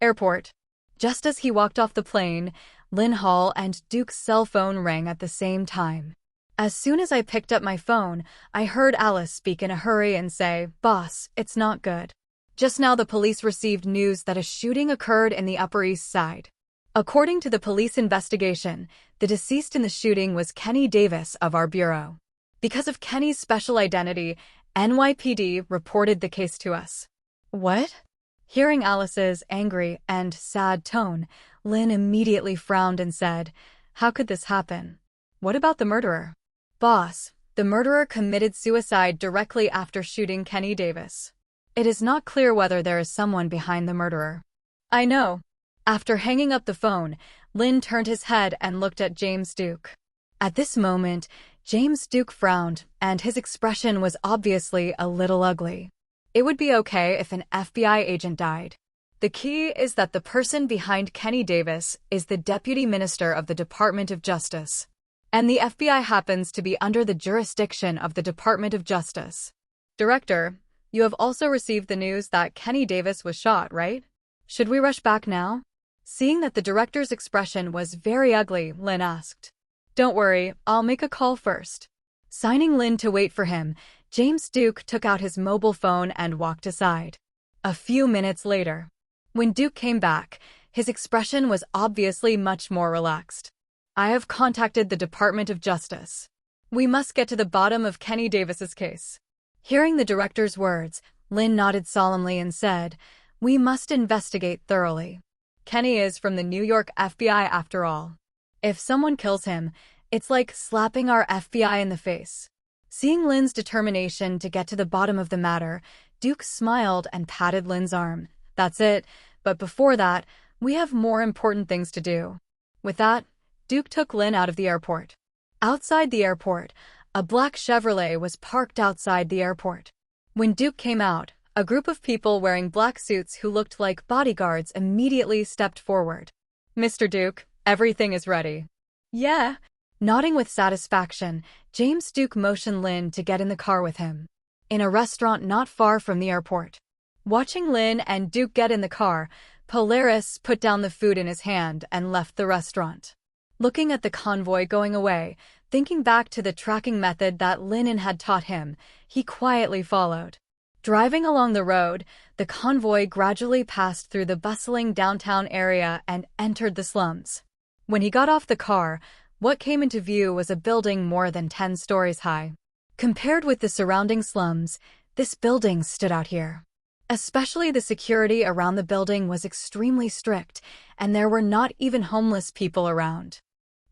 Airport. Just as he walked off the plane, Linn Hall and Duke's cell phone rang at the same time. As soon as I picked up my phone, I heard Alice speak in a hurry and say, "Boss, it's not good. Just now the police received news that a shooting occurred in the Upper East Side. According to the police investigation, the deceased in the shooting was Kenny Davis of our bureau. Because of Kenny's special identity, NYPD reported the case to us." What? Hearing Alice's angry and sad tone, Linn immediately frowned and said, "How could this happen? What about the murderer?" "Boss, the murderer committed suicide directly after shooting Kenny Davis. It is not clear whether there is someone behind the murderer." "I know." After hanging up the phone, Linn turned his head and looked at James Duke. At this moment, James Duke frowned, and his expression was obviously a little ugly. It would be okay if an FBI agent died. The key is that the person behind Kenny Davis is the Deputy Minister of the Department of Justice. And the FBI happens to be under the jurisdiction of the Department of Justice. Director, you have also received the news that Kenny Davis was shot, right? Should we rush back now? Seeing that the director's expression was very ugly, Linn asked. Don't worry, I'll make a call first. Signing Linn to wait for him, James Duke took out his mobile phone and walked aside. A few minutes later, when Duke came back, his expression was obviously much more relaxed. I have contacted the Department of Justice. We must get to the bottom of Kenny Davis's case. Hearing the director's words, Linn nodded solemnly and said, We must investigate thoroughly. Kenny is from the New York FBI after all. If someone kills him, it's like slapping our FBI in the face. Seeing Linn's determination to get to the bottom of the matter, Duke smiled and patted Linn's arm. That's it, but before that, we have more important things to do. With that, Duke took Linn out of the airport. Outside the airport, a black Chevrolet was parked outside the airport. When Duke came out, a group of people wearing black suits who looked like bodyguards immediately stepped forward. Mr. Duke, everything is ready. Yeah. Nodding with satisfaction, James Duke motioned Linn to get in the car with him. In a restaurant not far from the airport. Watching Linn and Duke get in the car, Polaris put down the food in his hand and left the restaurant. Looking at the convoy going away, Thinking back to the tracking method that Linn had taught him, he quietly followed. Driving along the road, the convoy gradually passed through the bustling downtown area and entered the slums. When he got off the car, what came into view was a building more than 10 stories high. Compared with the surrounding slums, this building stood out here. Especially the security around the building was extremely strict, and there were not even homeless people around.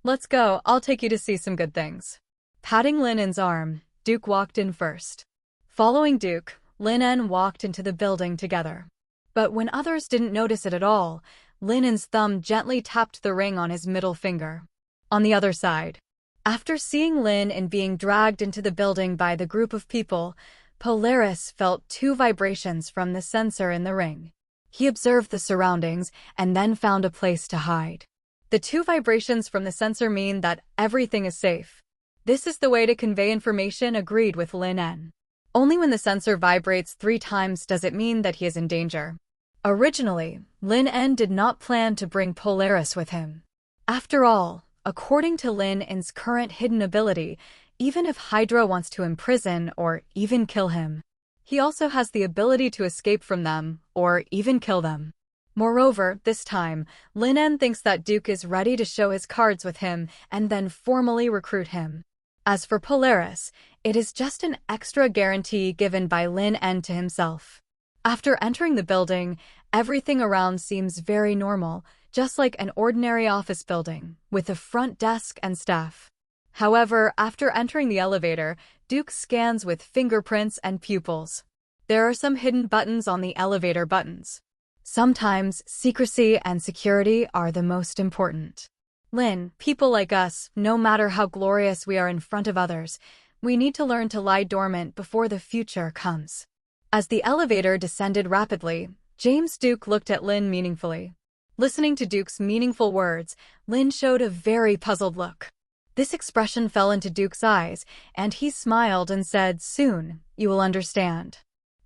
"Let's go, I'll take you to see some good things." Patting Linn's arm, Duke walked in first. Following Duke, Linn walked into the building together. But when others didn't notice it at all, Linn's thumb gently tapped the ring on his middle finger. On the other side, after seeing Linn and being dragged into the building by the group of people, Polaris felt 2 vibrations from the sensor in the ring. He observed the surroundings and then found a place to hide. The 2 vibrations from the sensor mean that everything is safe. This is the way to convey information, agreed with Linn. Only when the sensor vibrates 3 times does it mean that he is in danger. Originally, Linn did not plan to bring Polaris with him. After all, according to Linn's current hidden ability, even if Hydra wants to imprison or even kill him, he also has the ability to escape from them or even kill them. Moreover, this time, Linn thinks that Duke is ready to show his cards with him and then formally recruit him. As for Polaris, it is just an extra guarantee given by Linn to himself. After entering the building, everything around seems very normal, just like an ordinary office building, with a front desk and staff. However, after entering the elevator, Duke scans with fingerprints and pupils. There are some hidden buttons on the elevator buttons. Sometimes, secrecy and security are the most important. Linn, people like us, no matter how glorious we are in front of others, we need to learn to lie dormant before the future comes. As the elevator descended rapidly, James Duke looked at Linn meaningfully. Listening to Duke's meaningful words, Linn showed a very puzzled look. This expression fell into Duke's eyes, and he smiled and said, "Soon, you will understand."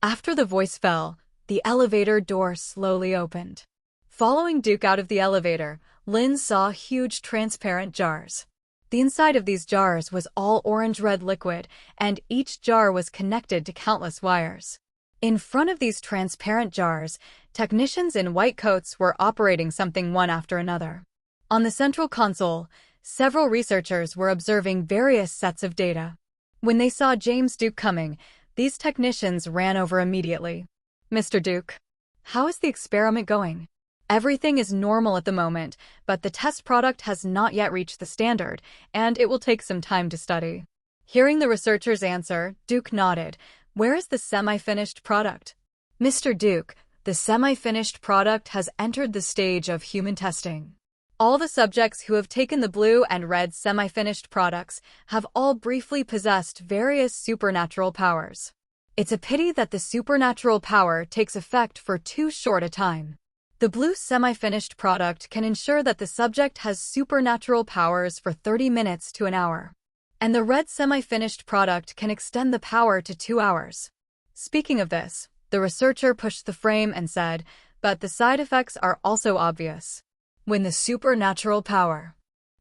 After the voice fell, the elevator door slowly opened. Following Duke out of the elevator, Linn saw huge transparent jars. The inside of these jars was all orange-red liquid, and each jar was connected to countless wires. In front of these transparent jars, technicians in white coats were operating something one after another. On the central console, several researchers were observing various sets of data. When they saw James Duke coming, these technicians ran over immediately. "Mr. Duke, how is the experiment going?" "Everything is normal at the moment, but the test product has not yet reached the standard, and it will take some time to study." Hearing the researcher's answer, Duke nodded. "Where is the semi-finished product?" "Mr. Duke, the semi-finished product has entered the stage of human testing. All the subjects who have taken the blue and red semi-finished products have all briefly possessed various supernatural powers. It's a pity that the supernatural power takes effect for too short a time. The blue semi-finished product can ensure that the subject has supernatural powers for 30 minutes to an hour. And the red semi-finished product can extend the power to 2 hours." Speaking of this, the researcher pushed the frame and said, "But the side effects are also obvious. When the supernatural power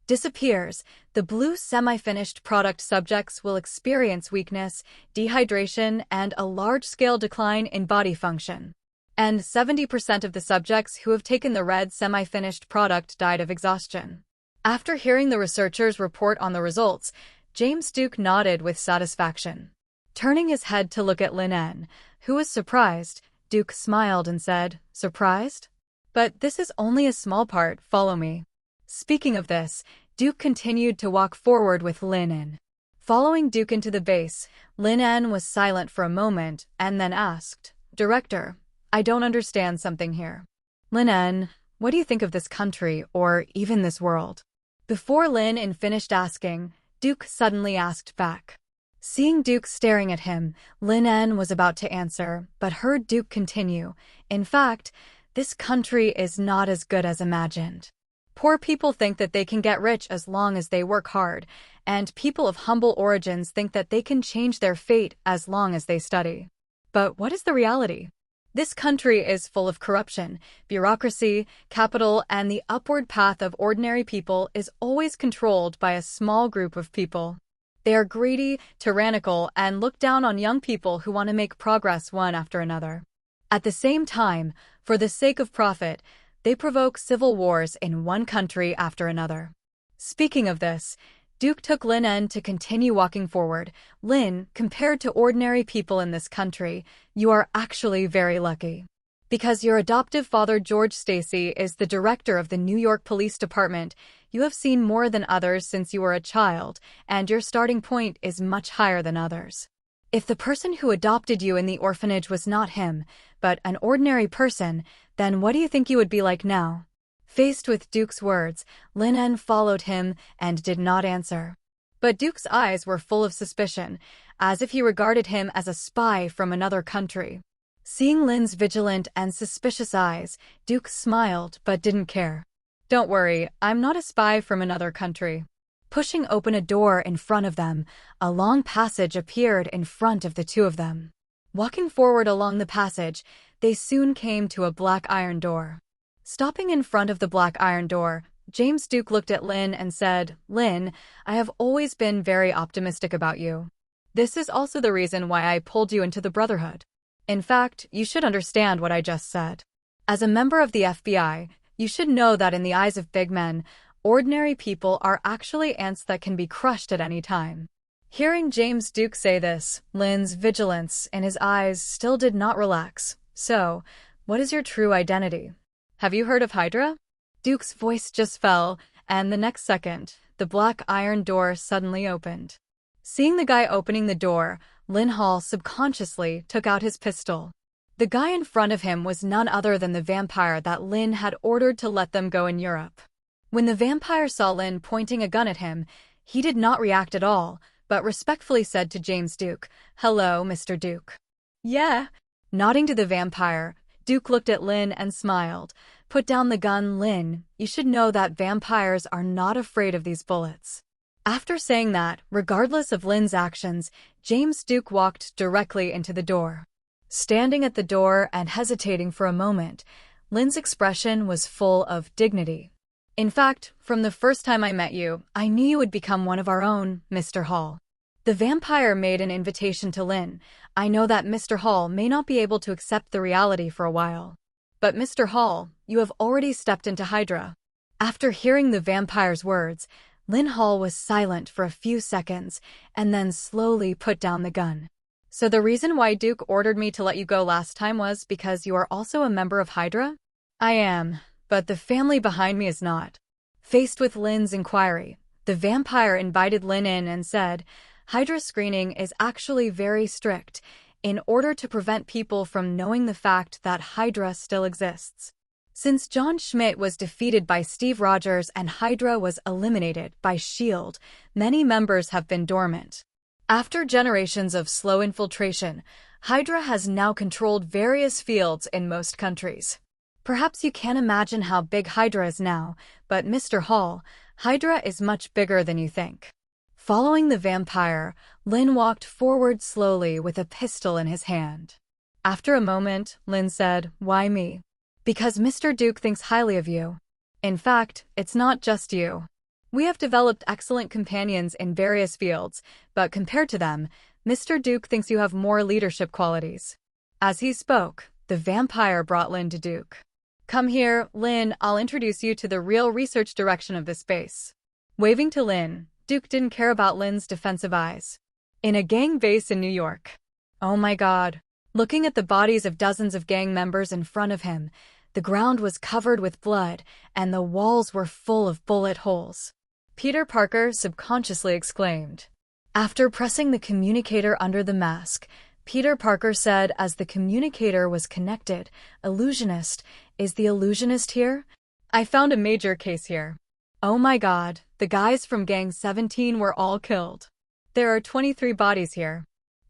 disappears, the blue semi-finished product subjects will experience weakness, dehydration, and a large-scale decline in body function. And 70% of the subjects who have taken the red semi-finished product died of exhaustion." After hearing the researchers' report on the results, James Duke nodded with satisfaction. Turning his head to look at Linn, who was surprised, Duke smiled and said, "Surprised? But this is only a small part, follow me." Speaking of this, Duke continued to walk forward with Linn. Following Duke into the base, Linn was silent for a moment and then asked, "Director, I don't understand something here." "Linn, what do you think of this country or even this world?" Before Linn finished asking, Duke suddenly asked back. Seeing Duke staring at him, Linn was about to answer, but heard Duke continue, "In fact, this country is not as good as imagined. Poor people think that they can get rich as long as they work hard, and people of humble origins think that they can change their fate as long as they study. But what is the reality? This country is full of corruption, bureaucracy, capital, and the upward path of ordinary people is always controlled by a small group of people. They are greedy, tyrannical, and look down on young people who want to make progress one after another. At the same time, for the sake of profit, they provoke civil wars in one country after another. Speaking of this, Duke took Linn in to continue walking forward. Linn, compared to ordinary people in this country, you are actually very lucky. Because your adoptive father George Stacy is the director of the New York Police Department, you have seen more than others since you were a child, and your starting point is much higher than others. If the person who adopted you in the orphanage was not him, but an ordinary person, then what do you think you would be like now? Faced with Duke's words, Linn followed him and did not answer. But Duke's eyes were full of suspicion, as if he regarded him as a spy from another country. Seeing Linn's vigilant and suspicious eyes, Duke smiled but didn't care. Don't worry, I'm not a spy from another country. Pushing open a door in front of them, a long passage appeared in front of the two of them. Walking forward along the passage, they soon came to a black iron door. Stopping in front of the black iron door, James Duke looked at Linn and said, "Linn, I have always been very optimistic about you. This is also the reason why I pulled you into the Brotherhood. In fact, you should understand what I just said. As a member of the FBI, you should know that in the eyes of big men, ordinary people are actually ants that can be crushed at any time." Hearing James Duke say this, Linn's vigilance in his eyes still did not relax. "So, what is your true identity? Have you heard of Hydra?" Duke's voice just fell, and the next second, the black iron door suddenly opened. Seeing the guy opening the door, Linn subconsciously took out his pistol. The guy in front of him was none other than the vampire that Linn had ordered to let them go in Europe. When the vampire saw Linn pointing a gun at him, he did not react at all, but respectfully said to James Duke, "Hello, Mr. Duke." "Yeah." Nodding to the vampire, Duke looked at Linn and smiled. "Put down the gun, Linn. You should know that vampires are not afraid of these bullets." After saying that, regardless of Linn's actions, James Duke walked directly into the door. Standing at the door and hesitating for a moment, Linn's expression was full of dignity. "In fact, from the first time I met you, I knew you would become one of our own, Mr. Hall." The vampire made an invitation to Linn. "I know that Mr. Hall may not be able to accept the reality for a while. But Mr. Hall, you have already stepped into Hydra." After hearing the vampire's words, Linn was silent for a few seconds and then slowly put down the gun. "So the reason why Duke ordered me to let you go last time was because you are also a member of Hydra?" "I am, but the family behind me is not." Faced with Linn's inquiry, the vampire invited Linn in and said, "Hydra screening is actually very strict in order to prevent people from knowing the fact that Hydra still exists. Since John Schmidt was defeated by Steve Rogers and Hydra was eliminated by S.H.I.E.L.D., many members have been dormant. After generations of slow infiltration, Hydra has now controlled various fields in most countries. Perhaps you can't imagine how big Hydra is now, but Mr. Hall, Hydra is much bigger than you think." Following the vampire, Linn walked forward slowly with a pistol in his hand. After a moment, Linn said, "Why me?" "Because Mr. Duke thinks highly of you. In fact, it's not just you. We have developed excellent companions in various fields, but compared to them, Mr. Duke thinks you have more leadership qualities." As he spoke, the vampire brought Linn to Duke. "Come here, Linn, I'll introduce you to the real research direction of this base." Waving to Linn, Duke didn't care about Linn's defensive eyes. "In a gang base in New York." Oh my God. Looking at the bodies of dozens of gang members in front of him, the ground was covered with blood, and the walls were full of bullet holes. Peter Parker subconsciously exclaimed. After pressing the communicator under the mask, Peter Parker said as the communicator was connected, "Illusionist, is the illusionist here? I found a major case here. Oh my God, the guys from Gang 17 were all killed. There are 23 bodies here.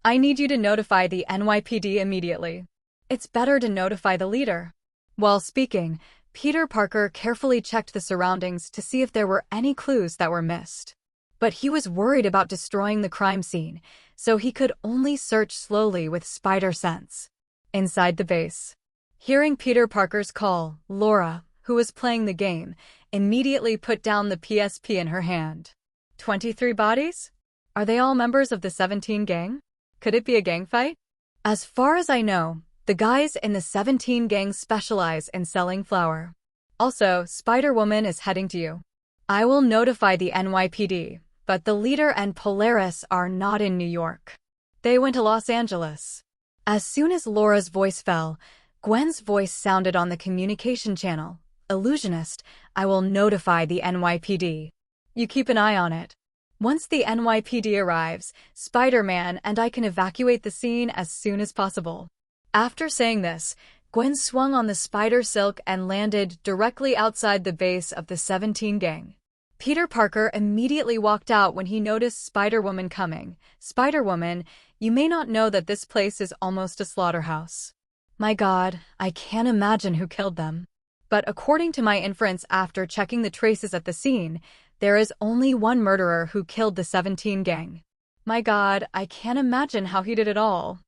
I need you to notify the NYPD immediately. It's better to notify the leader." While speaking, Peter Parker carefully checked the surroundings to see if there were any clues that were missed. But he was worried about destroying the crime scene, so he could only search slowly with spider sense. inside the base. Hearing Peter Parker's call, Laura, who was playing the game, immediately put down the PSP in her hand. 23 bodies? Are they all members of the 17 gang? Could it be a gang fight? As far as I know, the guys in the 17 gang specialize in selling flour. Also, Spider-Woman is heading to you. I will notify the NYPD, but the leader and Polaris are not in New York. They went to Los Angeles. As soon as Laura's voice fell, Gwen's voice sounded on the communication channel. Illusionist, I will notify the NYPD. You keep an eye on it. Once the NYPD arrives, Spider-Man and I can evacuate the scene as soon as possible. After saying this, Gwen swung on the spider silk and landed directly outside the base of the 17 gang. Peter Parker immediately walked out when he noticed Spider-Woman coming. Spider-Woman, you may not know that this place is almost a slaughterhouse. My God, I can't imagine who killed them. But according to my inference after checking the traces at the scene, there is only one murderer who killed the 17 gang. My God, I can't imagine how he did it all.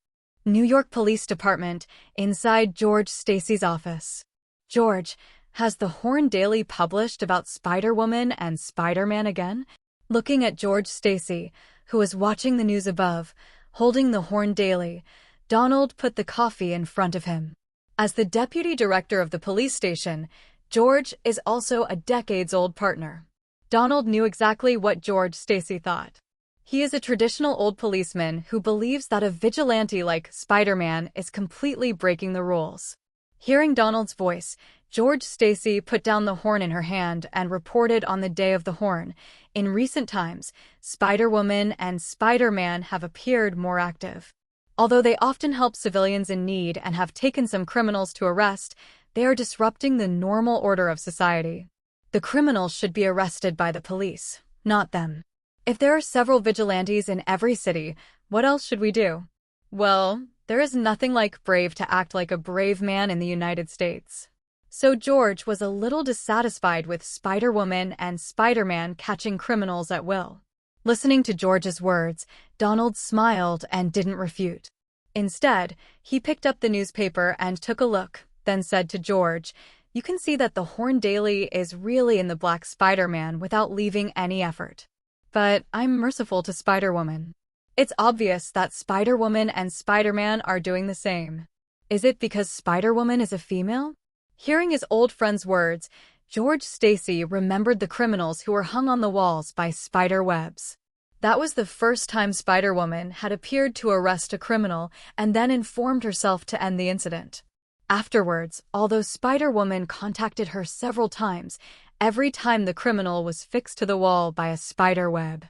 New York Police Department, inside George Stacy's office. George, has the Horn Daily published about Spider-Woman and Spider-Man again? Looking at George Stacy, who was watching the news above, holding the Horn Daily, Donald put the coffee in front of him. As the deputy director of the police station, George is also a decades-old partner. Donald knew exactly what George Stacy thought. He is a traditional old policeman who believes that a vigilante like Spider-Man is completely breaking the rules. Hearing Donald's voice, George Stacy put down the horn in her hand and reported on the Day of the Horn. In recent times, Spider-Woman and Spider-Man have appeared more active. Although they often help civilians in need and have taken some criminals to arrest, they are disrupting the normal order of society. The criminals should be arrested by the police, not them. If there are several vigilantes in every city, what else should we do? Well, there is nothing like brave to act like a brave man in the United States. So George was a little dissatisfied with Spider-Woman and Spider-Man catching criminals at will. Listening to George's words, Donald smiled and didn't refute. Instead, he picked up the newspaper and took a look, then said to George, "You can see that the Horn Daily is really in the Black Spider-Man without leaving any effort. But I'm merciful to Spider-Woman. It's obvious that Spider-Woman and Spider-Man are doing the same. Is it because Spider-Woman is a female?" Hearing his old friend's words, George Stacy remembered the criminals who were hung on the walls by spider webs. That was the first time Spider-Woman had appeared to arrest a criminal and then informed herself to end the incident. Afterwards, although Spider-Woman contacted her several times, every time the criminal was fixed to the wall by a spider web.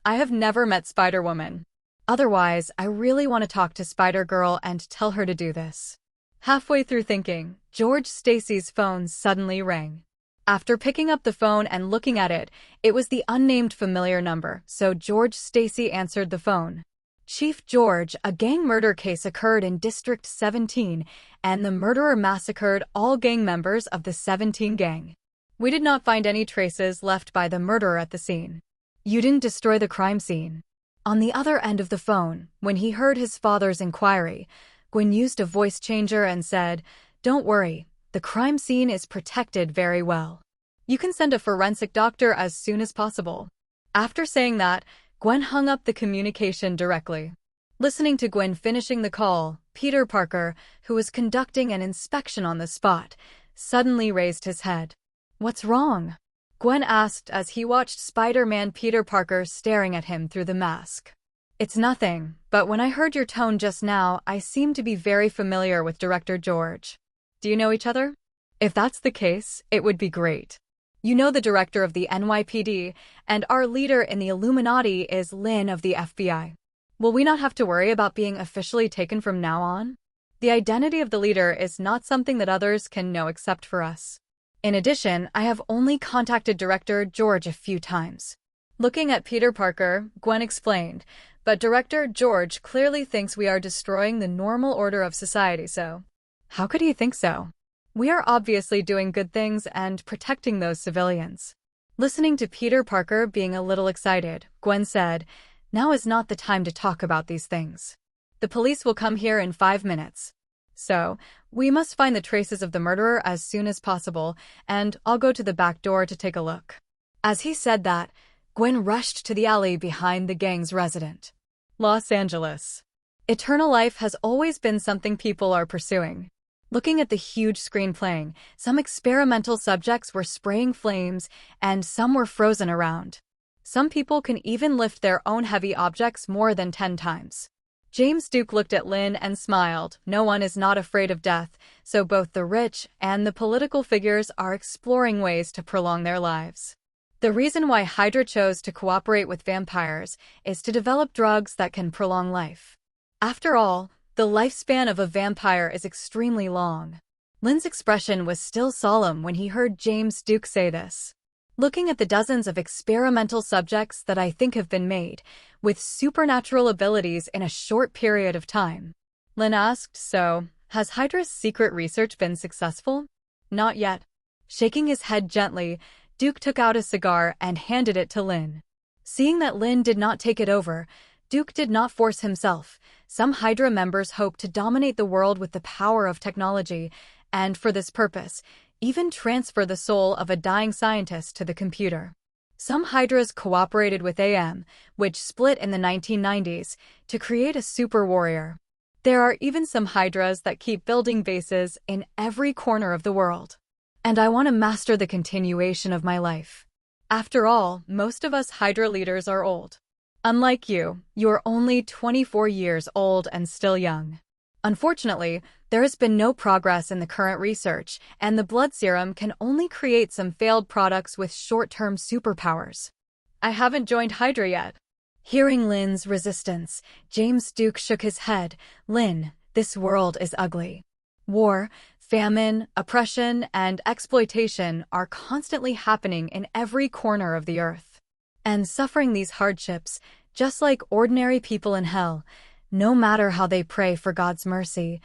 I have never met Spider-Woman. Otherwise, I really want to talk to Spider-Girl and tell her to do this. Halfway through thinking, George Stacy's phone suddenly rang. After picking up the phone and looking at it, it was the unnamed familiar number, so George Stacy answered the phone. "Chief George, a gang murder case occurred in District 17, and the murderer massacred all gang members of the 17 gang. We did not find any traces left by the murderer at the scene. You didn't destroy the crime scene." On the other end of the phone, when he heard his father's inquiry, Gwen used a voice changer and said, "Don't worry, the crime scene is protected very well. You can send a forensic doctor as soon as possible." After saying that, Gwen hung up the communication directly. Listening to Gwen finishing the call, Peter Parker, who was conducting an inspection on the spot, suddenly raised his head. "What's wrong?" Gwen asked as he watched Spider-Man Peter Parker staring at him through the mask. "It's nothing, but when I heard your tone just now, I seem to be very familiar with Director George. Do you know each other? If that's the case, it would be great. You know the director of the NYPD, and our leader in the Illuminati is Linn of the FBI. Will we not have to worry about being officially taken from now on? The identity of the leader is not something that others can know except for us. In addition, I have only contacted Director George a few times." Looking at Peter Parker, Gwen explained, "But Director George clearly thinks we are destroying the normal order of society, so..." "How could he think so? We are obviously doing good things and protecting those civilians." Listening to Peter Parker being a little excited, Gwen said, "Now is not the time to talk about these things. The police will come here in 5 minutes. So, we must find the traces of the murderer as soon as possible, and I'll go to the back door to take a look." As he said that, Gwen rushed to the alley behind the gang's residence. Los Angeles. Eternal life has always been something people are pursuing. Looking at the huge screen playing, some experimental subjects were spraying flames, and some were frozen around. Some people can even lift their own heavy objects more than 10 times. James Duke looked at Linn and smiled. No one is not afraid of death, so both the rich and the political figures are exploring ways to prolong their lives. The reason why Hydra chose to cooperate with vampires is to develop drugs that can prolong life. After all, the lifespan of a vampire is extremely long. Linn's expression was still solemn when he heard James Duke say this. Looking at the dozens of experimental subjects that I think have been made, with supernatural abilities in a short period of time, Linn asked, "So, has Hydra's secret research been successful?" "Not yet." Shaking his head gently, Duke took out a cigar and handed it to Linn. Seeing that Linn did not take it over, Duke did not force himself. Some Hydra members hope to dominate the world with the power of technology, and for this purpose, even transfer the soul of a dying scientist to the computer. Some Hydras cooperated with AM, which split in the 1990s, to create a super warrior. There are even some Hydras that keep building bases in every corner of the world. And I want to master the continuation of my life. After all, most of us Hydra leaders are old. Unlike you, you're only 24 years old and still young. Unfortunately, there has been no progress in the current research, and the blood serum can only create some failed products with short-term superpowers. I haven't joined Hydra yet. Hearing Linn's resistance, James Duke shook his head. "Linn, this world is ugly. War, famine, oppression, and exploitation are constantly happening in every corner of the earth. And suffering these hardships, just like ordinary people in hell, no matter how they pray for God's mercy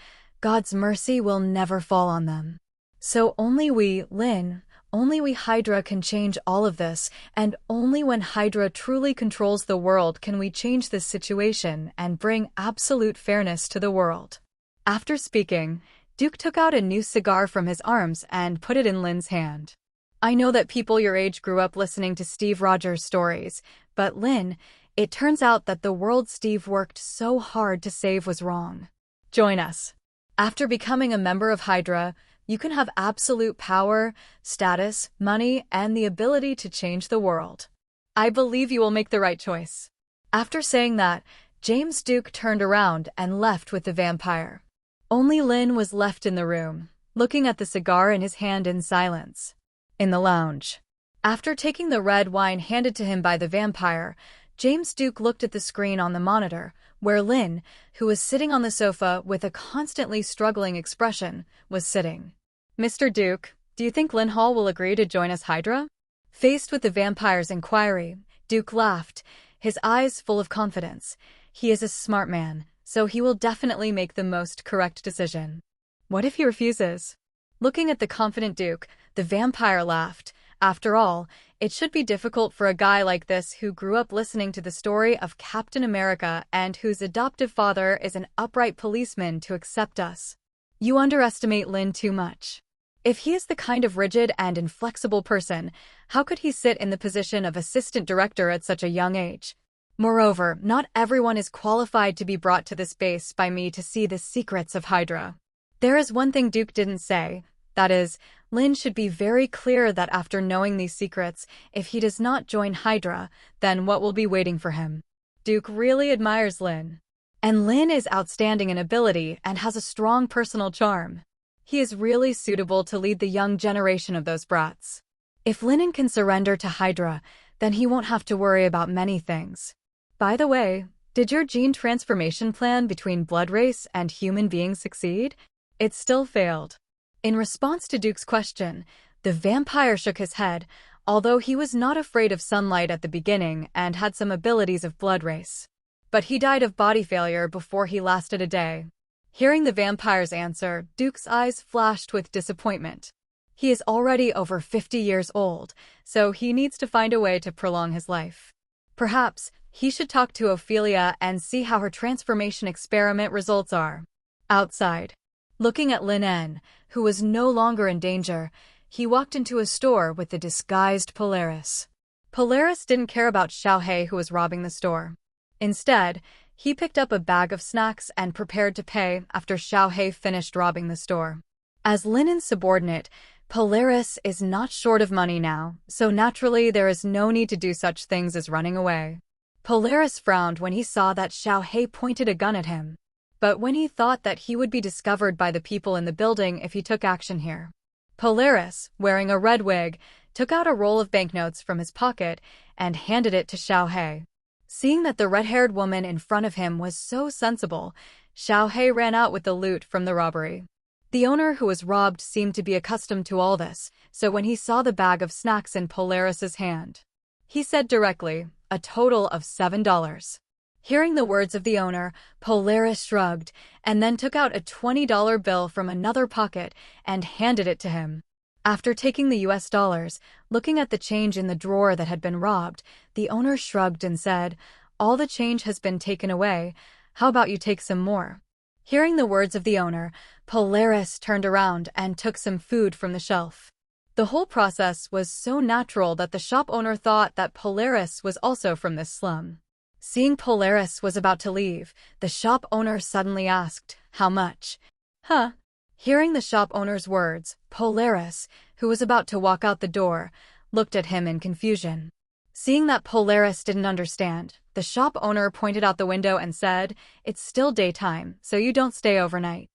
will never fall on them. So only we, Linn, only we Hydra can change all of this, and only when Hydra truly controls the world can we change this situation and bring absolute fairness to the world." After speaking, Duke took out a new cigar from his arms and put it in Linn's hand. "I know that people your age grew up listening to Steve Rogers stories, but Linn, it turns out that the world Steve worked so hard to save was wrong. Join us. After becoming a member of Hydra, you can have absolute power, status, money, and the ability to change the world. I believe you will make the right choice." After saying that, James Duke turned around and left with the vampire. Only Linn was left in the room, looking at the cigar in his hand in silence. In the lounge. After taking the red wine handed to him by the vampire, James Duke looked at the screen on the monitor, where Linn, who was sitting on the sofa with a constantly struggling expression, was sitting. "Mr. Duke, do you think Linn Hall will agree to join us Hydra?" Faced with the vampire's inquiry, Duke laughed, his eyes full of confidence. He is a smart man, so he will definitely make the most correct decision. What if he refuses? Looking at the confident Duke, the vampire laughed. After all, it should be difficult for a guy like this who grew up listening to the story of Captain America and whose adoptive father is an upright policeman to accept us. You underestimate Linn too much. If he is the kind of rigid and inflexible person, how could he sit in the position of assistant director at such a young age? Moreover, not everyone is qualified to be brought to this base by me to see the secrets of Hydra. There is one thing Duke didn't say. That is, Linn should be very clear that after knowing these secrets, if he does not join Hydra, then what will be waiting for him? Duke really admires Linn. And Linn is outstanding in ability and has a strong personal charm. He is really suitable to lead the young generation of those brats. If Linn can surrender to Hydra, then he won't have to worry about many things. By the way, did your gene transformation plan between blood race and human being succeed? It still failed. In response to Duke's question, the vampire shook his head, although he was not afraid of sunlight at the beginning and had some abilities of blood race. But he died of body failure before he lasted a day. Hearing the vampire's answer, Duke's eyes flashed with disappointment. He is already over 50 years old, so he needs to find a way to prolong his life. Perhaps he should talk to Ophelia and see how her transformation experiment results are. Outside. Looking at Linn, who was no longer in danger, he walked into a store with the disguised Polaris. Polaris didn't care about Xiaohei, who was robbing the store. Instead, he picked up a bag of snacks and prepared to pay after Xiaohei finished robbing the store. As Linn's subordinate, Polaris is not short of money now, so naturally there is no need to do such things as running away. Polaris frowned when he saw that Xiaohei pointed a gun at him. But when he thought that he would be discovered by the people in the building if he took action here. Polaris, wearing a red wig, took out a roll of banknotes from his pocket and handed it to Xiaohei. Seeing that the red-haired woman in front of him was so sensible, Xiaohei ran out with the loot from the robbery. The owner who was robbed seemed to be accustomed to all this, so when he saw the bag of snacks in Polaris's hand, he said directly, a total of $7. Hearing the words of the owner, Polaris shrugged and then took out a $20 bill from another pocket and handed it to him. After taking the US dollars, looking at the change in the drawer that had been robbed, the owner shrugged and said, "All the change has been taken away. How about you take some more?" Hearing the words of the owner, Polaris turned around and took some food from the shelf. The whole process was so natural that the shop owner thought that Polaris was also from this slum. Seeing Polaris was about to leave, the shop owner suddenly asked, "How much?" "Huh?" Hearing the shop owner's words, Polaris, who was about to walk out the door, looked at him in confusion. Seeing that Polaris didn't understand, the shop owner pointed out the window and said, "It's still daytime, so you don't stay overnight.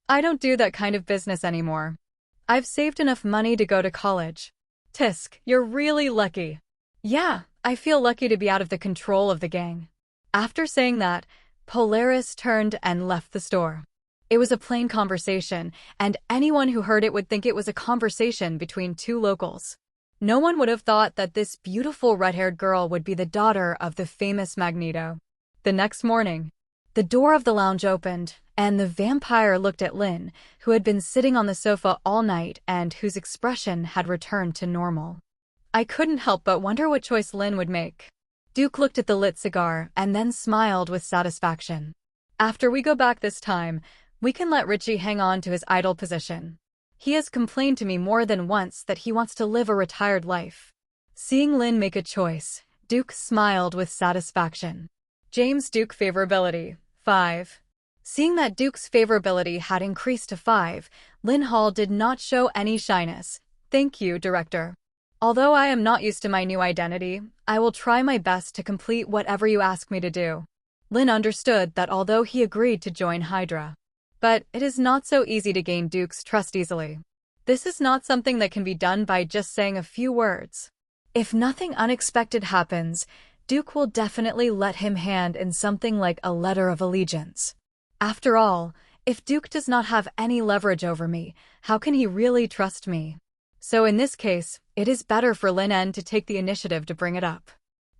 I don't do that kind of business anymore. I've saved enough money to go to college." "Tisk, you're really lucky." "Yeah, I feel lucky to be out of the control of the gang." After saying that, Polaris turned and left the store. It was a plain conversation, and anyone who heard it would think it was a conversation between two locals. No one would have thought that this beautiful red-haired girl would be the daughter of the famous Magneto. The next morning, the door of the lounge opened, and the vampire looked at Linn, who had been sitting on the sofa all night and whose expression had returned to normal. I couldn't help but wonder what choice Linn would make. Duke looked at the lit cigar and then smiled with satisfaction. "After we go back this time, we can let Richie hang on to his idle position. He has complained to me more than once that he wants to live a retired life." Seeing Linn make a choice, Duke smiled with satisfaction. James Duke favorability, 5. Seeing that Duke's favorability had increased to 5, Linn Hall did not show any shyness. "Thank you, Director. Although I am not used to my new identity, I will try my best to complete whatever you ask me to do." Linn understood that although he agreed to join Hydra, but it is not so easy to gain Duke's trust easily. This is not something that can be done by just saying a few words. If nothing unexpected happens, Duke will definitely let him hand in something like a letter of allegiance. After all, if Duke does not have any leverage over me, how can he really trust me? So in this case, it is better for Linn to take the initiative to bring it up.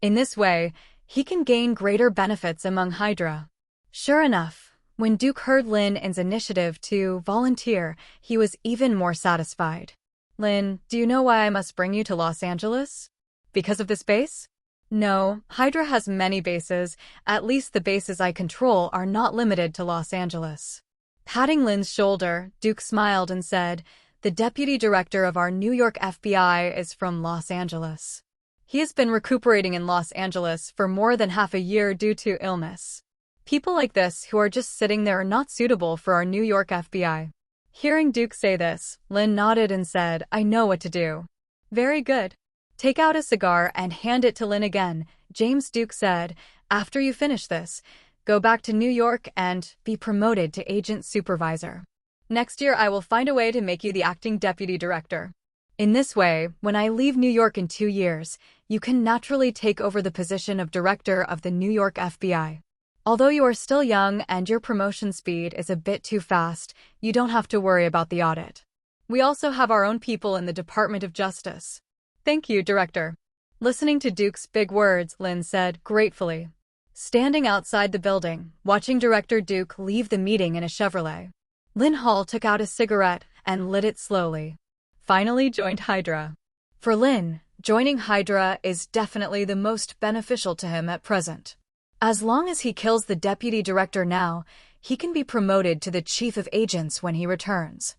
In this way, he can gain greater benefits among Hydra. Sure enough, when Duke heard Linn's initiative to volunteer, he was even more satisfied. "Linn, do you know why I must bring you to Los Angeles? Because of this base?" "No, Hydra has many bases. At least the bases I control are not limited to Los Angeles." Patting Linn's shoulder, Duke smiled and said, "The deputy director of our New York FBI is from Los Angeles. He has been recuperating in Los Angeles for more than half a year due to illness. People like this who are just sitting there are not suitable for our New York FBI." Hearing Duke say this, Linn nodded and said, "I know what to do." "Very good. Take out a cigar and hand it to Linn again," James Duke said. "After you finish this, go back to New York and be promoted to agent supervisor. Next year I will find a way to make you the acting deputy director. In this way, when I leave New York in 2 years, you can naturally take over the position of director of the New York FBI. Although you are still young and your promotion speed is a bit too fast, you don't have to worry about the audit. We also have our own people in the Department of Justice." "Thank you, Director." Listening to Duke's big words, Linn said gratefully. Standing outside the building, watching Director Duke leave the meeting in a Chevrolet, Linn Hall took out a cigarette and lit it slowly. Finally joined Hydra. For Linn, joining Hydra is definitely the most beneficial to him at present. As long as he kills the deputy director now, he can be promoted to the chief of agents when he returns.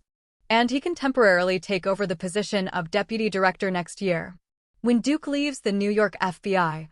And he can temporarily take over the position of deputy director next year. When Duke leaves the New York FBI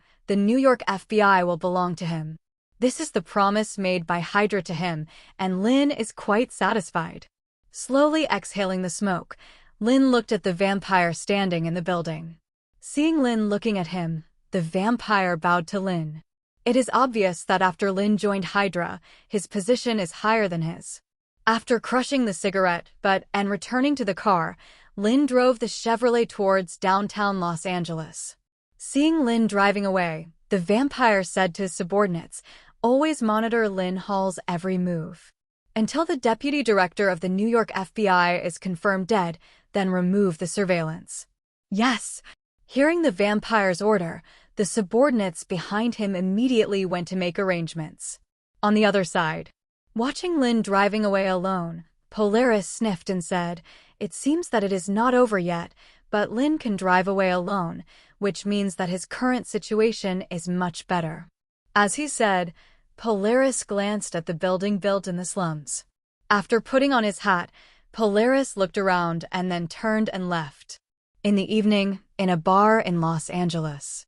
will belong to him. This is the promise made by Hydra to him, and Linn is quite satisfied. Slowly exhaling the smoke, Linn looked at the vampire standing in the building. Seeing Linn looking at him, the vampire bowed to Linn. It is obvious that after Linn joined Hydra, his position is higher than his. After crushing the cigarette and returning to the car, Linn drove the Chevrolet towards downtown Los Angeles. Seeing Linn driving away, the vampire said to his subordinates, "Always monitor Linn Hall's every move. Until the deputy director of the New York FBI is confirmed dead, then remove the surveillance." Yes! Hearing the vampire's order, the subordinates behind him immediately went to make arrangements. On the other side, watching Linn driving away alone, Polaris sniffed and said, "It seems that it is not over yet, but Linn can drive away alone, which means that his current situation is much better." As he said, Polaris glanced at the building built in the slums. After putting on his hat, Polaris looked around and then turned and left. In the evening, in a bar in Los Angeles.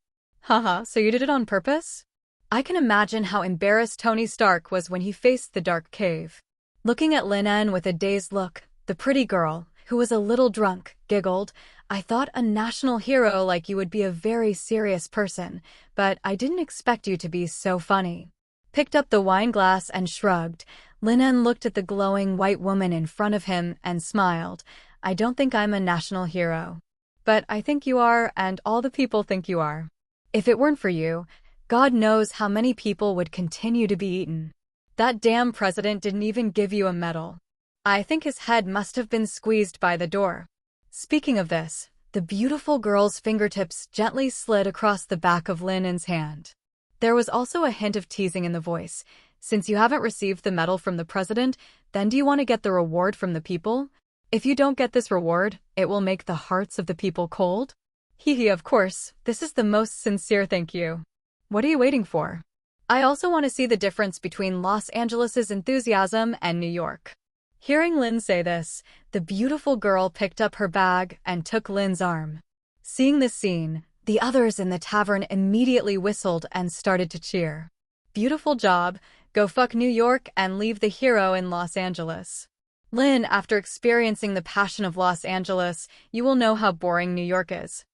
Haha, so you did it on purpose? I can imagine how embarrassed Tony Stark was when he faced the dark cave. Looking at Linn with a dazed look, the pretty girl, who was a little drunk, giggled, "I thought a national hero like you would be a very serious person, but I didn't expect you to be so funny." Picked up the wine glass and shrugged, Linn looked at the glowing white woman in front of him and smiled. "I don't think I'm a national hero. But I think you are, and all the people think you are. If it weren't for you, God knows how many people would continue to be eaten. That damn president didn't even give you a medal. I think his head must have been squeezed by the door." Speaking of this, the beautiful girl's fingertips gently slid across the back of Linn's hand. There was also a hint of teasing in the voice. "Since you haven't received the medal from the president, then do you want to get the reward from the people? If you don't get this reward, it will make the hearts of the people cold?" Hee, of course, this is the most sincere thank you. What are you waiting for? I also want to see the difference between Los Angeles's enthusiasm and New York. Hearing Linn say this, the beautiful girl picked up her bag and took Linn's arm. Seeing this scene, the others in the tavern immediately whistled and started to cheer. Beautiful job, go fuck New York and leave the hero in Los Angeles. Linn, after experiencing the passion of Los Angeles, you will know how boring New York is.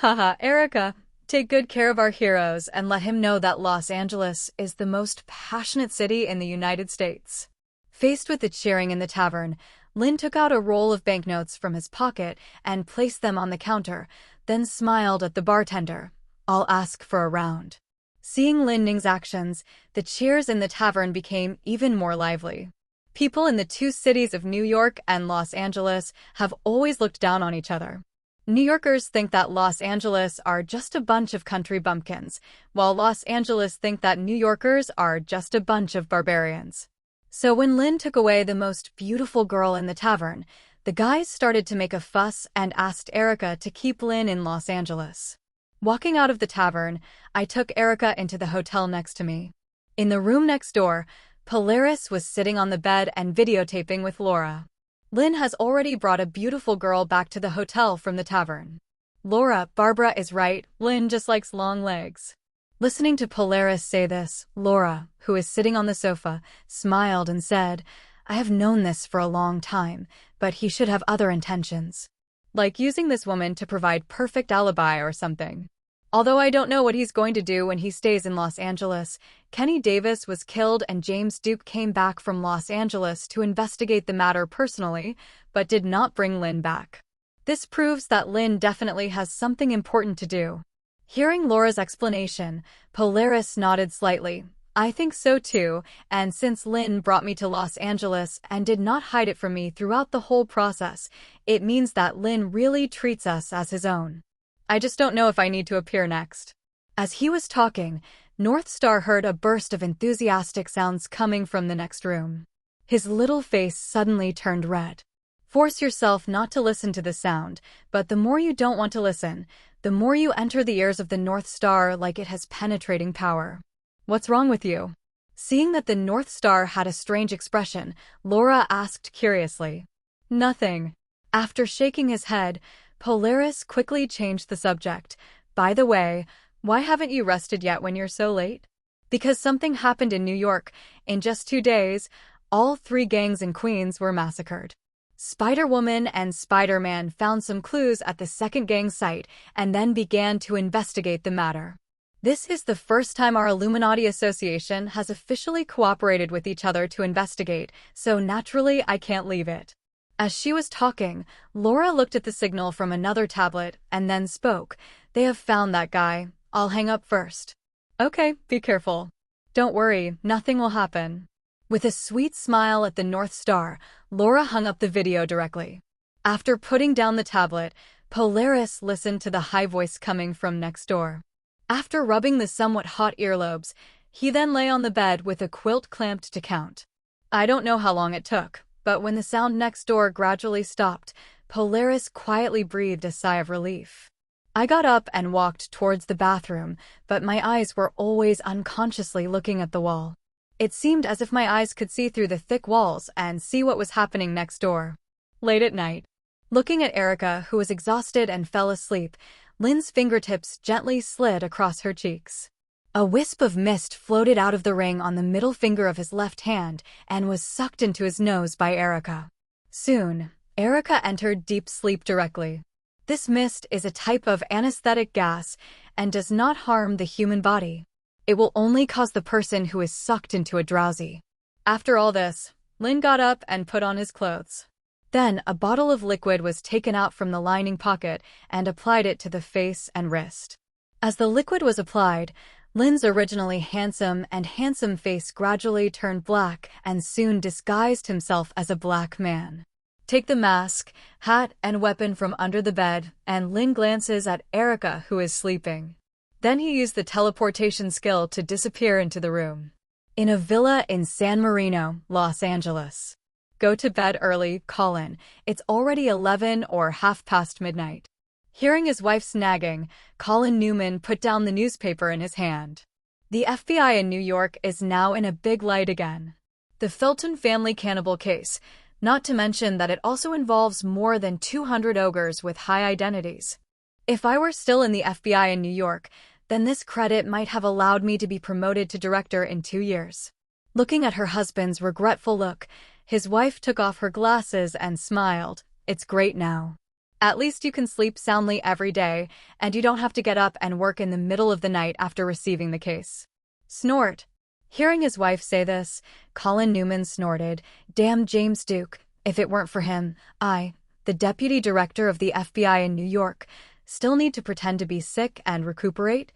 Haha, Erica, take good care of our heroes and let him know that Los Angeles is the most passionate city in the United States. Faced with the cheering in the tavern, Linn took out a roll of banknotes from his pocket and placed them on the counter, then smiled at the bartender. "I'll ask for a round." Seeing Linn's actions, the cheers in the tavern became even more lively. People in the two cities of New York and Los Angeles have always looked down on each other. New Yorkers think that Los Angeles are just a bunch of country bumpkins, while Los Angeles think that New Yorkers are just a bunch of barbarians. So when Linn took away the most beautiful girl in the tavern, the guys started to make a fuss and asked Erica to keep Linn in Los Angeles. Walking out of the tavern, I took Erica into the hotel next to me. In the room next door, Polaris was sitting on the bed and videotaping with Laura. Linn has already brought a beautiful girl back to the hotel from the tavern. Laura, Barbara is right, Linn just likes long legs. Listening to Polaris say this, Laura, who is sitting on the sofa, smiled and said, "I have known this for a long time, but he should have other intentions. Like using this woman to provide perfect alibi or something. Although I don't know what he's going to do when he stays in Los Angeles, Kenny Davis was killed and James Duke came back from Los Angeles to investigate the matter personally, but did not bring Linn back. This proves that Linn definitely has something important to do." Hearing Laura's explanation, Polaris nodded slightly. "I think so too, and since Linn brought me to Los Angeles and did not hide it from me throughout the whole process, it means that Linn really treats us as his own. I just don't know if I need to appear next." As he was talking, North Star heard a burst of enthusiastic sounds coming from the next room. His little face suddenly turned red. Force yourself not to listen to the sound, but the more you don't want to listen, the more you enter the ears of the North Star like it has penetrating power. "What's wrong with you?" Seeing that the North Star had a strange expression, Laura asked curiously. Nothing. After shaking his head, Polaris quickly changed the subject. By the way, why haven't you rested yet when you're so late? Because something happened in New York. In just 2 days, all 3 gangs in Queens were massacred. Spider-Woman and Spider-Man found some clues at the second gang site and then began to investigate the matter. This is the first time our Illuminati Association has officially cooperated with each other to investigate, so naturally I can't leave it. As she was talking, Laura looked at the signal from another tablet and then spoke. They have found that guy. I'll hang up first. Okay, be careful. Don't worry, nothing will happen. With a sweet smile at the North Star, Laura hung up the video directly. After putting down the tablet, Polaris listened to the high voice coming from next door. After rubbing the somewhat hot earlobes, he then lay on the bed with a quilt clamped to count. I don't know how long it took, but when the sound next door gradually stopped, Polaris quietly breathed a sigh of relief. I got up and walked towards the bathroom, but my eyes were always unconsciously looking at the wall. It seemed as if my eyes could see through the thick walls and see what was happening next door. Late at night, looking at Erica, who was exhausted and fell asleep, Linn's fingertips gently slid across her cheeks. A wisp of mist floated out of the ring on the middle finger of his left hand and was sucked into his nose by Erica. Soon, Erica entered deep sleep directly. This mist is a type of anesthetic gas and does not harm the human body. It will only cause the person who is sucked into a drowsy. After all this, Linn got up and put on his clothes. Then a bottle of liquid was taken out from the lining pocket and applied it to the face and wrist. As the liquid was applied, Linn's originally handsome face gradually turned black and soon disguised himself as a black man. Take the mask, hat, and weapon from under the bed, and Linn glances at Erica, who is sleeping. Then he used the teleportation skill to disappear into the room. In a villa in San Marino, Los Angeles. Go to bed early, Colin. It's already 11 or half past midnight. Hearing his wife's nagging, Colin Newman put down the newspaper in his hand. The FBI in New York is now in a big light again. The Felton family cannibal case, not to mention that it also involves more than 200 ogres with high identities. If I were still in the FBI in New York, then this credit might have allowed me to be promoted to director in 2 years. Looking at her husband's regretful look, his wife took off her glasses and smiled. It's great now. At least you can sleep soundly every day, and you don't have to get up and work in the middle of the night after receiving the case. Snort. Hearing his wife say this, Colin Newman snorted. Damn James Duke. If it weren't for him, I, the deputy director of the FBI in New York, still need to pretend to be sick and recuperate?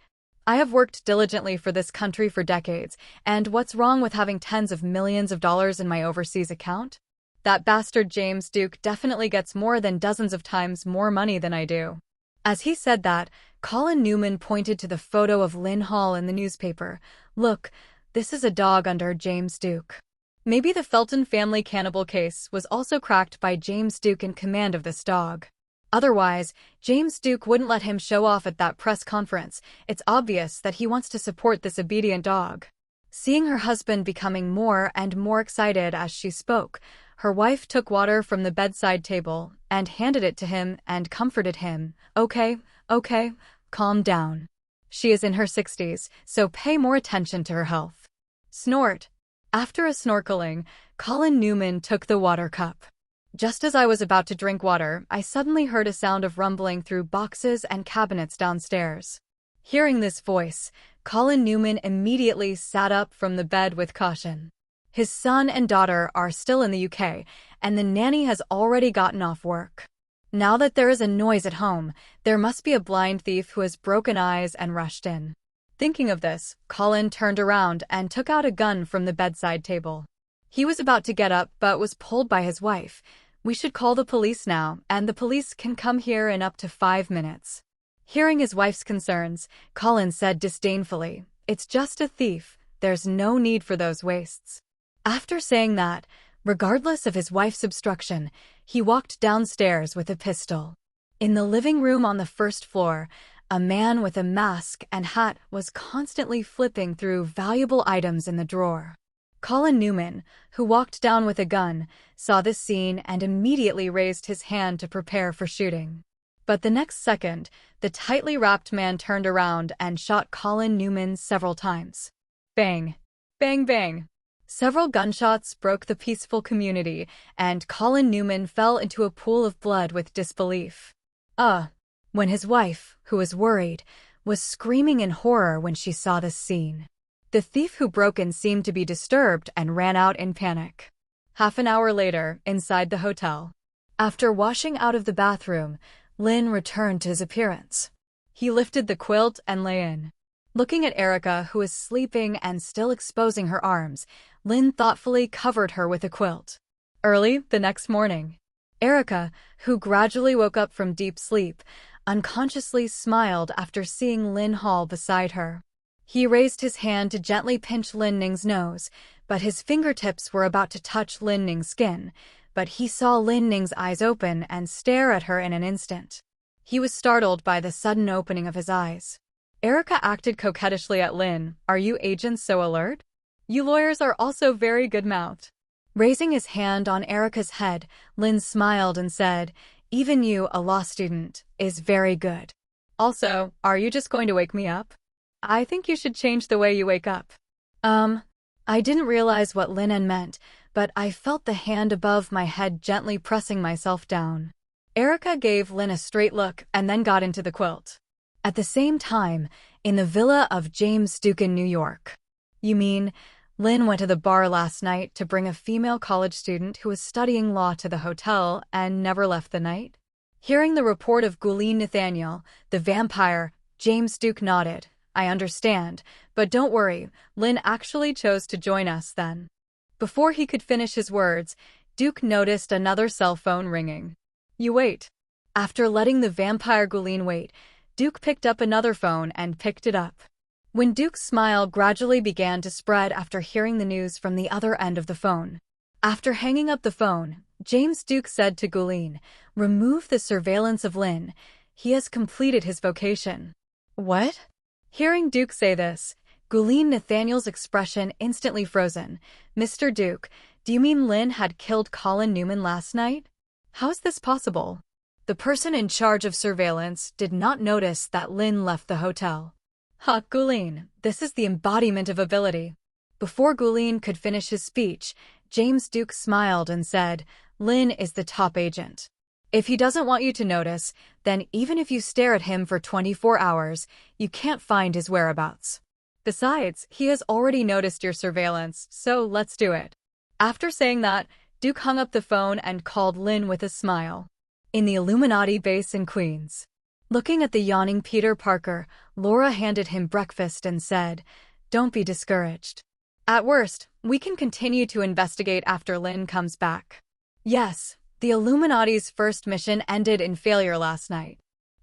I have worked diligently for this country for decades, and what's wrong with having tens of millions of dollars in my overseas account? That bastard James Duke definitely gets more than dozens of times more money than I do. As he said that, Colin Newman pointed to the photo of Linn Hall in the newspaper. Look, this is a dog under James Duke. Maybe the Felton family cannibal case was also cracked by James Duke in command of this dog. Otherwise, James Duke wouldn't let him show off at that press conference. It's obvious that he wants to support this obedient dog. Seeing her husband becoming more and more excited as she spoke, her wife took water from the bedside table and handed it to him and comforted him. Okay, calm down. She is in her 60s, so pay more attention to her health. Snort. After a snorkeling, Colin Newman took the water cup. Just as I was about to drink water, I suddenly heard a sound of rumbling through boxes and cabinets downstairs. Hearing this voice, Colin Newman immediately sat up from the bed with caution. His son and daughter are still in the UK, and the nanny has already gotten off work. Now that there is a noise at home, there must be a blind thief who has broken eyes and rushed in. Thinking of this, Colin turned around and took out a gun from the bedside table. He was about to get up but was pulled by his wife. We should call the police now, and the police can come here in up to 5 minutes. Hearing his wife's concerns, Colin said disdainfully, It's just a thief. There's no need for those wastes. After saying that, regardless of his wife's obstruction, he walked downstairs with a pistol. In the living room on the first floor, a man with a mask and hat was constantly flipping through valuable items in the drawer. Colin Newman, who walked down with a gun, saw this scene and immediately raised his hand to prepare for shooting. But the next second, the tightly wrapped man turned around and shot Colin Newman several times. Bang! Bang bang! Several gunshots broke the peaceful community, and Colin Newman fell into a pool of blood with disbelief. When his wife, who was worried, was screaming in horror when she saw this scene. The thief who broke in seemed to be disturbed and ran out in panic. Half an hour later, inside the hotel. After washing out of the bathroom, Linn returned to his appearance. He lifted the quilt and lay in. Looking at Erica, who was sleeping and still exposing her arms, Linn thoughtfully covered her with a quilt. Early the next morning, Erica, who gradually woke up from deep sleep, unconsciously smiled after seeing Linn Hall beside her. He raised his hand to gently pinch Lin Ning's nose, but his fingertips were about to touch Lin Ning's skin, but he saw Lin Ning's eyes open and stare at her in an instant. He was startled by the sudden opening of his eyes. Erica acted coquettishly at Lin. "Are you agents so alert? You lawyers are also very good-mouthed." Raising his hand on Erica's head, Lin smiled and said, "Even you, a law student, is very good. Also, are you just going to wake me up? I think you should change the way you wake up." I didn't realize what Lin meant, but I felt the hand above my head gently pressing myself down. Erica gave Lin a straight look and then got into the quilt. At the same time, in the villa of James Duke in New York. "You mean, Lin went to the bar last night to bring a female college student who was studying law to the hotel and never left the night?" Hearing the report of Gwen Nathaniel, the vampire, James Duke nodded. "I understand, but don't worry, Lin actually chose to join us then." Before he could finish his words, Duke noticed another cell phone ringing. "You wait." After letting the vampire Gwen wait, Duke picked up another phone and picked it up. When Duke's smile gradually began to spread after hearing the news from the other end of the phone. After hanging up the phone, James Duke said to Gwen, "Remove the surveillance of Lin. He has completed his vocation." "What?" Hearing Duke say this, Gwen Nathaniel's expression instantly frozen. "Mr. Duke, do you mean Lin had killed Colin Newman last night? How is this possible?" The person in charge of surveillance did not notice that Lin left the hotel. "Ha, Gwen, this is the embodiment of ability." Before Gwen could finish his speech, James Duke smiled and said, "Lin is the top agent. If he doesn't want you to notice, then even if you stare at him for 24 hours, you can't find his whereabouts. Besides, he has already noticed your surveillance, so let's do it." After saying that, Duke hung up the phone and called Lin with a smile. In the Illuminati base in Queens. Looking at the yawning Peter Parker, Laura handed him breakfast and said, "Don't be discouraged. At worst, we can continue to investigate after Lin comes back." Yes, the Illuminati's first mission ended in failure last night.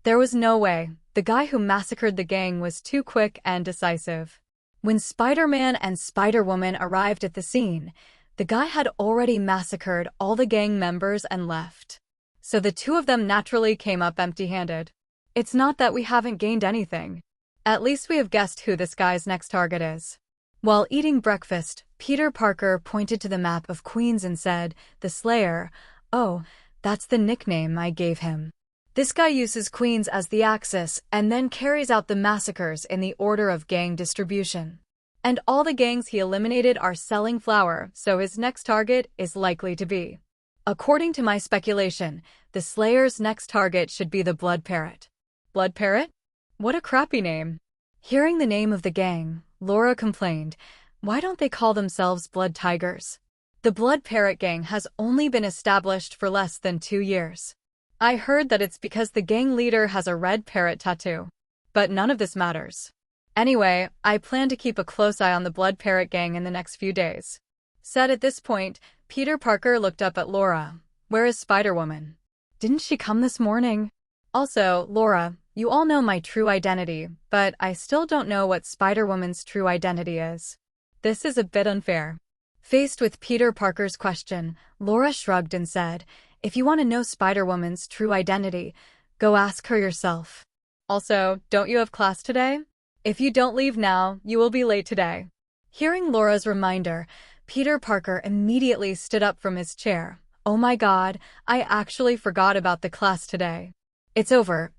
There was no way. The guy who massacred the gang was too quick and decisive. When Spider-Man and Spider-Woman arrived at the scene, the guy had already massacred all the gang members and left. So the two of them naturally came up empty-handed. It's not that we haven't gained anything. At least we have guessed who this guy's next target is. While eating breakfast, Peter Parker pointed to the map of Queens and said, "The Slayer. Oh, that's the nickname I gave him. This guy uses Queens as the axis and then carries out the massacres in the order of gang distribution. And all the gangs he eliminated are selling flour, so his next target is likely to be. According to my speculation, the Slayer's next target should be the Blood Parrot." Blood Parrot? What a crappy name. Hearing the name of the gang, Laura complained, "Why don't they call themselves Blood Tigers?" The Blood Parrot gang has only been established for less than 2 years. I heard that it's because the gang leader has a red parrot tattoo. But none of this matters. Anyway, I plan to keep a close eye on the Blood Parrot gang in the next few days. Said at this point, Peter Parker looked up at Laura. "Where is Spider-Woman? Didn't she come this morning?" Also, Laura, you all know my true identity, but I still don't know what Spider-Woman's true identity is. This is a bit unfair. Faced with Peter Parker's question, Laura shrugged and said, "If you want to know Spider-Woman's true identity, go ask her yourself." Also, don't you have class today? If you don't leave now, you will be late today. Hearing Laura's reminder, Peter Parker immediately stood up from his chair. Oh my God, I actually forgot about the class today. It's over,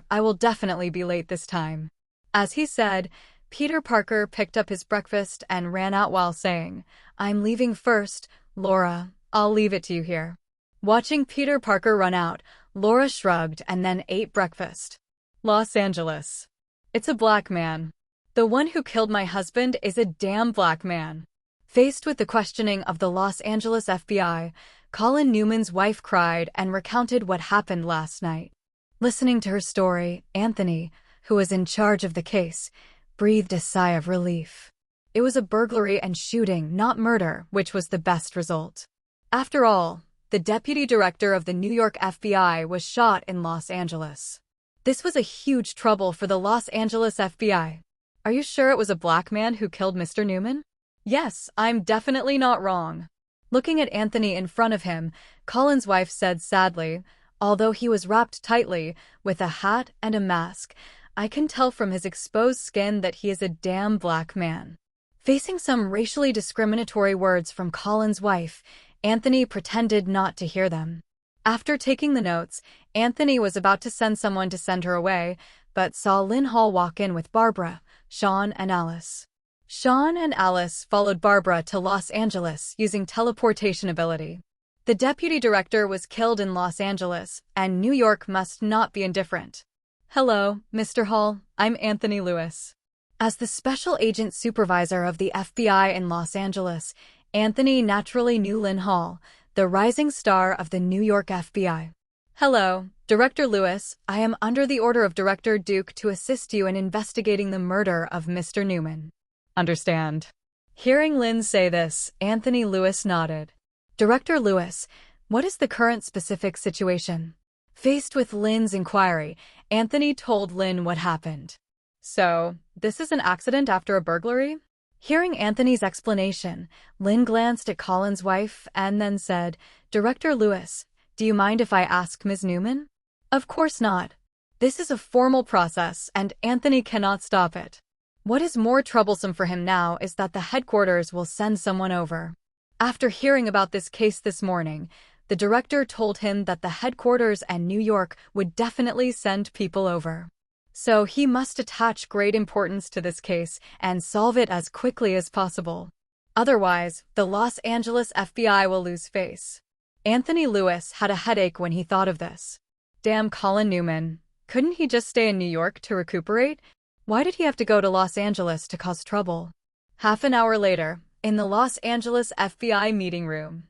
I will definitely be late this time. As he said, Peter Parker picked up his breakfast and ran out while saying, I'm leaving first, Laura, I'll leave it to you here. Watching Peter Parker run out, Laura shrugged and then ate breakfast. Los Angeles. It's a black man. The one who killed my husband is a damn black man. Faced with the questioning of the Los Angeles FBI, Colin Newman's wife cried and recounted what happened last night. Listening to her story, Anthony, who was in charge of the case, breathed a sigh of relief. It was a burglary and shooting, not murder, which was the best result. After all, the deputy director of the New York FBI was shot in Los Angeles. This was a huge trouble for the Los Angeles FBI. Are you sure it was a black man who killed Mr. Newman? Yes, I'm definitely not wrong. Looking at Anthony in front of him, Colin's wife said sadly, although he was wrapped tightly, with a hat and a mask, I can tell from his exposed skin that he is a damn black man. Facing some racially discriminatory words from Colin's wife, Anthony pretended not to hear them. After taking the notes, Anthony was about to send someone to send her away, but saw Linn Hall walk in with Barbara, Sean, and Alice. Sean and Alice followed Barbara to Los Angeles using teleportation ability. The deputy director was killed in Los Angeles, and New York must not be indifferent. Hello, Mr. Hall, I'm Anthony Lewis. As the special agent supervisor of the FBI in Los Angeles, Anthony naturally knew Linn Hall, the rising star of the New York FBI. Hello, Director Lewis, I am under the order of Director Duke to assist you in investigating the murder of Mr. Newman. Understand. Hearing Linn say this, Anthony Lewis nodded. Director Lewis, what is the current specific situation? Faced with Linn's inquiry, Anthony told Linn what happened. So, this is an accident after a burglary? Hearing Anthony's explanation, Linn glanced at Colin's wife and then said, Director Lewis, do you mind if I ask Ms. Newman? Of course not. This is a formal process and Anthony cannot stop it. What is more troublesome for him now is that the headquarters will send someone over. After hearing about this case this morning, the director told him that the headquarters and New York would definitely send people over. So he must attach great importance to this case and solve it as quickly as possible. Otherwise, the Los Angeles FBI will lose face. Anthony Lewis had a headache when he thought of this. Damn Colin Newman. Couldn't he just stay in New York to recuperate? Why did he have to go to Los Angeles to cause trouble? Half an hour later, in the Los Angeles FBI meeting room.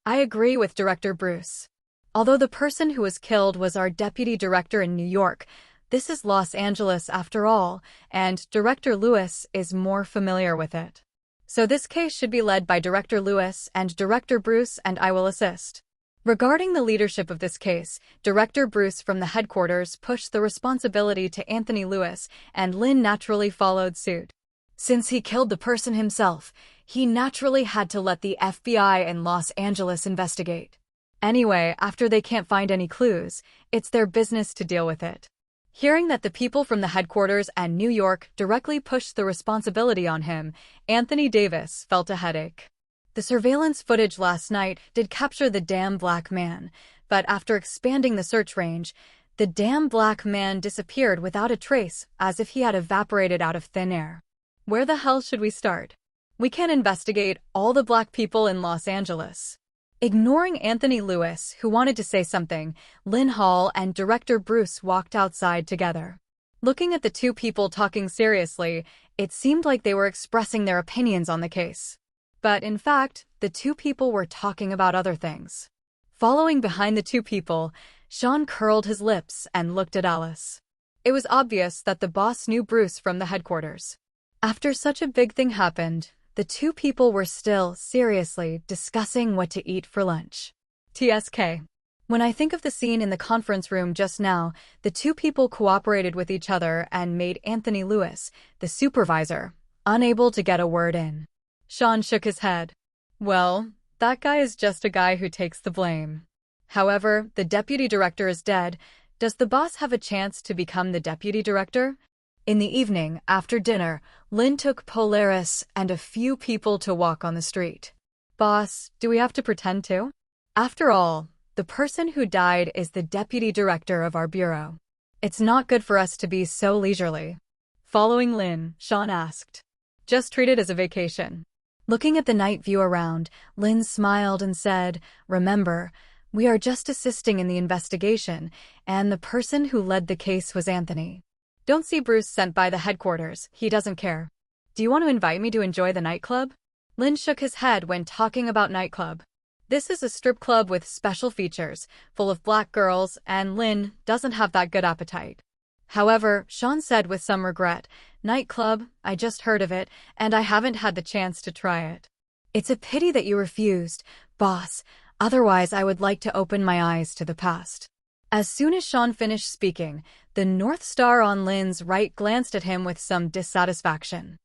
I agree with Director Bruce. Although the person who was killed was our deputy director in New York, this is Los Angeles after all, and Director Lewis is more familiar with it. So this case should be led by Director Lewis and Director Bruce, and I will assist. Regarding the leadership of this case, Director Bruce from the headquarters pushed the responsibility to Anthony Lewis, and Linn naturally followed suit. Since he killed the person himself, he naturally had to let the FBI in Los Angeles investigate. Anyway, after they can't find any clues, it's their business to deal with it. Hearing that the people from the headquarters and New York directly pushed the responsibility on him, Anthony Davis felt a headache. The surveillance footage last night did capture the damn black man, but after expanding the search range, the damn black man disappeared without a trace, as if he had evaporated out of thin air. Where the hell should we start? We can't investigate all the black people in Los Angeles. Ignoring Anthony Lewis, who wanted to say something, Linn Hall and Director Bruce walked outside together. Looking at the two people talking seriously, it seemed like they were expressing their opinions on the case. But in fact, the two people were talking about other things. Following behind the two people, Sean curled his lips and looked at Alice. It was obvious that the boss knew Bruce from the headquarters. After such a big thing happened, the two people were still, seriously, discussing what to eat for lunch. TSK. When I think of the scene in the conference room just now, the two people cooperated with each other and made Anthony Lewis, the supervisor, unable to get a word in. Sean shook his head. Well, that guy is just a guy who takes the blame. However, the deputy director is dead. Does the boss have a chance to become the deputy director? In the evening, after dinner, Linn took Polaris and a few people to walk on the street. Boss, do we have to pretend to? After all, the person who died is the deputy director of our bureau. It's not good for us to be so leisurely. Following Linn, Sean asked. Just treat it as a vacation. Looking at the night view around, Linn smiled and said, remember, we are just assisting in the investigation, and the person who led the case was Anthony. Don't see Bruce sent by the headquarters, he doesn't care. Do you want to invite me to enjoy the nightclub? Linn shook his head when talking about nightclub. This is a strip club with special features, full of black girls, and Linn doesn't have that good appetite. However, Sean said with some regret, nightclub, I just heard of it, and I haven't had the chance to try it. It's a pity that you refused, boss, otherwise I would like to open my eyes to the past. As soon as Sean finished speaking, the North Star on Linn's right glanced at him with some dissatisfaction.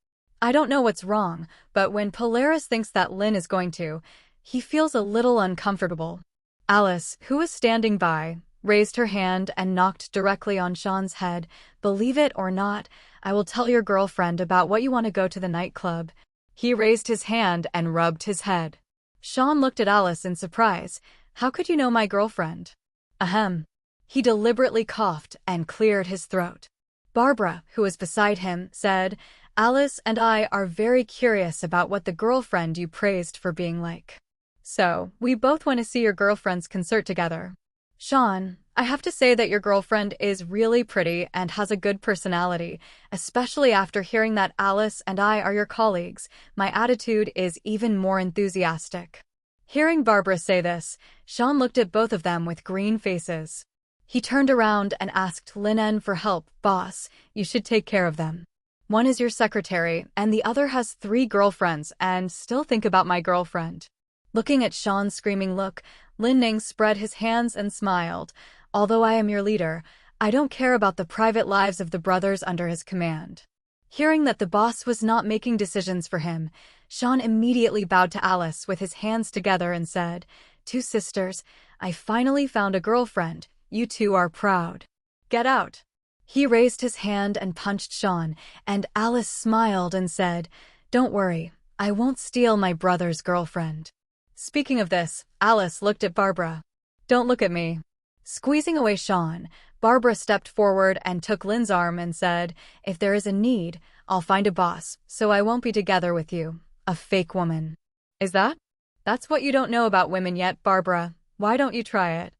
I don't know what's wrong, but when Polaris thinks that Linn is going to, he feels a little uncomfortable. Alice, who was standing by, raised her hand and knocked directly on Sean's head. Believe it or not, I will tell your girlfriend about what you want to go to the nightclub. He raised his hand and rubbed his head. Sean looked at Alice in surprise. How could you know my girlfriend? Ahem. He deliberately coughed and cleared his throat. Barbara, who was beside him, said, Alice and I are very curious about what the girlfriend you praised for being like. So, we both want to see your girlfriend's concert together. Sean, I have to say that your girlfriend is really pretty and has a good personality, especially after hearing that Alice and I are your colleagues. My attitude is even more enthusiastic. Hearing Barbara say this, Sean looked at both of them with green faces. He turned around and asked Linn for help. Boss, you should take care of them. One is your secretary, and the other has 3 girlfriends, and still think about my girlfriend. Looking at Sean's screaming look, Linn spread his hands and smiled. Although I am your leader, I don't care about the private lives of the brothers under his command. Hearing that the boss was not making decisions for him, Sean immediately bowed to Alice with his hands together and said, 2 sisters, I finally found a girlfriend. You 2 are proud. Get out. He raised his hand and punched Sean, and Alice smiled and said, Don't worry, I won't steal my brother's girlfriend. Speaking of this, Alice looked at Barbara. Don't look at me. Squeezing away Sean, Barbara stepped forward and took Linn's arm and said, If there is a need, I'll find a boss, so I won't be together with you, a fake woman. Is that? That's what you don't know about women yet, Barbara. Why don't you try it?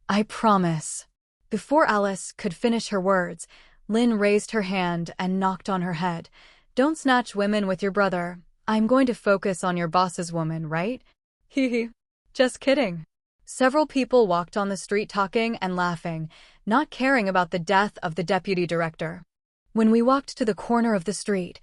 I promise. Before Alice could finish her words, Linn raised her hand and knocked on her head. Don't snatch women with your brother. I'm going to focus on your boss's woman, right? Hee. Just kidding. Several people walked on the street talking and laughing, not caring about the death of the deputy director. When we walked to the corner of the street,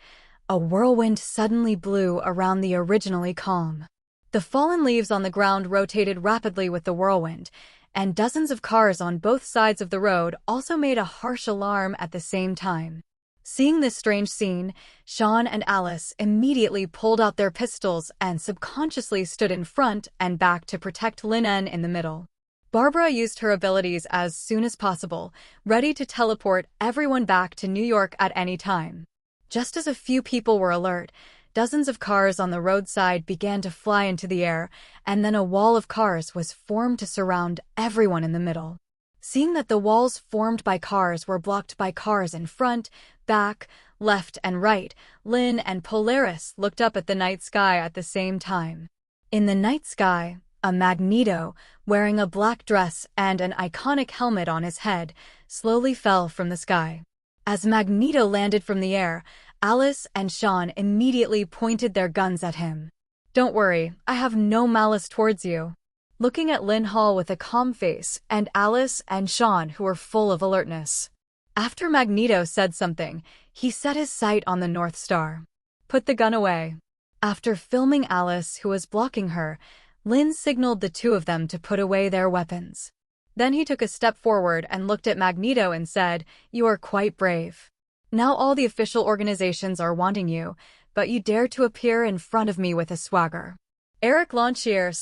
a whirlwind suddenly blew around the originally calm. The fallen leaves on the ground rotated rapidly with the whirlwind, and dozens of cars on both sides of the road also made a harsh alarm at the same time. Seeing this strange scene, Sean and Alice immediately pulled out their pistols and subconsciously stood in front and back to protect Linn in the middle. Barbara used her abilities as soon as possible, ready to teleport everyone back to New York at any time. Just as a few people were alert, dozens of cars on the roadside began to fly into the air, and then a wall of cars was formed to surround everyone in the middle. Seeing that the walls formed by cars were blocked by cars in front, back, left, and right, Linn and Polaris looked up at the night sky at the same time. In the night sky, a Magneto, wearing a black dress and an iconic helmet on his head, slowly fell from the sky. As Magneto landed from the air, Alice and Sean immediately pointed their guns at him. Don't worry, I have no malice towards you. Looking at Linn with a calm face, and Alice and Sean who were full of alertness. After Magneto said something, he set his sight on the North Star. Put the gun away. After filming Alice, who was blocking her, Linn signaled the 2 of them to put away their weapons. Then he took a step forward and looked at Magneto and said, You are quite brave. Now all the official organizations are wanting you, but you dare to appear in front of me with a swagger. Eric Launchier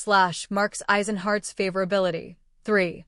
/ Marks Eisenhardt's Favorability. 3.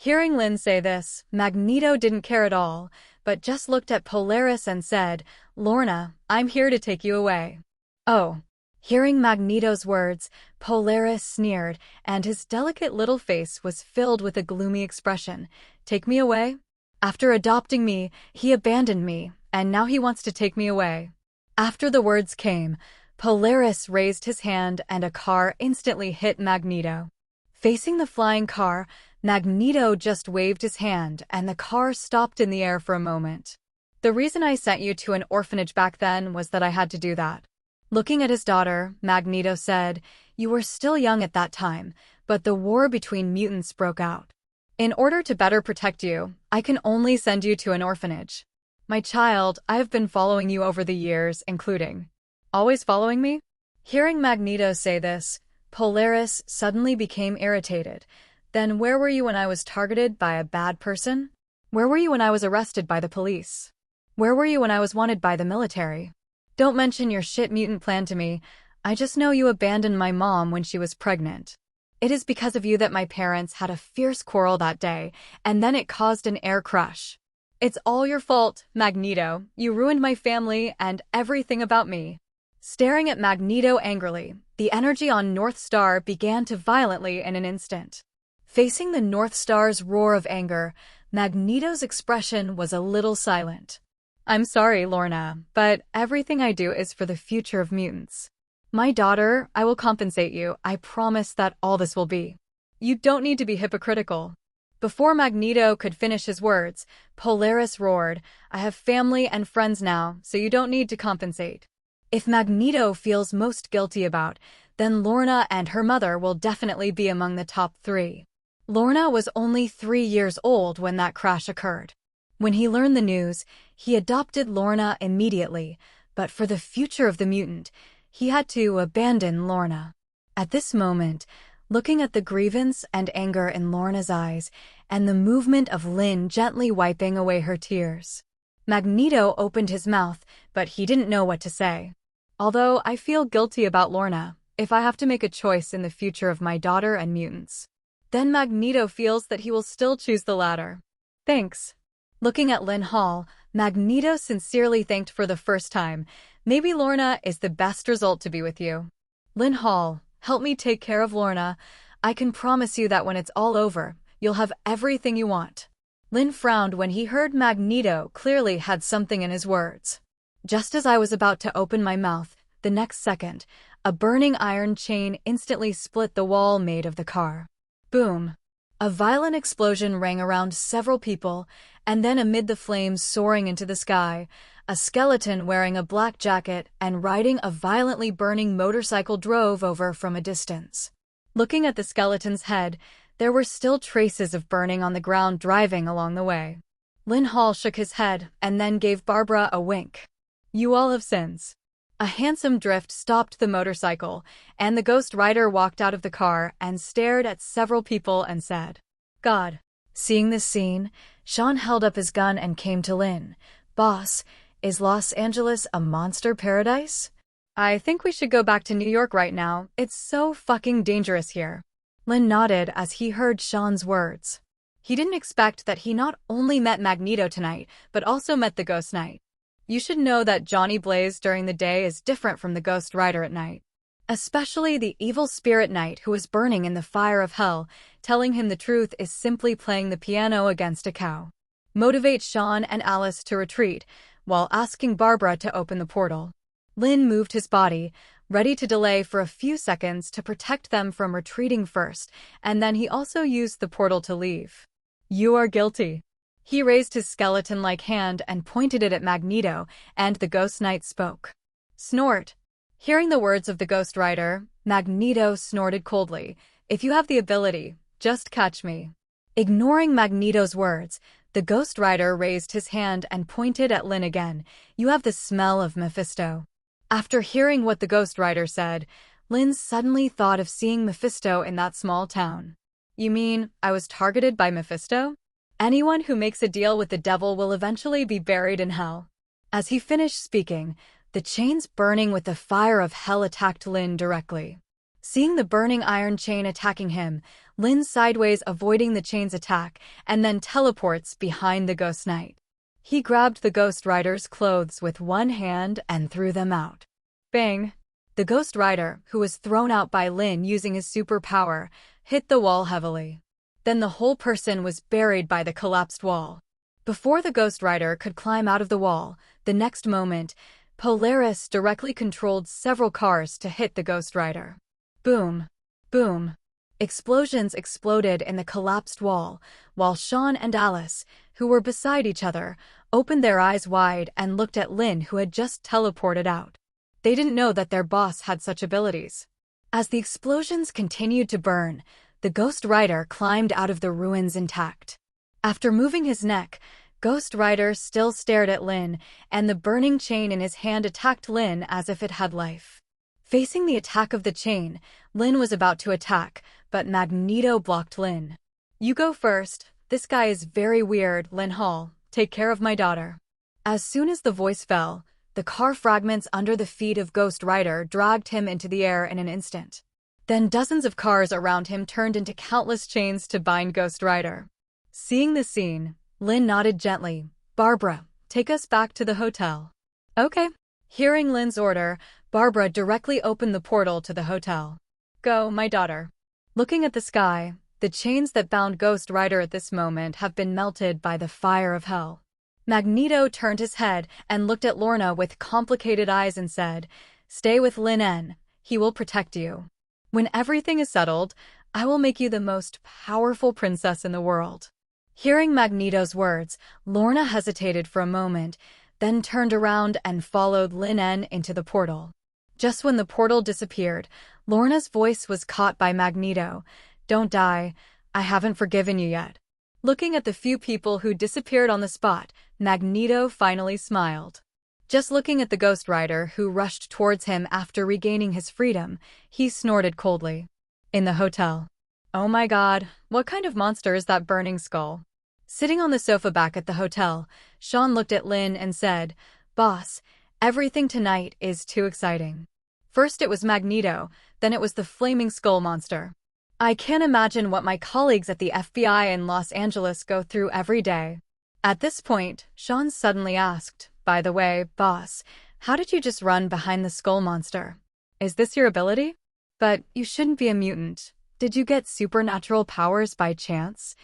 Hearing Linn say this, Magneto didn't care at all, but just looked at Polaris and said, "Lorna, I'm here to take you away." Oh. Hearing Magneto's words, Polaris sneered, and his delicate little face was filled with a gloomy expression. "Take me away? After adopting me, he abandoned me, and now he wants to take me away." After the words came, Polaris raised his hand and a car instantly hit Magneto. Facing the flying car, Magneto just waved his hand and the car stopped in the air for a moment. "The reason I sent you to an orphanage back then was that I had to do that." Looking at his daughter, Magneto said, "You were still young at that time, but the war between mutants broke out. In order to better protect you, I can only send you to an orphanage. My child, I have been following you over the years, including..." "Always following me?" Hearing Magneto say this, Polaris suddenly became irritated. "Then where were you when I was targeted by a bad person? Where were you when I was arrested by the police? Where were you when I was wanted by the military? Don't mention your shit mutant plan to me. I just know you abandoned my mom when she was pregnant. It is because of you that my parents had a fierce quarrel that day, and then it caused an air crash. It's all your fault, Magneto. You ruined my family and everything about me." Staring at Magneto angrily, the energy on North Star began to violently in an instant. Facing the North Star's roar of anger, Magneto's expression was a little silent. "I'm sorry, Lorna, but everything I do is for the future of mutants. My daughter, I will compensate you. I promise that all this will be. You don't need to be hypocritical." Before Magneto could finish his words, Polaris roared, "I have family and friends now, so you don't need to compensate." If Magneto feels most guilty about, then Lorna and her mother will definitely be among the top 3. Lorna was only 3 years old when that crash occurred. When he learned the news, he adopted Lorna immediately, but for the future of the mutant, he had to abandon Lorna. At this moment, looking at the grievance and anger in Lorna's eyes, and the movement of Linn gently wiping away her tears, Magneto opened his mouth, but he didn't know what to say. "Although I feel guilty about Lorna, if I have to make a choice in the future of my daughter and mutants, then Magneto feels that he will still choose the latter." "Thanks." Looking at Linn Hall, Magneto sincerely thanked for the first time. "Maybe Lorna is the best result to be with you. Linn Hall, help me take care of Lorna. I can promise you that when it's all over, you'll have everything you want." Linn frowned when he heard Magneto clearly had something in his words. "Just as I was about to open my mouth, the next second, a burning iron chain instantly split the wall made of the car. Boom! A violent explosion rang around several people, and then amid the flames soaring into the sky, a skeleton wearing a black jacket and riding a violently burning motorcycle drove over from a distance. Looking at the skeleton's head, there were still traces of burning on the ground driving along the way. Linn Hall shook his head and then gave Barbara a wink. "You all have sins." A handsome drift stopped the motorcycle, and the Ghost Rider walked out of the car and stared at several people and said, "God." Seeing this scene, Sean held up his gun and came to Linn. "Boss, is Los Angeles a monster paradise? I think we should go back to New York right now. It's so fucking dangerous here." Linn nodded as he heard Sean's words. He didn't expect that he not only met Magneto tonight, but also met the Ghost Knight. You should know that Johnny Blaze during the day is different from the Ghost Rider at night. Especially the evil spirit knight who is burning in the fire of hell, telling him the truth is simply playing the piano against a cow. Motivate Sean and Alice to retreat, while asking Barbara to open the portal. Linn moved his body, ready to delay for a few seconds to protect them from retreating first, and then he also used the portal to leave. "You are guilty." He raised his skeleton-like hand and pointed it at Magneto, and the Ghost Knight spoke. "Snort." Hearing the words of the Ghost Rider, Magneto snorted coldly. "If you have the ability, just catch me." Ignoring Magneto's words, the Ghost Rider raised his hand and pointed at Linn again. "You have the smell of Mephisto." After hearing what the Ghost Rider said, Linn suddenly thought of seeing Mephisto in that small town. "You mean I was targeted by Mephisto? Anyone who makes a deal with the devil will eventually be buried in hell." As he finished speaking, the chains burning with the fire of hell attacked Linn directly. Seeing the burning iron chain attacking him, Linn sideways avoiding the chain's attack and then teleports behind the ghost knight. He grabbed the Ghost Rider's clothes with one hand and threw them out. Bang! The Ghost Rider, who was thrown out by Linn using his superpower, hit the wall heavily. Then the whole person was buried by the collapsed wall. Before the Ghost Rider could climb out of the wall, the next moment, Polaris directly controlled several cars to hit the Ghost Rider. Boom! Boom! Explosions exploded in the collapsed wall, while Sean and Alice, who were beside each other, opened their eyes wide and looked at Linn, who had just teleported out. They didn't know that their boss had such abilities. As the explosions continued to burn, the Ghost Rider climbed out of the ruins intact. After moving his neck, Ghost Rider still stared at Linn, and the burning chain in his hand attacked Linn as if it had life. Facing the attack of the chain, Linn was about to attack, but Magneto blocked Linn. "You go first. This guy is very weird, Linn Hall. Take care of my daughter." As soon as the voice fell, the car fragments under the feet of Ghost Rider dragged him into the air in an instant. Then dozens of cars around him turned into countless chains to bind Ghost Rider. Seeing the scene, Linn nodded gently. "Barbara, take us back to the hotel." "Okay." Hearing Linn's order, Barbara directly opened the portal to the hotel. "Go, my daughter." Looking at the sky, the chains that bound Ghost Rider at this moment have been melted by the fire of hell. Magneto turned his head and looked at Lorna with complicated eyes and said, "Stay with Linn. He will protect you. When everything is settled, I will make you the most powerful princess in the world." Hearing Magneto's words, Lorna hesitated for a moment, then turned around and followed Linn into the portal. Just when the portal disappeared, Lorna's voice was caught by Magneto. "Don't die. I haven't forgiven you yet." Looking at the few people who disappeared on the spot, Magneto finally smiled. Just looking at the Ghost Rider, who rushed towards him after regaining his freedom, he snorted coldly. In the hotel. "Oh my God, what kind of monster is that burning skull?" Sitting on the sofa back at the hotel, Sean looked at Linn and said, "Boss, everything tonight is too exciting. First it was Magneto, then it was the flaming skull monster. I can't imagine what my colleagues at the FBI in Los Angeles go through every day." At this point, Sean suddenly asked, "By the way, boss, how did you just run behind the skull monster? Is this your ability? But you shouldn't be a mutant. Did you get supernatural powers by chance?"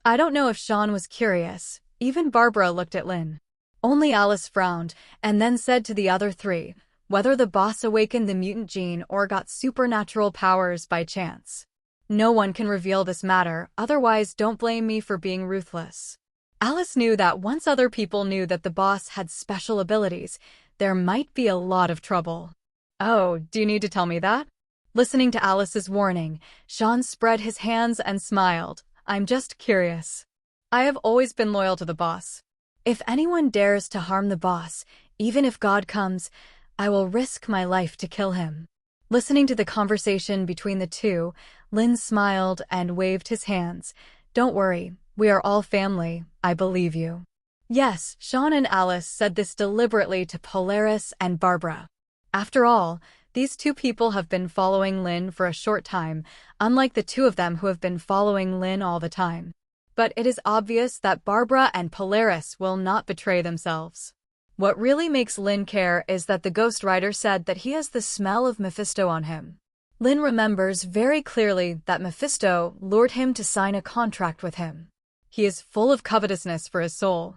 I don't know if Sean was curious. Even Barbara looked at Linn. Only Alice frowned, and then said to the other three, "Whether the boss awakened the mutant gene or got supernatural powers by chance. No one can reveal this matter, otherwise don't blame me for being ruthless." Alice knew that once other people knew that the boss had special abilities, there might be a lot of trouble. "Oh, do you need to tell me that?" Listening to Alice's warning, Sean spread his hands and smiled. "I'm just curious. I have always been loyal to the boss. If anyone dares to harm the boss, even if God comes, I will risk my life to kill him." Listening to the conversation between the two, Linn smiled and waved his hands. "Don't worry, we are all family, I believe you." Yes, Sean and Alice said this deliberately to Polaris and Barbara. After all, these two people have been following Linn for a short time, unlike the two of them who have been following Linn all the time. But it is obvious that Barbara and Polaris will not betray themselves. What really makes Linn care is that the Ghost Rider said that he has the smell of Mephisto on him. Linn remembers very clearly that Mephisto lured him to sign a contract with him. He is full of covetousness for his soul.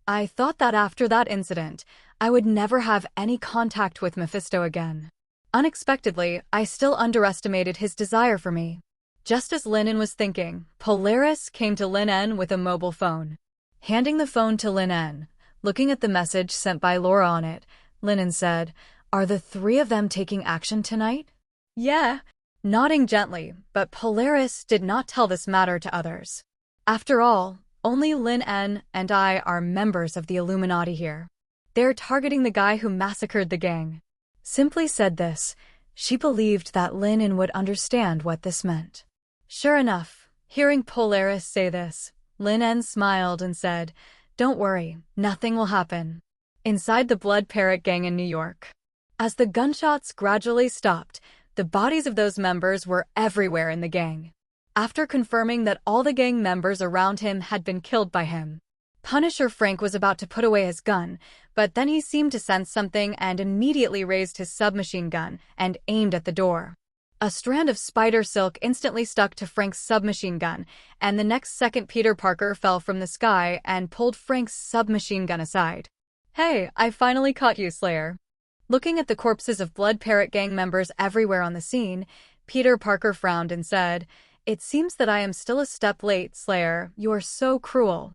I thought that after that incident, I would never have any contact with Mephisto again. Unexpectedly, I still underestimated his desire for me. Just as Linn was thinking, Polaris came to Linn with a mobile phone. Handing the phone to Linn, looking at the message sent by Laura on it, Linn said, "Are the three of them taking action tonight?" "Yeah," nodding gently, but Polaris did not tell this matter to others. After all, only Linn and I are members of the Illuminati here. They're targeting the guy who massacred the gang. Simply said this, she believed that Linn would understand what this meant. Sure enough, hearing Polaris say this, Linn smiled and said, "Don't worry, nothing will happen." Inside the Blood Parrot gang in New York. As the gunshots gradually stopped, The bodies of those members were everywhere in the gang. After confirming that all the gang members around him had been killed by him, Punisher Frank was about to put away his gun, but then he seemed to sense something and immediately raised his submachine gun and aimed at the door. A strand of spider silk instantly stuck to Frank's submachine gun, and the next second Peter Parker fell from the sky and pulled Frank's submachine gun aside. "Hey, I finally caught you, Slayer." Looking at the corpses of Blood Parrot gang members everywhere on the scene, Peter Parker frowned and said, "It seems that I am still a step late, Slayer. You are so cruel.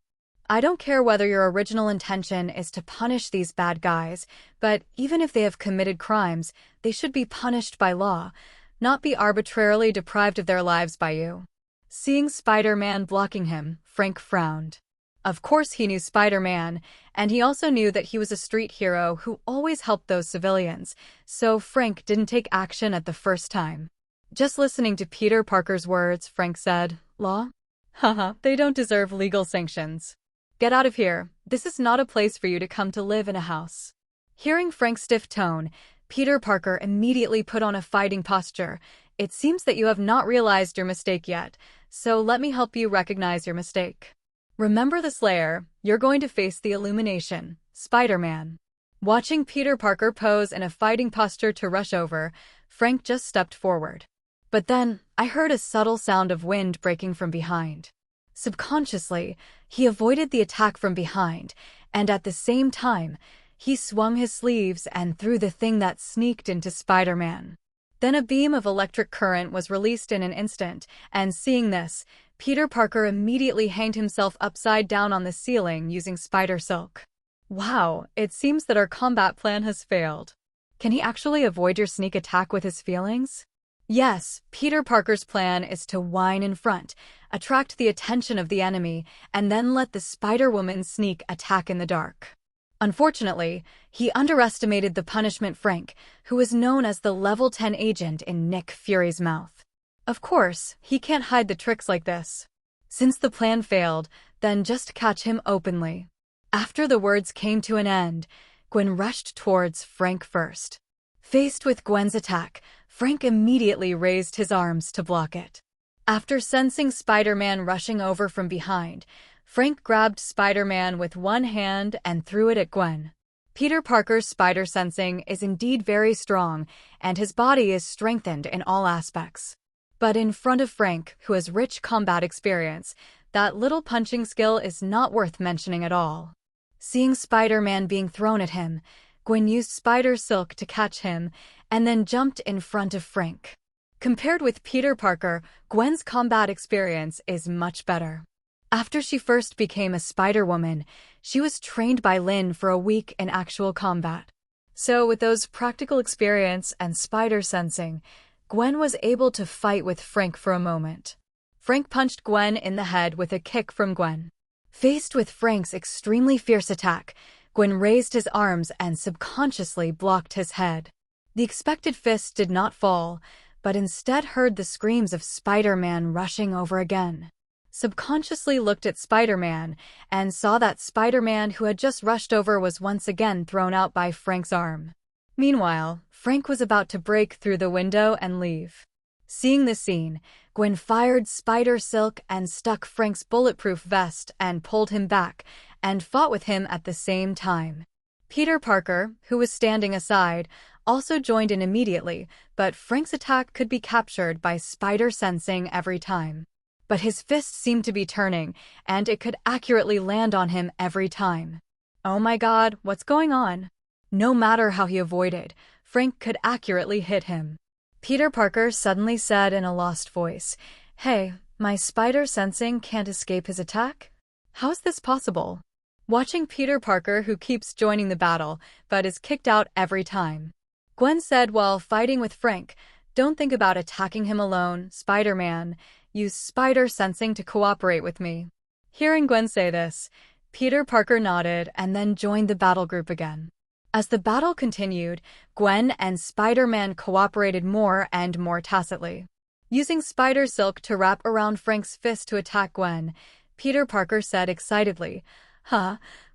I don't care whether your original intention is to punish these bad guys, but even if they have committed crimes, they should be punished by law, not be arbitrarily deprived of their lives by you." Seeing Spider-Man blocking him, Frank frowned. Of course he knew Spider-Man, and he also knew that he was a street hero who always helped those civilians, so Frank didn't take action at the first time. Just listening to Peter Parker's words, Frank said, "Law? Haha, they don't deserve legal sanctions. Get out of here. This is not a place for you to come to live in a house." Hearing Frank's stiff tone, Peter Parker immediately put on a fighting posture. "It seems that you have not realized your mistake yet, so let me help you recognize your mistake. Remember the Slayer, you're going to face the Illumination, Spider-Man." Watching Peter Parker pose in a fighting posture to rush over, Frank just stepped forward. But then, I heard a subtle sound of wind breaking from behind. Subconsciously, he avoided the attack from behind, and at the same time, he swung his sleeves and threw the thing that sneaked into Spider-Man. Then a beam of electric current was released in an instant, and seeing this, Peter Parker immediately hanged himself upside down on the ceiling using spider silk. "Wow, it seems that our combat plan has failed. Can he actually avoid your sneak attack with his feelings?" Yes, Peter Parker's plan is to whine in front, attract the attention of the enemy, and then let the Spider-Woman sneak attack in the dark. Unfortunately, he underestimated the punishment Frank, who was known as the Level 10 agent in Nick Fury's mouth. Of course, he can't hide the tricks like this. Since the plan failed, then just catch him openly. After the words came to an end, Gwen rushed towards Frank first. Faced with Gwen's attack, Frank immediately raised his arms to block it. After sensing Spider-Man rushing over from behind, Frank grabbed Spider-Man with one hand and threw it at Gwen. Peter Parker's spider sensing is indeed very strong, and his body is strengthened in all aspects. But in front of Frank, who has rich combat experience, that little punching skill is not worth mentioning at all. Seeing Spider-Man being thrown at him, Gwen used spider silk to catch him, and then jumped in front of Frank. Compared with Peter Parker, Gwen's combat experience is much better. After she first became a Spider-Woman, she was trained by Linn for a week in actual combat. So with those practical experience and spider sensing, Gwen was able to fight with Frank for a moment. Frank punched Gwen in the head with a kick from Gwen. Faced with Frank's extremely fierce attack, Gwen raised his arms and subconsciously blocked his head. The expected fist did not fall, but instead heard the screams of Spider-Man rushing over again. Subconsciously looked at Spider-Man and saw that Spider-Man who had just rushed over was once again thrown out by Frank's arm. Meanwhile, Frank was about to break through the window and leave. Seeing the scene, Gwen fired spider silk and stuck Frank's bulletproof vest and pulled him back, and fought with him at the same time. Peter Parker, who was standing aside, also joined in immediately, but Frank's attack could be captured by spider sensing every time. But his fist seemed to be turning, and it could accurately land on him every time. Oh my god, what's going on? No matter how he avoided, Frank could accurately hit him. Peter Parker suddenly said in a lost voice, "Hey, my spider sensing can't escape his attack? How's this possible?" Watching Peter Parker, who keeps joining the battle, but is kicked out every time, Gwen said while fighting with Frank, "Don't think about attacking him alone, Spider-Man. Use spider sensing to cooperate with me." Hearing Gwen say this, Peter Parker nodded and then joined the battle group again. As the battle continued, Gwen and Spider-Man cooperated more and more tacitly. Using spider silk to wrap around Frank's fist to attack Gwen, Peter Parker said excitedly,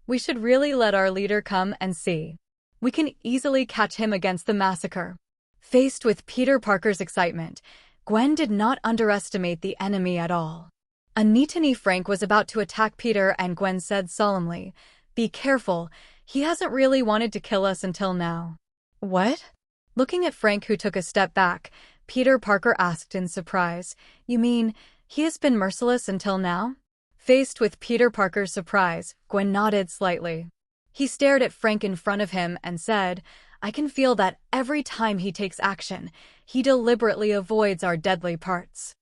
we should really let our leader come and see. We can easily catch him against the massacre." Faced with Peter Parker's excitement, Gwen did not underestimate the enemy at all. A neat-and Frank was about to attack Peter and Gwen said solemnly, "Be careful, he hasn't really wanted to kill us until now." "What?" Looking at Frank, who took a step back, Peter Parker asked in surprise, "You mean, he has been merciless until now?" Faced with Peter Parker's surprise, Gwen nodded slightly. He stared at Frank in front of him and said, "I can feel that every time he takes action, he deliberately avoids our deadly parts.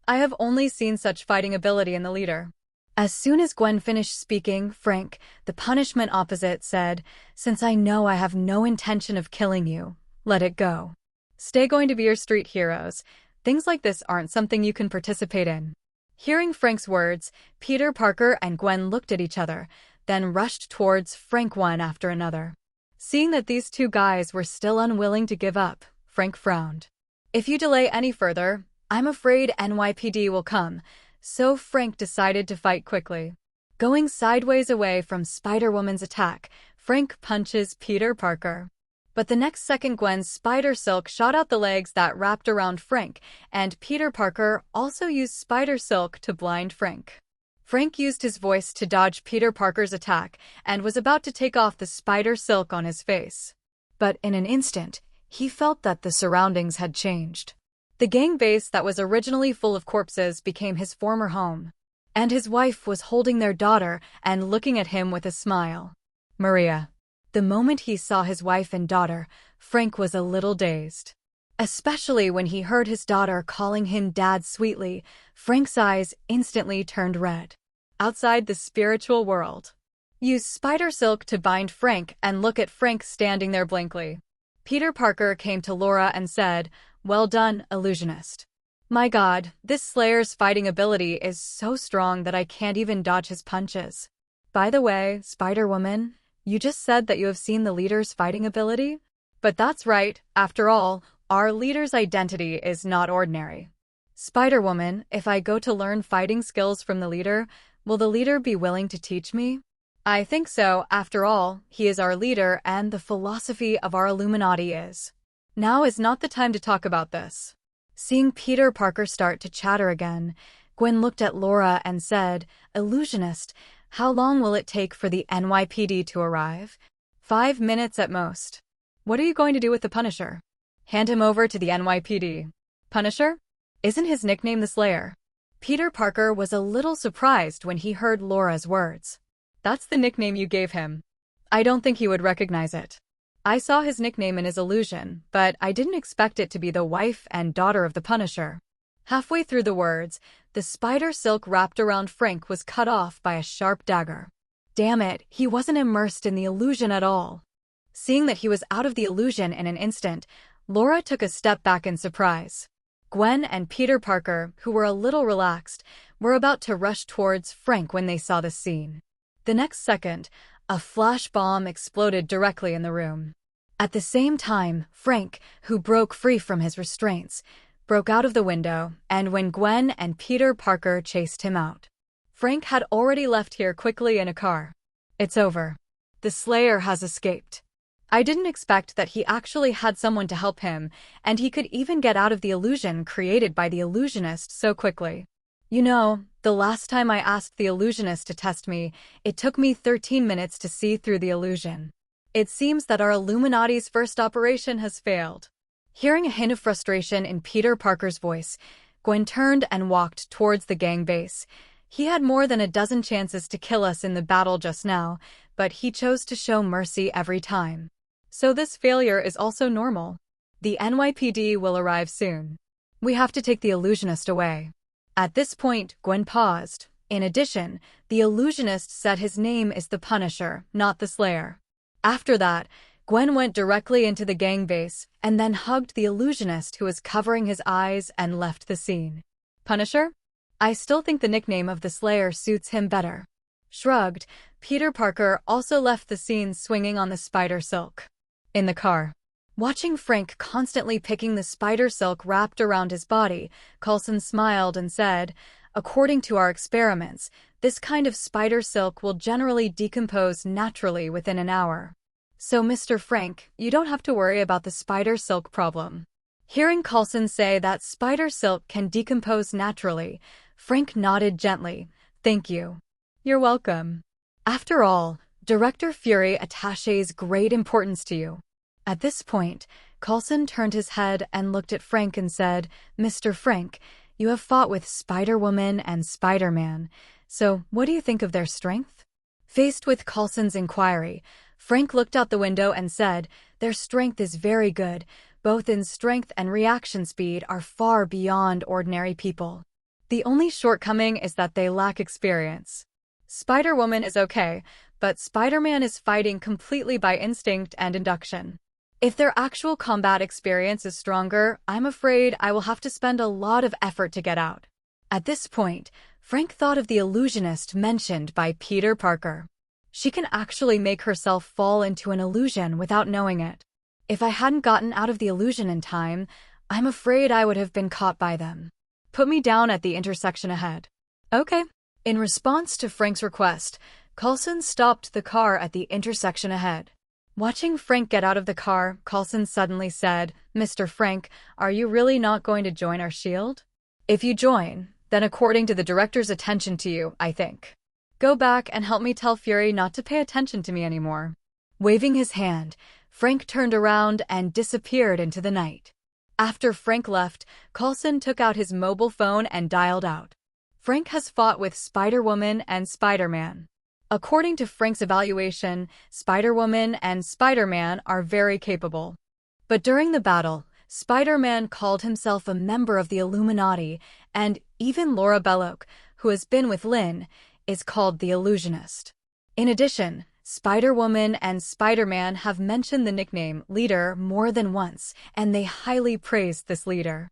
I have only seen such fighting ability in the leader." As soon as Gwen finished speaking, Frank, the punishment opposite, said, "Since I know I have no intention of killing you, let it go. Stay going to be your street heroes. Things like this aren't something you can participate in." Hearing Frank's words, Peter Parker and Gwen looked at each other, then rushed towards Frank one after another. Seeing that these two guys were still unwilling to give up, Frank frowned. "If you delay any further, I'm afraid NYPD will come," so Frank decided to fight quickly. Going sideways away from Spider-Woman's attack, Frank punches Peter Parker. But the next second, Gwen's spider silk shot out the legs that wrapped around Frank, and Peter Parker also used spider silk to blind Frank. Frank used his voice to dodge Peter Parker's attack and was about to take off the spider silk on his face. But in an instant, he felt that the surroundings had changed. The gang base that was originally full of corpses became his former home, and his wife was holding their daughter and looking at him with a smile. Maria. The moment he saw his wife and daughter, Frank was a little dazed. Especially when he heard his daughter calling him Dad sweetly, Frank's eyes instantly turned red. Outside the spiritual world. Use spider silk to bind Frank and look at Frank standing there blankly. Peter Parker came to Laura and said, "Well done, illusionist. My God, this Slayer's fighting ability is so strong that I can't even dodge his punches. By the way, Spider-Woman, you just said that you have seen the leader's fighting ability? But that's right, after all, our leader's identity is not ordinary. Spider-Woman, if I go to learn fighting skills from the leader, will the leader be willing to teach me? I think so, after all, he is our leader and the philosophy of our Illuminati is. Now is not the time to talk about this." Seeing Peter Parker start to chatter again, Gwen looked at Laura and said, "Illusionist, how long will it take for the NYPD to arrive?" 5 minutes at most. What are you going to do with the Punisher? Hand him over to the NYPD. Punisher? Isn't his nickname the Slayer? Peter Parker was a little surprised when he heard Laura's words. That's the nickname you gave him. I don't think he would recognize it. I saw his nickname in his illusion, but I didn't expect it to be the wife and daughter of the Punisher. Halfway through the words, the spider silk wrapped around Frank was cut off by a sharp dagger. Damn it, he wasn't immersed in the illusion at all. Seeing that he was out of the illusion in an instant, Laura took a step back in surprise. Gwen and Peter Parker, who were a little relaxed, were about to rush towards Frank when they saw the scene. The next second, a flash bomb exploded directly in the room. At the same time, Frank, who broke free from his restraints, broke out of the window, and when Gwen and Peter Parker chased him out, Frank had already left here quickly in a car. It's over. The Slayer has escaped. I didn't expect that he actually had someone to help him, and he could even get out of the illusion created by the illusionist so quickly. You know, the last time I asked the illusionist to test me, it took me 13 minutes to see through the illusion. It seems that our Illuminati's first operation has failed. Hearing a hint of frustration in Peter Parker's voice, Gwen turned and walked towards the gang base. He had more than a dozen chances to kill us in the battle just now, but he chose to show mercy every time. So this failure is also normal. The NYPD will arrive soon. We have to take the illusionist away. At this point, Gwen paused. In addition, the illusionist said his name is the Punisher, not the Slayer. After that, Gwen went directly into the gang base and then hugged the illusionist who was covering his eyes and left the scene. Punisher? I still think the nickname of the Slayer suits him better. Shrugged, Peter Parker also left the scene swinging on the spider silk. In the car, watching Frank constantly picking the spider silk wrapped around his body, Coulson smiled and said, "According to our experiments, this kind of spider silk will generally decompose naturally within an hour. So, Mr. Frank, you don't have to worry about the spider silk problem. Hearing Coulson say that spider silk can decompose naturally, Frank nodded gently. Thank you. You're welcome. After all, Director Fury attaches great importance to you. At this point, Coulson turned his head and looked at Frank and said, Mr. Frank, you have fought with Spider-Woman and Spider-Man, so what do you think of their strength? Faced with Coulson's inquiry, Frank looked out the window and said, their strength is very good, both in strength and reaction speed are far beyond ordinary people. The only shortcoming is that they lack experience. Spider-Woman is okay, but Spider-Man is fighting completely by instinct and induction. If their actual combat experience is stronger, I'm afraid I will have to spend a lot of effort to get out. At this point, Frank thought of the illusionist mentioned by Peter Parker. She can actually make herself fall into an illusion without knowing it. If I hadn't gotten out of the illusion in time, I'm afraid I would have been caught by them. Put me down at the intersection ahead. Okay. In response to Frank's request, Coulson stopped the car at the intersection ahead. Watching Frank get out of the car, Coulson suddenly said, Mr. Frank, are you really not going to join our shield? If you join, then according to the director's attention to you, I think. Go back and help me tell Fury not to pay attention to me anymore. Waving his hand, Frank turned around and disappeared into the night. After Frank left, Coulson took out his mobile phone and dialed out. Frank has fought with Spider-Woman and Spider-Man. According to Frank's evaluation, Spider-Woman and Spider-Man are very capable. But during the battle, Spider-Man called himself a member of the Illuminati, and even Laura Belloc, who has been with Linn, is called the Illusionist. In addition, Spider-Woman and Spider-Man have mentioned the nickname Leader more than once, and they highly praised this leader.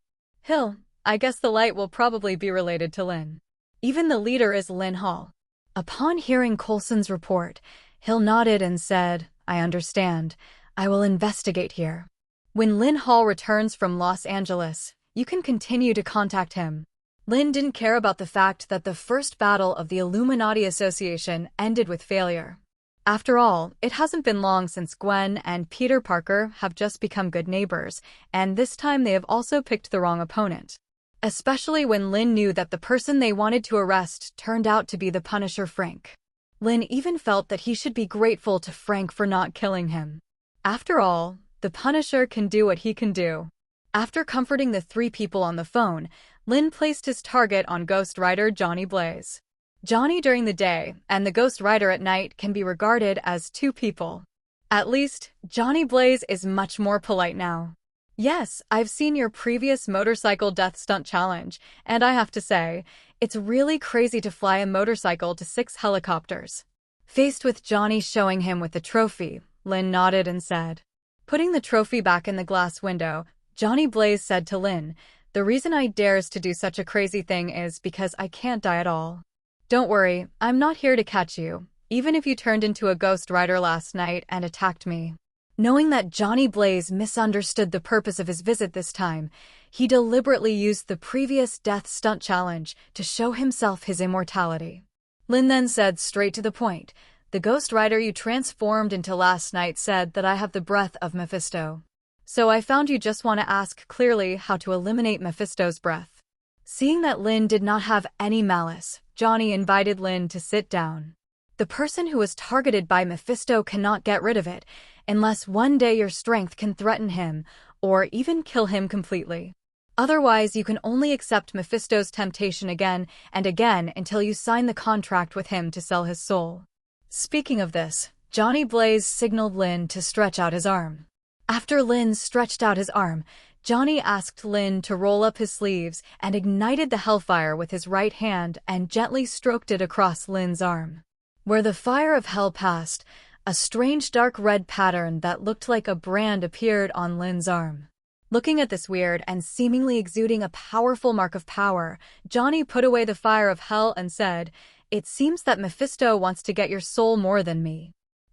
I guess the light will probably be related to Linn. Even the leader is Linn Hall. Upon hearing Coulson's report, Hill nodded and said, I understand. I will investigate here. When Linn Hall returns from Los Angeles, you can continue to contact him. Linn didn't care about the fact that the first battle of the Illuminati Association ended with failure. After all, it hasn't been long since Gwen and Peter Parker have just become good neighbors, and this time they have also picked the wrong opponent. Especially when Linn knew that the person they wanted to arrest turned out to be the Punisher Frank. Linn even felt that he should be grateful to Frank for not killing him. After all, the Punisher can do what he can do. After comforting the three people on the phone, Linn placed his target on Ghost Rider Johnny Blaze. Johnny during the day and the Ghost Rider at night can be regarded as two people. At least, Johnny Blaze is much more polite now. Yes, I've seen your previous motorcycle death stunt challenge, and I have to say, it's really crazy to fly a motorcycle to 6 helicopters. Faced with Johnny showing him with the trophy, Linn nodded and said. Putting the trophy back in the glass window, Johnny Blaze said to Linn, the reason I dares to do such a crazy thing is because I can't die at all. Don't worry, I'm not here to catch you, even if you turned into a Ghost Rider last night and attacked me. Knowing that Johnny Blaze misunderstood the purpose of his visit this time, he deliberately used the previous death stunt challenge to show himself his immortality. Linn then said straight to the point, the Ghost Rider you transformed into last night said that I have the breath of Mephisto. So I found you just want to ask clearly how to eliminate Mephisto's breath. Seeing that Linn did not have any malice, Johnny invited Linn to sit down. The person who was targeted by Mephisto cannot get rid of it, unless one day your strength can threaten him, or even kill him completely. Otherwise, you can only accept Mephisto's temptation again and again until you sign the contract with him to sell his soul. Speaking of this, Johnny Blaze signaled Linn to stretch out his arm. After Linn stretched out his arm, Johnny asked Linn to roll up his sleeves and ignited the hellfire with his right hand and gently stroked it across Linn's arm. Where the fire of hell passed, a strange dark red pattern that looked like a brand appeared on Linn's arm. Looking at this weird and seemingly exuding a powerful mark of power, Johnny put away the fire of hell and said, "It seems that Mephisto wants to get your soul more than me.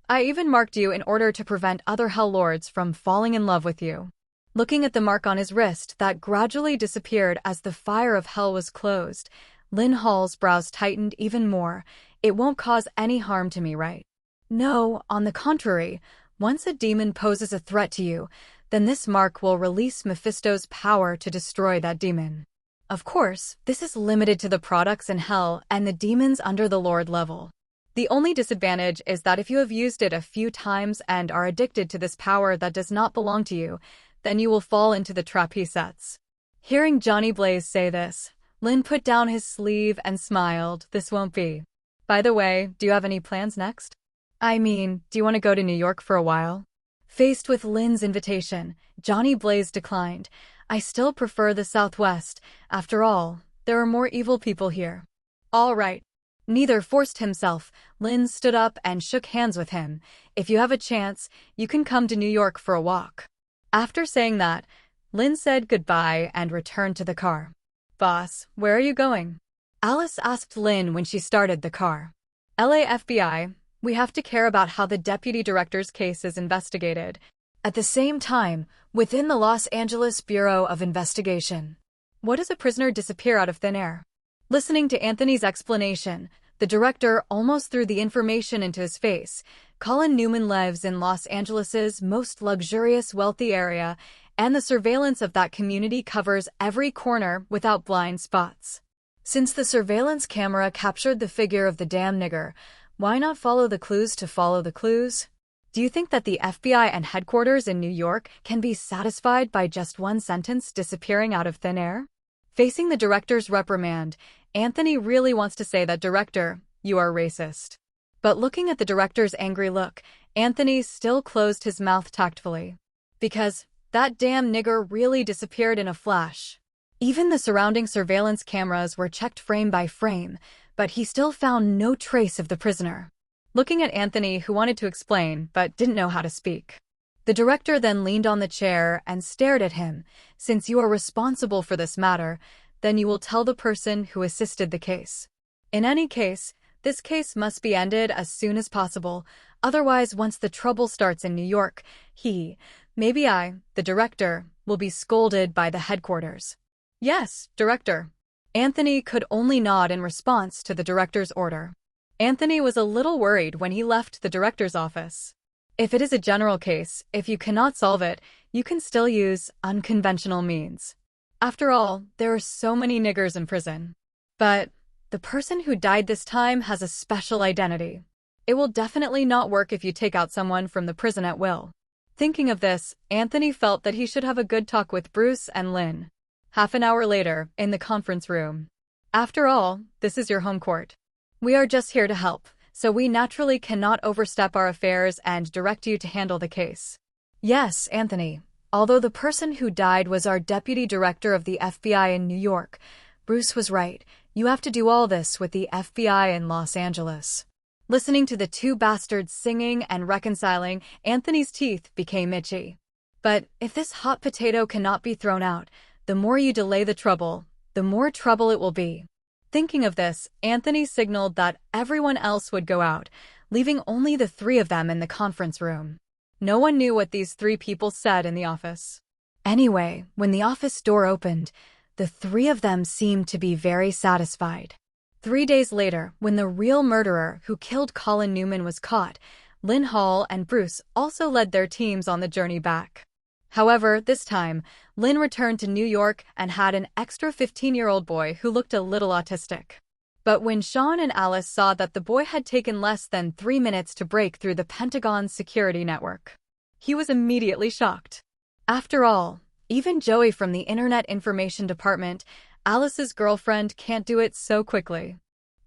I even marked you in order to prevent other Hell Lords from falling in love with you." Looking at the mark on his wrist that gradually disappeared as the fire of hell was closed, Linn Hall's brows tightened even more. It won't cause any harm to me, right? No, on the contrary, once a demon poses a threat to you, then this mark will release Mephisto's power to destroy that demon. Of course, this is limited to the products in Hell and the demons under the Lord level. The only disadvantage is that if you have used it a few times and are addicted to this power that does not belong to you, then you will fall into the trap he sets. Hearing Johnny Blaze say this, Linn put down his sleeve and smiled. This won't be. By the way, do you have any plans next? I mean, do you want to go to New York for a while? Faced with Linn's invitation, Johnny Blaze declined. I still prefer the Southwest. After all, there are more evil people here. All right. Neither forced himself. Linn stood up and shook hands with him. If you have a chance, you can come to New York for a walk. After saying that, Linn said goodbye and returned to the car. Boss, where are you going? Alice asked Linn when she started the car. LA FBI, we have to care about how the deputy director's case is investigated. At the same time, within the Los Angeles Bureau of Investigation. What does a prisoner disappear out of thin air? Listening to Anthony's explanation, the director almost threw the information into his face. Colin Newman lives in Los Angeles's most luxurious, wealthy area, and the surveillance of that community covers every corner without blind spots. Since the surveillance camera captured the figure of the damn nigger, why not follow the clues to follow the clues? Do you think that the FBI and headquarters in New York can be satisfied by just one sentence disappearing out of thin air? Facing the director's reprimand, Anthony really wants to say that, "Director, you are racist." But looking at the director's angry look, Anthony still closed his mouth tactfully. Because that damn nigger really disappeared in a flash. Even the surrounding surveillance cameras were checked frame by frame, but he still found no trace of the prisoner. Looking at Anthony, who wanted to explain but didn't know how to speak. The director then leaned on the chair and stared at him. Since you are responsible for this matter, then you will tell the person who assisted the case. In any case, this case must be ended as soon as possible. Otherwise, once the trouble starts in New York, maybe I, the director, will be scolded by the headquarters. Yes, director. Anthony could only nod in response to the director's order. Anthony was a little worried when he left the director's office. If it is a general case, if you cannot solve it, you can still use unconventional means. After all, there are so many niggers in prison. But the person who died this time has a special identity. It will definitely not work if you take out someone from the prison at will. Thinking of this, Anthony felt that he should have a good talk with Bruce and Linn. Half an hour later, in the conference room. After all, this is your home court. We are just here to help, so we naturally cannot overstep our affairs and direct you to handle the case. Yes, Anthony. Although the person who died was our deputy director of the FBI in New York, Bruce was right. You have to do all this with the FBI in Los Angeles. Listening to the two bastards singing and reconciling, Anthony's teeth became itchy. But if this hot potato cannot be thrown out, the more you delay the trouble, the more trouble it will be. Thinking of this, Anthony signaled that everyone else would go out, leaving only the three of them in the conference room. No one knew what these three people said in the office. Anyway, when the office door opened, the three of them seemed to be very satisfied. 3 days later, when the real murderer who killed Colin Newman was caught, Linn Hall and Bruce also led their teams on the journey back. However, this time, Linn returned to New York and had an extra 15-year-old boy who looked a little autistic. But when Sean and Alice saw that the boy had taken less than 3 minutes to break through the Pentagon's security network, he was immediately shocked. After all, even Joey from the Internet Information Department, Alice's girlfriend, can't do it so quickly.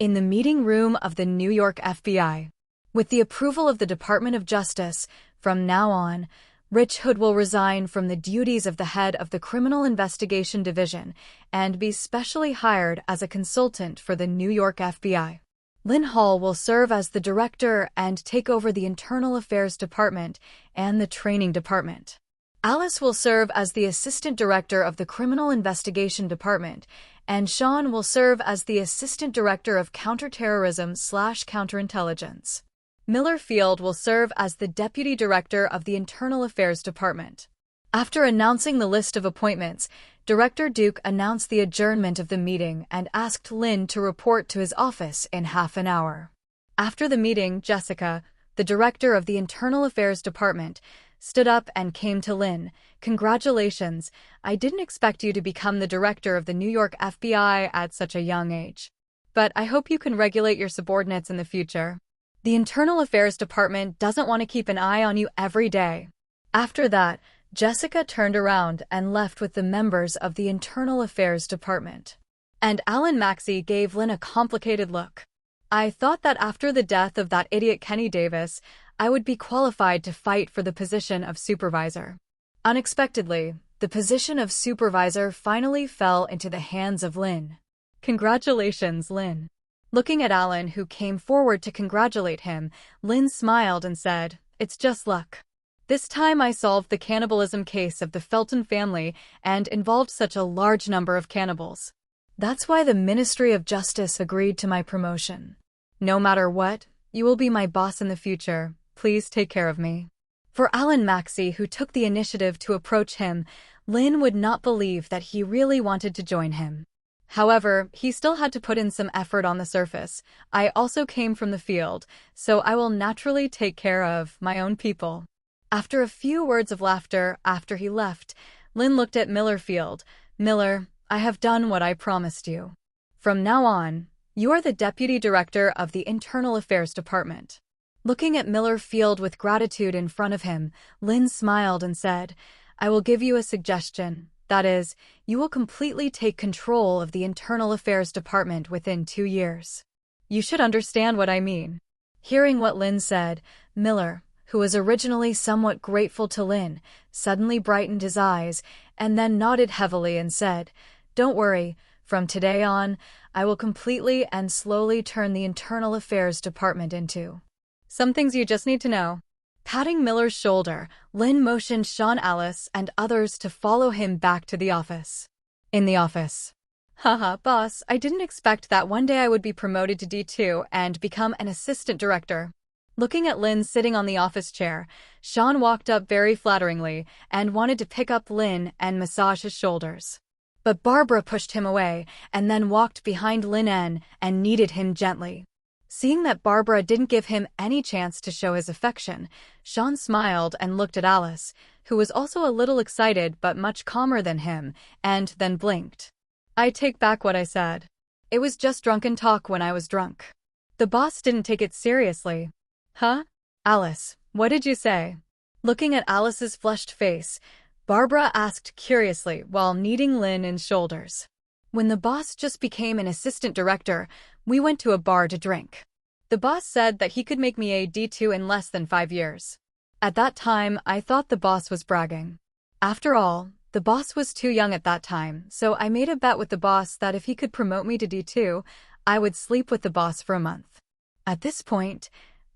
In the meeting room of the New York FBI, with the approval of the Department of Justice, from now on, Rich Hood will resign from the duties of the head of the Criminal Investigation Division and be specially hired as a consultant for the New York FBI. Linn Hall will serve as the director and take over the Internal Affairs Department and the Training Department. Alice will serve as the assistant director of the Criminal Investigation Department, and Sean will serve as the assistant director of counterterrorism/counterintelligence. Miller Field will serve as the Deputy Director of the Internal Affairs Department. After announcing the list of appointments, Director Duke announced the adjournment of the meeting and asked Linn to report to his office in half an hour. After the meeting, Jessica, the Director of the Internal Affairs Department, stood up and came to Linn. "Congratulations, I didn't expect you to become the director of the New York FBI at such a young age. But I hope you can regulate your subordinates in the future. The Internal Affairs Department doesn't want to keep an eye on you every day." After that, Jessica turned around and left with the members of the Internal Affairs Department. And Alan Maxey gave Linn a complicated look. "I thought that after the death of that idiot Kenny Davis, I would be qualified to fight for the position of supervisor." Unexpectedly, the position of supervisor finally fell into the hands of Linn. "Congratulations, Linn." Looking at Alan, who came forward to congratulate him, Linn smiled and said, "It's just luck. This time I solved the cannibalism case of the Felton family and involved such a large number of cannibals. That's why the Ministry of Justice agreed to my promotion. No matter what, you will be my boss in the future. Please take care of me." For Alan Maxey, who took the initiative to approach him, Linn would not believe that he really wanted to join him. However, he still had to put in some effort on the surface. "I also came from the field, so I will naturally take care of my own people." After a few words of laughter after he left, Linn looked at Miller Field. "Miller, I have done what I promised you. From now on, you are the Deputy Director of the Internal Affairs Department." Looking at Miller Field with gratitude in front of him, Linn smiled and said, "I will give you a suggestion. That is, you will completely take control of the Internal Affairs Department within 2 years. You should understand what I mean." Hearing what Linn said, Miller, who was originally somewhat grateful to Linn, suddenly brightened his eyes and then nodded heavily and said, "Don't worry, from today on, I will completely and slowly turn the Internal Affairs Department into some things you just need to know." Patting Miller's shoulder, Linn motioned Sean, Alice, and others to follow him back to the office. In the office. "Haha, boss, I didn't expect that one day I would be promoted to D2 and become an assistant director." Looking at Linn sitting on the office chair, Sean walked up very flatteringly and wanted to pick up Linn and massage his shoulders. But Barbara pushed him away and then walked behind Linn and kneaded him gently. Seeing that Barbara didn't give him any chance to show his affection, Sean smiled and looked at Alice, who was also a little excited but much calmer than him, and then blinked. "I take back what I said. It was just drunken talk when I was drunk. The boss didn't take it seriously." "Huh? Alice, what did you say?" Looking at Alice's flushed face, Barbara asked curiously while kneading Linn's shoulders. "When the boss just became an assistant director, we went to a bar to drink. The boss said that he could make me a D2 in less than 5 years. At that time, I thought the boss was bragging. After all, the boss was too young at that time, so I made a bet with the boss that if he could promote me to D2, I would sleep with the boss for a month." At this point,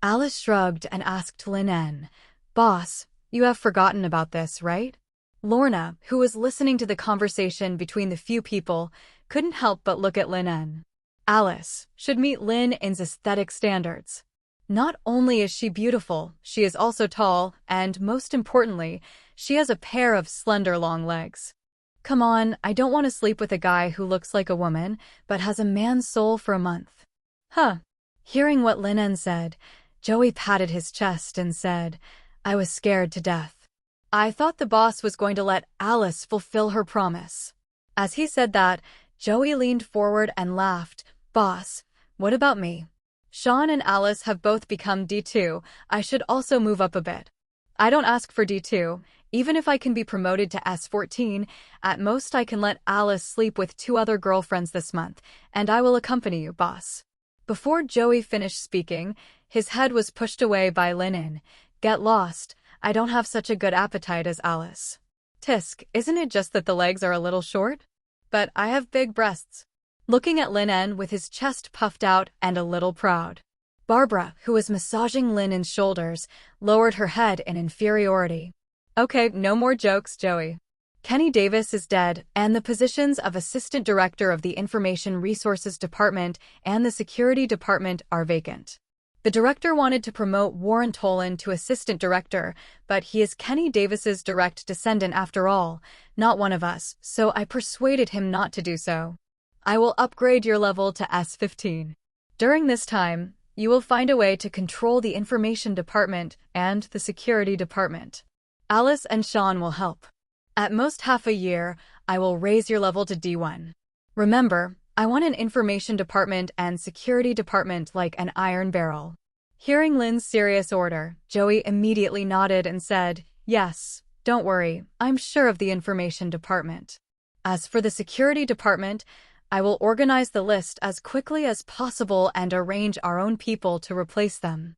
Alice shrugged and asked Linn, "Boss, you have forgotten about this, right?" Lorna, who was listening to the conversation between the few people, couldn't help but look at Linn. Alice should meet Linn's aesthetic standards. Not only is she beautiful, she is also tall, and most importantly, she has a pair of slender long legs. Come on, I don't want to sleep with a guy who looks like a woman, but has a man's soul for a month. Huh. Hearing what Linn said, Joey patted his chest and said, "I was scared to death. I thought the boss was going to let Alice fulfill her promise." As he said that, Joey leaned forward and laughed. "Boss, what about me? Sean and Alice have both become D2, I should also move up a bit. I don't ask for D2, even if I can be promoted to S14, at most I can let Alice sleep with 2 other girlfriends this month, and I will accompany you, boss." Before Joey finished speaking, his head was pushed away by Linn. "Get lost, I don't have such a good appetite as Alice. Tisk, isn't it just that the legs are a little short? But I have big breasts." Looking at Linn with his chest puffed out and a little proud. Barbara, who was massaging Linn's shoulders, lowered her head in inferiority. "Okay, no more jokes, Joey. Kenny Davis is dead, and the positions of Assistant Director of the Information Resources Department and the Security Department are vacant. The director wanted to promote Warren Tolan to Assistant Director, but he is Kenny Davis's direct descendant after all, not one of us, so I persuaded him not to do so. I will upgrade your level to S15. During this time, you will find a way to control the Information Department and the Security Department. Alice and Sean will help. At most half a year, I will raise your level to D1. Remember, I want an information department and security department like an iron barrel. Hearing Linn's serious order, Joey immediately nodded and said, yes, don't worry, I'm sure of the information department. As for the security department, I will organize the list as quickly as possible and arrange our own people to replace them.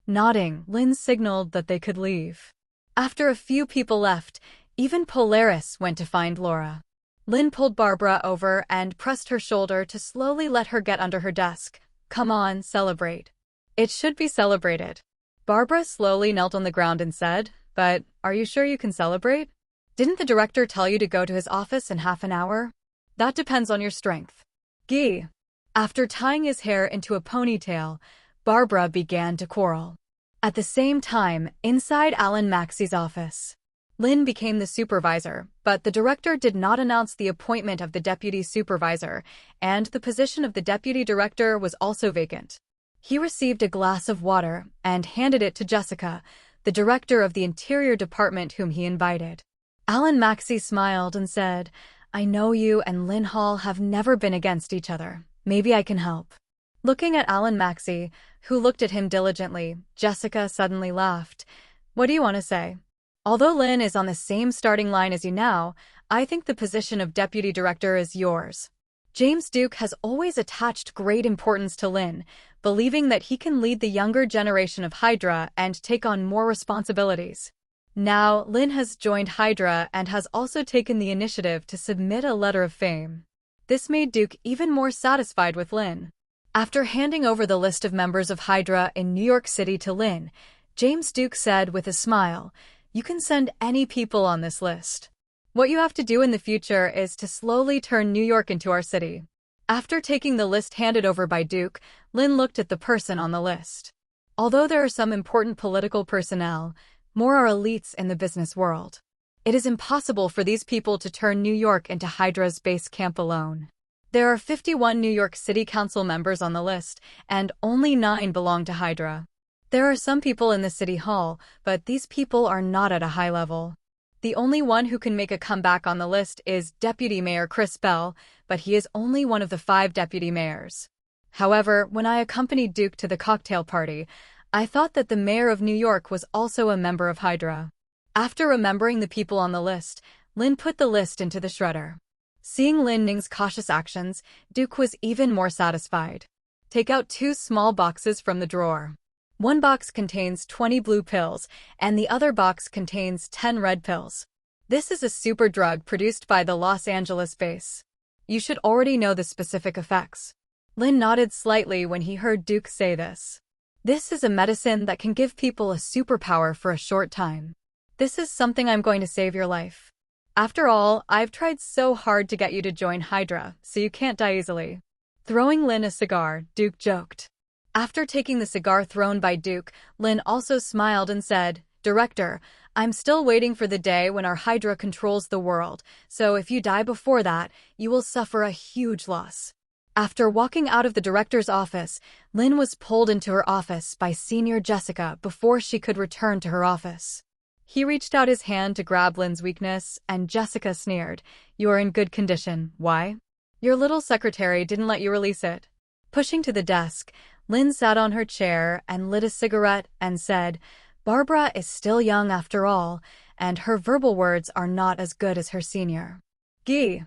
Nodding, Linn signaled that they could leave. After a few people left, even Polaris went to find Laura. Linn pulled Barbara over and pressed her shoulder to slowly let her get under her desk. Come on, celebrate. It should be celebrated. Barbara slowly knelt on the ground and said, but are you sure you can celebrate? Didn't the director tell you to go to his office in half an hour? That depends on your strength. Gee. After tying his hair into a ponytail, Barbara began to quarrel. At the same time, inside Alan Maxey's office, Linn became the supervisor, but the director did not announce the appointment of the deputy supervisor, and the position of the deputy director was also vacant. He received a glass of water and handed it to Jessica, the director of the Interior Department whom he invited. Alan Maxey smiled and said, I know you and Linn Hall have never been against each other. Maybe I can help. Looking at Alan Maxey, who looked at him diligently, Jessica suddenly laughed. What do you want to say? Although Linn is on the same starting line as you now, I think the position of deputy director is yours. James Duke has always attached great importance to Linn, believing that he can lead the younger generation of Hydra and take on more responsibilities. Now, Linn has joined Hydra and has also taken the initiative to submit a letter of fame. This made Duke even more satisfied with Linn. After handing over the list of members of Hydra in New York City to Linn, James Duke said with a smile, you can send any people on this list. What you have to do in the future is to slowly turn New York into our city. After taking the list handed over by Duke, Linn looked at the person on the list. Although there are some important political personnel, more are elites in the business world. It is impossible for these people to turn New York into Hydra's base camp alone. There are 51 New York City Council members on the list, and only 9 belong to Hydra. There are some people in the City Hall, but these people are not at a high level. The only one who can make a comeback on the list is Deputy Mayor Chris Bell, but he is only one of the 5 deputy mayors. However, when I accompanied Duke to the cocktail party, I thought that the mayor of New York was also a member of Hydra. After remembering the people on the list, Linn put the list into the shredder. Seeing Lin Ning's cautious actions, Duke was even more satisfied. Take out 2 small boxes from the drawer. One box contains 20 blue pills, and the other box contains 10 red pills. This is a super drug produced by the Los Angeles base. You should already know the specific effects. Linn nodded slightly when he heard Duke say this. This is a medicine that can give people a superpower for a short time. This is something I'm going to save your life. After all, I've tried so hard to get you to join Hydra, so you can't die easily. Throwing Linn a cigar, Duke joked. After taking the cigar thrown by Duke, Linn also smiled and said, Director, I'm still waiting for the day when our Hydra controls the world, so if you die before that, you will suffer a huge loss. After walking out of the director's office, Linn was pulled into her office by Senior Jessica before she could return to her office. He reached out his hand to grab Linn's weakness, and Jessica sneered, You are in good condition. Why? Your little secretary didn't let you release it. Pushing to the desk, Linn sat on her chair and lit a cigarette and said, Barbara is still young after all, and her verbal words are not as good as her senior. Gee.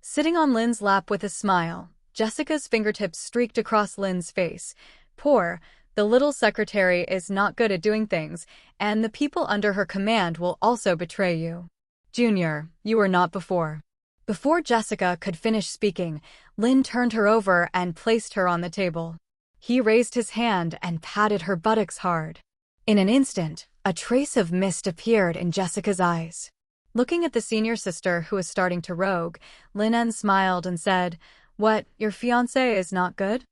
Sitting on Linn's lap with a smile, Jessica's fingertips streaked across Linn's face. Poor. The little secretary is not good at doing things, and the people under her command will also betray you. Junior, you were not before. Before Jessica could finish speaking, Linn turned her over and placed her on the table. He raised his hand and patted her buttocks hard. In an instant, a trace of mist appeared in Jessica's eyes. Looking at the senior sister who was starting to rogue, Linn smiled and said, What, your fiancé is not good?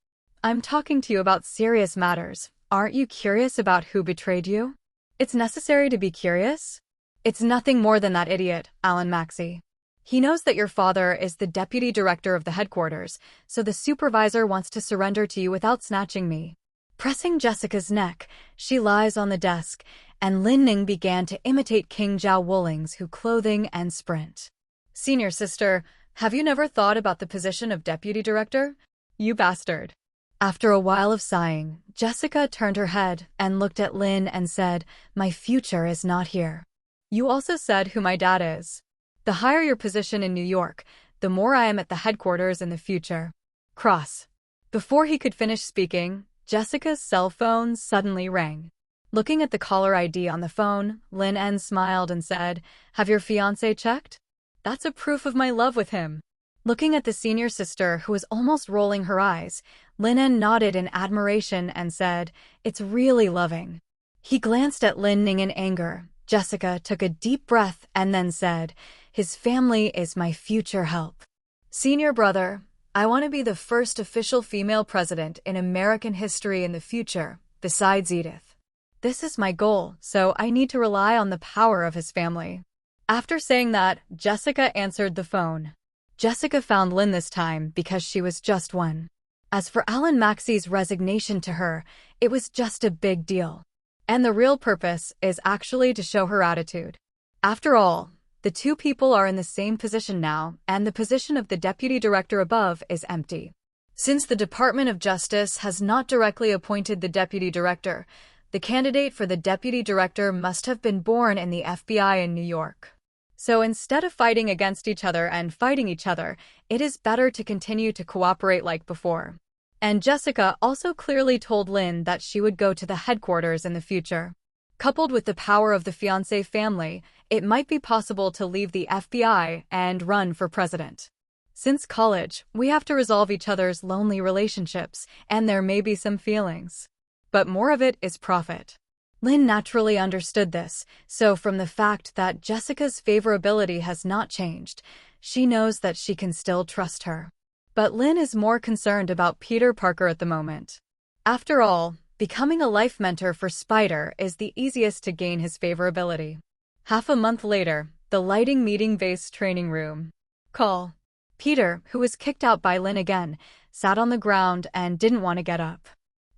I'm talking to you about serious matters. Aren't you curious about who betrayed you? It's necessary to be curious? It's nothing more than that idiot, Alan Maxey. He knows that your father is the deputy director of the headquarters, so the supervisor wants to surrender to you without snatching me. Pressing Jessica's neck, she lies on the desk, and Linn began to imitate King Zhao Woling's clothing and sprint. Senior sister, have you never thought about the position of deputy director? You bastard. After a while of sighing, Jessica turned her head and looked at Linn and said, my future is not here. You also said who my dad is. The higher your position in New York, the more I am at the headquarters in the future. Cross. Before he could finish speaking, Jessica's cell phone suddenly rang. Looking at the caller ID on the phone, Linn smiled and said, have your fiancé checked? That's a proof of my love with him. Looking at the senior sister who was almost rolling her eyes, Linn nodded in admiration and said, it's really loving. He glanced at Linn in anger. Jessica took a deep breath and then said, his family is my future help. Senior brother, I want to be the first official female president in American history in the future, besides Edith. This is my goal, so I need to rely on the power of his family. After saying that, Jessica answered the phone. Jessica found Linn this time because she was just one. As for Alan Maxey's resignation to her, it was just a big deal. And the real purpose is actually to show her attitude. After all, the two people are in the same position now, and the position of the deputy director above is empty. Since the Department of Justice has not directly appointed the deputy director, the candidate for the deputy director must have been born in the FBI in New York. So instead of fighting against each other and fighting each other, it is better to continue to cooperate like before. And Jessica also clearly told Linn that she would go to the headquarters in the future. Coupled with the power of the fiancé family, it might be possible to leave the FBI and run for president. Since college, we have to resolve each other's lonely relationships, and there may be some feelings. But more of it is profit. Linn naturally understood this, so from the fact that Jessica's favorability has not changed, she knows that she can still trust her. But Linn is more concerned about Peter Parker at the moment. After all, becoming a life mentor for Spider is the easiest to gain his favorability. Half a month later, the lighting meeting-based training room. Call. Peter, who was kicked out by Linn again, sat on the ground and didn't want to get up.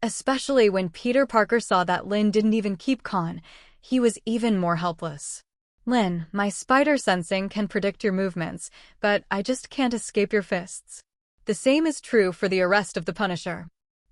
Especially when Peter Parker saw that Linn didn't even keep calm, he was even more helpless. Linn, my spider sensing can predict your movements, but I just can't escape your fists. The same is true for the arrest of the Punisher.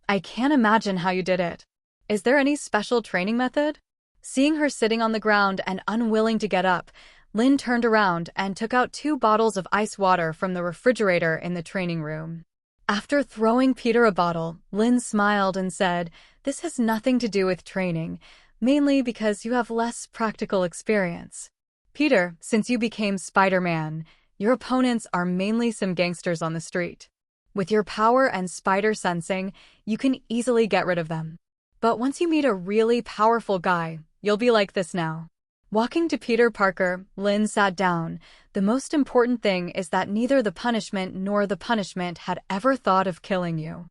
I can't imagine how you did it. Is there any special training method? Seeing her sitting on the ground and unwilling to get up, Linn turned around and took out 2 bottles of ice water from the refrigerator in the training room. After throwing Peter a bottle, Linn smiled and said, this has nothing to do with training, mainly because you have less practical experience. Peter, since you became Spider-Man, your opponents are mainly some gangsters on the street. With your power and spider sensing, you can easily get rid of them. But once you meet a really powerful guy, you'll be like this now. Walking to Peter Parker, Linn sat down. The most important thing is that neither the punishment nor the punishment had ever thought of killing you.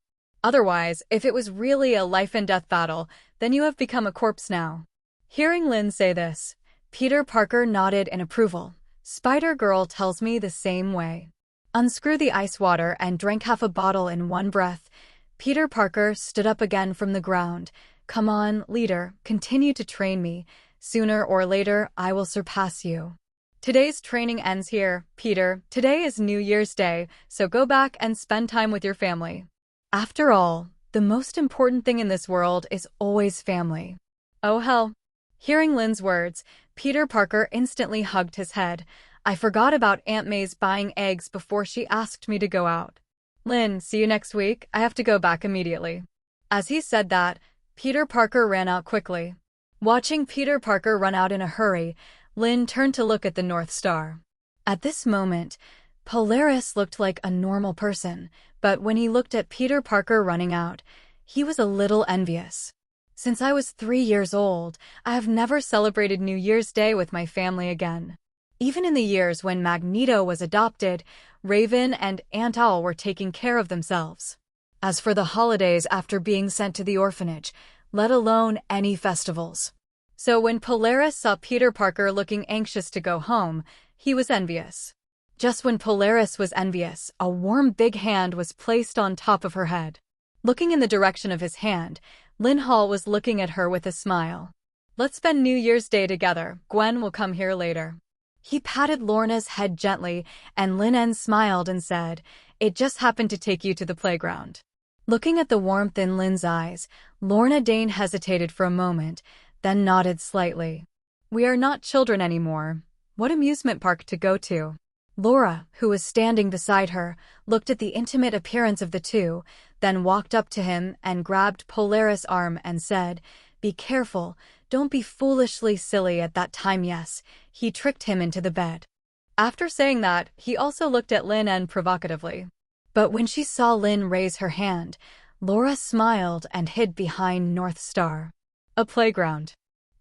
Otherwise, if it was really a life-and-death battle, then you have become a corpse now. Hearing Linn say this, Peter Parker nodded in approval. Spider-Girl tells me the same way. Unscrew the ice water and drank half a bottle in one breath. Peter Parker stood up again from the ground. Come on, leader, continue to train me. Sooner or later, I will surpass you. Today's training ends here, Peter. Today is New Year's Day, so go back and spend time with your family. After all, the most important thing in this world is always family. Oh hell. Hearing Linn's words, Peter Parker instantly hugged his head. I forgot about Aunt May's buying eggs before she asked me to go out. Linn, see you next week. I have to go back immediately. As he said that, Peter Parker ran out quickly. Watching Peter Parker run out in a hurry, Linn turned to look at the North Star. At this moment, Polaris looked like a normal person, but when he looked at Peter Parker running out, he was a little envious. Since I was 3 years old, I have never celebrated New Year's Day with my family again. Even in the years when Magneto was adopted, Raven and Aunt Owl were taking care of themselves. As for the holidays after being sent to the orphanage, let alone any festivals. So when Polaris saw Peter Parker looking anxious to go home, he was envious. Just when Polaris was envious, a warm big hand was placed on top of her head. Looking in the direction of his hand, Linn Hall was looking at her with a smile. Let's spend New Year's Day together. Gwen will come here later. He patted Lorna's head gently, and Linn smiled and said, "It just happened to take you to the playground." Looking at the warmth in Lynn's eyes, Lorna Dane hesitated for a moment, then nodded slightly. "We are not children anymore. What amusement park to go to?" Laura, who was standing beside her, looked at the intimate appearance of the two, then walked up to him and grabbed Polaris' arm and said, "Be careful, don't be foolishly silly at that time." Yes, he tricked him into the bed. After saying that, he also looked at Linn provocatively. But when she saw Linn raise her hand, Laura smiled and hid behind North Star. A playground.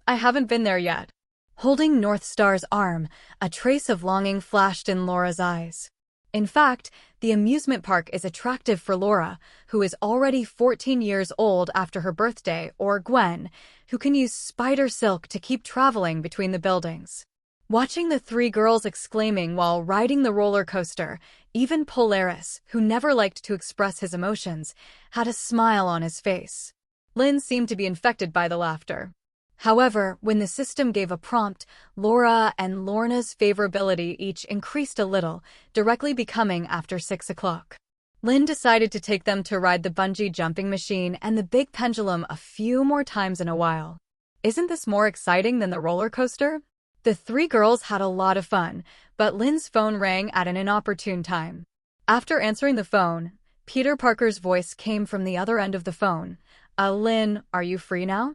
I haven't been there yet. Holding North Star's arm, a trace of longing flashed in Laura's eyes. In fact, the amusement park is attractive for Laura, who is already 14 years old after her birthday, or Gwen, who can use spider silk to keep traveling between the buildings. Watching the three girls exclaiming while riding the roller coaster, even Polaris, who never liked to express his emotions, had a smile on his face. Linn seemed to be infected by the laughter. However, when the system gave a prompt, Laura and Lorna's favorability each increased a little, directly becoming after 6 o'clock. Linn decided to take them to ride the bungee jumping machine and the big pendulum a few more times in a while. Isn't this more exciting than the roller coaster? The three girls had a lot of fun, but Lynn's phone rang at an inopportune time. After answering the phone, Peter Parker's voice came from the other end of the phone. Linn, are you free now?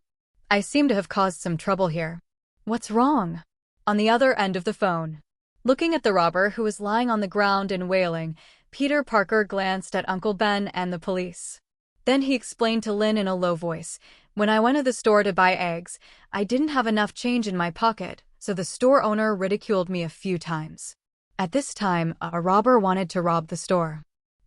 I seem to have caused some trouble here. What's wrong?" On the other end of the phone. Looking at the robber who was lying on the ground and wailing, Peter Parker glanced at Uncle Ben and the police. Then he explained to Linn in a low voice, "When I went to the store to buy eggs, I didn't have enough change in my pocket, so the store owner ridiculed me a few times. At this time, a robber wanted to rob the store.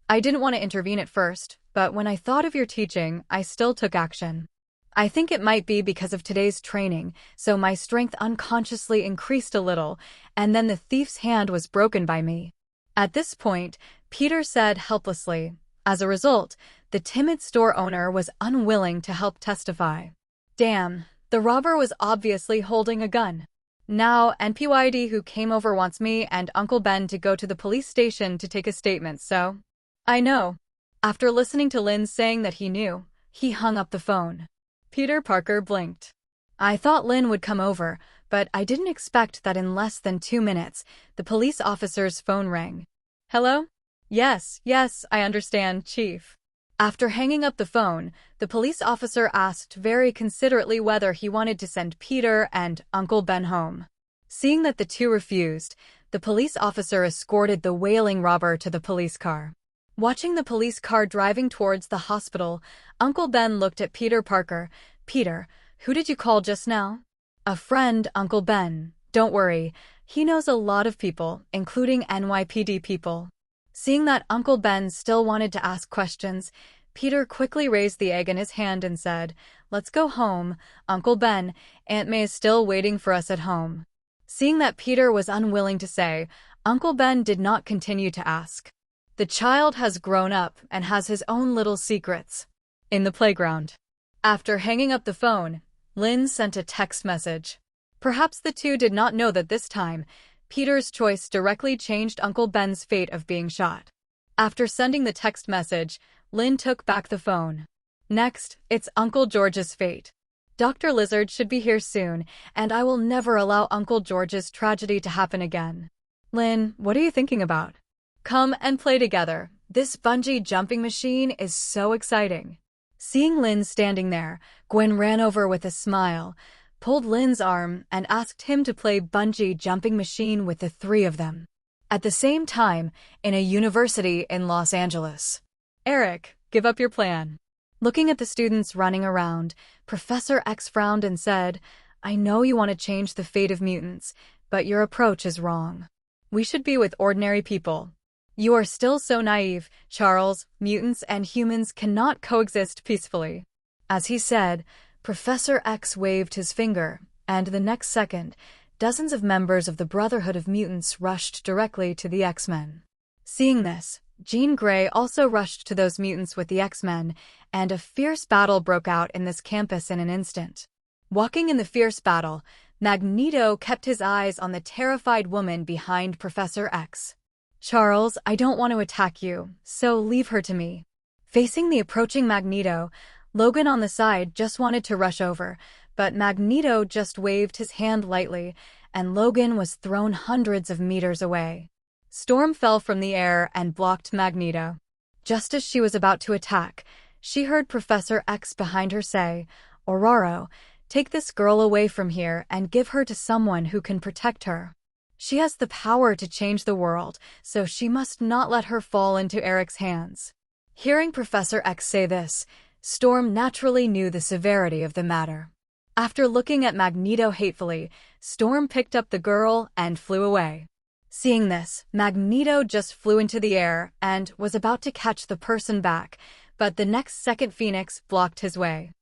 I didn't want to intervene at first, but when I thought of your teaching, I still took action. I think it might be because of today's training, so my strength unconsciously increased a little, and then the thief's hand was broken by me." At this point, Peter said helplessly. As a result, the timid store owner was unwilling to help testify. Damn, the robber was obviously holding a gun. Now, NPYD who came over wants me and Uncle Ben to go to the police station to take a statement, so... I know. After listening to Linn saying that he knew, he hung up the phone. Peter Parker blinked. I thought Linn would come over, but I didn't expect that in less than 2 minutes, the police officer's phone rang. Hello? Yes, I understand, Chief. After hanging up the phone, the police officer asked very considerately whether he wanted to send Peter and Uncle Ben home. Seeing that the two refused, the police officer escorted the wailing robber to the police car. Watching the police car driving towards the hospital, Uncle Ben looked at Peter Parker. Peter, who did you call just now? A friend, Uncle Ben. Don't worry, he knows a lot of people, including NYPD people. Seeing that Uncle Ben still wanted to ask questions, Peter quickly raised the egg in his hand and said, Let's go home, Uncle Ben. Aunt May is still waiting for us at home. Seeing that Peter was unwilling to say, Uncle Ben did not continue to ask. The child has grown up and has his own little secrets. In the playground. After hanging up the phone, Linn sent a text message. Perhaps the two did not know that this time, Peter's choice directly changed Uncle Ben's fate of being shot. After sending the text message, Linn took back the phone. Next, it's Uncle George's fate. Dr. Lizard should be here soon, and I will never allow Uncle George's tragedy to happen again. Linn, what are you thinking about? Come and play together. This bungee jumping machine is so exciting. Seeing Linn standing there, Gwen ran over with a smile, pulled Lynn's arm, and asked him to play bungee jumping machine with the three of them. At the same time, in a university in Los Angeles. Eric, give up your plan. Looking at the students running around, Professor X frowned and said, I know you want to change the fate of mutants, but your approach is wrong. We should be with ordinary people. You are still so naive, Charles. Mutants and humans cannot coexist peacefully. As he said, Professor X waved his finger, and the next second, dozens of members of the Brotherhood of Mutants rushed directly to the X-Men. Seeing this, Jean Grey also rushed to those mutants with the X-Men, and a fierce battle broke out in this campus in an instant. Walking in the fierce battle, Magneto kept his eyes on the terrified woman behind Professor X. "Charles, I don't want to attack you, so leave her to me." Facing the approaching Magneto, Logan on the side just wanted to rush over, but Magneto just waved his hand lightly, and Logan was thrown hundreds of meters away. Storm fell from the air and blocked Magneto. Just as she was about to attack, she heard Professor X behind her say, "Aurora, take this girl away from here and give her to someone who can protect her. She has the power to change the world, so she must not let her fall into Eric's hands." Hearing Professor X say this, Storm naturally knew the severity of the matter. After looking at Magneto hatefully, Storm picked up the girl and flew away. Seeing this, Magneto just flew into the air and was about to catch the person back, but the next second Phoenix blocked his way.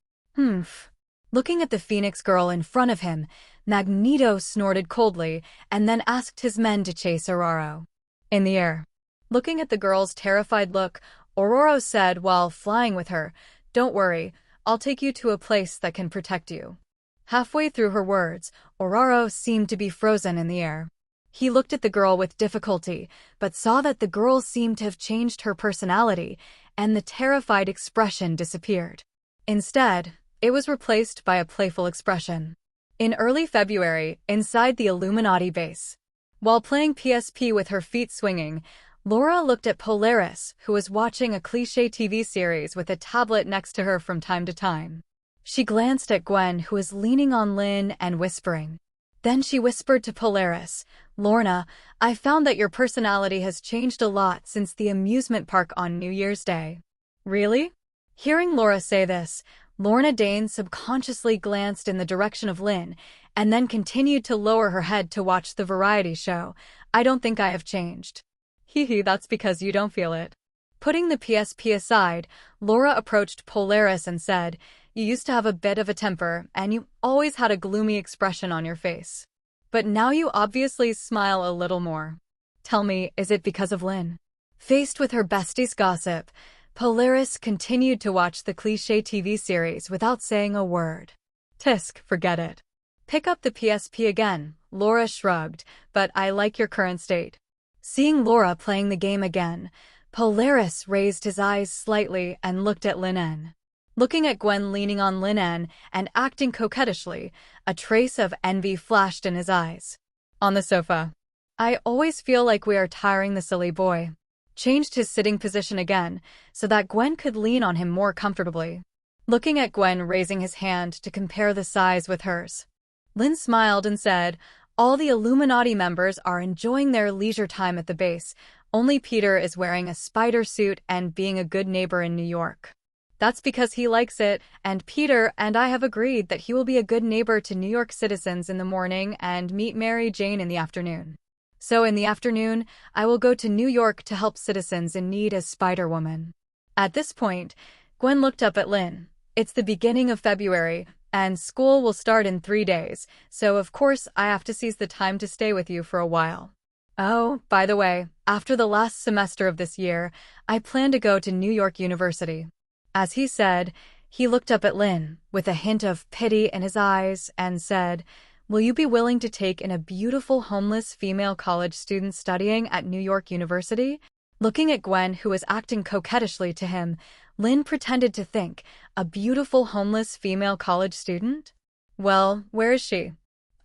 Looking at the Phoenix girl in front of him, Magneto snorted coldly and then asked his men to chase Aurora. In the air. Looking at the girl's terrified look, Aurora said while flying with her, "Don't worry, I'll take you to a place that can protect you." Halfway through her words, Aurora seemed to be frozen in the air. He looked at the girl with difficulty, but saw that the girl seemed to have changed her personality, and the terrified expression disappeared. Instead, it was replaced by a playful expression. In early February, inside the Illuminati base, while playing PSP with her feet swinging, Laura looked at Polaris, who was watching a cliché TV series with a tablet next to her from time to time. She glanced at Gwen, who was leaning on Linn and whispering. Then she whispered to Polaris, "Lorna, I found that your personality has changed a lot since the amusement park on New Year's Day." "Really?" Hearing Laura say this, Lorna Dane subconsciously glanced in the direction of Linn, and then continued to lower her head to watch the variety show. "I don't think I have changed." "Hee, that's because you don't feel it." Putting the PSP aside, Laura approached Polaris and said, "You used to have a bit of a temper, and you always had a gloomy expression on your face. But now you obviously smile a little more. Tell me, is it because of Linn?" Faced with her bestie's gossip, Polaris continued to watch the cliché TV series without saying a word. "Tisk, forget it." "Pick up the PSP again," Laura shrugged, "but I like your current state." Seeing Laura playing the game again, Polaris raised his eyes slightly and looked at Linn. Looking at Gwen leaning on Linn and acting coquettishly, a trace of envy flashed in his eyes. On the sofa. "I always feel like we are tiring the silly boy." Changed his sitting position again, so that Gwen could lean on him more comfortably. Looking at Gwen raising his hand to compare the size with hers, Linn smiled and said, "All the Illuminati members are enjoying their leisure time at the base. Only Peter is wearing a spider suit and being a good neighbor in New York. That's because he likes it, and Peter and I have agreed that he will be a good neighbor to New York citizens in the morning and meet Mary Jane in the afternoon. So in the afternoon, I will go to New York to help citizens in need as Spider-Woman." At this point, Gwen looked up at Linn. "It's the beginning of February, and school will start in 3 days, so of course I have to seize the time to stay with you for a while. Oh, by the way, after the last semester of this year, I plan to go to New York University." As he said, he looked up at Linn, with a hint of pity in his eyes, and said, "Will you be willing to take in a beautiful homeless female college student studying at New York University?" Looking at Gwen, who was acting coquettishly to him, Linn pretended to think, "A beautiful homeless female college student? Well, where is she?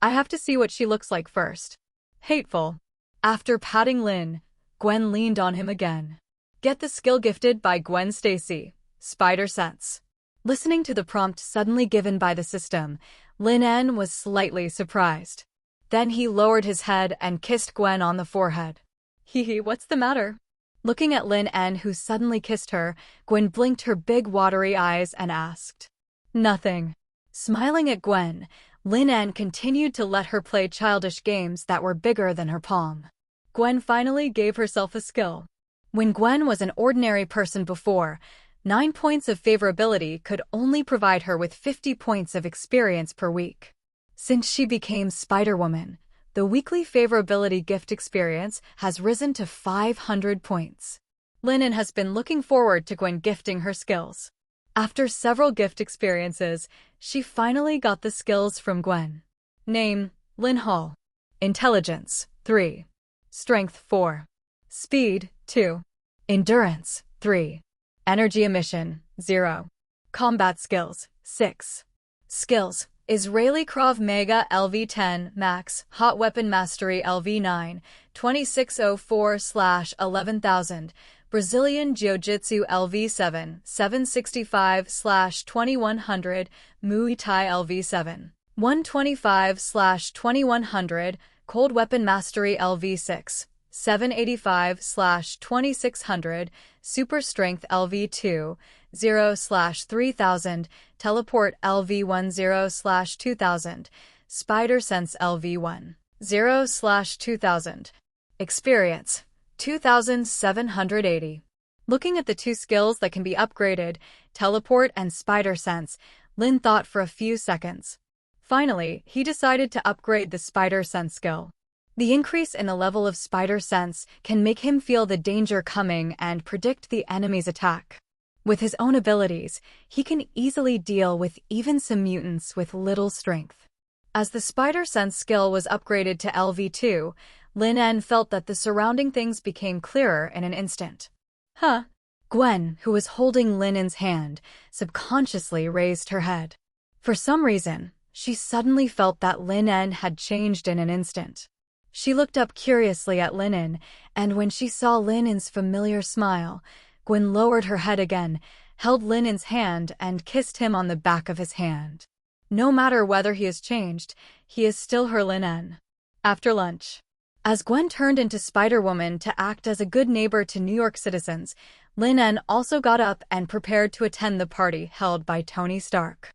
I have to see what she looks like first." Hateful. After patting Linn, Gwen leaned on him again. Get the skill gifted by Gwen Stacy, Spider Sense. Listening to the prompt suddenly given by the system, Linn was slightly surprised. Then he lowered his head and kissed Gwen on the forehead. "Hee, what's the matter?" Looking at Linn, who suddenly kissed her, Gwen blinked her big watery eyes and asked, "Nothing." Smiling at Gwen, Linn continued to let her play childish games that were bigger than her palm. Gwen finally gave herself a skill. When Gwen was an ordinary person before, 9 points of favorability could only provide her with 50 points of experience per week. Since she became Spider-Woman, the weekly favorability gift experience has risen to 500 points. Linn has been looking forward to Gwen gifting her skills. After several gift experiences, she finally got the skills from Gwen. Name: Linn Hall. Intelligence: 3. Strength: 4. Speed: 2. Endurance: 3. Energy emission: 0. Combat skills: 6. Skills: Israeli Krav Maga LV10 Max, Hot Weapon Mastery LV9, 2604/11000, Brazilian Jiu-Jitsu LV7, 765/2100, Muay Thai LV7, 125/2100, Cold Weapon Mastery LV6, 785/2600, Super Strength LV2, 0/3000, Teleport LV10/2000, Spider Sense LV1, 0/2000. Experience: 2,780. Looking at the two skills that can be upgraded, Teleport and Spider Sense, Linn thought for a few seconds. Finally, he decided to upgrade the Spider Sense skill. The increase in the level of Spider Sense can make him feel the danger coming and predict the enemy's attack. With his own abilities, he can easily deal with even some mutants with little strength. As the Spider Sense skill was upgraded to LV2, Linn felt that the surrounding things became clearer in an instant. Huh? Gwen, who was holding Linn's hand, subconsciously raised her head. For some reason, she suddenly felt that Linn had changed in an instant. She looked up curiously at Linn, and when she saw Linn's familiar smile, Gwen lowered her head again, held Linn's hand, and kissed him on the back of his hand. No matter whether he has changed, he is still her Linn. After lunch, as Gwen turned into Spider-Woman to act as a good neighbor to New York citizens, Linn also got up and prepared to attend the party held by Tony Stark.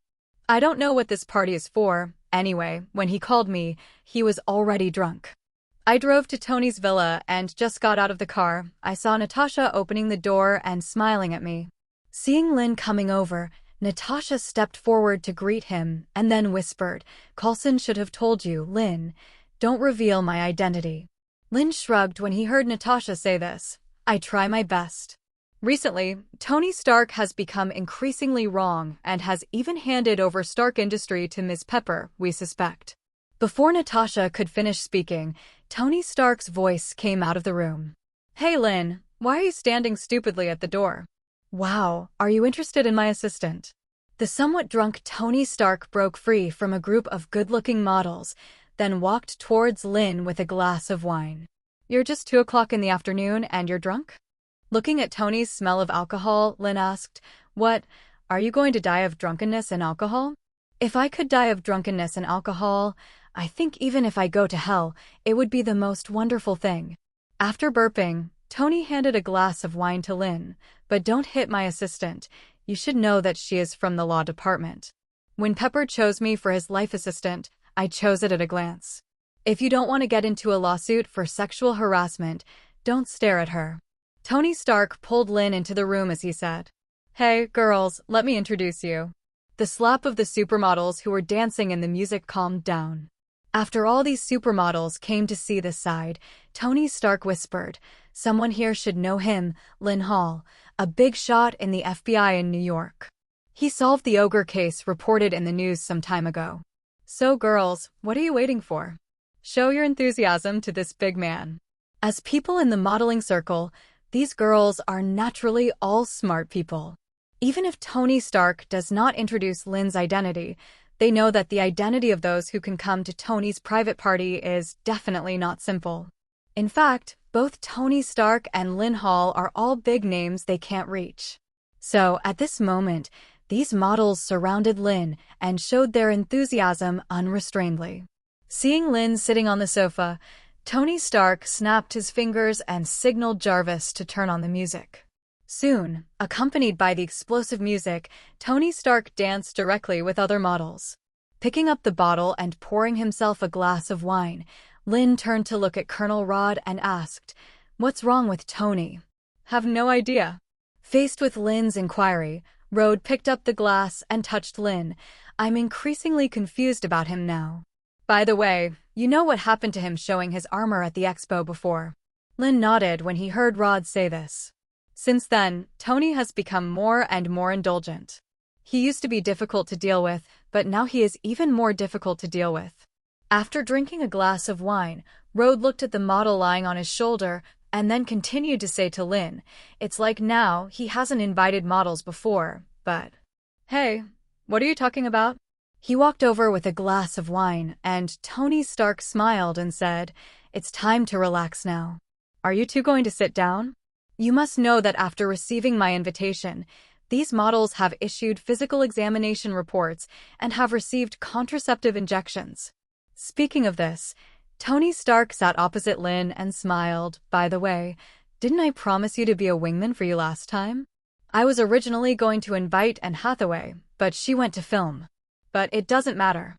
I don't know what this party is for. Anyway, when he called me, he was already drunk. I drove to Tony's villa and just got out of the car. I saw Natasha opening the door and smiling at me. Seeing Linn coming over, Natasha stepped forward to greet him and then whispered, "Coulson should have told you, Linn. Don't reveal my identity." Linn shrugged when he heard Natasha say this. "I try my best." Recently, Tony Stark has become increasingly wrong and has even handed over Stark Industry to Ms. Pepper, we suspect. Before Natasha could finish speaking, Tony Stark's voice came out of the room. "Hey Linn, why are you standing stupidly at the door? Wow, are you interested in my assistant?" The somewhat drunk Tony Stark broke free from a group of good-looking models, then walked towards Linn with a glass of wine. "You're just 2 o'clock in the afternoon and you're drunk?" Looking at Tony's smell of alcohol, Linn asked, "What, are you going to die of drunkenness and alcohol?" "If I could die of drunkenness and alcohol, I think even if I go to hell, it would be the most wonderful thing." After burping, Tony handed a glass of wine to Linn. "But don't hit my assistant. You should know that she is from the law department. When Pepper chose me for his life assistant, I chose it at a glance. If you don't want to get into a lawsuit for sexual harassment, don't stare at her." Tony Stark pulled Linn into the room as he said, "Hey, girls, let me introduce you." The slap of the supermodels who were dancing and the music calmed down. After all these supermodels came to see this side, Tony Stark whispered, "Someone here should know him, Linn Hall, a big shot in the FBI in New York. He solved the ogre case reported in the news some time ago. So girls, what are you waiting for? Show your enthusiasm to this big man." As people in the modeling circle, these girls are naturally all smart people. Even if Tony Stark does not introduce Linn's identity, they know that the identity of those who can come to Tony's private party is definitely not simple. In fact, both Tony Stark and Linn Hall are all big names they can't reach. So, at this moment, these models surrounded Linn and showed their enthusiasm unrestrainedly. Seeing Linn sitting on the sofa, Tony Stark snapped his fingers and signaled Jarvis to turn on the music. Soon, accompanied by the explosive music, Tony Stark danced directly with other models. Picking up the bottle and pouring himself a glass of wine, Linn turned to look at Colonel Rod and asked, "What's wrong with Tony?" "Have no idea." Faced with Linn's inquiry, Rod picked up the glass and touched Linn. "I'm increasingly confused about him now. By the way, you know what happened to him showing his armor at the expo before?" Linn nodded when he heard Rod say this. Since then, Tony has become more and more indulgent. He used to be difficult to deal with, but now he is even more difficult to deal with. After drinking a glass of wine, Rode looked at the model lying on his shoulder and then continued to say to Linn, "It's like now he hasn't invited models before, but..." "Hey, what are you talking about?" He walked over with a glass of wine, and Tony Stark smiled and said, "It's time to relax now. Are you two going to sit down? You must know that after receiving my invitation, these models have issued physical examination reports and have received contraceptive injections." Speaking of this, Tony Stark sat opposite Linn and smiled. "By the way, didn't I promise you to be a wingman for you last time? I was originally going to invite Anne Hathaway, but she went to film. But it doesn't matter.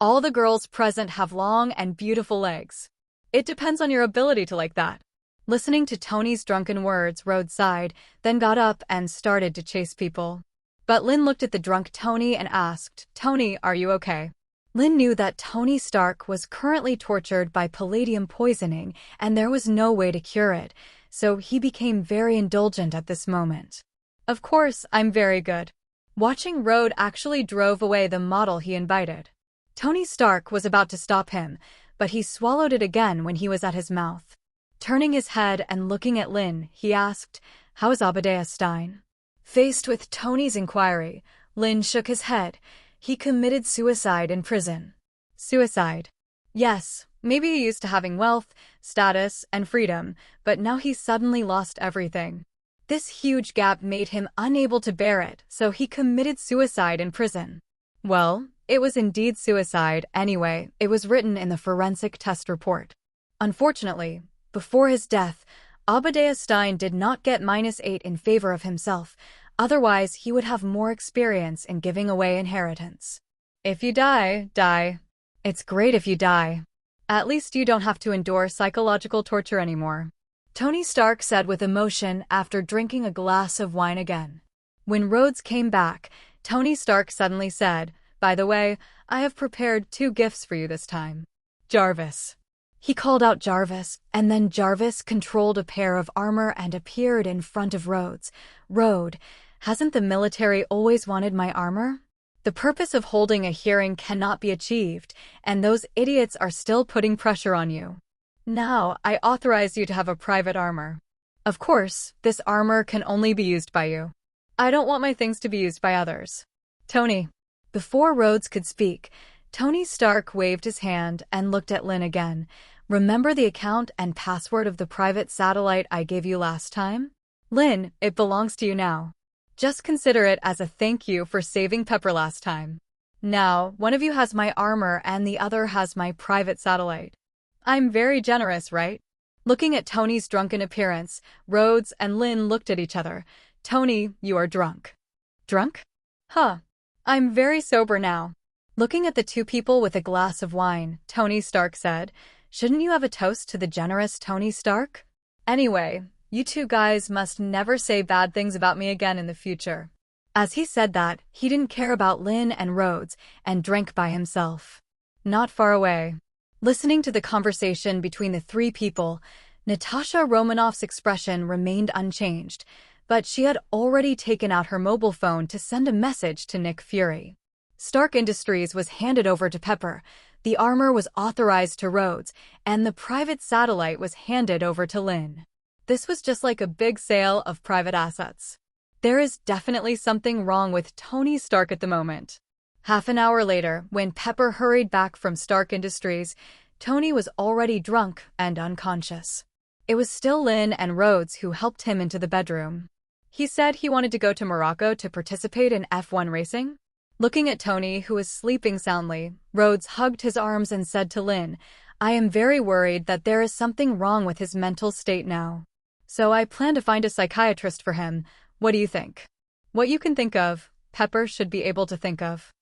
All the girls present have long and beautiful legs. It depends on your ability to like that." Listening to Tony's drunken words, Rode sighed, then got up and started to chase people. But Linn looked at the drunk Tony and asked, "Tony, are you okay?" Linn knew that Tony Stark was currently tortured by palladium poisoning and there was no way to cure it, so he became very indulgent at this moment. "Of course, I'm very good." Watching Rode actually drove away the model he invited. Tony Stark was about to stop him, but he swallowed it again when he was at his mouth. Turning his head and looking at Linn, he asked, "How is Obadiah Stine?" Faced with Tony's inquiry, Linn shook his head. "He committed suicide in prison." "Suicide?" "Yes, maybe he used to having wealth, status, and freedom, but now he suddenly lost everything. This huge gap made him unable to bear it, so he committed suicide in prison." Well, it was indeed suicide anyway. It was written in the forensic test report. Unfortunately, before his death, Obadiah Stine did not get -8 in favor of himself, otherwise he would have more experience in giving away inheritance. If you die, die. It's great if you die. At least you don't have to endure psychological torture anymore. Tony Stark said with emotion after drinking a glass of wine again. When Rhodes came back, Tony Stark suddenly said, "By the way, I have prepared 2 gifts for you this time." "Jarvis." He called out Jarvis, and then Jarvis controlled a pair of armor and appeared in front of Rhodes. "Rhodes, hasn't the military always wanted my armor? The purpose of holding a hearing cannot be achieved, and those idiots are still putting pressure on you. Now, I authorize you to have a private armor. Of course, this armor can only be used by you. I don't want my things to be used by others. Tony." Before Rhodes could speak, Tony Stark waved his hand and looked at Linn again. "Remember the account and password of the private satellite I gave you last time? Linn, it belongs to you now. Just consider it as a thank you for saving Pepper last time. Now, one of you has my armor and the other has my private satellite. I'm very generous, right?" Looking at Tony's drunken appearance, Rhodes and Linn looked at each other. "Tony, you are drunk." "Drunk? Huh. I'm very sober now." Looking at the 2 people with a glass of wine, Tony Stark said, "Shouldn't you have a toast to the generous Tony Stark? Anyway, you 2 guys must never say bad things about me again in the future." As he said that, he didn't care about Linn and Rhodes and drank by himself. Not far away. Listening to the conversation between the 3 people, Natasha Romanoff's expression remained unchanged, but she had already taken out her mobile phone to send a message to Nick Fury. Stark Industries was handed over to Pepper, the armor was authorized to Rhodes, and the private satellite was handed over to Linn. This was just like a big sale of private assets. There is definitely something wrong with Tony Stark at the moment. Half an hour later, when Pepper hurried back from Stark Industries, Tony was already drunk and unconscious. It was still Linn and Rhodes who helped him into the bedroom. He said he wanted to go to Morocco to participate in F1 racing. Looking at Tony, who was sleeping soundly, Rhodes hugged his arms and said to Linn, "I am very worried that there is something wrong with his mental state now. So I plan to find a psychiatrist for him. What do you think?" "What you can think of, Pepper should be able to think of."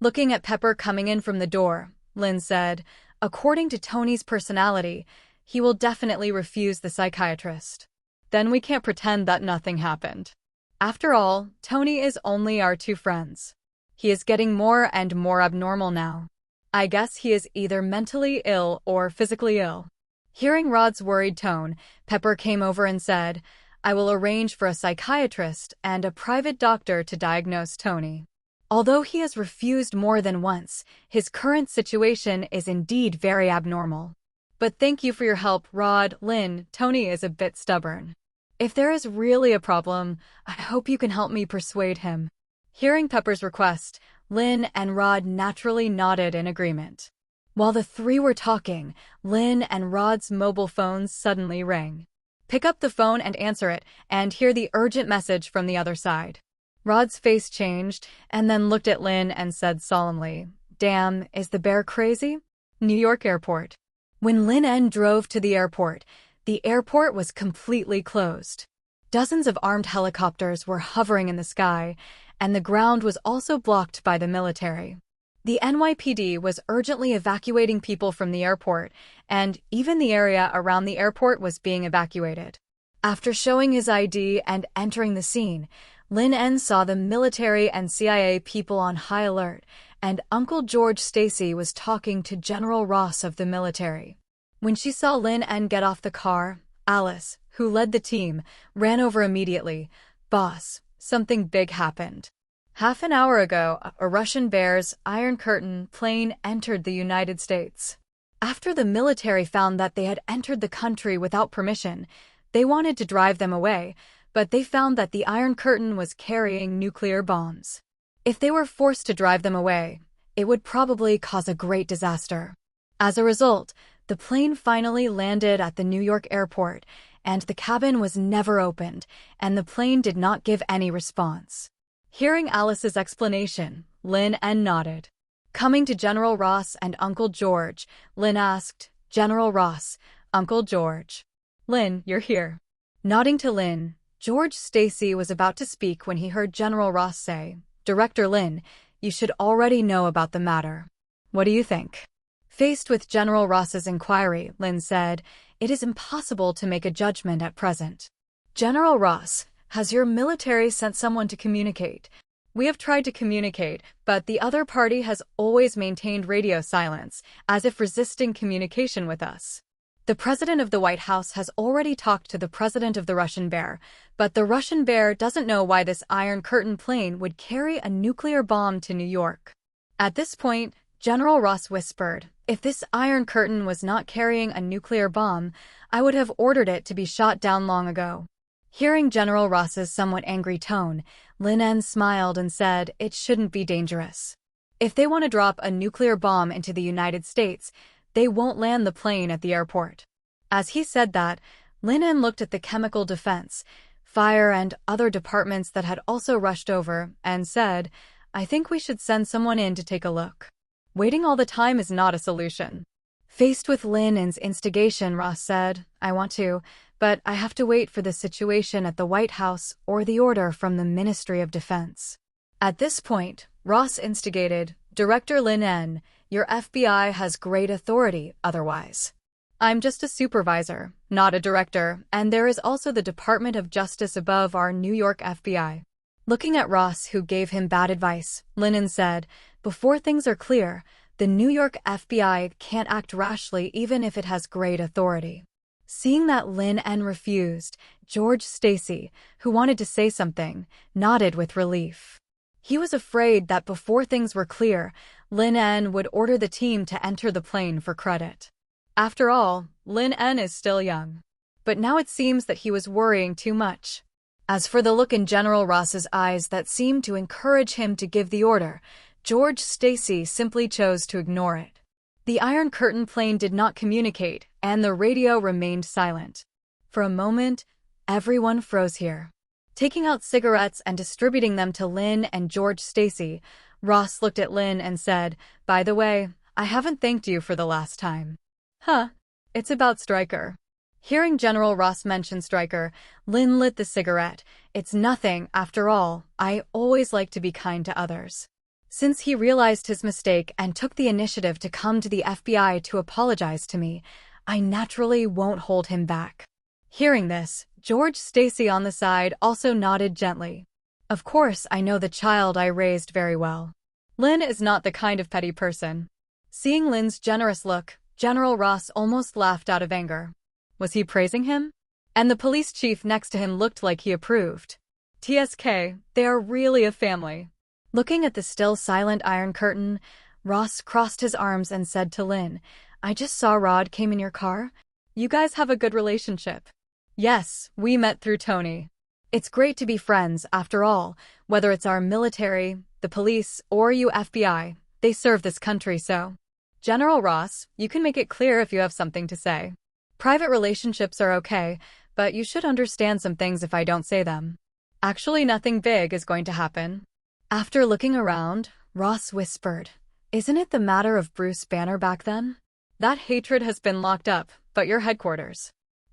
Looking at Pepper coming in from the door, Linn said, "According to Tony's personality, he will definitely refuse the psychiatrist. Then we can't pretend that nothing happened. After all, Tony is only our 2 friends. He is getting more and more abnormal now. I guess he is either mentally ill or physically ill." Hearing Rod's worried tone, Pepper came over and said, "I will arrange for a psychiatrist and a private doctor to diagnose Tony." Although he has refused more than once, his current situation is indeed very abnormal. But thank you for your help, Rod. Linn, Tony is a bit stubborn. If there is really a problem, I hope you can help me persuade him. Hearing Pepper's request, Linn and Rod naturally nodded in agreement. While the three were talking, Linn and Rod's mobile phones suddenly rang. Pick up the phone and answer it, and hear the urgent message from the other side. Rod's face changed, and then looked at Linn and said solemnly, "Damn, is the bear crazy?" New York Airport. When Linn drove to the airport was completely closed. Dozens of armed helicopters were hovering in the sky, and the ground was also blocked by the military. The NYPD was urgently evacuating people from the airport, and even the area around the airport was being evacuated. After showing his ID and entering the scene, Linn saw the military and CIA people on high alert, and Uncle George Stacy was talking to General Ross of the military. When she saw Linn get off the car, Alice, who led the team, ran over immediately. "Boss, something big happened. Half an hour ago, a Russian Bear's Iron Curtain plane entered the United States. After the military found that they had entered the country without permission, they wanted to drive them away, but they found that the Iron Curtain was carrying nuclear bombs. If they were forced to drive them away, it would probably cause a great disaster. As a result, the plane finally landed at the New York airport, and the cabin was never opened, and the plane did not give any response." Hearing Alice's explanation, Linn nodded. Coming to General Ross and Uncle George, Linn asked, "General Ross, Uncle George." "Linn, you're here." Nodding to Linn, George Stacy was about to speak when he heard General Ross say, "Director Linn, you should already know about the matter. What do you think?" Faced with General Ross's inquiry, Linn said, "It is impossible to make a judgment at present." "General Ross, has your military sent someone to communicate?" "We have tried to communicate, but the other party has always maintained radio silence, as if resisting communication with us. The president of the White House has already talked to the president of the Russian Bear, but the Russian Bear doesn't know why this Iron Curtain plane would carry a nuclear bomb to New York." At this point, General Ross whispered, "If this Iron Curtain was not carrying a nuclear bomb, I would have ordered it to be shot down long ago." Hearing General Ross's somewhat angry tone, Linn smiled and said, "It shouldn't be dangerous. If they want to drop a nuclear bomb into the United States, they won't land the plane at the airport." As he said that, Linn looked at the chemical defense, fire and other departments that had also rushed over, and said, "I think we should send someone in to take a look. Waiting all the time is not a solution." Faced with Linn's instigation, Ross said, "I want to, but I have to wait for the situation at the White House or the order from the Ministry of Defense." At this point, Ross instigated, "Director Linn, your FBI has great authority otherwise. I'm just a supervisor, not a director, and there is also the Department of Justice above our New York FBI." Looking at Ross, who gave him bad advice, Linn said, "Before things are clear, the New York FBI can't act rashly even if it has great authority." Seeing that Linn refused, George Stacy, who wanted to say something, nodded with relief. He was afraid that before things were clear, Linn would order the team to enter the plane for credit. After all, Linn is still young. But now it seems that he was worrying too much. As for the look in General Ross's eyes that seemed to encourage him to give the order, George Stacy simply chose to ignore it. The Iron Curtain plane did not communicate, and the radio remained silent. For a moment, everyone froze here. Taking out cigarettes and distributing them to Linn and George Stacy, Ross looked at Linn and said, "By the way, I haven't thanked you for the last time." "Huh, it's about Stryker." Hearing General Ross mention Stryker, Linn lit the cigarette. "It's nothing, after all. I always like to be kind to others." Since he realized his mistake and took the initiative to come to the FBI to apologize to me, I naturally won't hold him back. Hearing this, George Stacy on the side also nodded gently. "Of course, I know the child I raised very well. Linn is not the kind of petty person." Seeing Linn's generous look, General Ross almost laughed out of anger. Was he praising him? And the police chief next to him looked like he approved. "TSK, they are really a family." Looking at the still silent Iron Curtain, Ross crossed his arms and said to Linn, "I just saw Rod came in your car. You guys have a good relationship." "Yes, we met through Tony. It's great to be friends, after all, whether it's our military, the police, or you FBI. They serve this country, so." "General Ross, you can make it clear if you have something to say. Private relationships are okay, but you should understand some things if I don't say them. Actually, nothing big is going to happen." After looking around, Ross whispered, "Isn't it the matter of Bruce Banner back then? That hatred has been locked up, but your headquarters.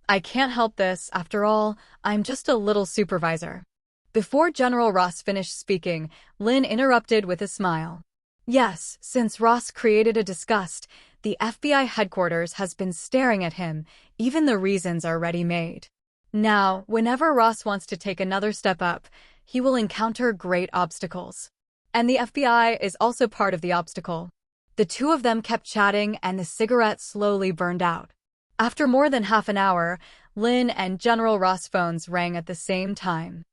I can't help this, after all, I'm just a little supervisor." Before General Ross finished speaking, Linn interrupted with a smile. "Yes, since Ross created a disgust, the FBI headquarters has been staring at him, even the reasons are ready-made. Now, whenever Ross wants to take another step up, he will encounter great obstacles. And the FBI is also part of the obstacle." The two of them kept chatting and the cigarette slowly burned out. After more than half an hour, Linn and General Ross' phones rang at the same time.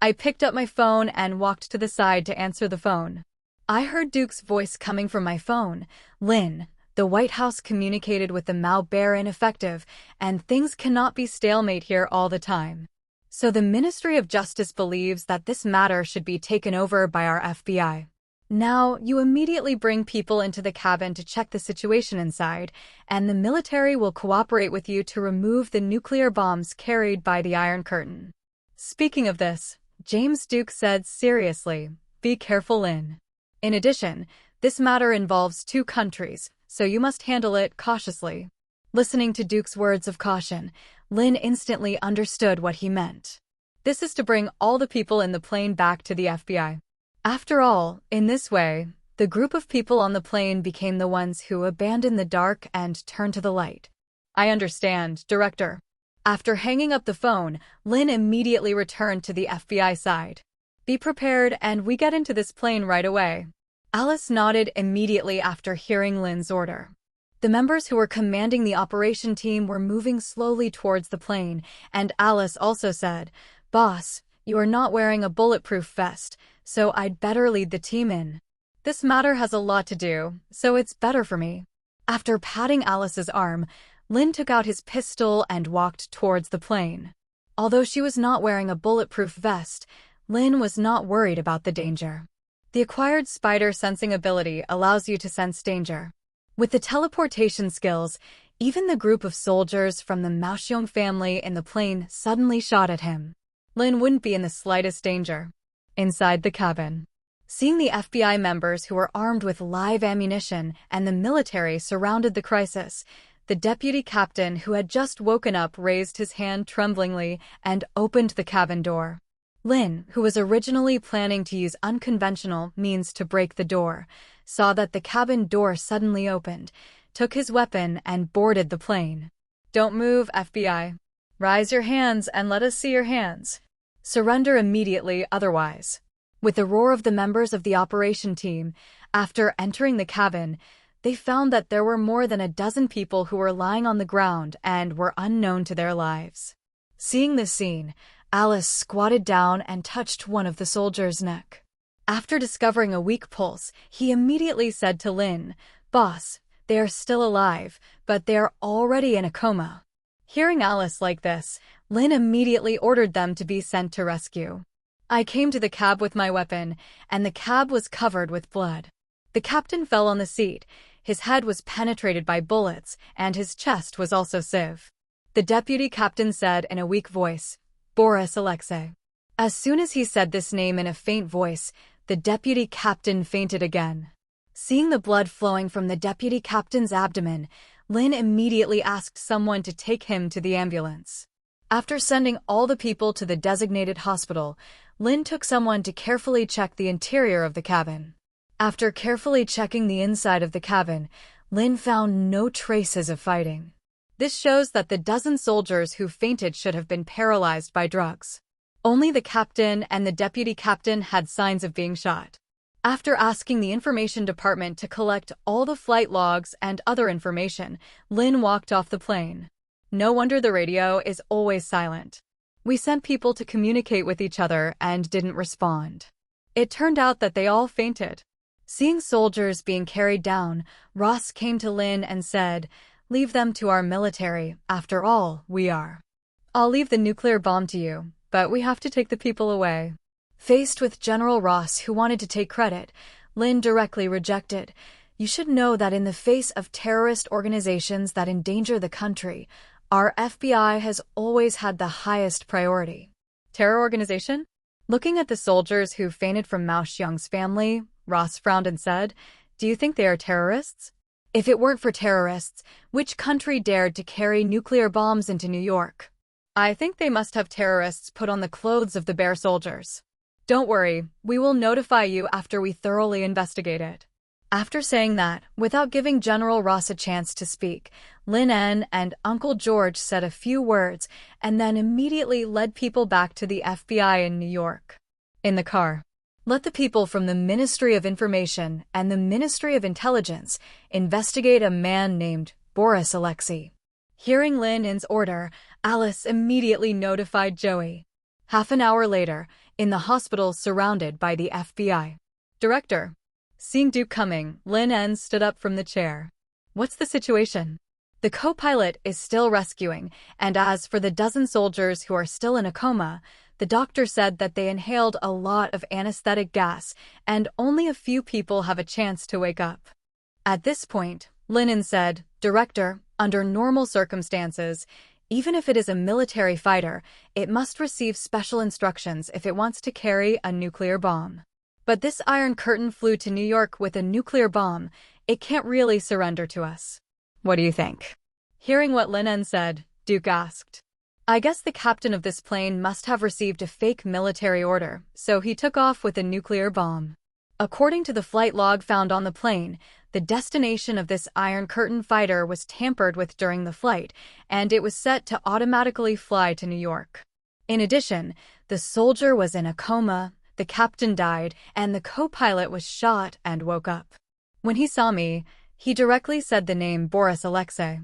I picked up my phone and walked to the side to answer the phone. I heard Duke's voice coming from my phone. "Linn, the White House communicated with the Mao Bear ineffective, and things cannot be stalemate here all the time. So the Ministry of Justice believes that this matter should be taken over by our FBI. Now, you immediately bring people into the cabin to check the situation inside, and the military will cooperate with you to remove the nuclear bombs carried by the Iron Curtain." Speaking of this, James Duke said seriously, "Be careful, Linn. In addition, this matter involves two countries, so you must handle it cautiously." Listening to Duke's words of caution, Linn instantly understood what he meant. This is to bring all the people in the plane back to the FBI. After all, in this way, the group of people on the plane became the ones who abandoned the dark and turned to the light. "I understand, Director." After hanging up the phone, Linn immediately returned to the FBI side. "Be prepared and we get into this plane right away." Alice nodded immediately after hearing Linn's order. The members who were commanding the operation team were moving slowly towards the plane, and Alice also said, "Boss, you are not wearing a bulletproof vest, so I'd better lead the team in. This matter has a lot to do, so it's better for me." After patting Alice's arm, Linn took out his pistol and walked towards the plane. Although she was not wearing a bulletproof vest, Linn was not worried about the danger. The acquired spider sensing ability allows you to sense danger. With the teleportation skills, even the group of soldiers from the Maoxiong family in the plane suddenly shot at him. Linn wouldn't be in the slightest danger. Inside the cabin, seeing the FBI members who were armed with live ammunition and the military surrounded the crisis, the deputy captain who had just woken up raised his hand tremblingly and opened the cabin door. Linn, who was originally planning to use unconventional means to break the door, saw that the cabin door suddenly opened, took his weapon and boarded the plane. "Don't move, FBI. Raise your hands and let us see your hands. Surrender immediately otherwise." With the roar of the members of the operation team, after entering the cabin, they found that there were more than a dozen people who were lying on the ground and were unknown to their lives. Seeing this scene, Alice squatted down and touched one of the soldiers' neck. After discovering a weak pulse, he immediately said to Linn, "Boss, they are still alive, but they are already in a coma." Hearing Alice like this, Linn immediately ordered them to be sent to rescue. "I came to the cab with my weapon, and the cab was covered with blood. The captain fell on the seat, his head was penetrated by bullets, and his chest was also sieve." The deputy captain said in a weak voice, "Boris Alexei." As soon as he said this name in a faint voice, the deputy captain fainted again. Seeing the blood flowing from the deputy captain's abdomen, Linn immediately asked someone to take him to the ambulance. After sending all the people to the designated hospital, Linn took someone to carefully check the interior of the cabin. After carefully checking the inside of the cabin, Linn found no traces of fighting. This shows that the dozen soldiers who fainted should have been paralyzed by drugs. Only the captain and the deputy captain had signs of being shot. After asking the information department to collect all the flight logs and other information, Linn walked off the plane. No wonder the radio is always silent. We sent people to communicate with each other and didn't respond. It turned out that they all fainted. Seeing soldiers being carried down, Ross came to Linn and said, "Leave them to our military. After all, we are. I'll leave the nuclear bomb to you, but we have to take the people away." Faced with General Ross, who wanted to take credit, Linn directly rejected. "You should know that in the face of terrorist organizations that endanger the country, our FBI has always had the highest priority." Terror organization? Looking at the soldiers who fainted from Mao Xiang's family, Ross frowned and said, "Do you think they are terrorists? If it weren't for terrorists, which country dared to carry nuclear bombs into New York? I think they must have terrorists put on the clothes of the bear soldiers. Don't worry, we will notify you after we thoroughly investigate it." After saying that, without giving General Ross a chance to speak, Linn and Uncle George said a few words and then immediately led people back to the FBI in New York. In the car, "Let the people from the Ministry of Information and the Ministry of Intelligence investigate a man named Boris Alexei." Hearing Linn's order, Alice immediately notified Joey. Half an hour later, in the hospital surrounded by the FBI. "Director." Seeing Duke coming, Linn stood up from the chair. "What's the situation?" "The co-pilot is still rescuing, and as for the dozen soldiers who are still in a coma, the doctor said that they inhaled a lot of anesthetic gas, and only a few people have a chance to wake up." At this point, Linn said, "Director, under normal circumstances, even if it is a military fighter, it must receive special instructions if it wants to carry a nuclear bomb. But this Iron Curtain flew to New York with a nuclear bomb. It can't really surrender to us. What do you think?" Hearing what Linn said, Duke asked. "I guess the captain of this plane must have received a fake military order, so he took off with a nuclear bomb. According to the flight log found on the plane, the destination of this Iron Curtain fighter was tampered with during the flight, and it was set to automatically fly to New York. In addition, the soldier was in a coma, the captain died, and the co-pilot was shot and woke up. When he saw me, he directly said the name Boris Alexei.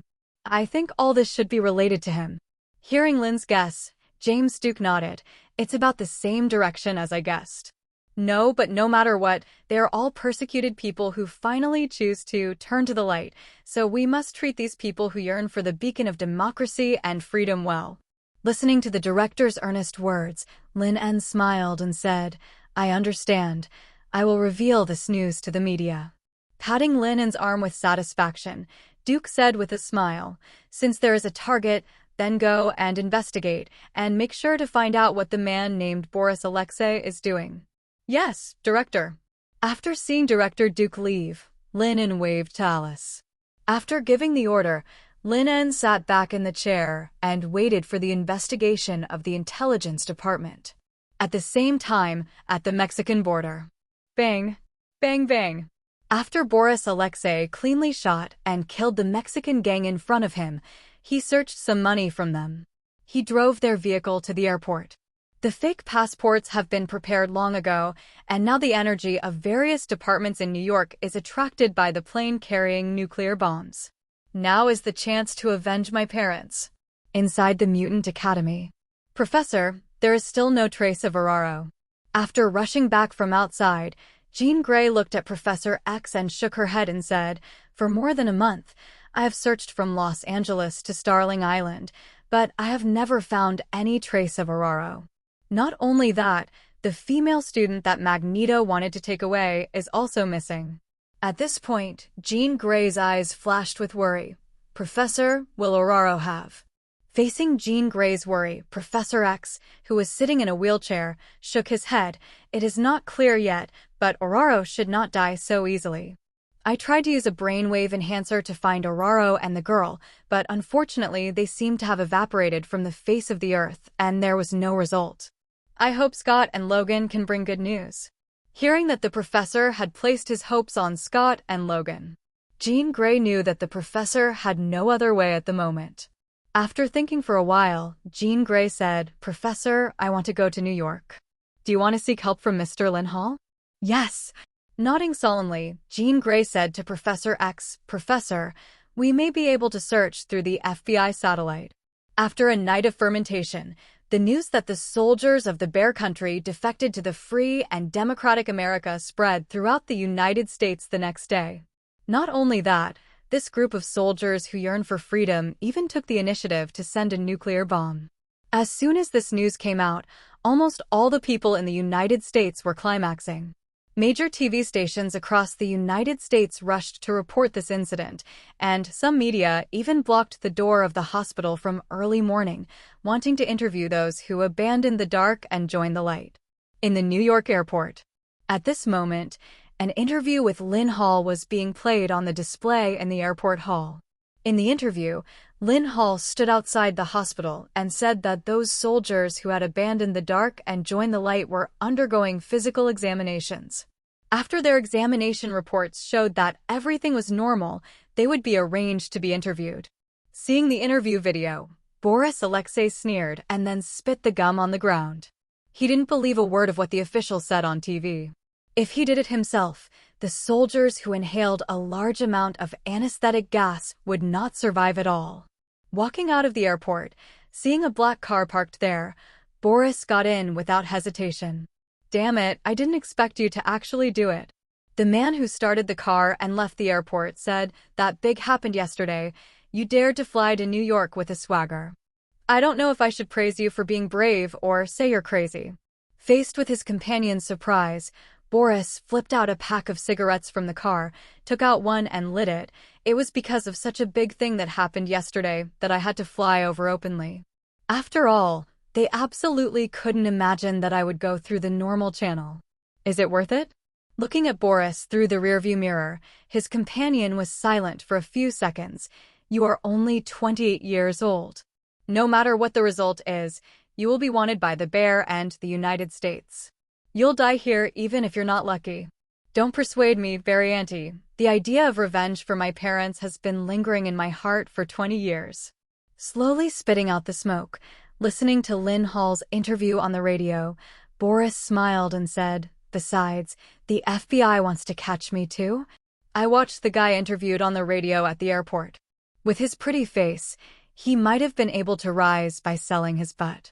I think all this should be related to him." Hearing Linn's guess, James Duke nodded. "It's about the same direction as I guessed." "No, but no matter what, they are all persecuted people who finally choose to turn to the light, so we must treat these people who yearn for the beacon of democracy and freedom well." Listening to the director's earnest words, Linn smiled and said, "I understand. I will reveal this news to the media." Patting Linn's arm with satisfaction, Duke said with a smile, "Since there is a target, then go and investigate, and make sure to find out what the man named Boris Alexei is doing." "Yes, Director." After seeing Director Duke leave, Linn waved to Alice. After giving the order, Linn sat back in the chair and waited for the investigation of the Intelligence Department. At the same time, at the Mexican border. Bang! Bang bang! After Boris Alexei cleanly shot and killed the Mexican gang in front of him, he searched some money from them. He drove their vehicle to the airport. The fake passports have been prepared long ago, and now the energy of various departments in New York is attracted by the plane carrying nuclear bombs. Now is the chance to avenge my parents. Inside the Mutant Academy. "Professor, there is still no trace of Araro." After rushing back from outside, Jean Grey looked at Professor X and shook her head and said, "For more than a month, I have searched from Los Angeles to Starling Island, but I have never found any trace of Araro. Not only that, the female student that Magneto wanted to take away is also missing." At this point, Jean Grey's eyes flashed with worry. "Professor, will Araro have?" Facing Jean Grey's worry, Professor X, who was sitting in a wheelchair, shook his head. "It is not clear yet, but Araro should not die so easily. I tried to use a brainwave enhancer to find Araro and the girl, but unfortunately they seem to have evaporated from the face of the earth, and there was no result. I hope Scott and Logan can bring good news." Hearing that the professor had placed his hopes on Scott and Logan, Jean Grey knew that the professor had no other way at the moment. After thinking for a while, Jean Grey said, "Professor, I want to go to New York. Do you want to seek help from Mr. Linn Hall?" "Yes." Nodding solemnly, Jean Grey said to Professor X, "Professor, we may be able to search through the FBI satellite." After a night of fermentation, The news that the soldiers of the Bear Country defected to the free and democratic America spread throughout the United States the next day. Not only that, this group of soldiers who yearn for freedom even took the initiative to send a nuclear bomb. As soon as this news came out, almost all the people in the United States were climaxing. Major TV stations across the United States rushed to report this incident, and some media even blocked the door of the hospital from early morning, wanting to interview those who abandoned the dark and joined the light. In the New York airport. At this moment, an interview with Linn was being played on the display in the airport hall. In the interview, Linn stood outside the hospital and said that those soldiers who had abandoned the dark and joined the light were undergoing physical examinations. After their examination reports showed that everything was normal, they would be arranged to be interviewed. Seeing the interview video, Boris Alexei sneered and then spit the gum on the ground. He didn't believe a word of what the official said on TV. If he did it himself, the soldiers who inhaled a large amount of anesthetic gas would not survive at all. Walking out of the airport, seeing a black car parked there, Boris got in without hesitation. "Damn it, I didn't expect you to actually do it." The man who started the car and left the airport said, "That big happened yesterday. You dared to fly to New York with a swagger. I don't know if I should praise you for being brave or say you're crazy." Faced with his companion's surprise, Boris flipped out a pack of cigarettes from the car, took out one and lit it. "It was because of such a big thing that happened yesterday that I had to fly over openly. After all, they absolutely couldn't imagine that I would go through the normal channel. Is it worth it?" Looking at Boris through the rearview mirror, his companion was silent for a few seconds. "You are only 28 years old. No matter what the result is, you will be wanted by the Bear and the United States. You'll die here even if you're not lucky. Don't persuade me, Barry Auntie. The idea of revenge for my parents has been lingering in my heart for 20 years. Slowly spitting out the smoke, listening to Linn interview on the radio, Boris smiled and said, "Besides, the FBI wants to catch me too." I watched the guy interviewed on the radio at the airport. With his pretty face, he might have been able to rise by selling his butt.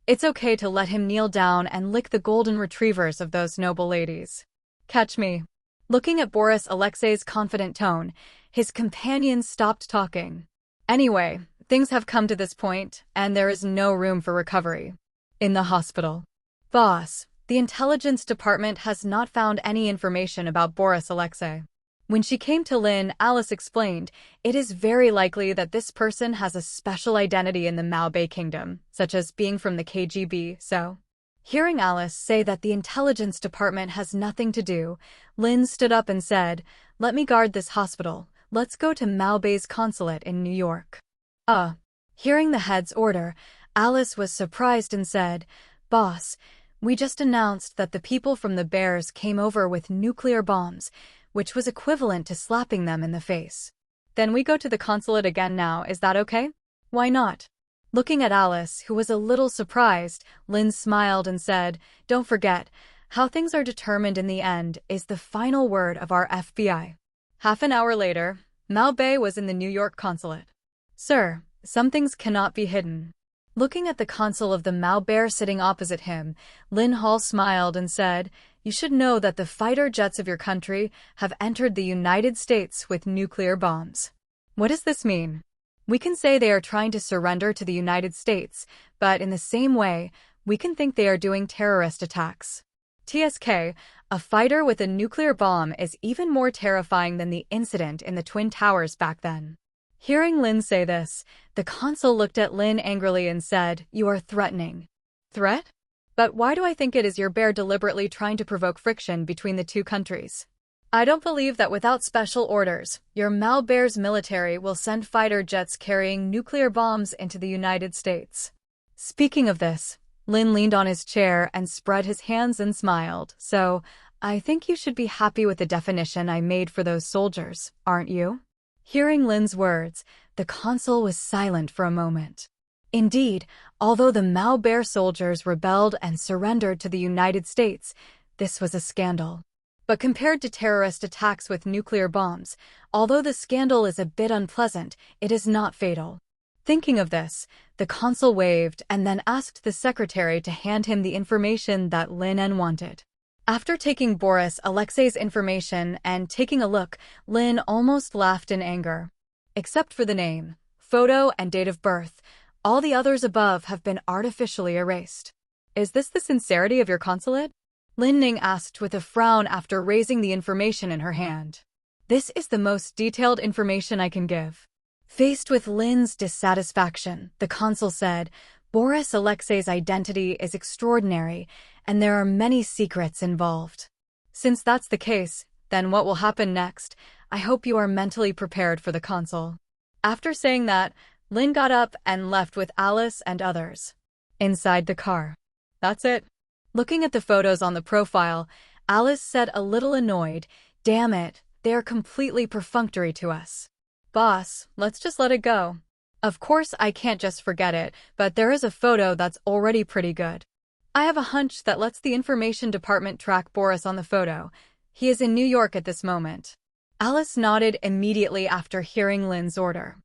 It's okay to let him kneel down and lick the golden retrievers of those noble ladies. Catch me. Looking at Boris Alexei's confident tone, his companion stopped talking. Anyway, things have come to this point, and there is no room for recovery. In the hospital. Boss, the intelligence department has not found any information about Boris Alexei. When she came to Linn, Alice explained, "It is very likely that this person has a special identity in the Maobei Kingdom, such as being from the KGB, so..." Hearing Alice say that the intelligence department has nothing to do, Linn stood up and said, "Let me guard this hospital. Let's go to Maobei's consulate in New York." Hearing the head's order, Alice was surprised and said, "Boss, we just announced that the people from the Bears came over with nuclear bombs, which was equivalent to slapping them in the face. Then we go to the consulate again now, is that okay?" "Why not?" Looking at Alice, who was a little surprised, Linn smiled and said, "Don't forget, how things are determined in the end is the final word of our FBI." Half an hour later, Maobei was in the New York consulate. "Sir, some things cannot be hidden." Looking at the consul of the Maobei sitting opposite him, Linn smiled and said, "You should know that the fighter jets of your country have entered the United States with nuclear bombs." "What does this mean?" "We can say they are trying to surrender to the United States, but in the same way, we can think they are doing terrorist attacks. TSK, a fighter with a nuclear bomb is even more terrifying than the incident in the Twin Towers back then." Hearing Linn say this, the consul looked at Linn angrily and said, "You are threatening." "Threat? But why do I think it is your bear deliberately trying to provoke friction between the two countries? I don't believe that without special orders, your Maobear's military will send fighter jets carrying nuclear bombs into the United States." Speaking of this, Linn leaned on his chair and spread his hands and smiled. "So, I think you should be happy with the definition I made for those soldiers, aren't you?" Hearing Linn's words, the consul was silent for a moment. Indeed, although the Maobei soldiers rebelled and surrendered to the United States, this was a scandal. But compared to terrorist attacks with nuclear bombs, although the scandal is a bit unpleasant, it is not fatal. Thinking of this, the consul waved and then asked the secretary to hand him the information that Linn wanted. After taking Boris Alexei's information and taking a look, Linn almost laughed in anger. Except for the name, photo, and date of birth, all the others above have been artificially erased. Is this the sincerity of your consulate? Linn asked with a frown after raising the information in her hand. This is the most detailed information I can give. Faced with Linn's dissatisfaction, the consul said, Boris Alexei's identity is extraordinary, and there are many secrets involved. Since that's the case, then what will happen next? I hope you are mentally prepared for the consul. After saying that, Linn got up and left with Alice and others. Inside the car. That's it. Looking at the photos on the profile, Alice said a little annoyed, "Damn it, they are completely perfunctory to us. Boss, let's just let it go. Of course I can't just forget it, but there is a photo that's already pretty good. I have a hunch that lets the information department track Boris on the photo. He is in New York at this moment." Alice nodded immediately after hearing Linn's order.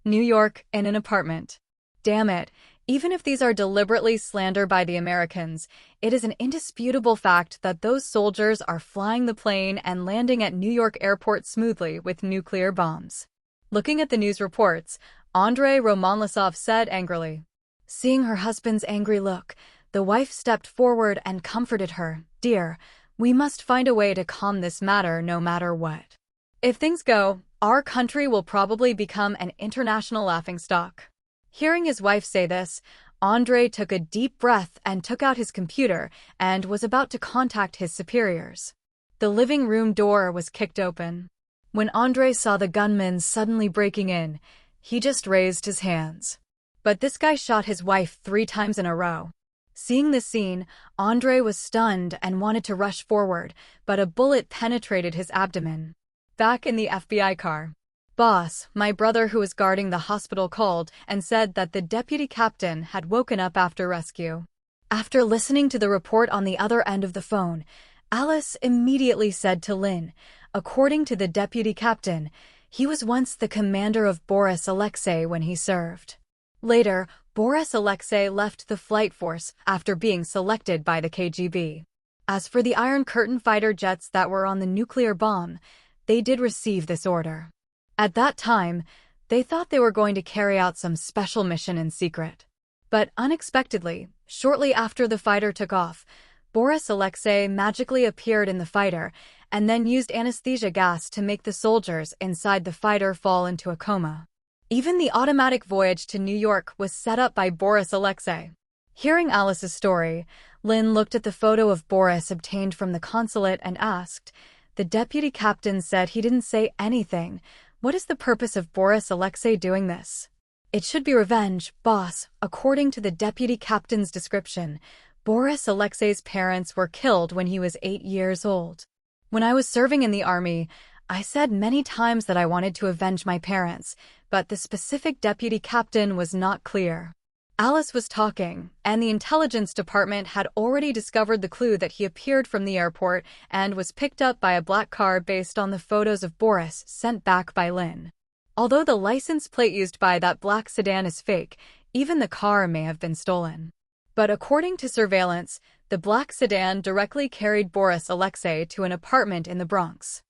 New York, in an apartment. Damn it, even if these are deliberately slander by the Americans, it is an indisputable fact that those soldiers are flying the plane and landing at New York airport smoothly with nuclear bombs. Looking at the news reports, Andrei Romanlasov said angrily. Seeing her husband's angry look, the wife stepped forward and comforted her. "Dear, we must find a way to calm this matter no matter what. If things go, our country will probably become an international laughingstock." Hearing his wife say this, Andrei took a deep breath and took out his computer and was about to contact his superiors. The living room door was kicked open. When Andrei saw the gunmen suddenly breaking in, he just raised his hands. But this guy shot his wife 3 times in a row. Seeing this scene, Andrei was stunned and wanted to rush forward, but a bullet penetrated his abdomen. Back in the FBI car. Boss, my brother who was guarding the hospital called and said that the deputy captain had woken up after rescue. After listening to the report on the other end of the phone, Alice immediately said to Linn, according to the deputy captain, he was once the commander of Boris Alexei when he served. Later, Boris Alexei left the flight force after being selected by the KGB. As for the Iron Curtain fighter jets that were on the nuclear bomb, they did receive this order. At that time, they thought they were going to carry out some special mission in secret. But unexpectedly, shortly after the fighter took off, Boris Alexei magically appeared in the fighter and then used anesthesia gas to make the soldiers inside the fighter fall into a coma. Even the automatic voyage to New York was set up by Boris Alexei. Hearing Alice's story, Linn looked at the photo of Boris obtained from the consulate and asked, "The deputy captain said he didn't say anything. What is the purpose of Boris Alexei doing this?" "It should be revenge, boss." According to the deputy captain's description, Boris Alexei's parents were killed when he was 8 years old. "When I was serving in the army, I said many times that I wanted to avenge my parents, but the specific deputy captain was not clear." Alice was talking, and the intelligence department had already discovered the clue that he appeared from the airport and was picked up by a black car based on the photos of Boris sent back by Linn. Although the license plate used by that black sedan is fake, even the car may have been stolen. But according to surveillance, the black sedan directly carried Boris Alexei to an apartment in the Bronx.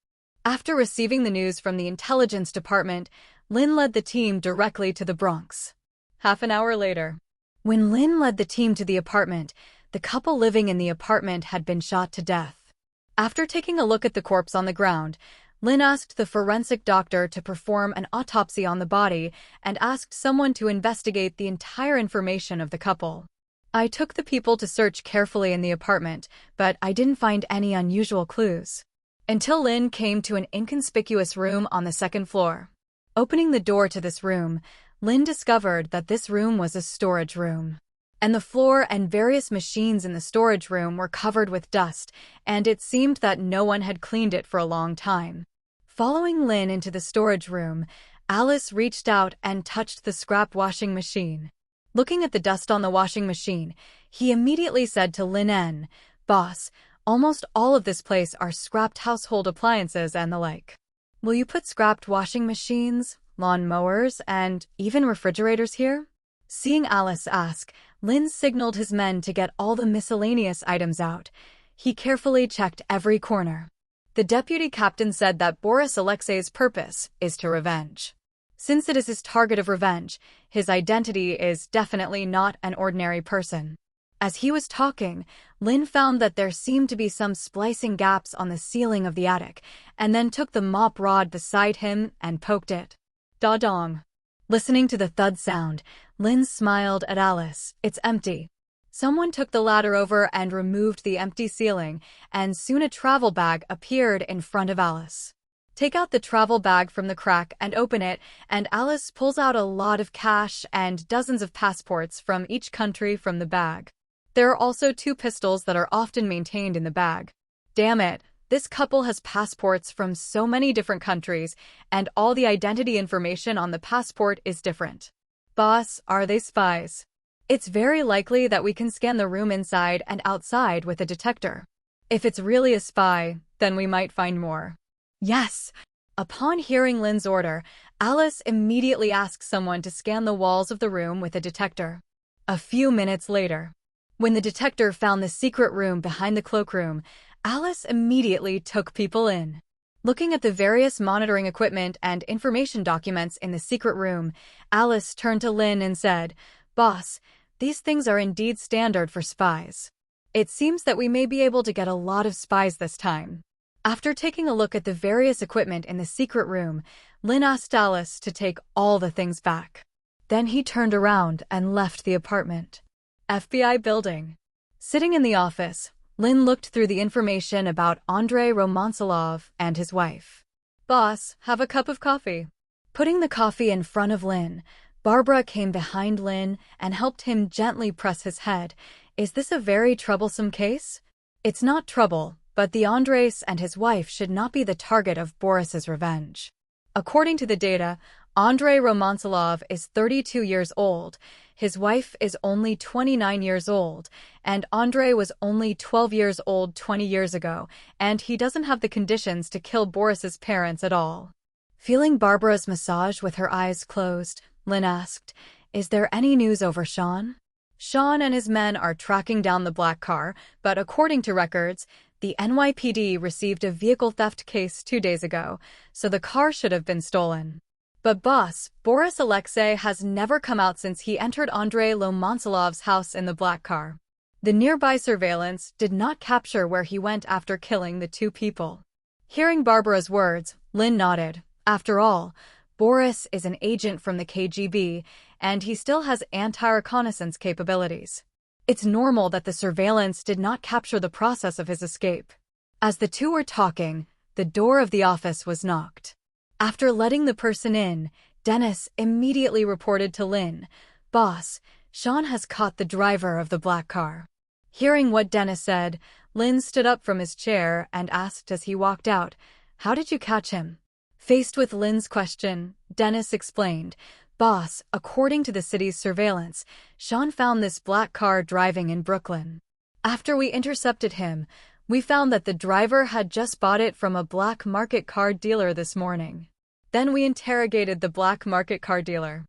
After receiving the news from the intelligence department, Linn led the team directly to the Bronx. Half an hour later, when Linn led the team to the apartment, the couple living in the apartment had been shot to death. After taking a look at the corpse on the ground, Linn asked the forensic doctor to perform an autopsy on the body and asked someone to investigate the entire information of the couple. "I took the people to search carefully in the apartment, but I didn't find any unusual clues." Until Linn came to an inconspicuous room on the 2nd floor. Opening the door to this room, Linn discovered that this room was a storage room. And the floor and various machines in the storage room were covered with dust, and it seemed that no one had cleaned it for a long time. Following Linn into the storage room, Alice reached out and touched the scrap washing machine. Looking at the dust on the washing machine, he immediately said to Linn, "Boss, almost all of this place are scrapped household appliances and the like. Will you put scrapped washing machines, lawn mowers, and even refrigerators here? Seeing Alice ask, Linn signaled his men to get all the miscellaneous items out. He carefully checked every corner. The deputy captain said that Boris Alexei's purpose is to revenge. Since it is his target of revenge, his identity is definitely not an ordinary person. As he was talking, Linn found that there seemed to be some splicing gaps on the ceiling of the attic, and then took the mop rod beside him and poked it. Da-dong. Listening to the thud sound, Linn smiled at Alice. It's empty. Someone took the ladder over and removed the empty ceiling, and soon a travel bag appeared in front of Alice. Take out the travel bag from the crack and open it, and Alice pulls out a lot of cash and dozens of passports from each country from the bag. There are also 2 pistols that are often maintained in the bag. Damn it, this couple has passports from so many different countries, and all the identity information on the passport is different. Boss, are they spies? It's very likely that we can scan the room inside and outside with a detector. If it's really a spy, then we might find more. Yes! Upon hearing Linn's order, Alice immediately asked someone to scan the walls of the room with a detector. A few minutes later, when the detector found the secret room behind the cloakroom, Alice immediately took people in. Looking at the various monitoring equipment and information documents in the secret room, Alice turned to Linn and said, "Boss, these things are indeed standard for spies. It seems that we may be able to get a lot of spies this time." After taking a look at the various equipment in the secret room, Linn asked Alice to take all the things back. Then he turned around and left the apartment. FBI building. Sitting in the office, Linn looked through the information about Andrei Romancelov and his wife. "Boss, have a cup of coffee." Putting the coffee in front of Linn, Barbara came behind Linn and helped him gently press his head. "Is this a very troublesome case?" "It's not trouble, but the Andres and his wife should not be the target of Boris's revenge." According to the data, Andrei Romancelov is 32 years old, his wife is only 29 years old, and Andrei was only 12 years old 20 years ago, and he doesn't have the conditions to kill Boris's parents at all. Feeling Barbara's massage with her eyes closed, Linn asked, "Is there any news over Sean?" Sean and his men are tracking down the black car, but according to records, the NYPD received a vehicle theft case 2 days ago, so the car should have been stolen. But boss, Boris Alexei has never come out since he entered Andrei Romancelov's house in the black car. The nearby surveillance did not capture where he went after killing the 2 people. Hearing Barbara's words, Linn nodded. After all, Boris is an agent from the KGB, and he still has anti-reconnaissance capabilities. It's normal that the surveillance did not capture the process of his escape. As the 2 were talking, the door of the office was knocked. After letting the person in, Dennis immediately reported to Linn, "Boss, Sean has caught the driver of the black car." Hearing what Dennis said, Linn stood up from his chair and asked as he walked out, "How did you catch him?" Faced with Linn's question, Dennis explained, "Boss, according to the city's surveillance, Sean found this black car driving in Brooklyn. After we intercepted him, we found that the driver had just bought it from a black market car dealer this morning. Then we interrogated the black market car dealer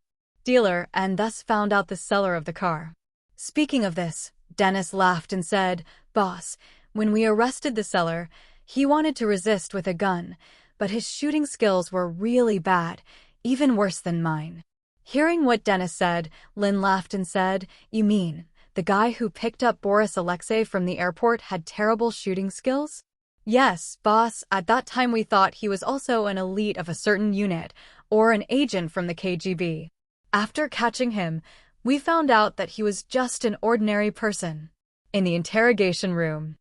and thus found out the seller of the car." Speaking of this, Dennis laughed and said, "Boss, when we arrested the seller, he wanted to resist with a gun, but his shooting skills were really bad, even worse than mine." Hearing what Dennis said, Linn laughed and said, "You mean, the guy who picked up Boris Alexei from the airport had terrible shooting skills?" "Yes, boss, at that time we thought he was also an elite of a certain unit, or an agent from the KGB. After catching him, we found out that he was just an ordinary person." In the interrogation room,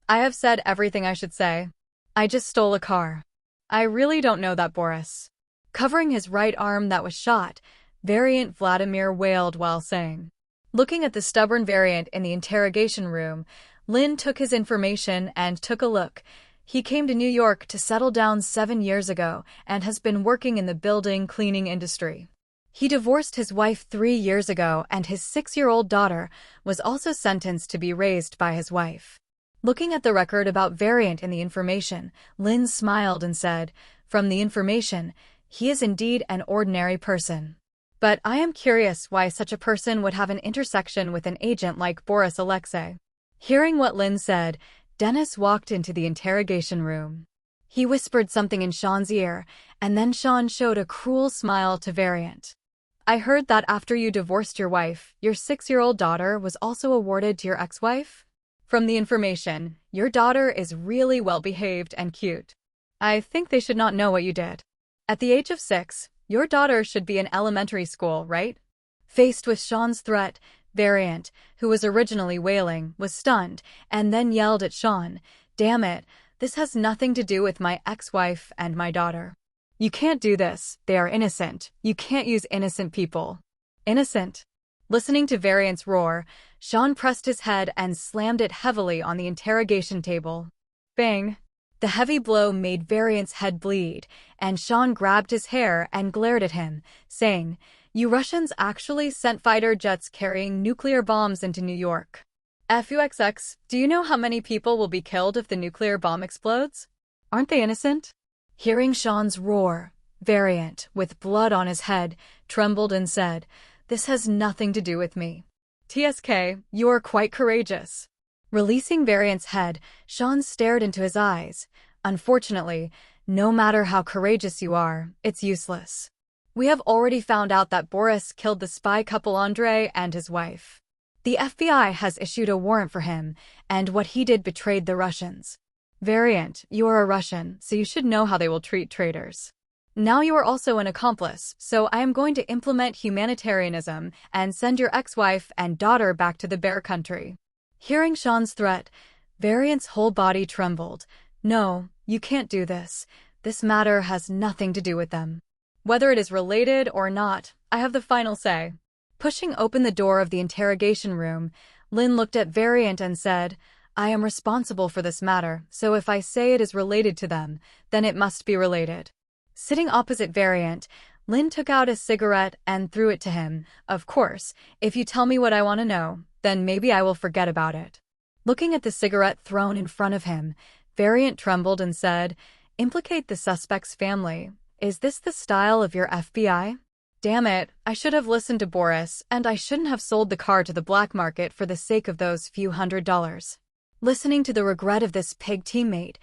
"I have said everything I should say. I just stole a car. I really don't know that Boris." Covering his right arm that was shot, Variant Vladimir wailed while saying. Looking at the stubborn Variant in the interrogation room, Linn took his information and took a look. He came to New York to settle down 7 years ago and has been working in the building cleaning industry. He divorced his wife 3 years ago, and his 6-year-old daughter was also sentenced to be raised by his wife. Looking at the record about Variant in the information, Linn smiled and said, "From the information, He is indeed an ordinary person. But I am curious why such a person would have an intersection with an agent like Boris Alexei. Hearing what Linn said, Dennis walked into the interrogation room. He whispered something in Sean's ear, and then Sean showed a cruel smile to Variant. I heard that after you divorced your wife, your 6-year-old daughter was also awarded to your ex-wife? From the information, your daughter is really well-behaved and cute. I think they should not know what you did. At the age of 6, your daughter should be in elementary school, right? Faced with Sean's threat, Variant, who was originally wailing, was stunned, and then yelled at Sean, "Damn it, this has nothing to do with my ex-wife and my daughter. You can't do this, they are innocent, you can't use innocent people." Innocent? Listening to Variant's roar, Sean pressed his head and slammed it heavily on the interrogation table. Bang! The heavy blow made Variant's head bleed, and Sean grabbed his hair and glared at him, saying, "You Russians actually sent fighter jets carrying nuclear bombs into New York. FUXX, do you know how many people will be killed if the nuclear bomb explodes? Aren't they innocent?" Hearing Sean's roar, Variant, with blood on his head, trembled and said, "This has nothing to do with me." "TSK, you are quite courageous." Releasing Variant's head, Sean stared into his eyes. "Unfortunately, no matter how courageous you are, it's useless. We have already found out that Boris killed the spy couple Andrei and his wife. The FBI has issued a warrant for him, and what he did betrayed the Russians. Variant, you are a Russian, so you should know how they will treat traitors. Now you are also an accomplice, so I am going to implement humanitarianism and send your ex-wife and daughter back to the Bear Country." Hearing Sean's threat, Variant's whole body trembled. "No, you can't do this. This matter has nothing to do with them. Whether it is related or not, I have the final say." Pushing open the door of the interrogation room, Linn looked at Variant and said, "I am responsible for this matter, so if I say it is related to them, then it must be related." Sitting opposite Variant, Linn took out a cigarette and threw it to him. "Of course, if you tell me what I want to know, then maybe I will forget about it." Looking at the cigarette thrown in front of him, Variant trembled and said, "Implicate the suspect's family. Is this the style of your FBI? Damn it, I should have listened to Boris, and I shouldn't have sold the car to the black market for the sake of those few $100s. Listening to the regret of this pig teammate,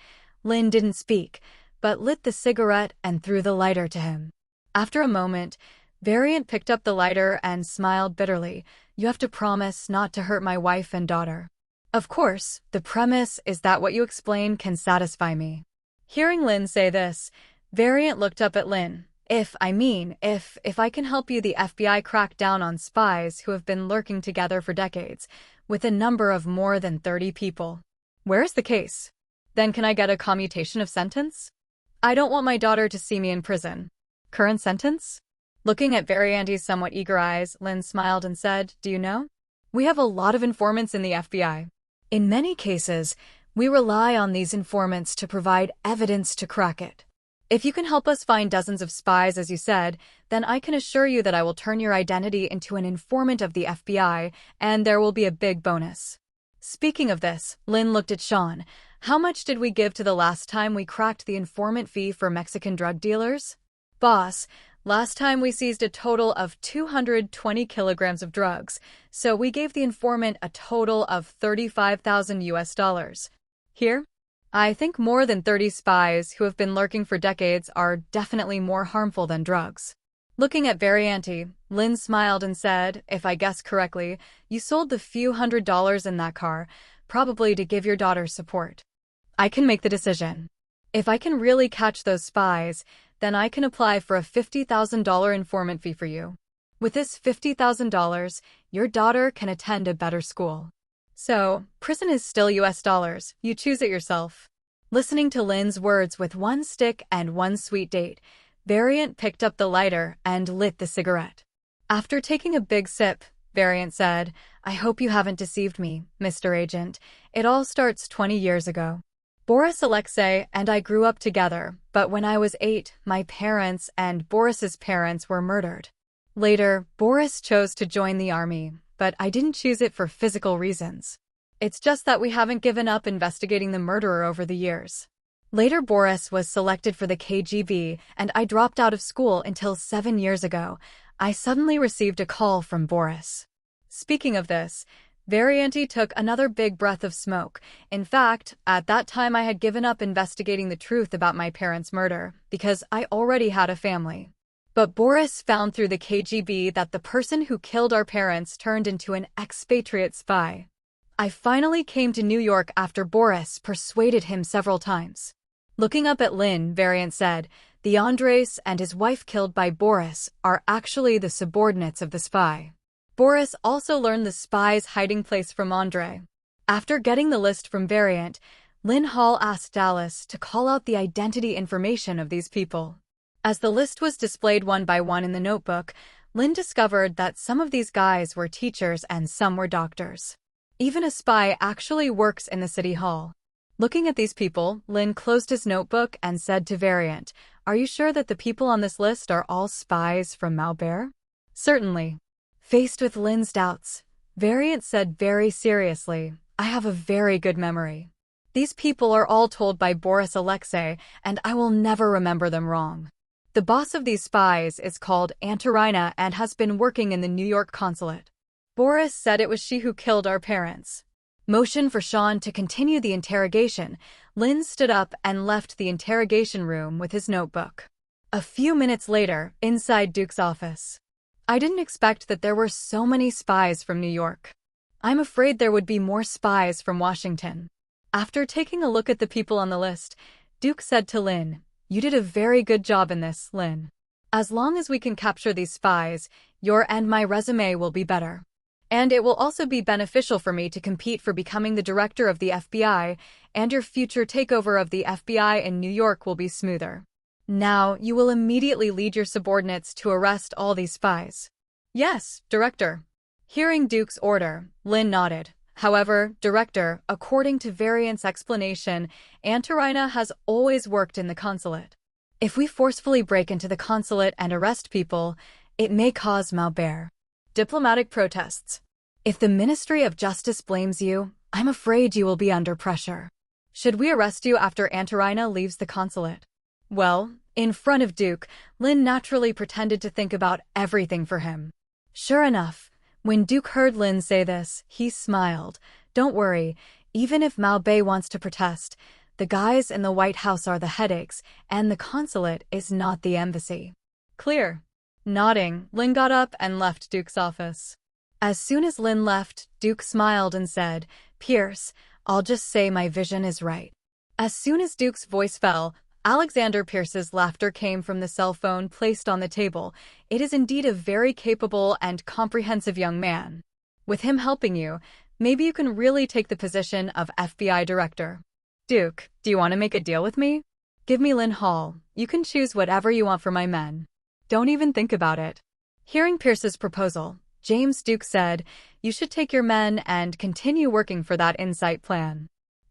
Linn didn't speak, but lit the cigarette and threw the lighter to him. After a moment, Variant picked up the lighter and smiled bitterly. "You have to promise not to hurt my wife and daughter." "Of course, the premise is that what you explain can satisfy me." Hearing Linn say this, Variant looked up at Linn. If I can help you, the FBI crack down on spies who have been lurking together for decades, with a number of more than 30 people. Where's the case? Then can I get a commutation of sentence? I don't want my daughter to see me in prison. Current sentence?" Looking at Variant's somewhat eager eyes, Linn smiled and said, "Do you know? We have a lot of informants in the FBI. In many cases, we rely on these informants to provide evidence to crack it. If you can help us find dozens of spies, as you said, then I can assure you that I will turn your identity into an informant of the FBI, and there will be a big bonus." Speaking of this, Linn looked at Sean. "How much did we give to the last time we cracked the informant fee for Mexican drug dealers?" "Boss, last time we seized a total of 220 kilograms of drugs, so we gave the informant a total of $35,000. Here? I think more than 30 spies who have been lurking for decades are definitely more harmful than drugs." Looking at Varianti, Linn smiled and said, "If I guess correctly, you sold the few $100s in that car, probably to give your daughter support. I can make the decision. If I can really catch those spies, then I can apply for a $50,000 informant fee for you. With this $50,000, your daughter can attend a better school. So, prison is still US dollars, you choose it yourself." Listening to Linn's words with one stick and one sweet date, Variant picked up the lighter and lit the cigarette. After taking a big sip, Variant said, "I hope you haven't deceived me, Mr. Agent. It all starts 20 years ago. Boris Alexei and I grew up together, but when I was 8, my parents and Boris's parents were murdered. Later, Boris chose to join the army, but I didn't choose it for physical reasons. It's just that we haven't given up investigating the murderer over the years. Later, Boris was selected for the KGB, and I dropped out of school until 7 years ago. I suddenly received a call from Boris. Speaking of this, Varianty took another big breath of smoke. In fact, at that time I had given up investigating the truth about my parents' murder, because I already had a family. But Boris found through the KGB that the person who killed our parents turned into an expatriate spy. I finally came to New York after Boris persuaded him several times. Looking up at Linn, Variant said, the Andres and his wife killed by Boris are actually the subordinates of the spy. Boris also learned the spy's hiding place from Andre. After getting the list from Variant, Linn Hall asked Dallas to call out the identity information of these people. As the list was displayed one by one in the notebook, Linn discovered that some of these guys were teachers and some were doctors. Even a spy actually works in the city hall. Looking at these people, Linn closed his notebook and said to Variant, "Are you sure that the people on this list are all spies from Maubert?" "Certainly." Faced with Linn's doubts, Variant said very seriously, "I have a very good memory. These people are all told by Boris Alexei, and I will never remember them wrong. The boss of these spies is called Antarina and has been working in the New York consulate. Boris said it was she who killed our parents." Motion for Sean to continue the interrogation, Linn stood up and left the interrogation room with his notebook. A few minutes later, inside Duke's office. "I didn't expect that there were so many spies from New York. I'm afraid there would be more spies from Washington." After taking a look at the people on the list, Duke said to Linn, "You did a very good job in this, Linn. As long as we can capture these spies, your and my resume will be better. And it will also be beneficial for me to compete for becoming the director of the FBI, and your future takeover of the FBI in New York will be smoother. Now, you will immediately lead your subordinates to arrest all these spies." "Yes, Director." Hearing Duke's order, Linn nodded. "However, Director, according to Variant's explanation, Antarina has always worked in the consulate. If we forcefully break into the consulate and arrest people, it may cause Maubert diplomatic protests. If the Ministry of Justice blames you, I'm afraid you will be under pressure. Should we arrest you after Antarina leaves the consulate?" Well, in front of Duke, Linn naturally pretended to think about everything for him. Sure enough, when Duke heard Linn say this, he smiled. "Don't worry, even if Maubert wants to protest, the guys in the White House are the headaches, and the consulate is not the embassy." "Clear." Nodding, Linn got up and left Duke's office. As soon as Linn left, Duke smiled and said, "Pierce, I'll just say my vision is right." As soon as Duke's voice fell, Alexander Pierce's laughter came from the cell phone placed on the table. "It is indeed a very capable and comprehensive young man. With him helping you, maybe you can really take the position of FBI director." "Duke, do you want to make a deal with me? Give me Linn Hall. You can choose whatever you want for my men. Don't even think about it." Hearing Pierce's proposal, James Duke said, "You should take your men and continue working for that insight plan.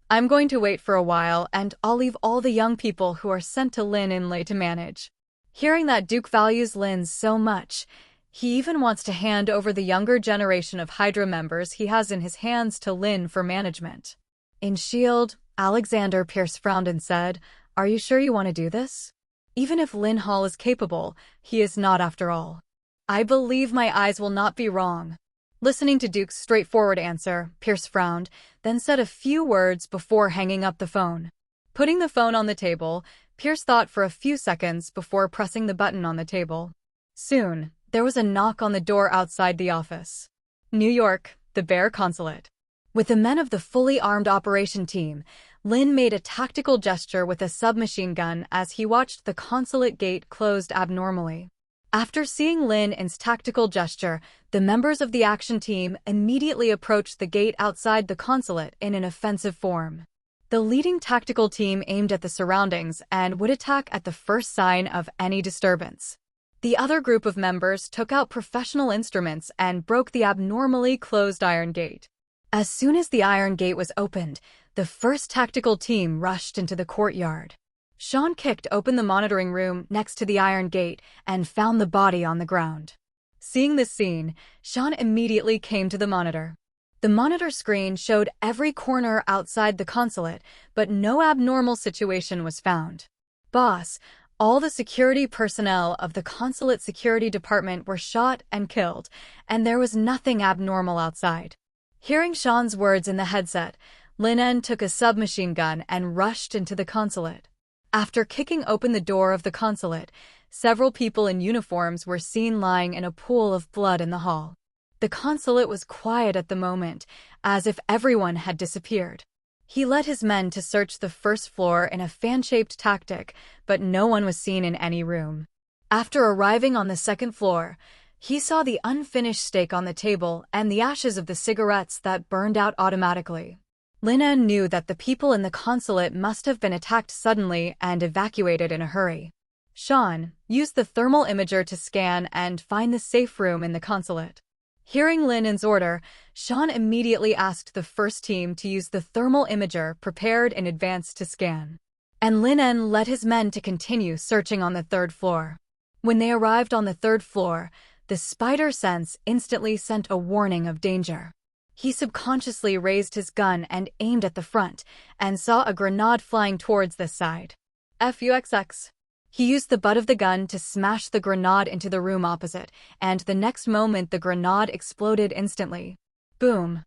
I'm going to wait for a while, and I'll leave all the young people who are sent to Linn Inlay to manage." Hearing that Duke values Linn so much, he even wants to hand over the younger generation of Hydra members he has in his hands to Linn for management. In S.H.I.E.L.D., Alexander Pierce frowned and said, "Are you sure you want to do this? Even if Linn Hall is capable, he is not after all." "I believe my eyes will not be wrong." Listening to Duke's straightforward answer, Pierce frowned, then said a few words before hanging up the phone. Putting the phone on the table, Pierce thought for a few seconds before pressing the button on the table. Soon, there was a knock on the door outside the office. New York, the Bear Consulate. With the men of the fully armed operation team, Linn made a tactical gesture with a submachine gun as he watched the consulate gate closed abnormally. After seeing Linn's tactical gesture, the members of the action team immediately approached the gate outside the consulate in an offensive form. The leading tactical team aimed at the surroundings and would attack at the first sign of any disturbance. The other group of members took out professional instruments and broke the abnormally closed iron gate. As soon as the iron gate was opened, the first tactical team rushed into the courtyard. Sean kicked open the monitoring room next to the iron gate and found the body on the ground. Seeing this scene, Sean immediately came to the monitor. The monitor screen showed every corner outside the consulate, but no abnormal situation was found. Boss, all the security personnel of the consulate security department were shot and killed, and there was nothing abnormal outside. Hearing Sean's words in the headset, Linn took a submachine gun and rushed into the consulate. After kicking open the door of the consulate, several people in uniforms were seen lying in a pool of blood in the hall. The consulate was quiet at the moment, as if everyone had disappeared. He led his men to search the first floor in a fan-shaped tactic, but no one was seen in any room. After arriving on the second floor, he saw the unfinished steak on the table and the ashes of the cigarettes that burned out automatically. Linn knew that the people in the consulate must have been attacked suddenly and evacuated in a hurry. Sean used the thermal imager to scan and find the safe room in the consulate. Hearing Linn's order, Sean immediately asked the first team to use the thermal imager prepared in advance to scan. And Linn led his men to continue searching on the third floor. When they arrived on the third floor, the spider sense instantly sent a warning of danger. He subconsciously raised his gun and aimed at the front, and saw a grenade flying towards this side. FUXX. He used the butt of the gun to smash the grenade into the room opposite, and the next moment the grenade exploded instantly. Boom!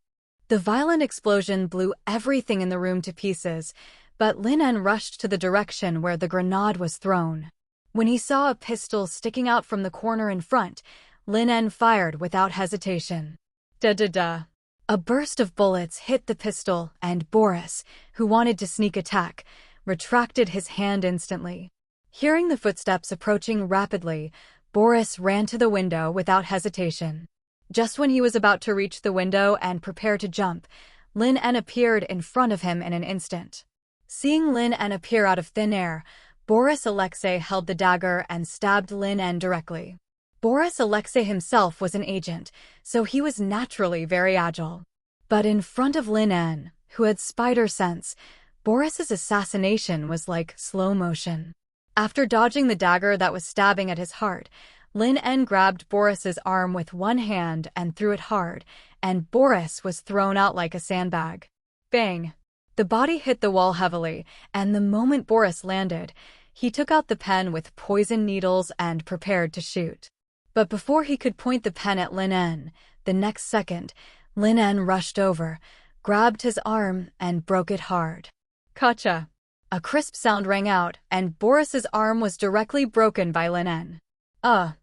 The violent explosion blew everything in the room to pieces, but Linn rushed to the direction where the grenade was thrown. When he saw a pistol sticking out from the corner in front, Linn fired without hesitation. Da-da-da. A burst of bullets hit the pistol, and Boris, who wanted to sneak attack, retracted his hand instantly. Hearing the footsteps approaching rapidly, Boris ran to the window without hesitation. Just when he was about to reach the window and prepare to jump, Linn appeared in front of him in an instant. Seeing Linn appear out of thin air, Boris Alexei held the dagger and stabbed Linn directly. Boris Alexei himself was an agent, so he was naturally very agile. But in front of Linn, who had spider sense, Boris's assassination was like slow motion. After dodging the dagger that was stabbing at his heart, Linn grabbed Boris's arm with one hand and threw it hard, and Boris was thrown out like a sandbag. Bang! The body hit the wall heavily, and the moment Boris landed, he took out the pen with poison needles and prepared to shoot. But before he could point the pen at Linn, the next second, Linn rushed over, grabbed his arm, and broke it hard. Gotcha! A crisp sound rang out, and Boris's arm was directly broken by Linn. The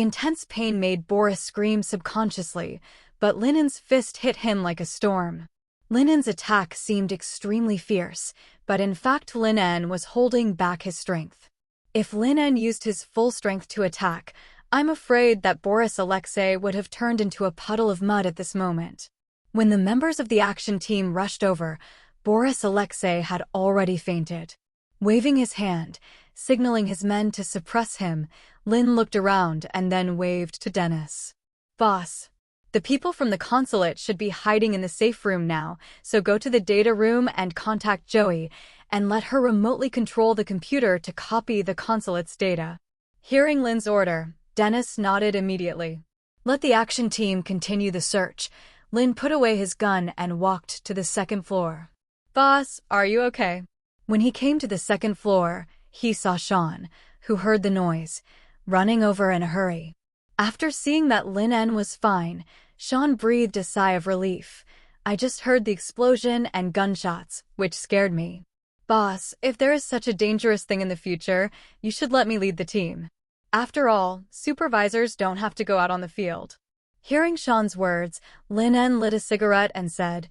intense pain made Boris scream subconsciously, but Linn's fist hit him like a storm. Linn's attack seemed extremely fierce, but in fact Linn was holding back his strength. If Linn used his full strength to attack, I'm afraid that Boris Alexei would have turned into a puddle of mud at this moment. When the members of the action team rushed over, Boris Alexei had already fainted. Waving his hand, signaling his men to suppress him, Linn looked around and then waved to Dennis. Boss, the people from the consulate should be hiding in the safe room now, so go to the data room and contact Joey, and let her remotely control the computer to copy the consulate's data. Hearing Linn's order, Dennis nodded immediately. Let the action team continue the search. Linn put away his gun and walked to the second floor. Boss, are you okay? When he came to the second floor, he saw Sean, who heard the noise, running over in a hurry. After seeing that Linn was fine, Sean breathed a sigh of relief. I just heard the explosion and gunshots, which scared me. Boss, if there is such a dangerous thing in the future, you should let me lead the team. After all, supervisors don't have to go out on the field. Hearing Sean's words, Linn lit a cigarette and said,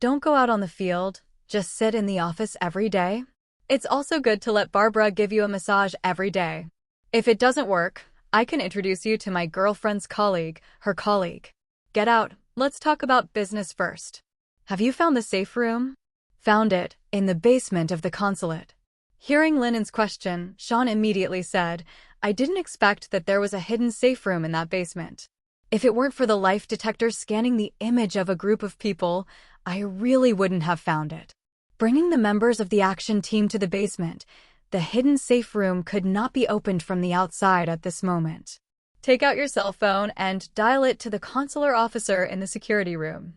Don't go out on the field. Just sit in the office every day. It's also good to let Barbara give you a massage every day. If it doesn't work, I can introduce you to my girlfriend's colleague, her colleague. Get out, let's talk about business first. Have you found the safe room? Found it, in the basement of the consulate. Hearing Linn's question, Sean immediately said, I didn't expect that there was a hidden safe room in that basement. If it weren't for the life detector scanning the image of a group of people, I really wouldn't have found it. Bringing the members of the action team to the basement, the hidden safe room could not be opened from the outside at this moment. Take out your cell phone and dial it to the consular officer in the security room.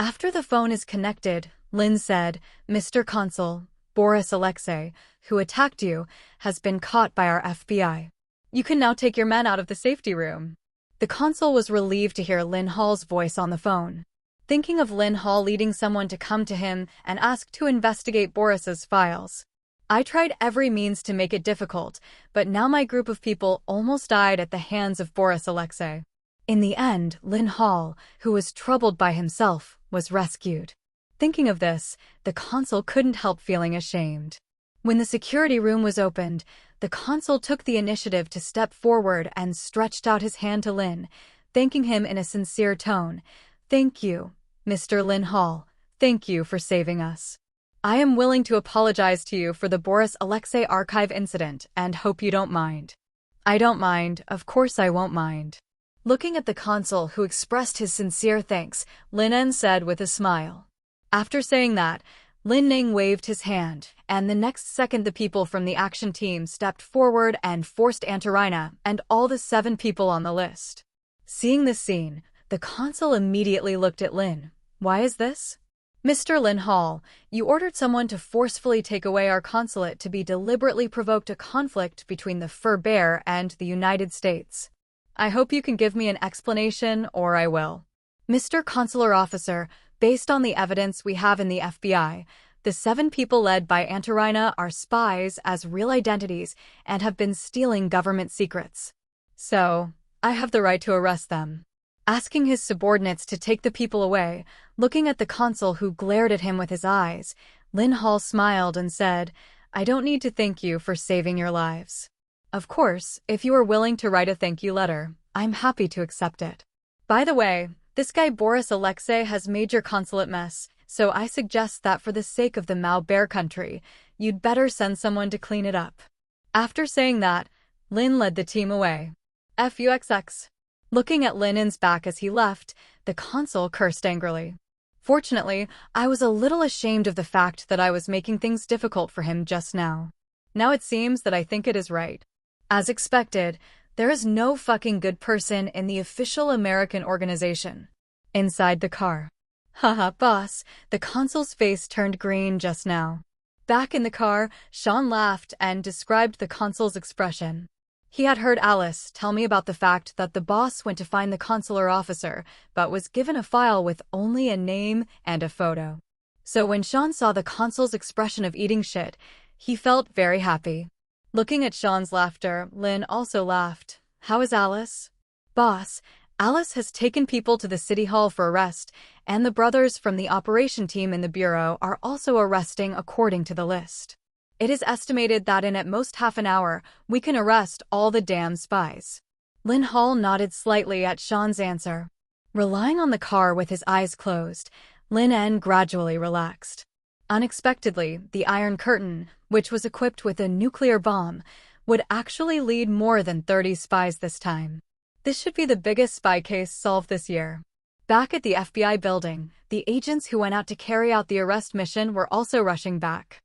After the phone is connected, Linn said, "Mr. Consul, Boris Alexei, who attacked you, has been caught by our FBI. You can now take your men out of the safety room." The consul was relieved to hear Linn Hall's voice on the phone. Thinking of Linn Hall leading someone to come to him and ask to investigate Boris's files. "I tried every means to make it difficult, but now my group of people almost died at the hands of Boris Alexei." In the end, Linn Hall, who was troubled by himself, was rescued. Thinking of this, the consul couldn't help feeling ashamed. When the security room was opened, the consul took the initiative to step forward and stretched out his hand to Linn, thanking him in a sincere tone. "Thank you, Mr. Linn Hall. Thank you for saving us. I am willing to apologize to you for the Boris Alexei archive incident and hope you don't mind." "I don't mind, of course I won't mind." Looking at the consul who expressed his sincere thanks, Linn said with a smile. After saying that, Linn waved his hand, and the next second the people from the action team stepped forward and forced Antarina and all the 7 people on the list. Seeing this scene, the consul immediately looked at Linn. "Why is this?" "Mr. Linn Hall, you ordered someone to forcefully take away our consulate to be deliberately provoked a conflict between the fur bear and the United States. I hope you can give me an explanation or I will." "Mr. Consular Officer, based on the evidence we have in the FBI, the 7 people led by Antarina are spies as real identities and have been stealing government secrets. So, I have the right to arrest them." Asking his subordinates to take the people away, looking at the consul who glared at him with his eyes, Linn Hall smiled and said, "I don't need to thank you for saving your lives. Of course, if you are willing to write a thank you letter, I'm happy to accept it. By the way, this guy Boris Alexei has made your consulate mess, so I suggest that for the sake of the Mao Bear country, you'd better send someone to clean it up." After saying that, Linn led the team away. "Fuxx." Looking at Linn's back as he left, the consul cursed angrily. "Fortunately, I was a little ashamed of the fact that I was making things difficult for him just now. Now it seems that I think it is right." As expected, there is no fucking good person in the official American organization. Inside the car. "Haha, boss," the consul's face turned green just now. Back in the car, Sean laughed and described the consul's expression. He had heard Alice tell me about the fact that the boss went to find the consular officer, but was given a file with only a name and a photo. So when Sean saw the consul's expression of eating shit, he felt very happy. Looking at Sean's laughter, Linn also laughed. "How is Alice?" "Boss, Alice has taken people to the city hall for arrest, and the brothers from the operation team in the bureau are also arresting according to the list. It is estimated that in at most half an hour, we can arrest all the damn spies." Linn Hall nodded slightly at Sean's answer. Relying on the car with his eyes closed, Linn gradually relaxed. Unexpectedly, the Iron Curtain, which was equipped with a nuclear bomb, would actually lead more than 30 spies this time. This should be the biggest spy case solved this year. Back at the FBI building, the agents who went out to carry out the arrest mission were also rushing back.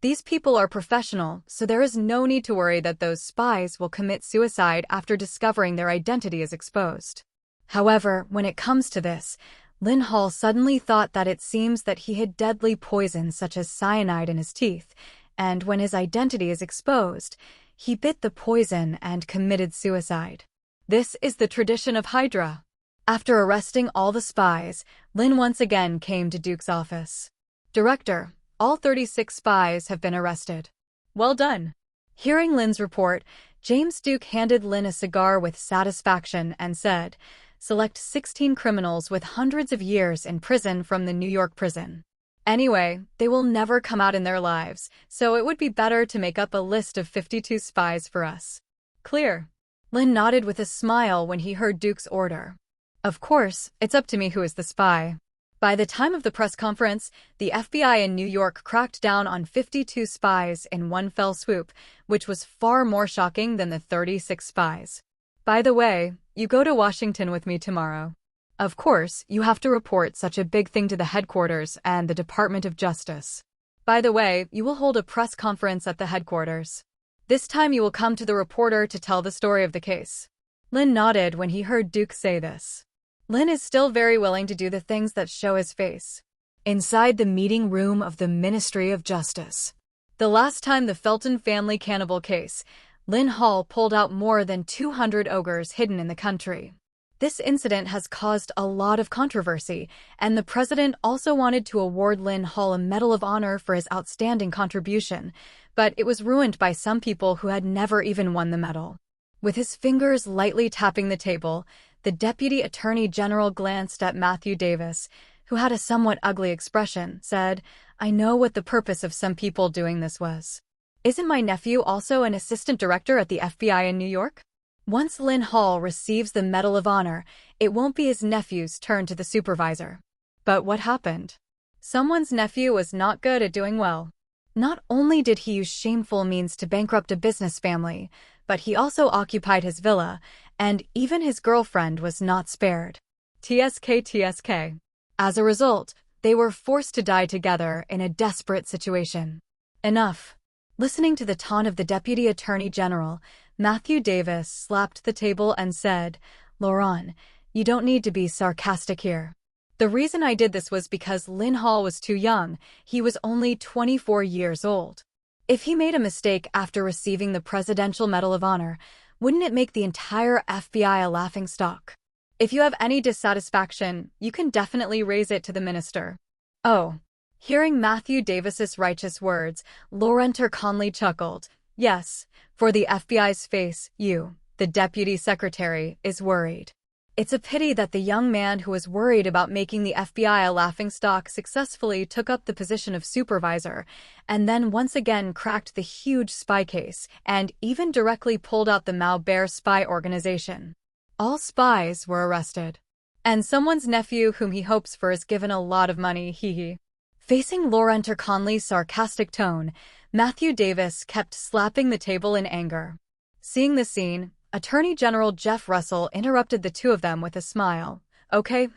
These people are professional, so there is no need to worry that those spies will commit suicide after discovering their identity is exposed. However, when it comes to this, Linn Hall suddenly thought that it seems that he had deadly poison such as cyanide in his teeth, and when his identity is exposed, he bit the poison and committed suicide. This is the tradition of Hydra. After arresting all the spies, Linn once again came to Duke's office. "Director, all 36 spies have been arrested." "Well done." Hearing Linn's report, James Duke handed Linn a cigar with satisfaction and said, "Select 16 criminals with hundreds of years in prison from the New York prison. Anyway, they will never come out in their lives, so it would be better to make up a list of 52 spies for us." "Clear." Linn nodded with a smile when he heard Duke's order. "Of course, it's up to me who is the spy." By the time of the press conference, the FBI in New York cracked down on 52 spies in one fell swoop, which was far more shocking than the 36 spies. "By the way, you go to Washington with me tomorrow. Of course, you have to report such a big thing to the headquarters and the Department of Justice. By the way, you will hold a press conference at the headquarters. This time you will come to the reporter to tell the story of the case." Linn nodded when he heard Duke say this. Linn is still very willing to do the things that show his face. Inside the meeting room of the Ministry of Justice. The last time the Felton family cannibal case, Linn Hall pulled out more than 200 ogres hidden in the country. This incident has caused a lot of controversy, and the president also wanted to award Linn Hall a Medal of Honor for his outstanding contribution, but it was ruined by some people who had never even won the medal. With his fingers lightly tapping the table, the Deputy Attorney General glanced at Matthew Davis, who had a somewhat ugly expression, said, "I know what the purpose of some people doing this was. Isn't my nephew also an assistant director at the FBI in New York?" Once Linn Hall receives the Medal of Honor, it won't be his nephew's turn to the supervisor. But what happened? Someone's nephew was not good at doing well. Not only did he use shameful means to bankrupt a business family, but he also occupied his villa, and even his girlfriend was not spared. TSK. As a result, they were forced to die together in a desperate situation. Enough. Listening to the taunt of the Deputy Attorney General, Matthew Davis slapped the table and said, "Laurent, you don't need to be sarcastic here. The reason I did this was because Linn Hall was too young. He was only 24 years old. If he made a mistake after receiving the Presidential Medal of Honor, wouldn't it make the entire FBI a laughingstock? If you have any dissatisfaction, you can definitely raise it to the minister." Oh. Hearing Matthew Davis's righteous words, Laurent Conley chuckled. Yes, for the FBI's face, you, the deputy secretary, is worried. It's a pity that the young man who was worried about making the FBI a laughingstock successfully took up the position of supervisor, and then once again cracked the huge spy case, and even directly pulled out the Maubert spy organization. All spies were arrested. And someone's nephew whom he hopes for is given a lot of money, hee. Facing Laurent Conley's sarcastic tone, Matthew Davis kept slapping the table in anger. Seeing the scene, Attorney General Jeff Russell interrupted the two of them with a smile. Okay.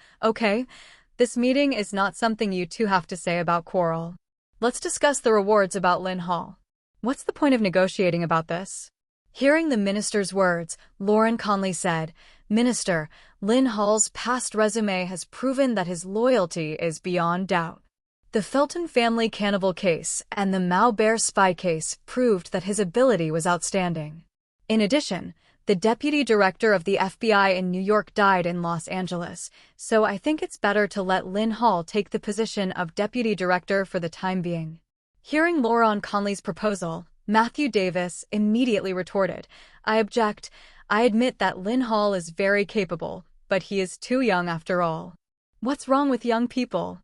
This meeting is not something you two have to say about quarrel. Let's discuss the rewards about Linn Hall. What's the point of negotiating about this? Hearing the minister's words, Laurent Conley said, "Minister, Linn Hall's past resume has proven that his loyalty is beyond doubt. The Felton family cannibal case and the Maubert spy case proved that his ability was outstanding. In addition, the deputy director of the FBI in New York died in Los Angeles, so I think it's better to let Linn Hall take the position of deputy director for the time being." Hearing Laurent Conley's proposal, Matthew Davis immediately retorted, "I object. I admit that Linn Hall is very capable, but he is too young after all. What's wrong with young people?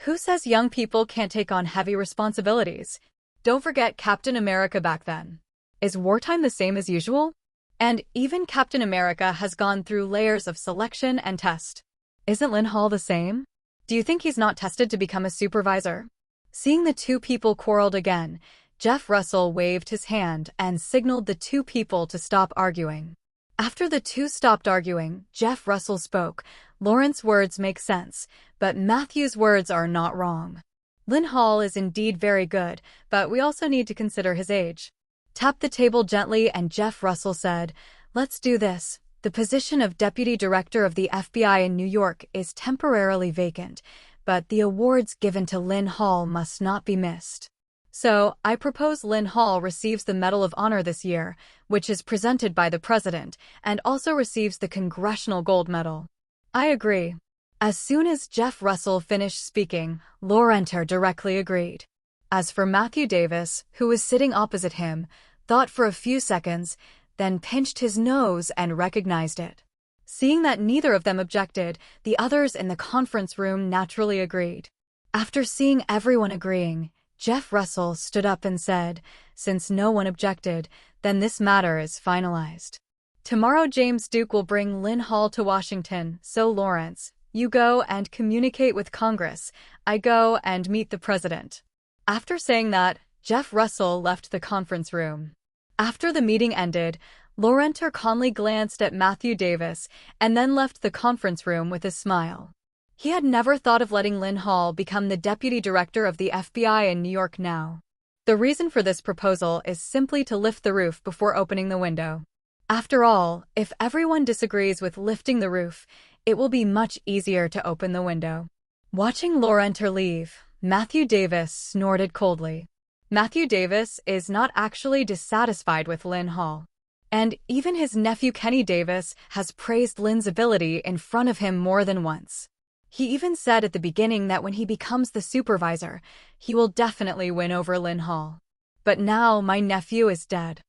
Who says young people can't take on heavy responsibilities? Don't forget Captain America back then. Is wartime the same as usual? And even Captain America has gone through layers of selection and test. Isn't Linn Hall the same? Do you think he's not tested to become a supervisor?" Seeing the two people quarreled again, Jeff Russell waved his hand and signaled the two people to stop arguing. After the two stopped arguing, Jeff Russell spoke. "Laurent's words make sense, but Matthew's words are not wrong. Linn Hall is indeed very good, but we also need to consider his age." Tapped the table gently and Jeff Russell said, "Let's do this. The position of Deputy Director of the FBI in New York is temporarily vacant, but the awards given to Linn Hall must not be missed. So, I propose Linn Hall receives the Medal of Honor this year, which is presented by the President, and also receives the Congressional Gold Medal." "I agree." As soon as Jeff Russell finished speaking, Laurent directly agreed. As for Matthew Davis, who was sitting opposite him, thought for a few seconds, then pinched his nose and recognized it. Seeing that neither of them objected, the others in the conference room naturally agreed. After seeing everyone agreeing, Jeff Russell stood up and said, "Since no one objected, then this matter is finalized. Tomorrow James Duke will bring Linn Hall to Washington, so Lawrence, you go and communicate with Congress. I go and meet the President." After saying that, Jeff Russell left the conference room. After the meeting ended, Laurent Conley glanced at Matthew Davis and then left the conference room with a smile. He had never thought of letting Linn Hall become the deputy director of the FBI in New York now. The reason for this proposal is simply to lift the roof before opening the window. After all, if everyone disagrees with lifting the roof, it will be much easier to open the window. Watching Laurenter leave, Matthew Davis snorted coldly. Matthew Davis is not actually dissatisfied with Linn Hall. And even his nephew Kenny Davis has praised Linn's ability in front of him more than once. He even said at the beginning that when he becomes the supervisor, he will definitely win over Linn Hall. But now my nephew is dead.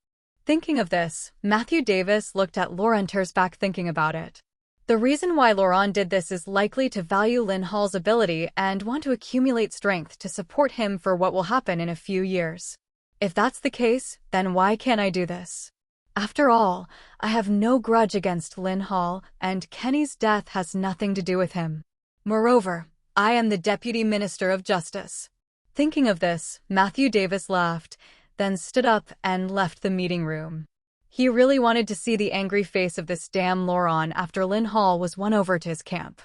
Thinking of this, Matthew Davis looked at Laurenter's back thinking about it. The reason why Laurent did this is likely to value Linn Hall's ability and want to accumulate strength to support him for what will happen in a few years. If that's the case, then why can't I do this? After all, I have no grudge against Linn Hall, and Kenny's death has nothing to do with him. Moreover, I am the Deputy Minister of Justice. Thinking of this, Matthew Davis laughed, then stood up and left the meeting room. He really wanted to see the angry face of this damn Laurent after Linn Hall was won over to his camp.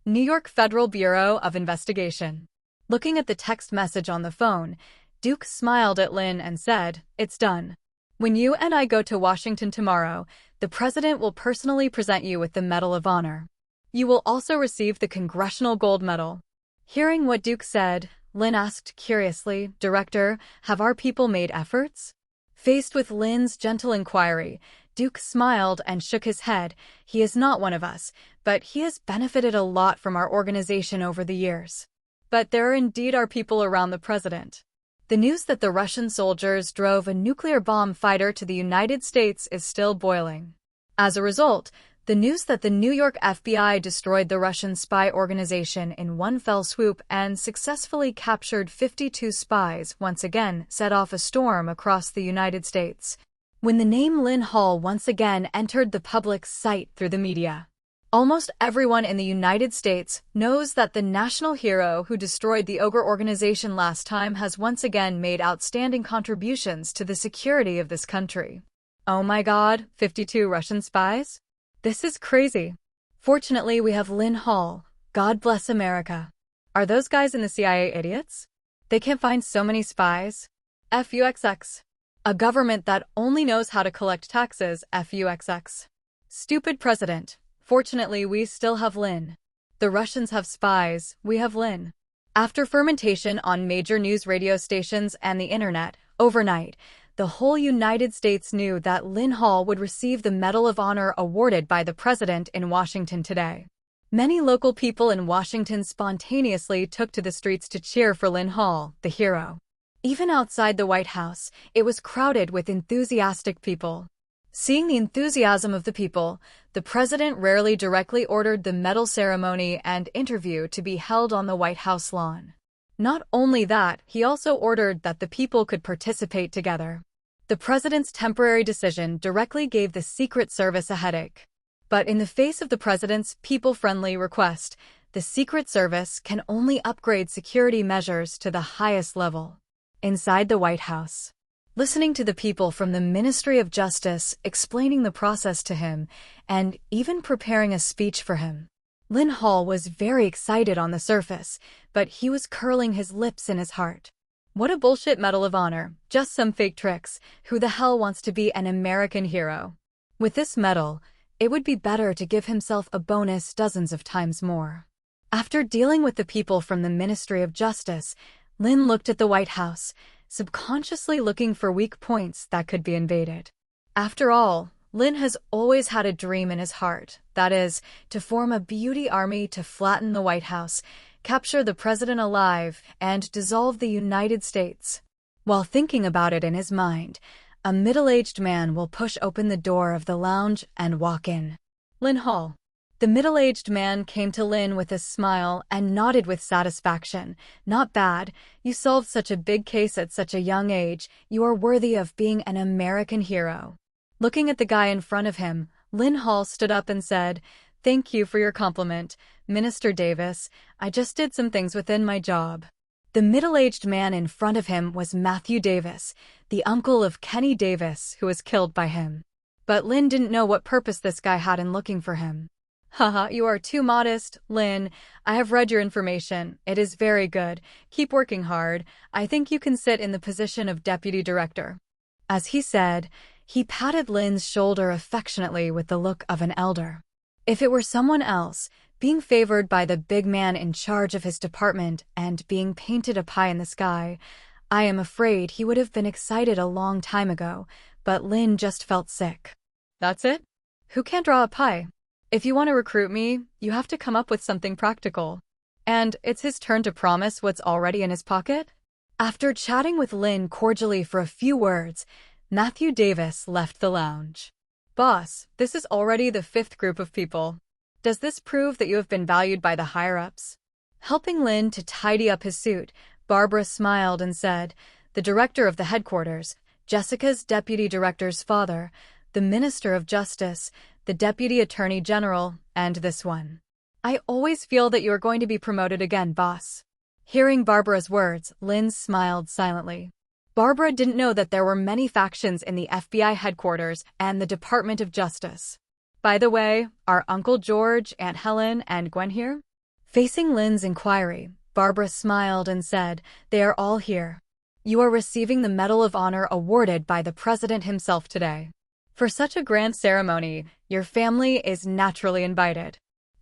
New York Federal Bureau of Investigation. Looking at the text message on the phone, Duke smiled at Linn and said, "It's done. When you and I go to Washington tomorrow, the president will personally present you with the Medal of Honor. You will also receive the Congressional Gold Medal." Hearing what Duke said, Linn asked curiously, "Director, have our people made efforts?" Faced with Lynn's gentle inquiry, Duke smiled and shook his head. He is not one of us, but he has benefited a lot from our organization over the years. But there are indeed our people around the president. The news that the Russian soldiers drove a nuclear bomb fighter to the United States is still boiling. As a result, the news that the New York FBI destroyed the Russian spy organization in one fell swoop and successfully captured 52 spies once again set off a storm across the United States. When the name Linn Hall once again entered the public's sight through the media, almost everyone in the United States knows that the national hero who destroyed the Ogre organization last time has once again made outstanding contributions to the security of this country. Oh my God, 52 Russian spies? This is crazy. Fortunately, we have Linn Hall. God bless America. Are those guys in the CIA idiots? They can't find so many spies? FUXX. A government that only knows how to collect taxes, FUXX. Stupid president. Fortunately, we still have Linn. The Russians have spies, we have Linn. After fermentation on major news radio stations and the internet, overnight, the whole United States knew that Linn Hall would receive the Medal of Honor awarded by the president in Washington today. Many local people in Washington spontaneously took to the streets to cheer for Linn Hall, the hero. Even outside the White House, it was crowded with enthusiastic people. Seeing the enthusiasm of the people, the president rarely directly ordered the medal ceremony and interview to be held on the White House lawn. Not only that, he also ordered that the people could participate together. The president's temporary decision directly gave the Secret Service a headache. But in the face of the president's people-friendly request, the Secret Service can only upgrade security measures to the highest level. Inside the White House, listening to the people from the Ministry of Justice explaining the process to him, and even preparing a speech for him, Linn Hall was very excited on the surface, but he was curling his lips in his heart. What a bullshit Medal of Honor, just some fake tricks. Who the hell wants to be an American hero? With this medal, it would be better to give himself a bonus dozens of times more. After dealing with the people from the Ministry of Justice, Linn looked at the White House, subconsciously looking for weak points that could be invaded. After all, Linn has always had a dream in his heart, that is, to form a beauty army to flatten the White House, capture the president alive, and dissolve the United States. While thinking about it in his mind, a middle-aged man will push open the door of the lounge and walk in. Linn Hall. The middle-aged man came to Linn with a smile and nodded with satisfaction. Not bad. You solved such a big case at such a young age. You are worthy of being an American hero. Looking at the guy in front of him, Linn Hall stood up and said, "Thank you for your compliment, Minister Davis. I just did some things within my job." The middle-aged man in front of him was Matthew Davis, the uncle of Kenny Davis, who was killed by him. But Linn didn't know what purpose this guy had in looking for him. "Haha, you are too modest, Linn. I have read your information. It is very good. Keep working hard. I think you can sit in the position of deputy director." As he said, he patted Linn's shoulder affectionately with the look of an elder. If it were someone else, being favored by the big man in charge of his department and being painted a pie in the sky, I am afraid he would have been excited a long time ago, but Linn just felt sick. That's it? Who can't draw a pie? If you want to recruit me, you have to come up with something practical. And it's his turn to promise what's already in his pocket? After chatting with Linn cordially for a few words, Matthew Davis left the lounge. Boss, this is already the 5th group of people. Does this prove that you have been valued by the higher-ups? Helping Linn to tidy up his suit, Barbara smiled and said, the director of the headquarters, Jessica's deputy director's father, the Minister of Justice, the Deputy Attorney General, and this one. I always feel that you are going to be promoted again, boss. Hearing Barbara's words, Linn smiled silently. Barbara didn't know that there were many factions in the FBI headquarters and the Department of Justice. By the way, are Uncle George, Aunt Helen, and Gwen here? Facing Linn's inquiry, Barbara smiled and said, they are all here. You are receiving the Medal of Honor awarded by the President himself today. For such a grand ceremony, your family is naturally invited.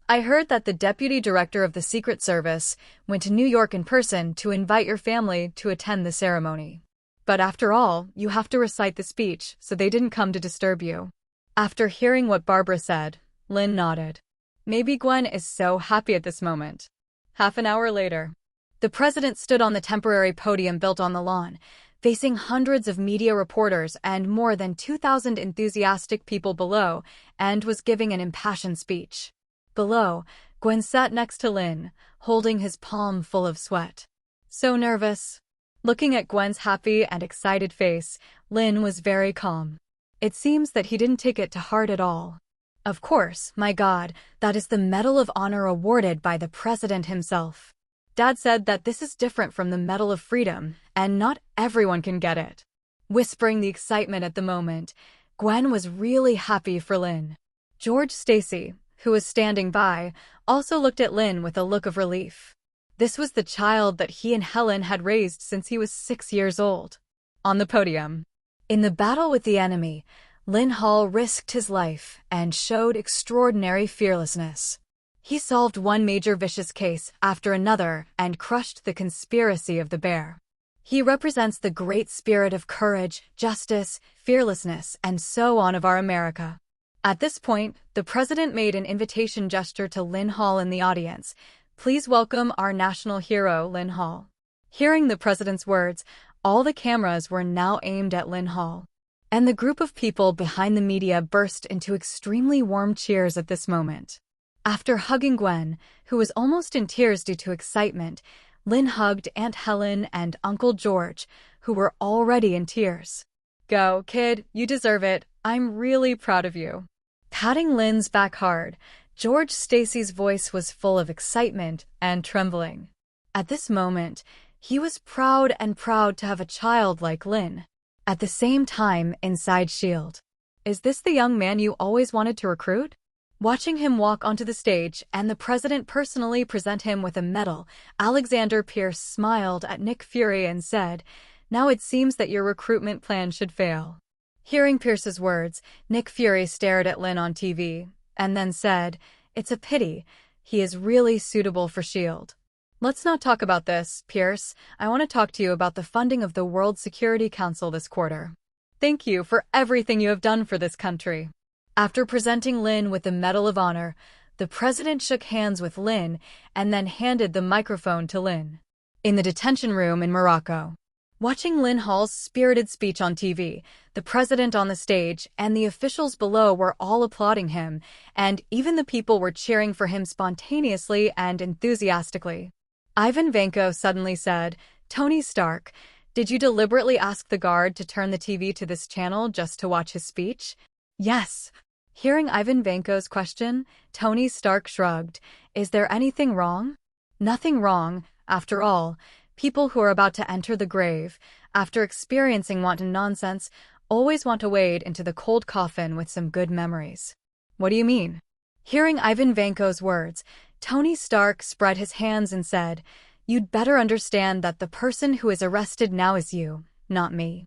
I heard that the Deputy Director of the Secret Service went to New York in person to invite your family to attend the ceremony. But after all, you have to recite the speech, so they didn't come to disturb you. After hearing what Barbara said, Linn nodded. Maybe Gwen is so happy at this moment. Half an hour later, the president stood on the temporary podium built on the lawn, facing hundreds of media reporters and more than 2,000 enthusiastic people below, and was giving an impassioned speech. Below, Gwen sat next to Linn, holding his palm full of sweat. So nervous. Looking at Gwen's happy and excited face, Linn was very calm. It seems that he didn't take it to heart at all. Of course, my God, that is the Medal of Honor awarded by the President himself. Dad said that this is different from the Medal of Freedom, and not everyone can get it. Whispering the excitement at the moment, Gwen was really happy for Linn. George Stacy, who was standing by, also looked at Linn with a look of relief. This was the child that he and Helen had raised since he was 6 years old. On the podium. In the battle with the enemy, Linn Hall risked his life and showed extraordinary fearlessness. He solved one major vicious case after another and crushed the conspiracy of the bear. He represents the great spirit of courage, justice, fearlessness, and so on of our America. At this point, the president made an invitation gesture to Linn Hall in the audience. Please welcome our national hero, Linn Hall. Hearing the president's words, all the cameras were now aimed at Linn Hall. And the group of people behind the media burst into extremely warm cheers at this moment. After hugging Gwen, who was almost in tears due to excitement, Linn hugged Aunt Helen and Uncle George, who were already in tears. Go, kid, you deserve it. I'm really proud of you. Patting Linn's back hard, George Stacy's voice was full of excitement and trembling. At this moment, he was proud to have a child like Linn. At the same time, inside S.H.I.E.L.D. Is this the young man you always wanted to recruit? Watching him walk onto the stage and the president personally present him with a medal, Alexander Pierce smiled at Nick Fury and said, now it seems that your recruitment plan should fail. Hearing Pierce's words, Nick Fury stared at Linn on TV, and then said, it's a pity. He is really suitable for S.H.I.E.L.D. Let's not talk about this, Pierce. I want to talk to you about the funding of the World Security Council this quarter. Thank you for everything you have done for this country. After presenting Linn with the Medal of Honor, the president shook hands with Linn and then handed the microphone to Linn. In the detention room in Morocco. Watching Linn Hall's spirited speech on TV, the president on the stage and the officials below were all applauding him, and even the people were cheering for him spontaneously and enthusiastically. Ivan Vanko suddenly said, Tony Stark, did you deliberately ask the guard to turn the TV to this channel just to watch his speech? Yes. Hearing Ivan Vanko's question, Tony Stark shrugged. Is there anything wrong? Nothing wrong. After all, people who are about to enter the grave, after experiencing wanton nonsense, always want to wade into the cold coffin with some good memories. What do you mean? Hearing Ivan Vanko's words, Tony Stark spread his hands and said, you'd better understand that the person who is arrested now is you, not me.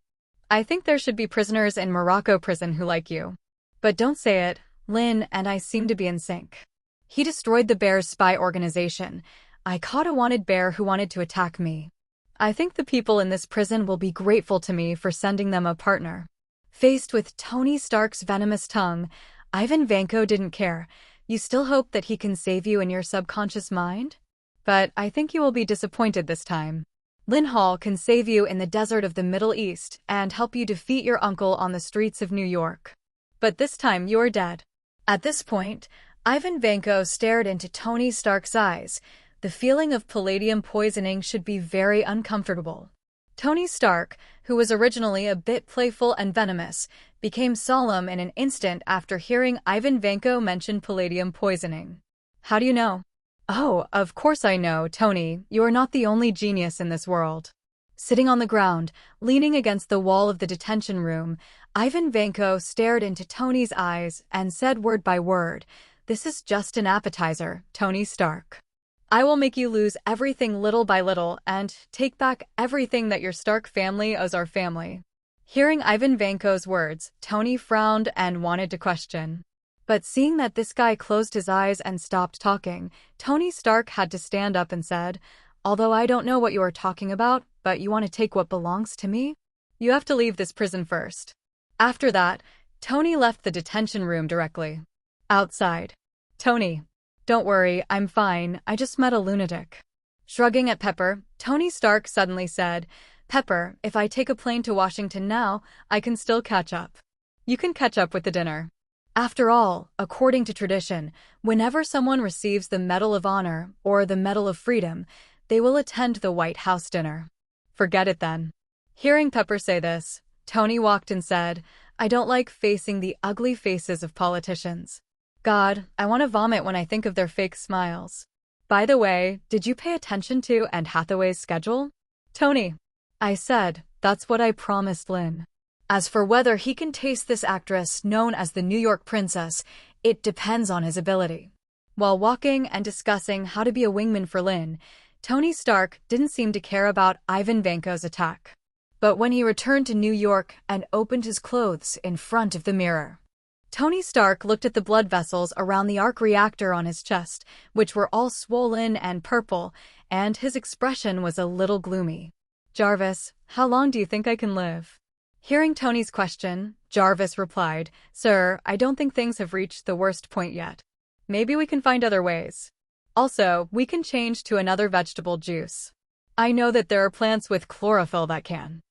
I think there should be prisoners in Morocco prison who like you. But don't say it. Linn and I seem to be in sync. He destroyed the bear's spy organization. I caught a wanted bear who wanted to attack me. I think the people in this prison will be grateful to me for sending them a partner. Faced with Tony Stark's venomous tongue, Ivan Vanko didn't care. You still hope that he can save you in your subconscious mind? But I think you will be disappointed this time. Linn Hall can save you in the desert of the Middle East and help you defeat your uncle on the streets of New York. But this time you're dead. At this point, Ivan Vanko stared into Tony Stark's eyes. The feeling of palladium poisoning should be very uncomfortable. Tony Stark, who was originally a bit playful and venomous, became solemn in an instant after hearing Ivan Vanko mention palladium poisoning. How do you know? Oh, of course I know, Tony. You are not the only genius in this world. Sitting on the ground, leaning against the wall of the detention room, Ivan Vanko stared into Tony's eyes and said word by word, "This is just an appetizer, Tony Stark. I will make you lose everything little by little and take back everything that your Stark family owes our family." Hearing Ivan Vanko's words, Tony frowned and wanted to question. But seeing that this guy closed his eyes and stopped talking, Tony Stark had to stand up and said, "Although I don't know what you are talking about, but you want to take what belongs to me? You have to leave this prison first." After that, Tony left the detention room directly. Outside. Tony. "Don't worry, I'm fine, I just met a lunatic." Shrugging at Pepper, Tony Stark suddenly said, "Pepper, if I take a plane to Washington now, I can still catch up. You can catch up with the dinner." After all, according to tradition, whenever someone receives the Medal of Honor or the Medal of Freedom, they will attend the White House dinner. Forget it then. Hearing Pepper say this, Tony walked and said, "I don't like facing the ugly faces of politicians. God, I want to vomit when I think of their fake smiles. By the way, did you pay attention to Anne Hathaway's schedule?" "Tony," I said, "that's what I promised Linn. As for whether he can taste this actress known as the New York Princess, it depends on his ability." While walking and discussing how to be a wingman for Linn, Tony Stark didn't seem to care about Ivan Vanko's attack. But when he returned to New York and opened his clothes in front of the mirror, Tony Stark looked at the blood vessels around the arc reactor on his chest, which were all swollen and purple, and his expression was a little gloomy. "Jarvis, how long do you think I can live?" Hearing Tony's question, Jarvis replied, "Sir, I don't think things have reached the worst point yet. Maybe we can find other ways. Also, we can change to another vegetable juice. I know that there are plants with chlorophyll that can."